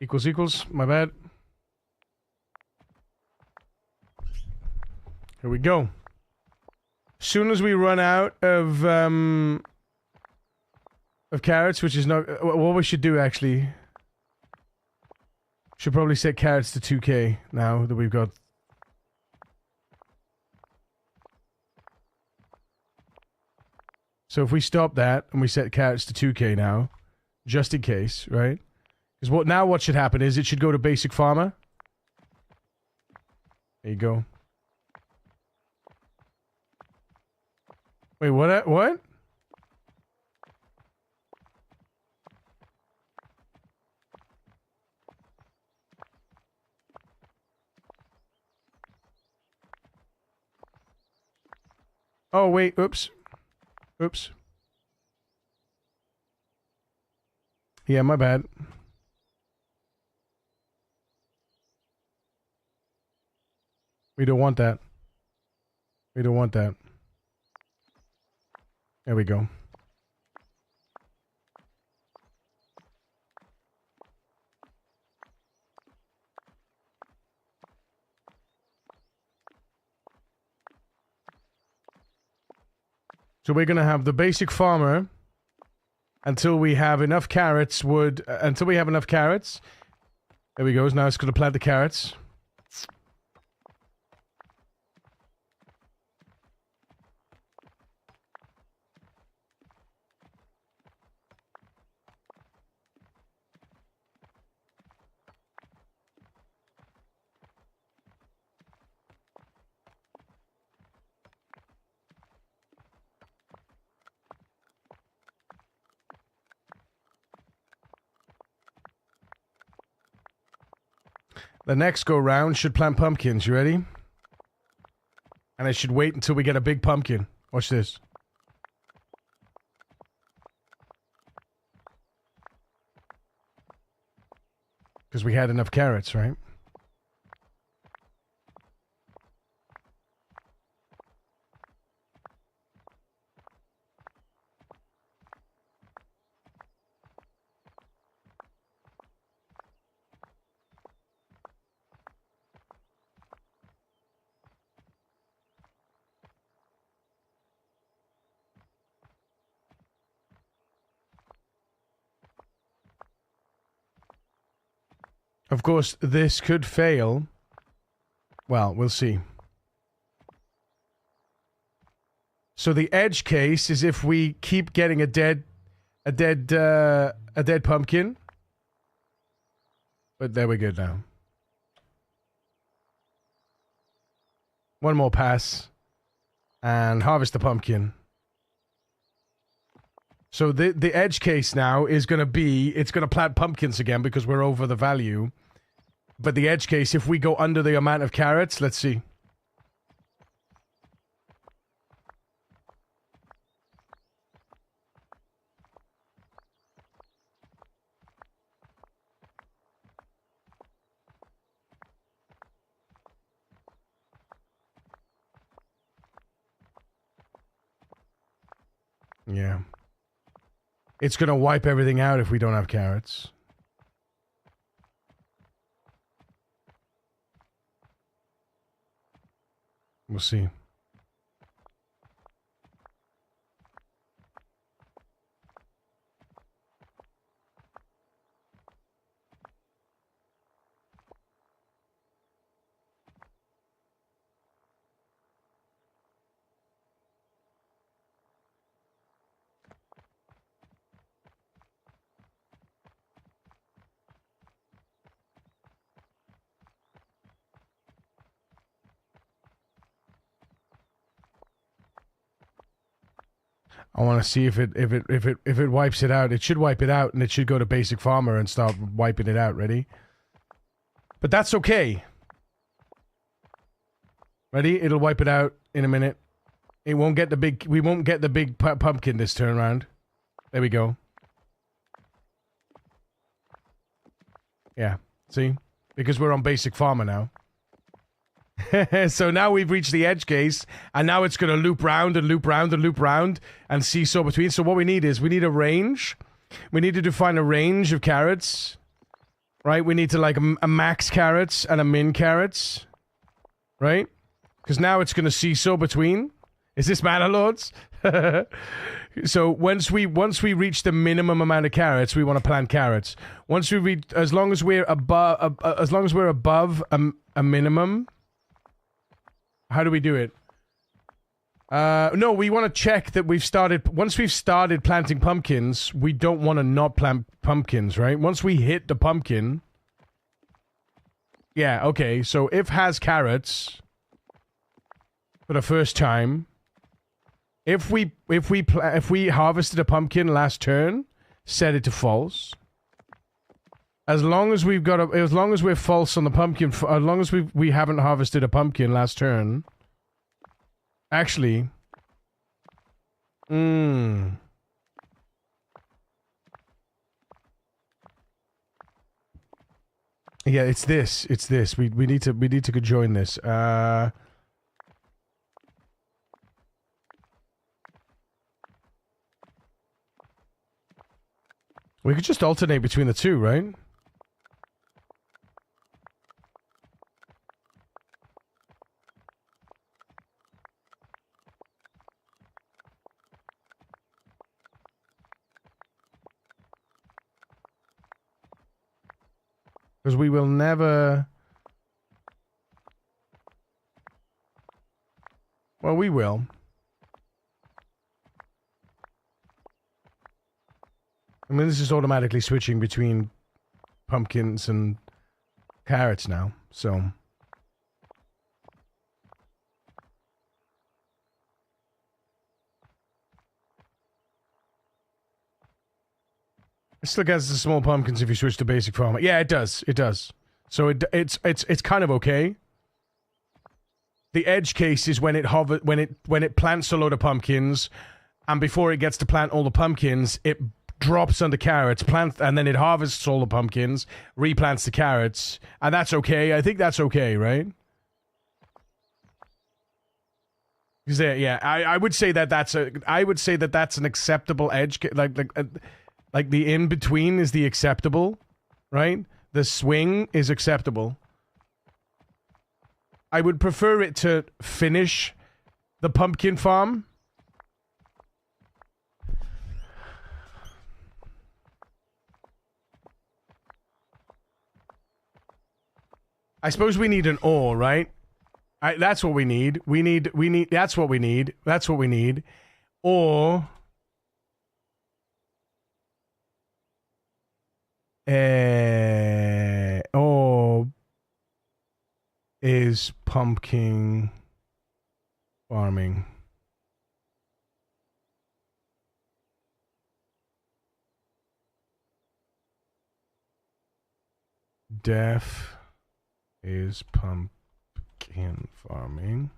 Equals. My bad. Here we go. As soon as we run out of carrots, which is not what we should do actually. Should probably set carrots to 2k now that we've got. So if we stop that and we set carrots to 2k now, just in case, right? Because what should happen is it should go to basic farmer. There you go. Wait, what? Oh, wait, oops. Yeah, my bad. We don't want that. There we go. So we're gonna have the basic farmer until we have enough carrots. Until we have enough carrots. There we go. Now it's gonna plant the carrots. The next go round should plant pumpkins. You ready? And I should wait until we get a big pumpkin. Watch this. Because we had enough carrots, right? Of course, this could fail. Well, we'll see. So the edge case is if we keep getting a dead pumpkin, But there we're good now. One more pass. And harvest the pumpkin. So the edge case now is going to be, it's going to plant pumpkins again because we're over the value. But the edge case, if we go under the amount of carrots, let's see. Yeah. It's going to wipe everything out if we don't have carrots. We'll see. I want to see if it wipes it out. It should wipe it out, and it should go to basic farmer and start wiping it out. Ready? But that's okay. Ready? It'll wipe it out in a minute. It won't get the big. We won't get the big pumpkin this turn around. There we go. Yeah. See? Because we're on basic farmer now. So now we've reached the edge case, and now it's going to loop round and loop round and loop round and seesaw between. So what we need is, we need a range. We need to define a range of carrots. Right? We need to like a max carrots and a min carrots. Right? Because now it's going to seesaw between. Is this Mana Lords? So once we reach the minimum amount of carrots, we want to plant carrots. Once we reach, as long as we're above a minimum. How do we do it? No, we want to check that we've started... Once we've started planting pumpkins, we don't want to not plant pumpkins, right? Once we hit the pumpkin... Yeah, okay. So if has carrots... For the first time... If we harvested a pumpkin last turn, set it to false. As long as we've got as long as we're false on the pumpkin, as long as we haven't harvested a pumpkin last turn. Actually, yeah, it's this. It's this. We need to join this. We could just alternate between the two, right? Because we will never... Well, we will. I mean, this is automatically switching between pumpkins and carrots now, so... It still gets the small pumpkins if you switch to basic farmer. Yeah, it does. It does. So it's kind of okay. The edge case is when it plants a load of pumpkins, and before it gets to plant all the pumpkins, it drops under carrots, and then it harvests all the pumpkins, replants the carrots, and that's okay. I think that's okay, right? Yeah, I would say that that's an acceptable edge, like the in between is the acceptable, right? The swing is acceptable. I would prefer it to finish the pumpkin farm. I suppose we need an ore, right? That's what we need. That's what we need. That's what we need. Or... is pumpkin farming? Deaf is pumpkin farming.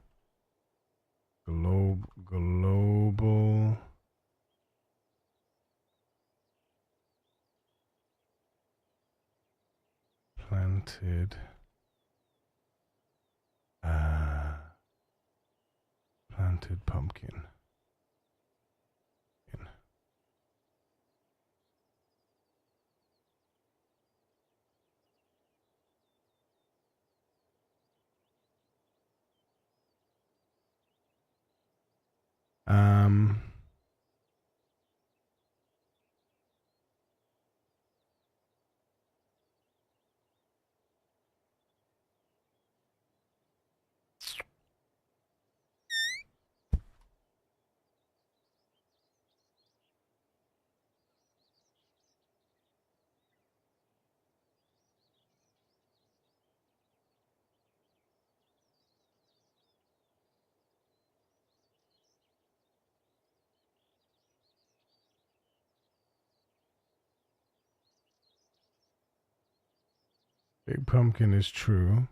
Global planted planted pumpkin. Um, Big pumpkin is true.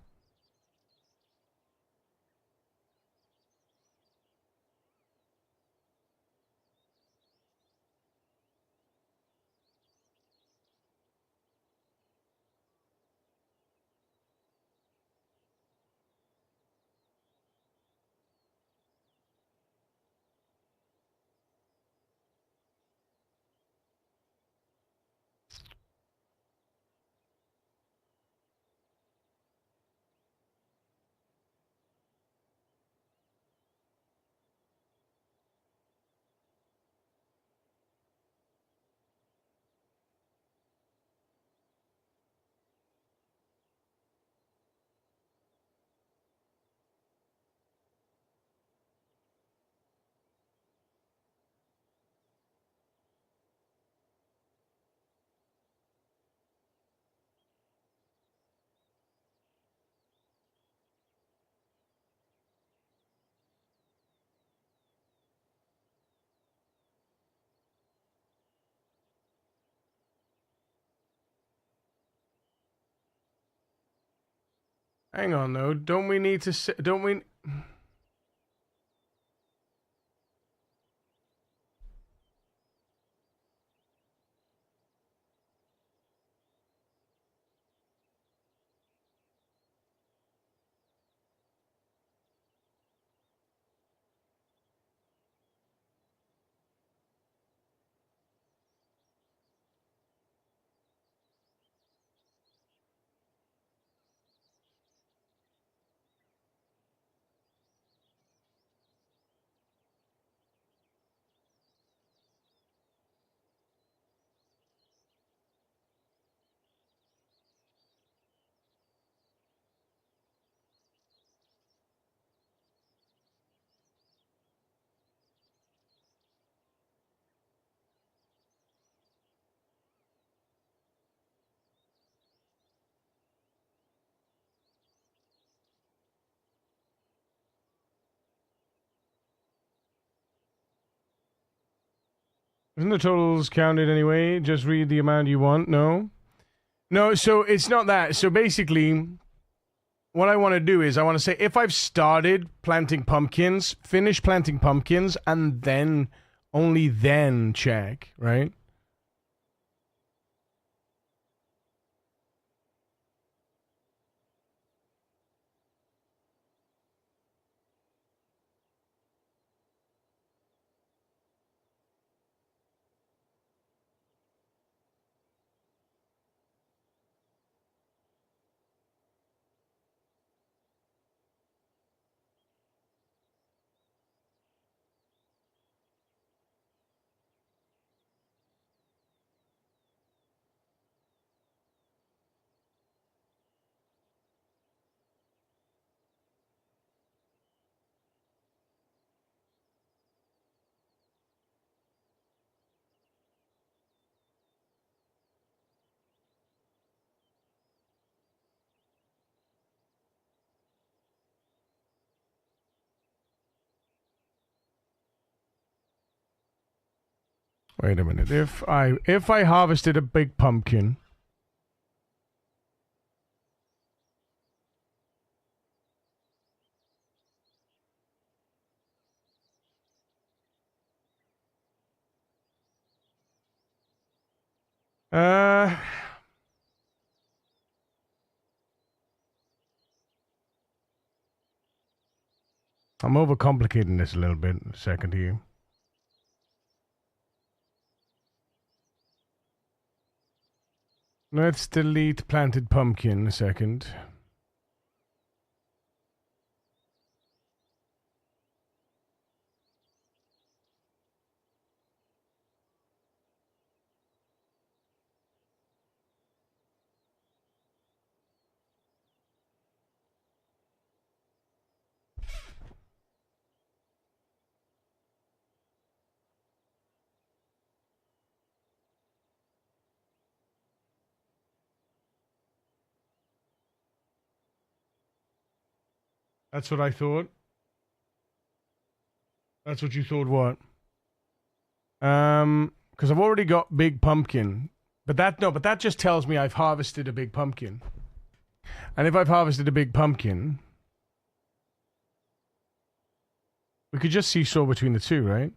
Hang on though, don't we need to don't we isn't the totals counted anyway? Just read the amount you want, no? No, so it's not that. So basically, what I want to do is I want to say if I've started planting pumpkins, finish planting pumpkins, and then only then check, right? Wait a minute. If I harvested a big pumpkin. I'm overcomplicating this a little bit. A second here. Let's delete planted pumpkin a second. That's what I thought. That's what you thought, what? Because I've already got big pumpkin. But that just tells me I've harvested a big pumpkin. And if I've harvested a big pumpkin, we could just seesaw between the two, right?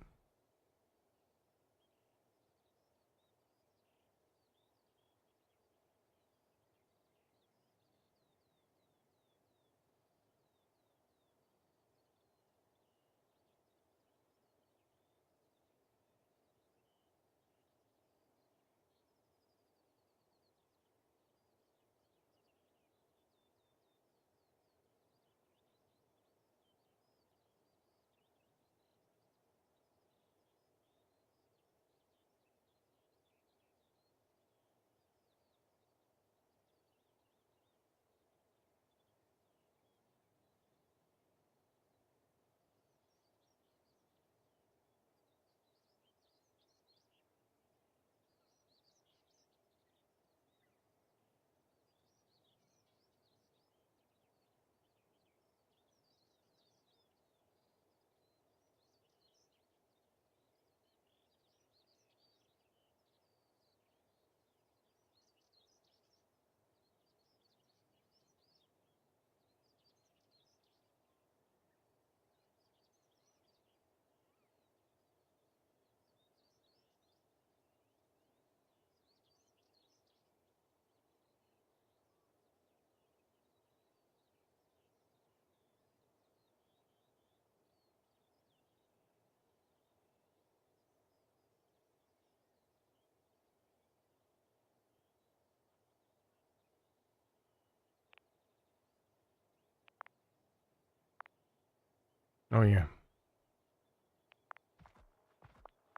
Oh, yeah.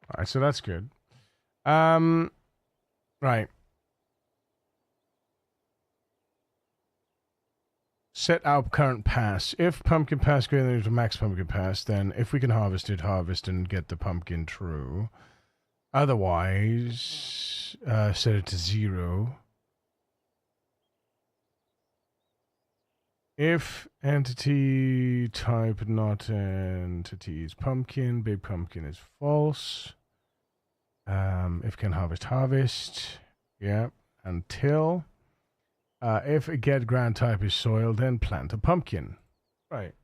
All right, so that's good. Right. Set our current pass. If pumpkin pass greater than max pumpkin pass, then if we can harvest it, harvest and get the pumpkin true. Otherwise, set it to 0. If entity type not entities pumpkin, big pumpkin is false. If can harvest, harvest. Yeah. Until. If a get ground type is soil, then plant a pumpkin. Right.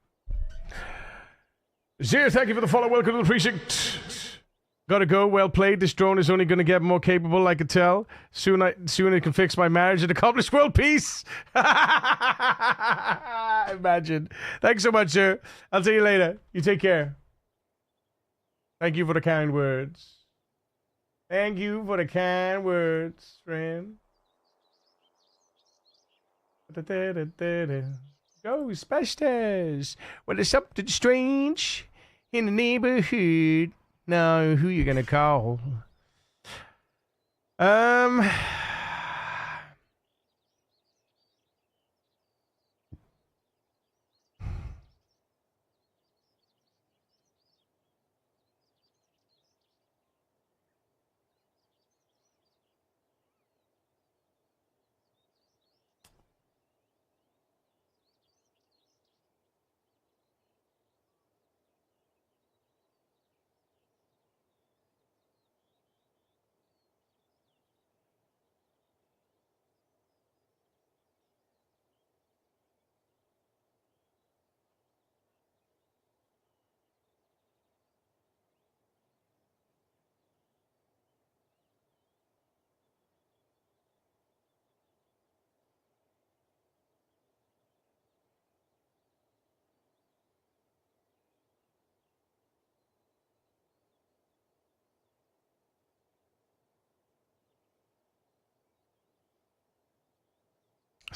Zero, thank you for the follow. Welcome to the precinct. Gotta go. Well played. This drone is only going to get more capable, I could tell. Soon it can fix my marriage and accomplish world peace. Imagine. Thanks so much, sir. I'll see you later. You take care. Thank you for the kind words. Thank you for the kind words, friend. Ghostbusters. Well, there's something strange in the neighborhood. Now, who you gonna call?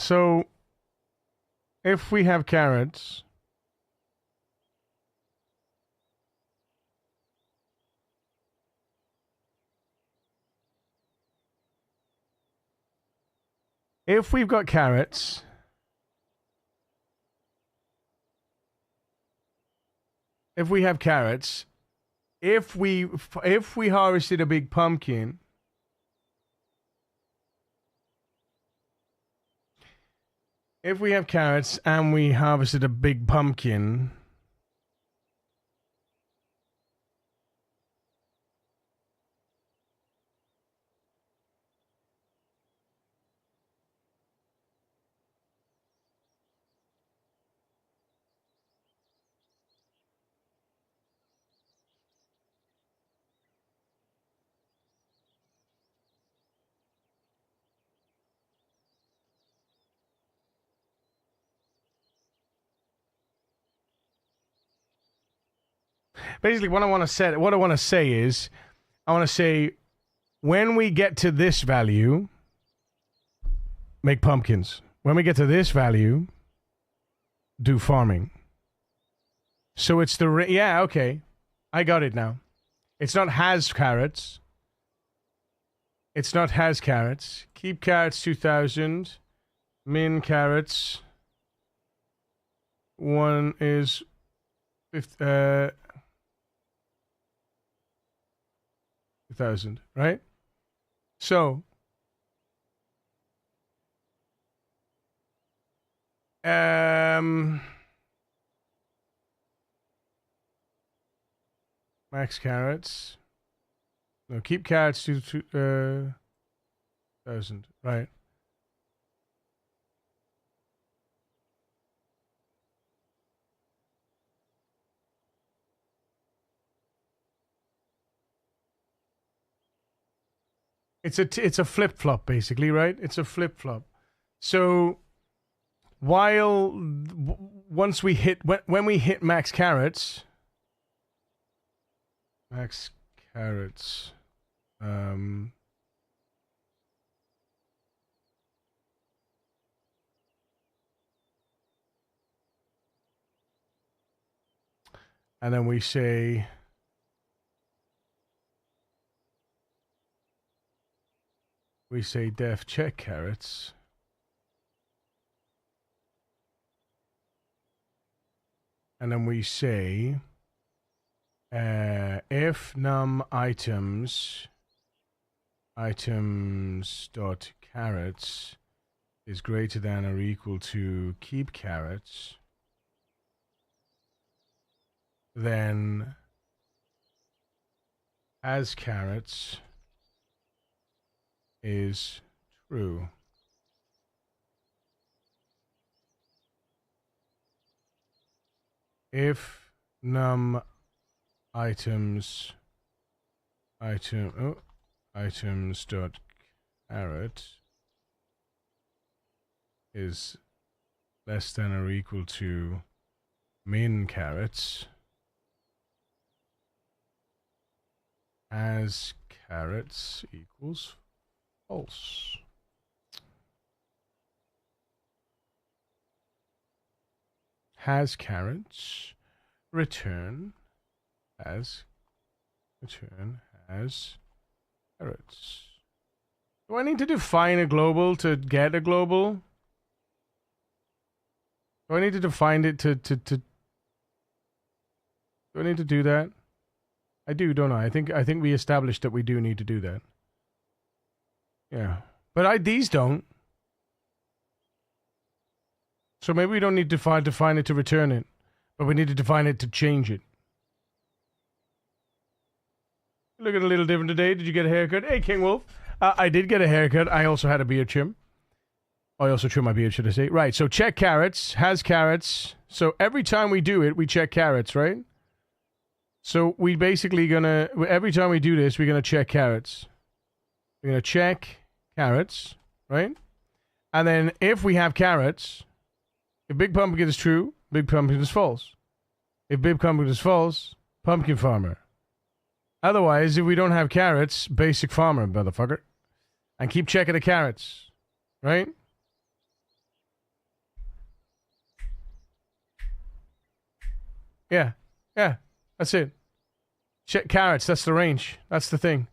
So, if we have carrots, if we've got carrots, if we have carrots, if we harvested a big pumpkin, if we have carrots and we harvested a big pumpkin, basically what I want to say is, I want to say, when we get to this value, make pumpkins. When we get to this value, do farming. So it's the yeah, okay, I got it now. It's not has carrots. It's not has carrots. Keep carrots 2,000. Min carrots. 1 is 2,000, right? So, max carrots. No, keep carrots to 2,000, right? It's a flip flop basically, right? It's a flip flop. So once we hit when we hit max carrots, and then we say def check carrots. And then we say if num items dot carrots is greater than or equal to keep carrots, then as carrots is true. If num items dot carrot is less than or equal to min carrots, as carrots equals false. Has carrots return as carrots. Do I need to define a global to get a global? Do I need to define it to do I need to do that? I do, don't I? I think we established that we do need to do that. Yeah. But these don't. So maybe we don't need to define it to return it, but we need to define it to change it. Looking a little different today. Did you get a haircut? Hey, King Wolf. I did get a haircut. I also had a beard trim. I also trim my beard, should I say. Right, so check carrots, has carrots. So every time we do it, we check carrots, right? So we basically every time we do this, we're gonna check carrots. We're gonna check carrots, right? And then if we have carrots, if big pumpkin is true, big pumpkin is false. If big pumpkin is false, pumpkin farmer. Otherwise, if we don't have carrots, basic farmer, motherfucker. And keep checking the carrots, right? Yeah. Yeah. That's it. Carrots, that's the range. That's the thing.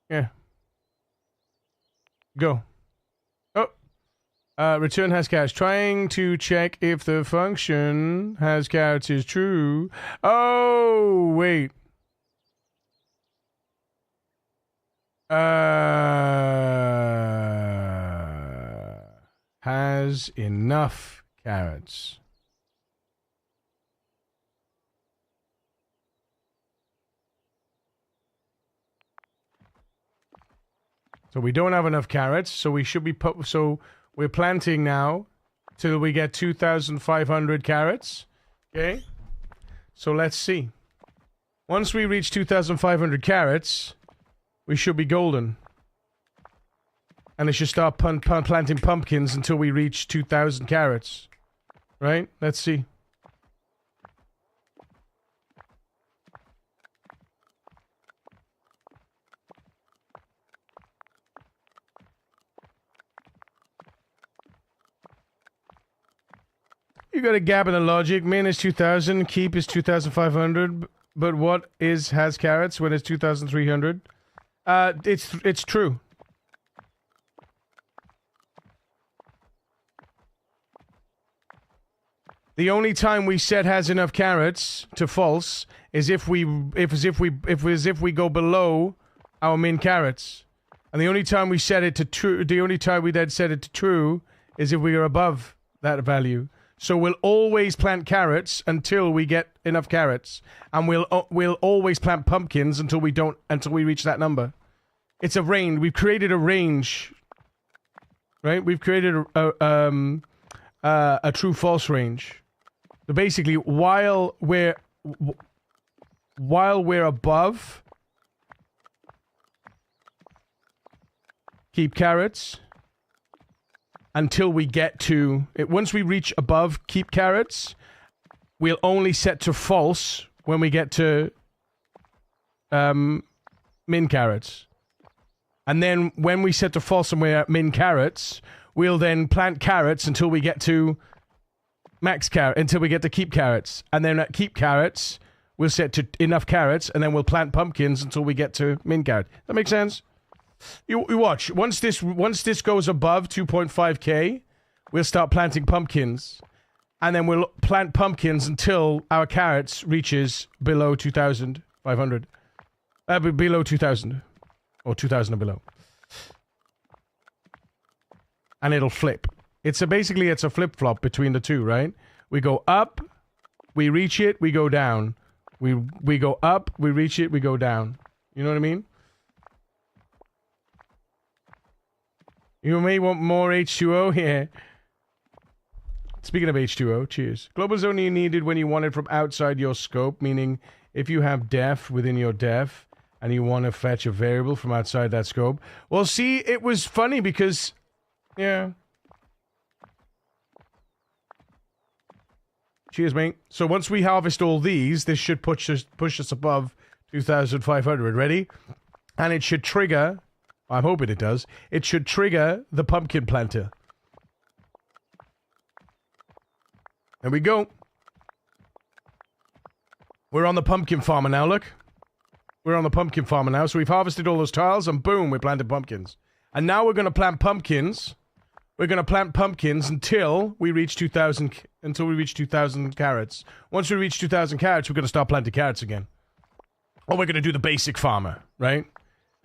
Yeah. Go. Oh. Return has carrots. Trying to check if the function has carrots is true. Oh, wait. Has enough carrots. So we don't have enough carrots, so we should be so we're planting now till we get 2,500 carrots. Okay? So let's see. Once we reach 2,500 carrots, we should be golden. And it should start planting pumpkins until we reach 2,000 carrots. Right? Let's see. You got a gap in the logic. Min is 2,000. Keep is 2,500. But what has carrots when it's 2,300? It's true. The only time we set has enough carrots to false is if we go below our min carrots. And the only time we set it to true, the only time we then set it to true is if we are above that value. So we'll always plant carrots until we get enough carrots, and we'll always plant pumpkins until we reach that number. It's a range. We've created a range, right? We've created a true false range. So basically, while we're above, keep carrots. Until we get to it, once we reach above keep carrots, we'll only set to false when we get to min carrots. And then when we set to false and we're at min carrots, we'll then plant carrots until we get to until we get to keep carrots. And then at keep carrots, we'll set to enough carrots, and then we'll plant pumpkins until we get to min carrots. That makes sense? You watch. Once this goes above 2.5k, we'll start planting pumpkins, and then we'll plant pumpkins until our carrots reaches below 2,500, below 2,000, or 2,000 and below, and it'll flip. It's a flip flop between the two, right? We go up, we reach it, we go down. We go up, we reach it, we go down. You know what I mean? You may want more H2O here. Speaking of H2O, cheers. Global is only needed when you want it from outside your scope, meaning if you have def within your def and you want to fetch a variable from outside that scope. Well, see, it was funny because, yeah. Cheers, mate. So once we harvest all these, this should push us above 2,500. Ready? And it should trigger... I'm hoping it does. It should trigger the pumpkin planter. There we go. We're on the pumpkin farmer now, look. We're on the pumpkin farmer now. So we've harvested all those tiles, and boom, we planted pumpkins. And now we're going to plant pumpkins. We're going to plant pumpkins until we reach 2,000 carrots. Once we reach 2,000 carrots, we're going to start planting carrots again. Or we're going to do the basic farmer, right?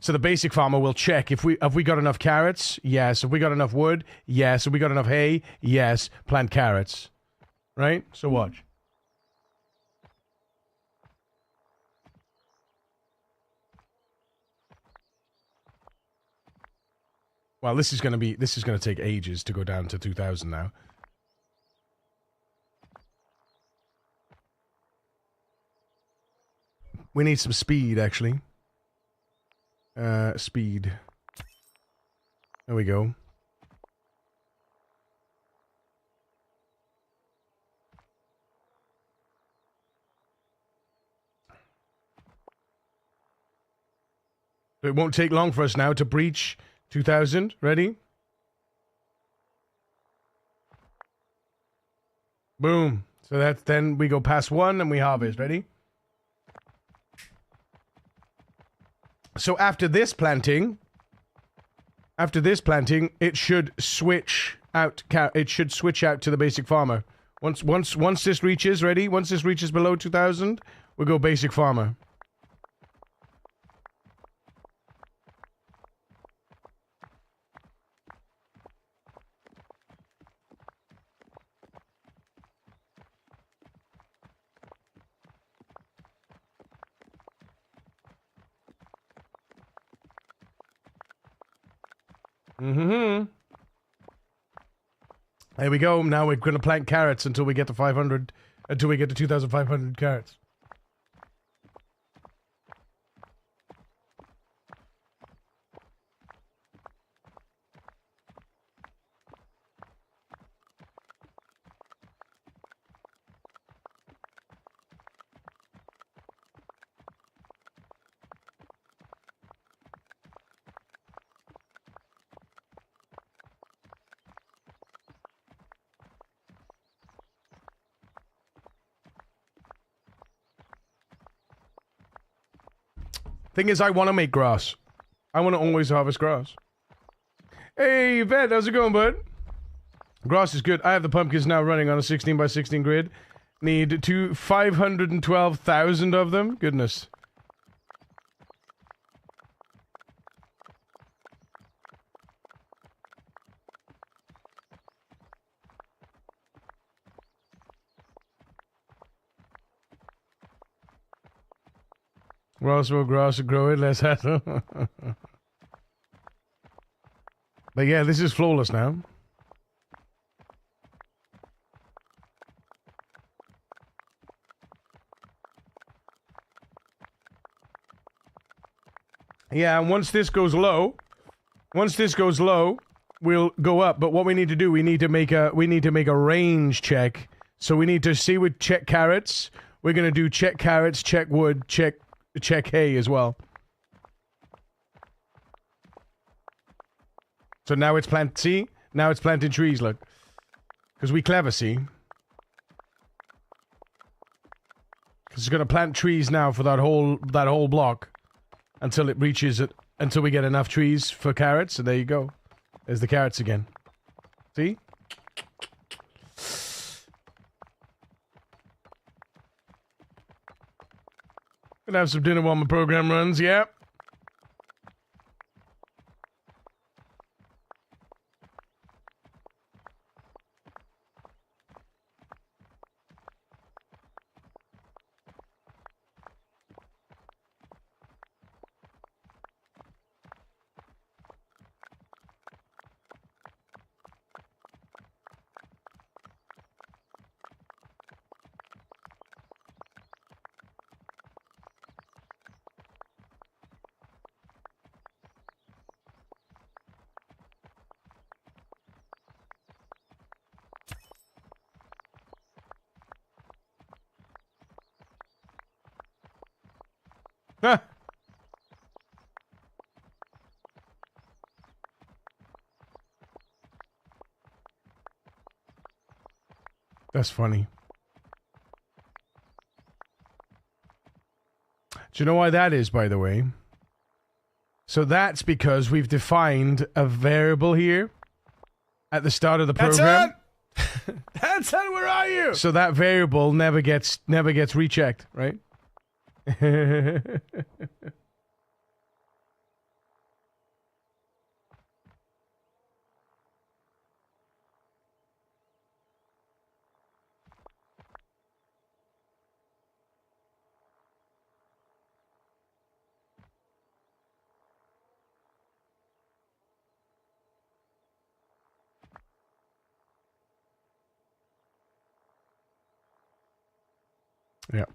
So the basic farmer will check if we got enough carrots. Yes. Have we got enough wood? Yes. Have we got enough hay? Yes. Plant carrots. Right? So watch. Well, this is going to take ages to go down to 2,000 now. We need some speed, actually. Speed. There we go. So it won't take long for us now to breach 2,000. Ready? Boom. So that's then we go past 1 and we harvest. Ready? So after this planting, it should switch out. It should switch out to the basic farmer. Once this reaches, ready? Once this reaches below 2,000, we go basic farmer. Mm-hmm. There we go. Now we're going to plant carrots until we get to 500, until we get to 2,500 carrots. Thing is, I want to make grass. I want to always harvest grass. Hey, Vet, how's it going, bud? Grass is good. I have the pumpkins now running on a 16 by 16 grid. Need 512,000 of them. Goodness. Grass will grow it, less hassle. But yeah, this is flawless now. Yeah, and once this goes low, we'll go up. But what we need to do, we need to make a range check. So we need to see with check carrots. We're gonna do check carrots, check wood, check hay as well. So now it's now it's planting trees, look. Because we clever, see? Because it's gonna plant trees now for that whole block until it reaches it, until we get enough trees for carrots, and there you go. There's the carrots again. See? Gonna have some dinner while my program runs, yeah. Huh. That's funny. Do you know why that is, by the way? So that's because we've defined a variable here at the start of the program. That's it. Where are you? So that variable never gets rechecked, right? Yeah.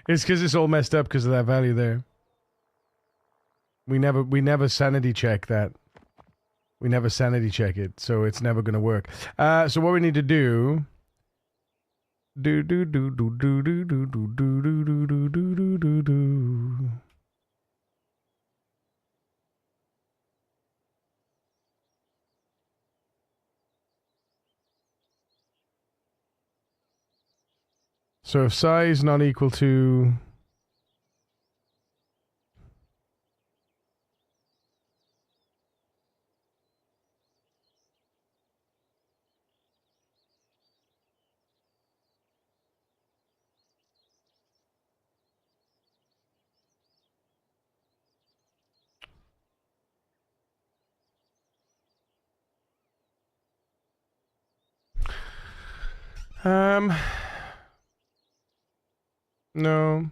It's because it's all messed up because of that value there. We never sanity check that. We never sanity check it, so it's never gonna work. So what we need to do. Do do do do do do do do do do do do do do do. So if size not equal to no.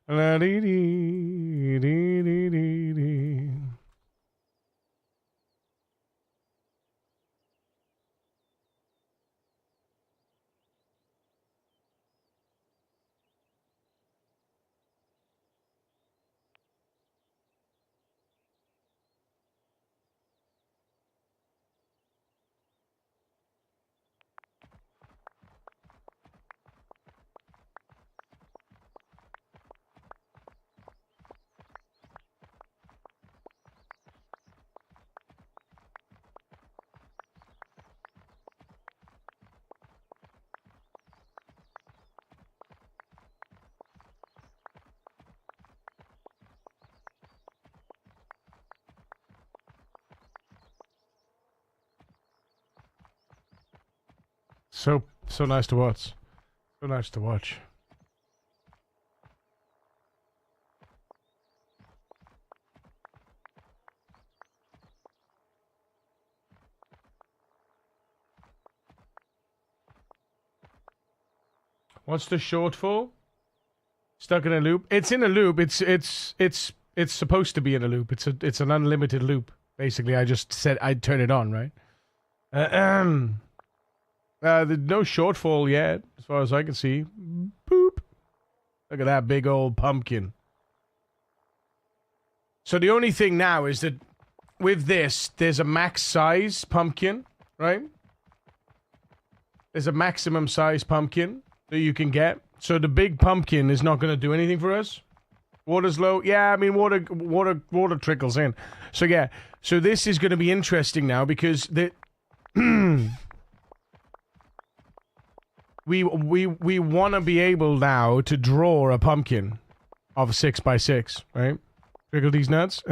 La dee dee dee dee dee dee. So nice to watch. So nice to watch. What's the shortfall? Stuck in a loop. It's in a loop. It's supposed to be in a loop. It's an unlimited loop. Basically, I just said I'd turn it on, right? There's no shortfall yet, as far as I can see. Boop. Look at that big old pumpkin. So the only thing now is that with this, there's a max size pumpkin, right? There's a maximum size pumpkin that you can get. So the big pumpkin is not going to do anything for us. Water's low. Yeah, I mean, water trickles in. So yeah, so this is going to be interesting now because the we want to be able now to draw a pumpkin of 6x6, right? Trickle these nuts.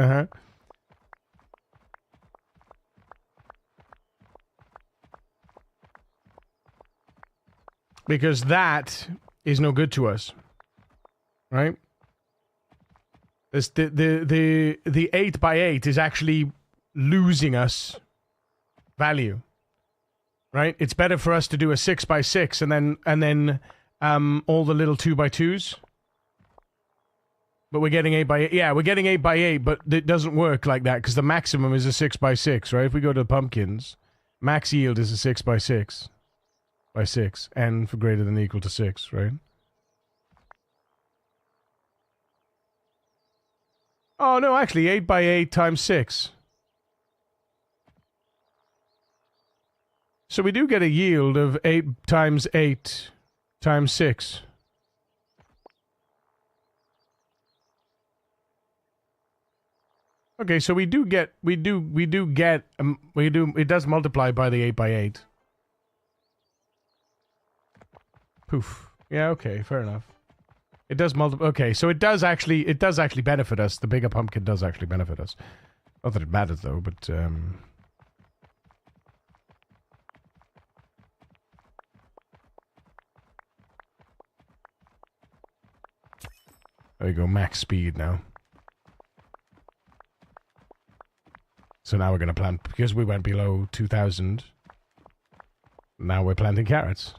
Because that is no good to us, right? This, the 8x8 is actually losing us value, right? It's better for us to do a 6x6 and then all the little 2x2s. But we're getting 8x8. Yeah, we're getting 8x8, but it doesn't work like that because the maximum is a 6x6, right? If we go to the pumpkins, max yield is a 6x6 by 6, and for greater than or equal to 6, right? Oh, no, actually, 8x8 times 6. So we do get a yield of 8 times 8 times 6. Okay, so we do get, it does multiply by the 8 by 8. Poof. Yeah, okay, fair enough. It does multiply, okay, so it does actually benefit us. The bigger pumpkin does actually benefit us. Not that it matters though, but, There you go, max speed now. So now we're going to plant, because we went below 2,000, now we're planting carrots.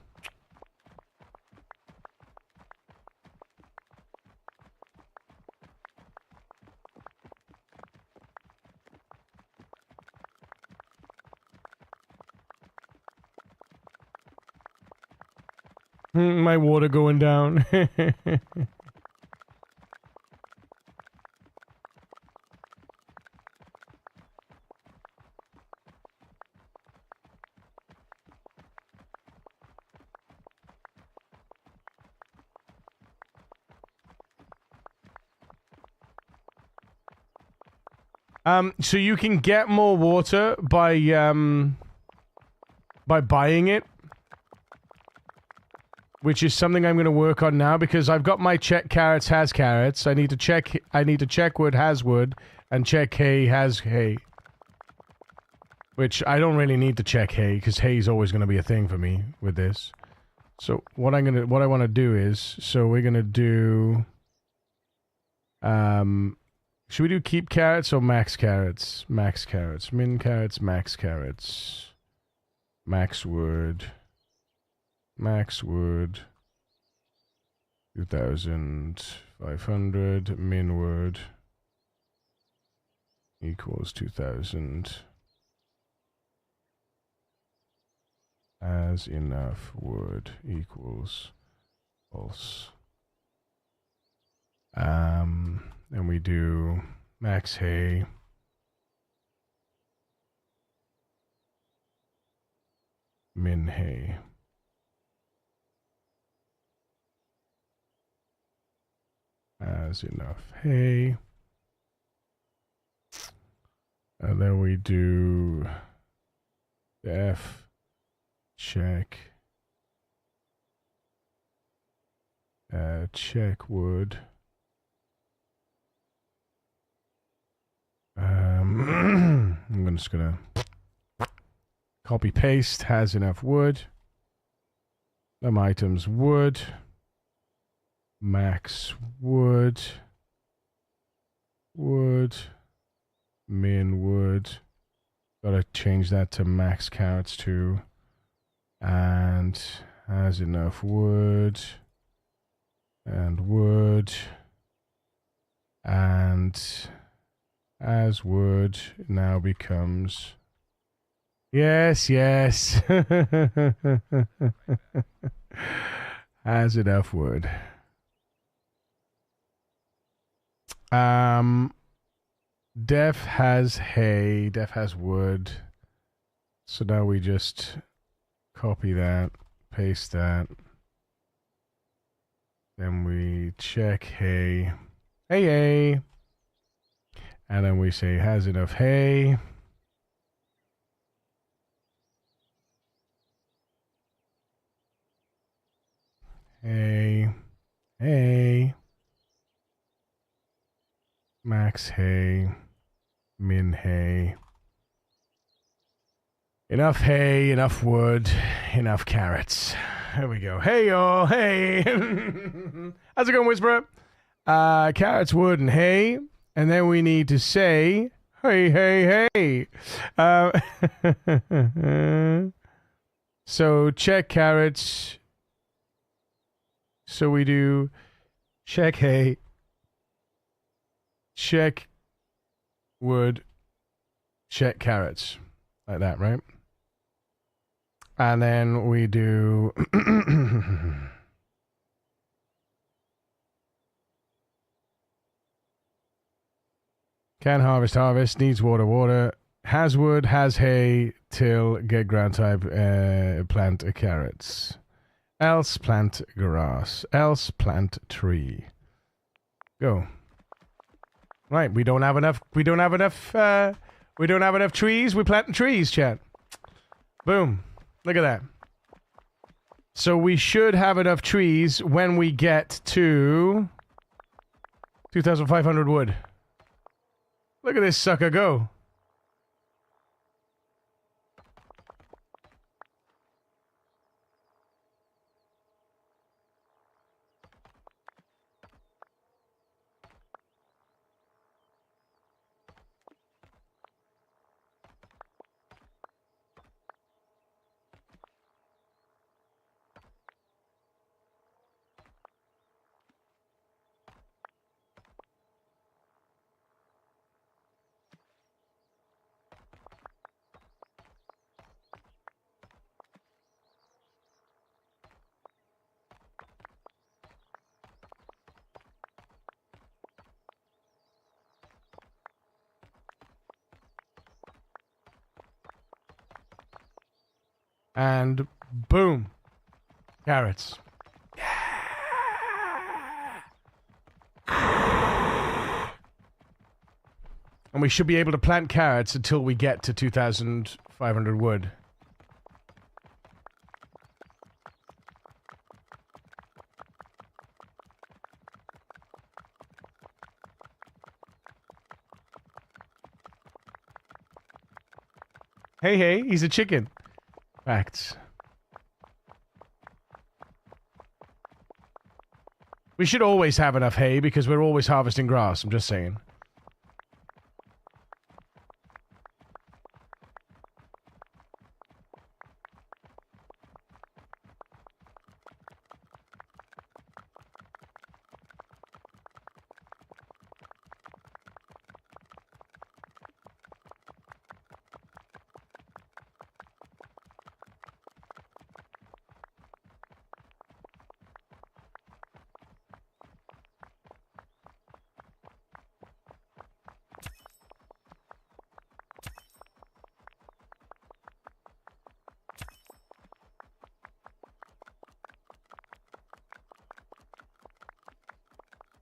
My water going down. So you can get more water by buying it, which is something I'm going to work on now because I've got my check carrots has carrots. I need to check wood has wood and check hay has hay. Which I don't really need to check hay because hay is always going to be a thing for me with this. So what I want to do is, so we're going to do should we do keep carrots or max carrots? Max carrots. Min carrots, max carrots. Max wood. Max wood. 2,500. Min wood. Equals 2,000. As enough wood equals false. And we do max hay. Min hay. As enough hay. And then we do F check. Check wood. I'm just gonna copy paste has enough wood. Them items wood. Max wood. Wood. Min wood. Gotta change that to max carrots too. And has enough wood. And wood. And as wood now becomes yes. Has enough wood. Def has hay, Def has wood. So now we just copy that, paste that. Then we check hay. Hey. And then we say has enough hay. Hay. Max hay. Min hay. Enough hay, enough wood, enough carrots. There we go. Hey y'all, hey. How's it going, Whisperer? Carrots, wood, and hay. And then we need to say, hey. So check carrots. So we do check hay, check wood, check carrots. Like that, right? And then we do can harvest, needs water, has wood, has hay, till, get ground type, plant carrots. Else plant grass. Else plant tree. Go. Right, we don't have enough. We don't have enough. We don't have enough trees. We're planting trees, chat. Boom. Look at that. So we should have enough trees when we get to 2,500 wood. Look at this sucker go. And boom. Carrots. And we should be able to plant carrots until we get to 2,500 wood. Hey, hey, he's a chicken. Facts. We should always have enough hay because we're always harvesting grass, I'm just saying.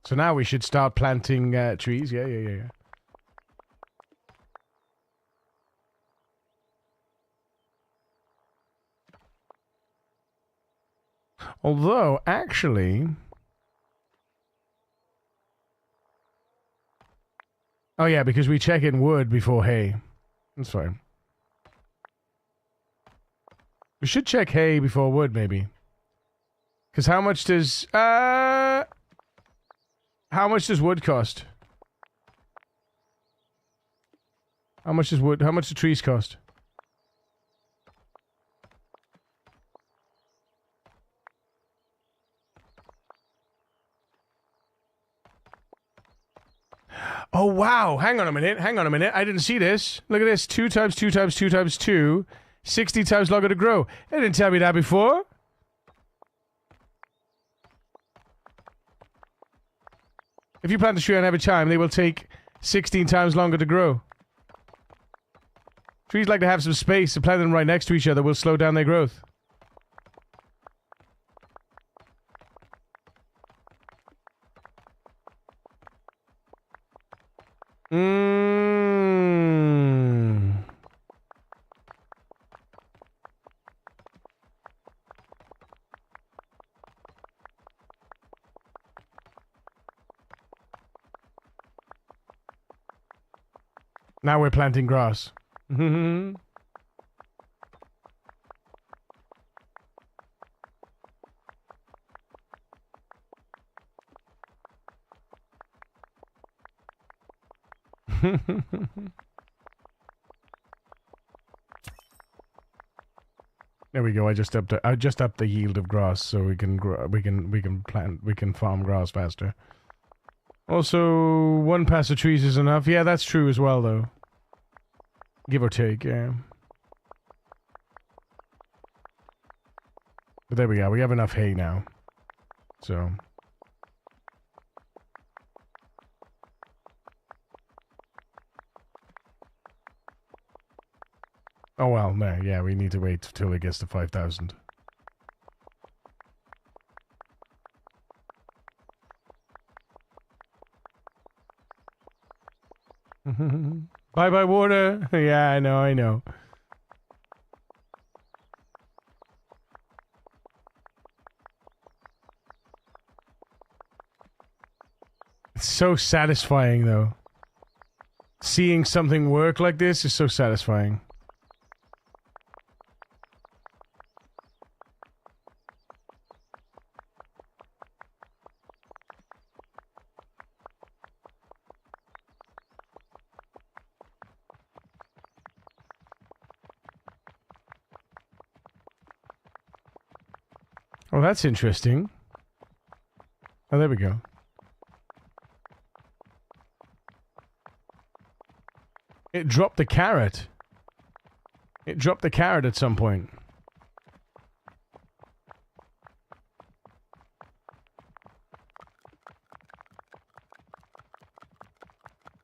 So now we should start planting trees. Yeah. Although, actually... Oh yeah, because we check in wood before hay. That's fine. We should check hay before wood, maybe. Because how much does... How much does wood cost? How much does wood... How much do trees cost? Oh, wow. Hang on a minute. I didn't see this. Look at this. 2 times 2 times 2 times 2. 60 times longer to grow. They didn't tell me that before. If you plant a tree on every time, they will take 16 times longer to grow. Trees like to have some space, so planting them right next to each other will slow down their growth. Now we're planting grass. There we go. I just upped the yield of grass so we can farm grass faster. Also, 1 pass of trees is enough. Yeah, that's true as well, though. Give or take, yeah. But there we go. We have enough hay now. So. Oh, well, no. Yeah, we need to wait till it gets to 5,000. Bye bye water. Yeah, I know, I know. It's so satisfying though. Seeing something work like this is so satisfying. Oh, that's interesting. Oh, there we go. It dropped the carrot. It dropped the carrot at some point.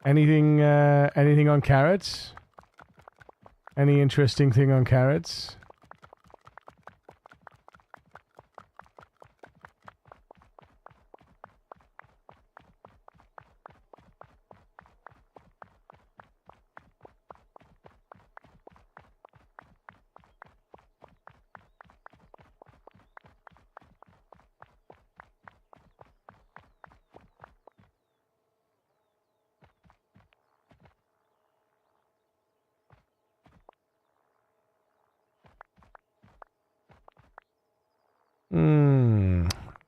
Anything on carrots? Any interesting thing on carrots?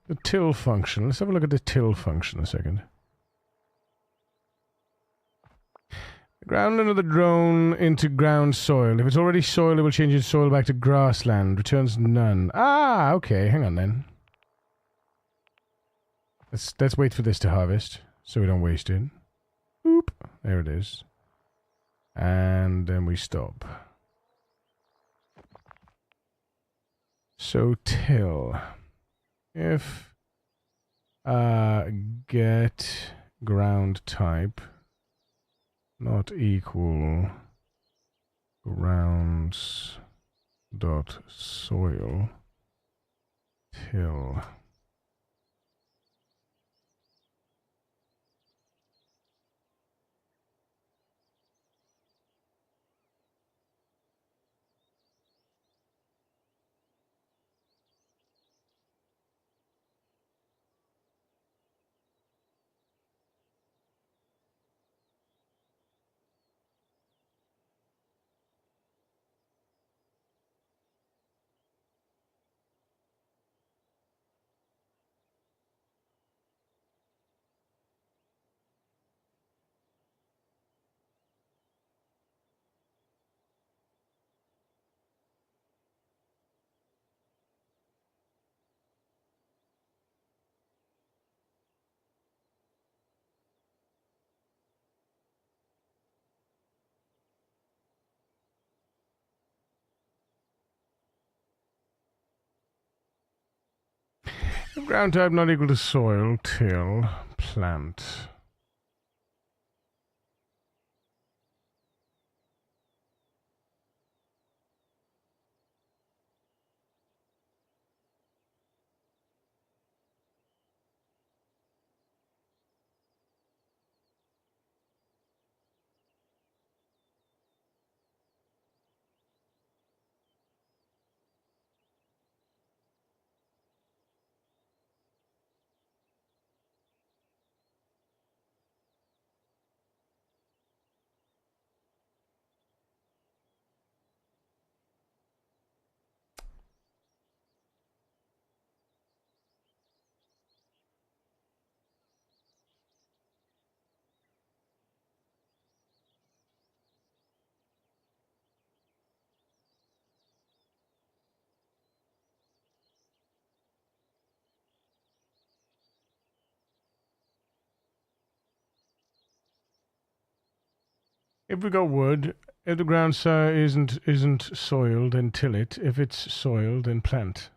The till function. Let's have a look at the till function a second. Ground under the drone into ground soil. If it's already soil, it will change its soil back to grassland. Returns none. Ah, okay. Hang on then. Let's wait for this to harvest so we don't waste it. Oop. There it is. And then we stop. So till. If get ground type not equal grounds dot soil till if ground type not equal to soil till plant. If we got wood, if the ground isn't soiled, then till it. If it's soiled, then plant.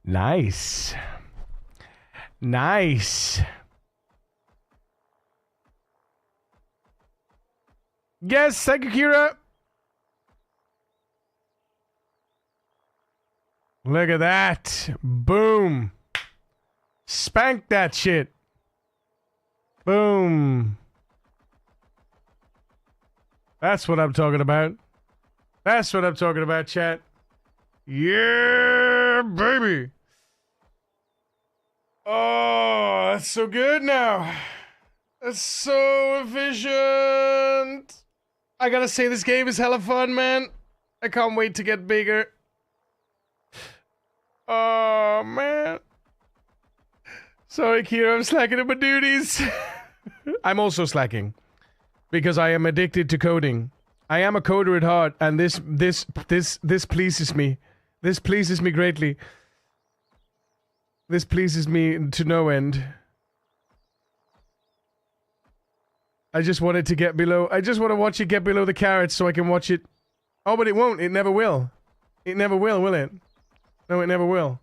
Nice. Nice. Yes, thank you, Kira. Look at that. Boom. Spank that shit. Boom. That's what I'm talking about. That's what I'm talking about, chat. Yeah, baby. Oh, that's so good now. That's so efficient. I gotta say, this game is hella fun, man. I can't wait to get bigger. Oh, man. Sorry, Kira, I'm slacking in my duties. I'm also slacking because I am addicted to coding. I am a coder at heart, and this pleases me. This pleases me greatly. This pleases me to no end. I just want it to get below. I just want to watch it get below the carrots so I can watch it. Oh, but it won't. It never will. It never will it? No, it never will.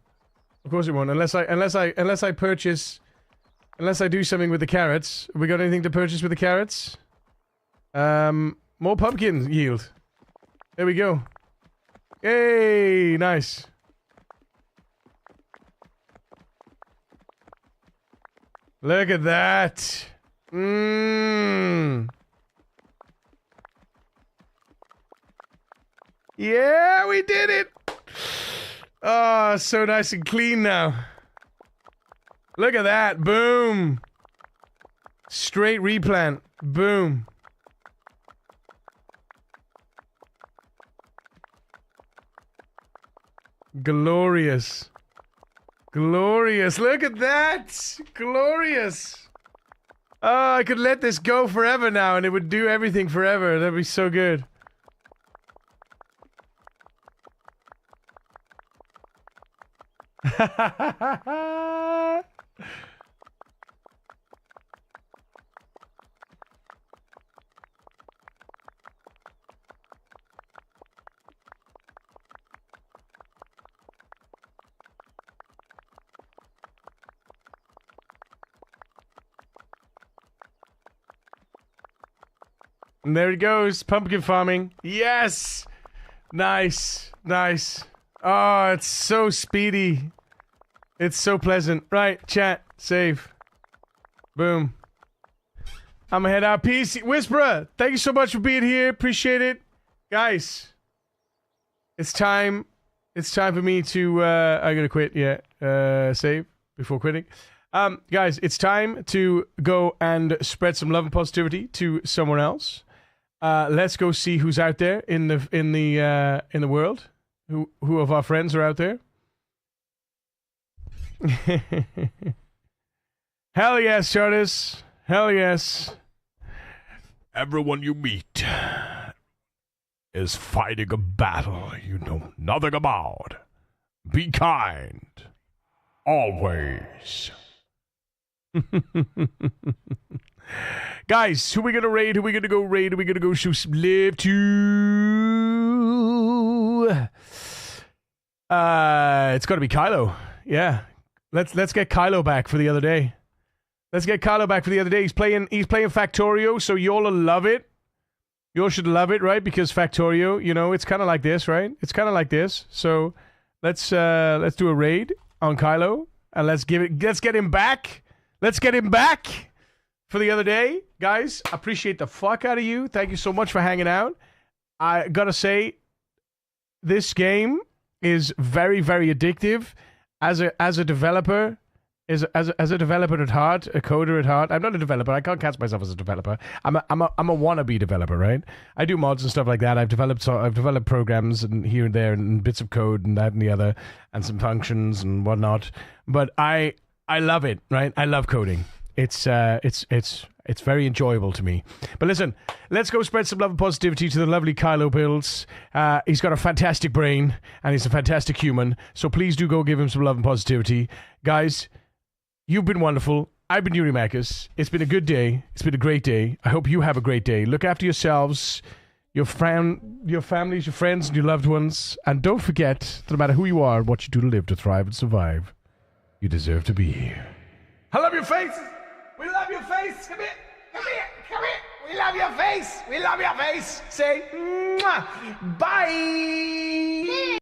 Of course it won't. Unless I purchase. Unless I do something with the carrots. We got anything to purchase with the carrots? More pumpkin yield. There we go. Yay! Nice. Look at that. Mmm. Yeah, we did it. Oh, so nice and clean now. Look at that. Boom. Straight replant. Boom. Glorious. Glorious. Look at that. Glorious. Oh, I could let this go forever now and it would do everything forever. That'd be so good. And there it goes, pumpkin farming. Yes! Nice, nice. Oh, it's so speedy. It's so pleasant. Right, chat, save. Boom. I'm gonna head out. Peace. Whisperer, thank you so much for being here. Appreciate it. Guys, it's time. It's time for me to, I'm gonna quit, yeah. Save before quitting. Guys, it's time to go and spread some love and positivity to someone else. Let's go see who's out there in the world. Who of our friends are out there? Hell yes, Chartis. Hell yes. Everyone you meet is fighting a battle you know nothing about. Be kind. Always. Guys, who we gonna raid? Who we gonna go raid? Who we gonna go show some love to? It's gotta be Kylo. Yeah. Let's get Kylo back for the other day. Let's get Kylo back for the other day. He's playing Factorio, so y'all love it. Y'all should love it, right? Because Factorio, you know, it's kinda like this, right? It's kinda like this. So let's do a raid on Kylo and let's get him back. Let's get him back for the other day. Guys, appreciate the fuck out of you. Thank you so much for hanging out. I gotta say, this game is very, very addictive. As a developer, as a developer at heart, a coder at heart. I'm not a developer. I can't catch myself as a developer. I'm a wannabe developer, right? I do mods and stuff like that. I've developed programs and here and there and bits of code and that and the other and some functions and whatnot. But I love it, right? I love coding. It's very enjoyable to me. But listen, let's go spread some love and positivity to the lovely Kylo Builds. He's got a fantastic brain, and he's a fantastic human. So please do go give him some love and positivity. Guys, you've been wonderful. I've been Yuri Marcus. It's been a good day. It's been a great day. I hope you have a great day. Look after yourselves. your families, your friends, and your loved ones. And don't forget that no matter who you are, what you do to live, to thrive, and survive, you deserve to be here. I love your face. We love your face. Come here. Come here. Come here. We love your face. We love your face. Say, mwah. Bye.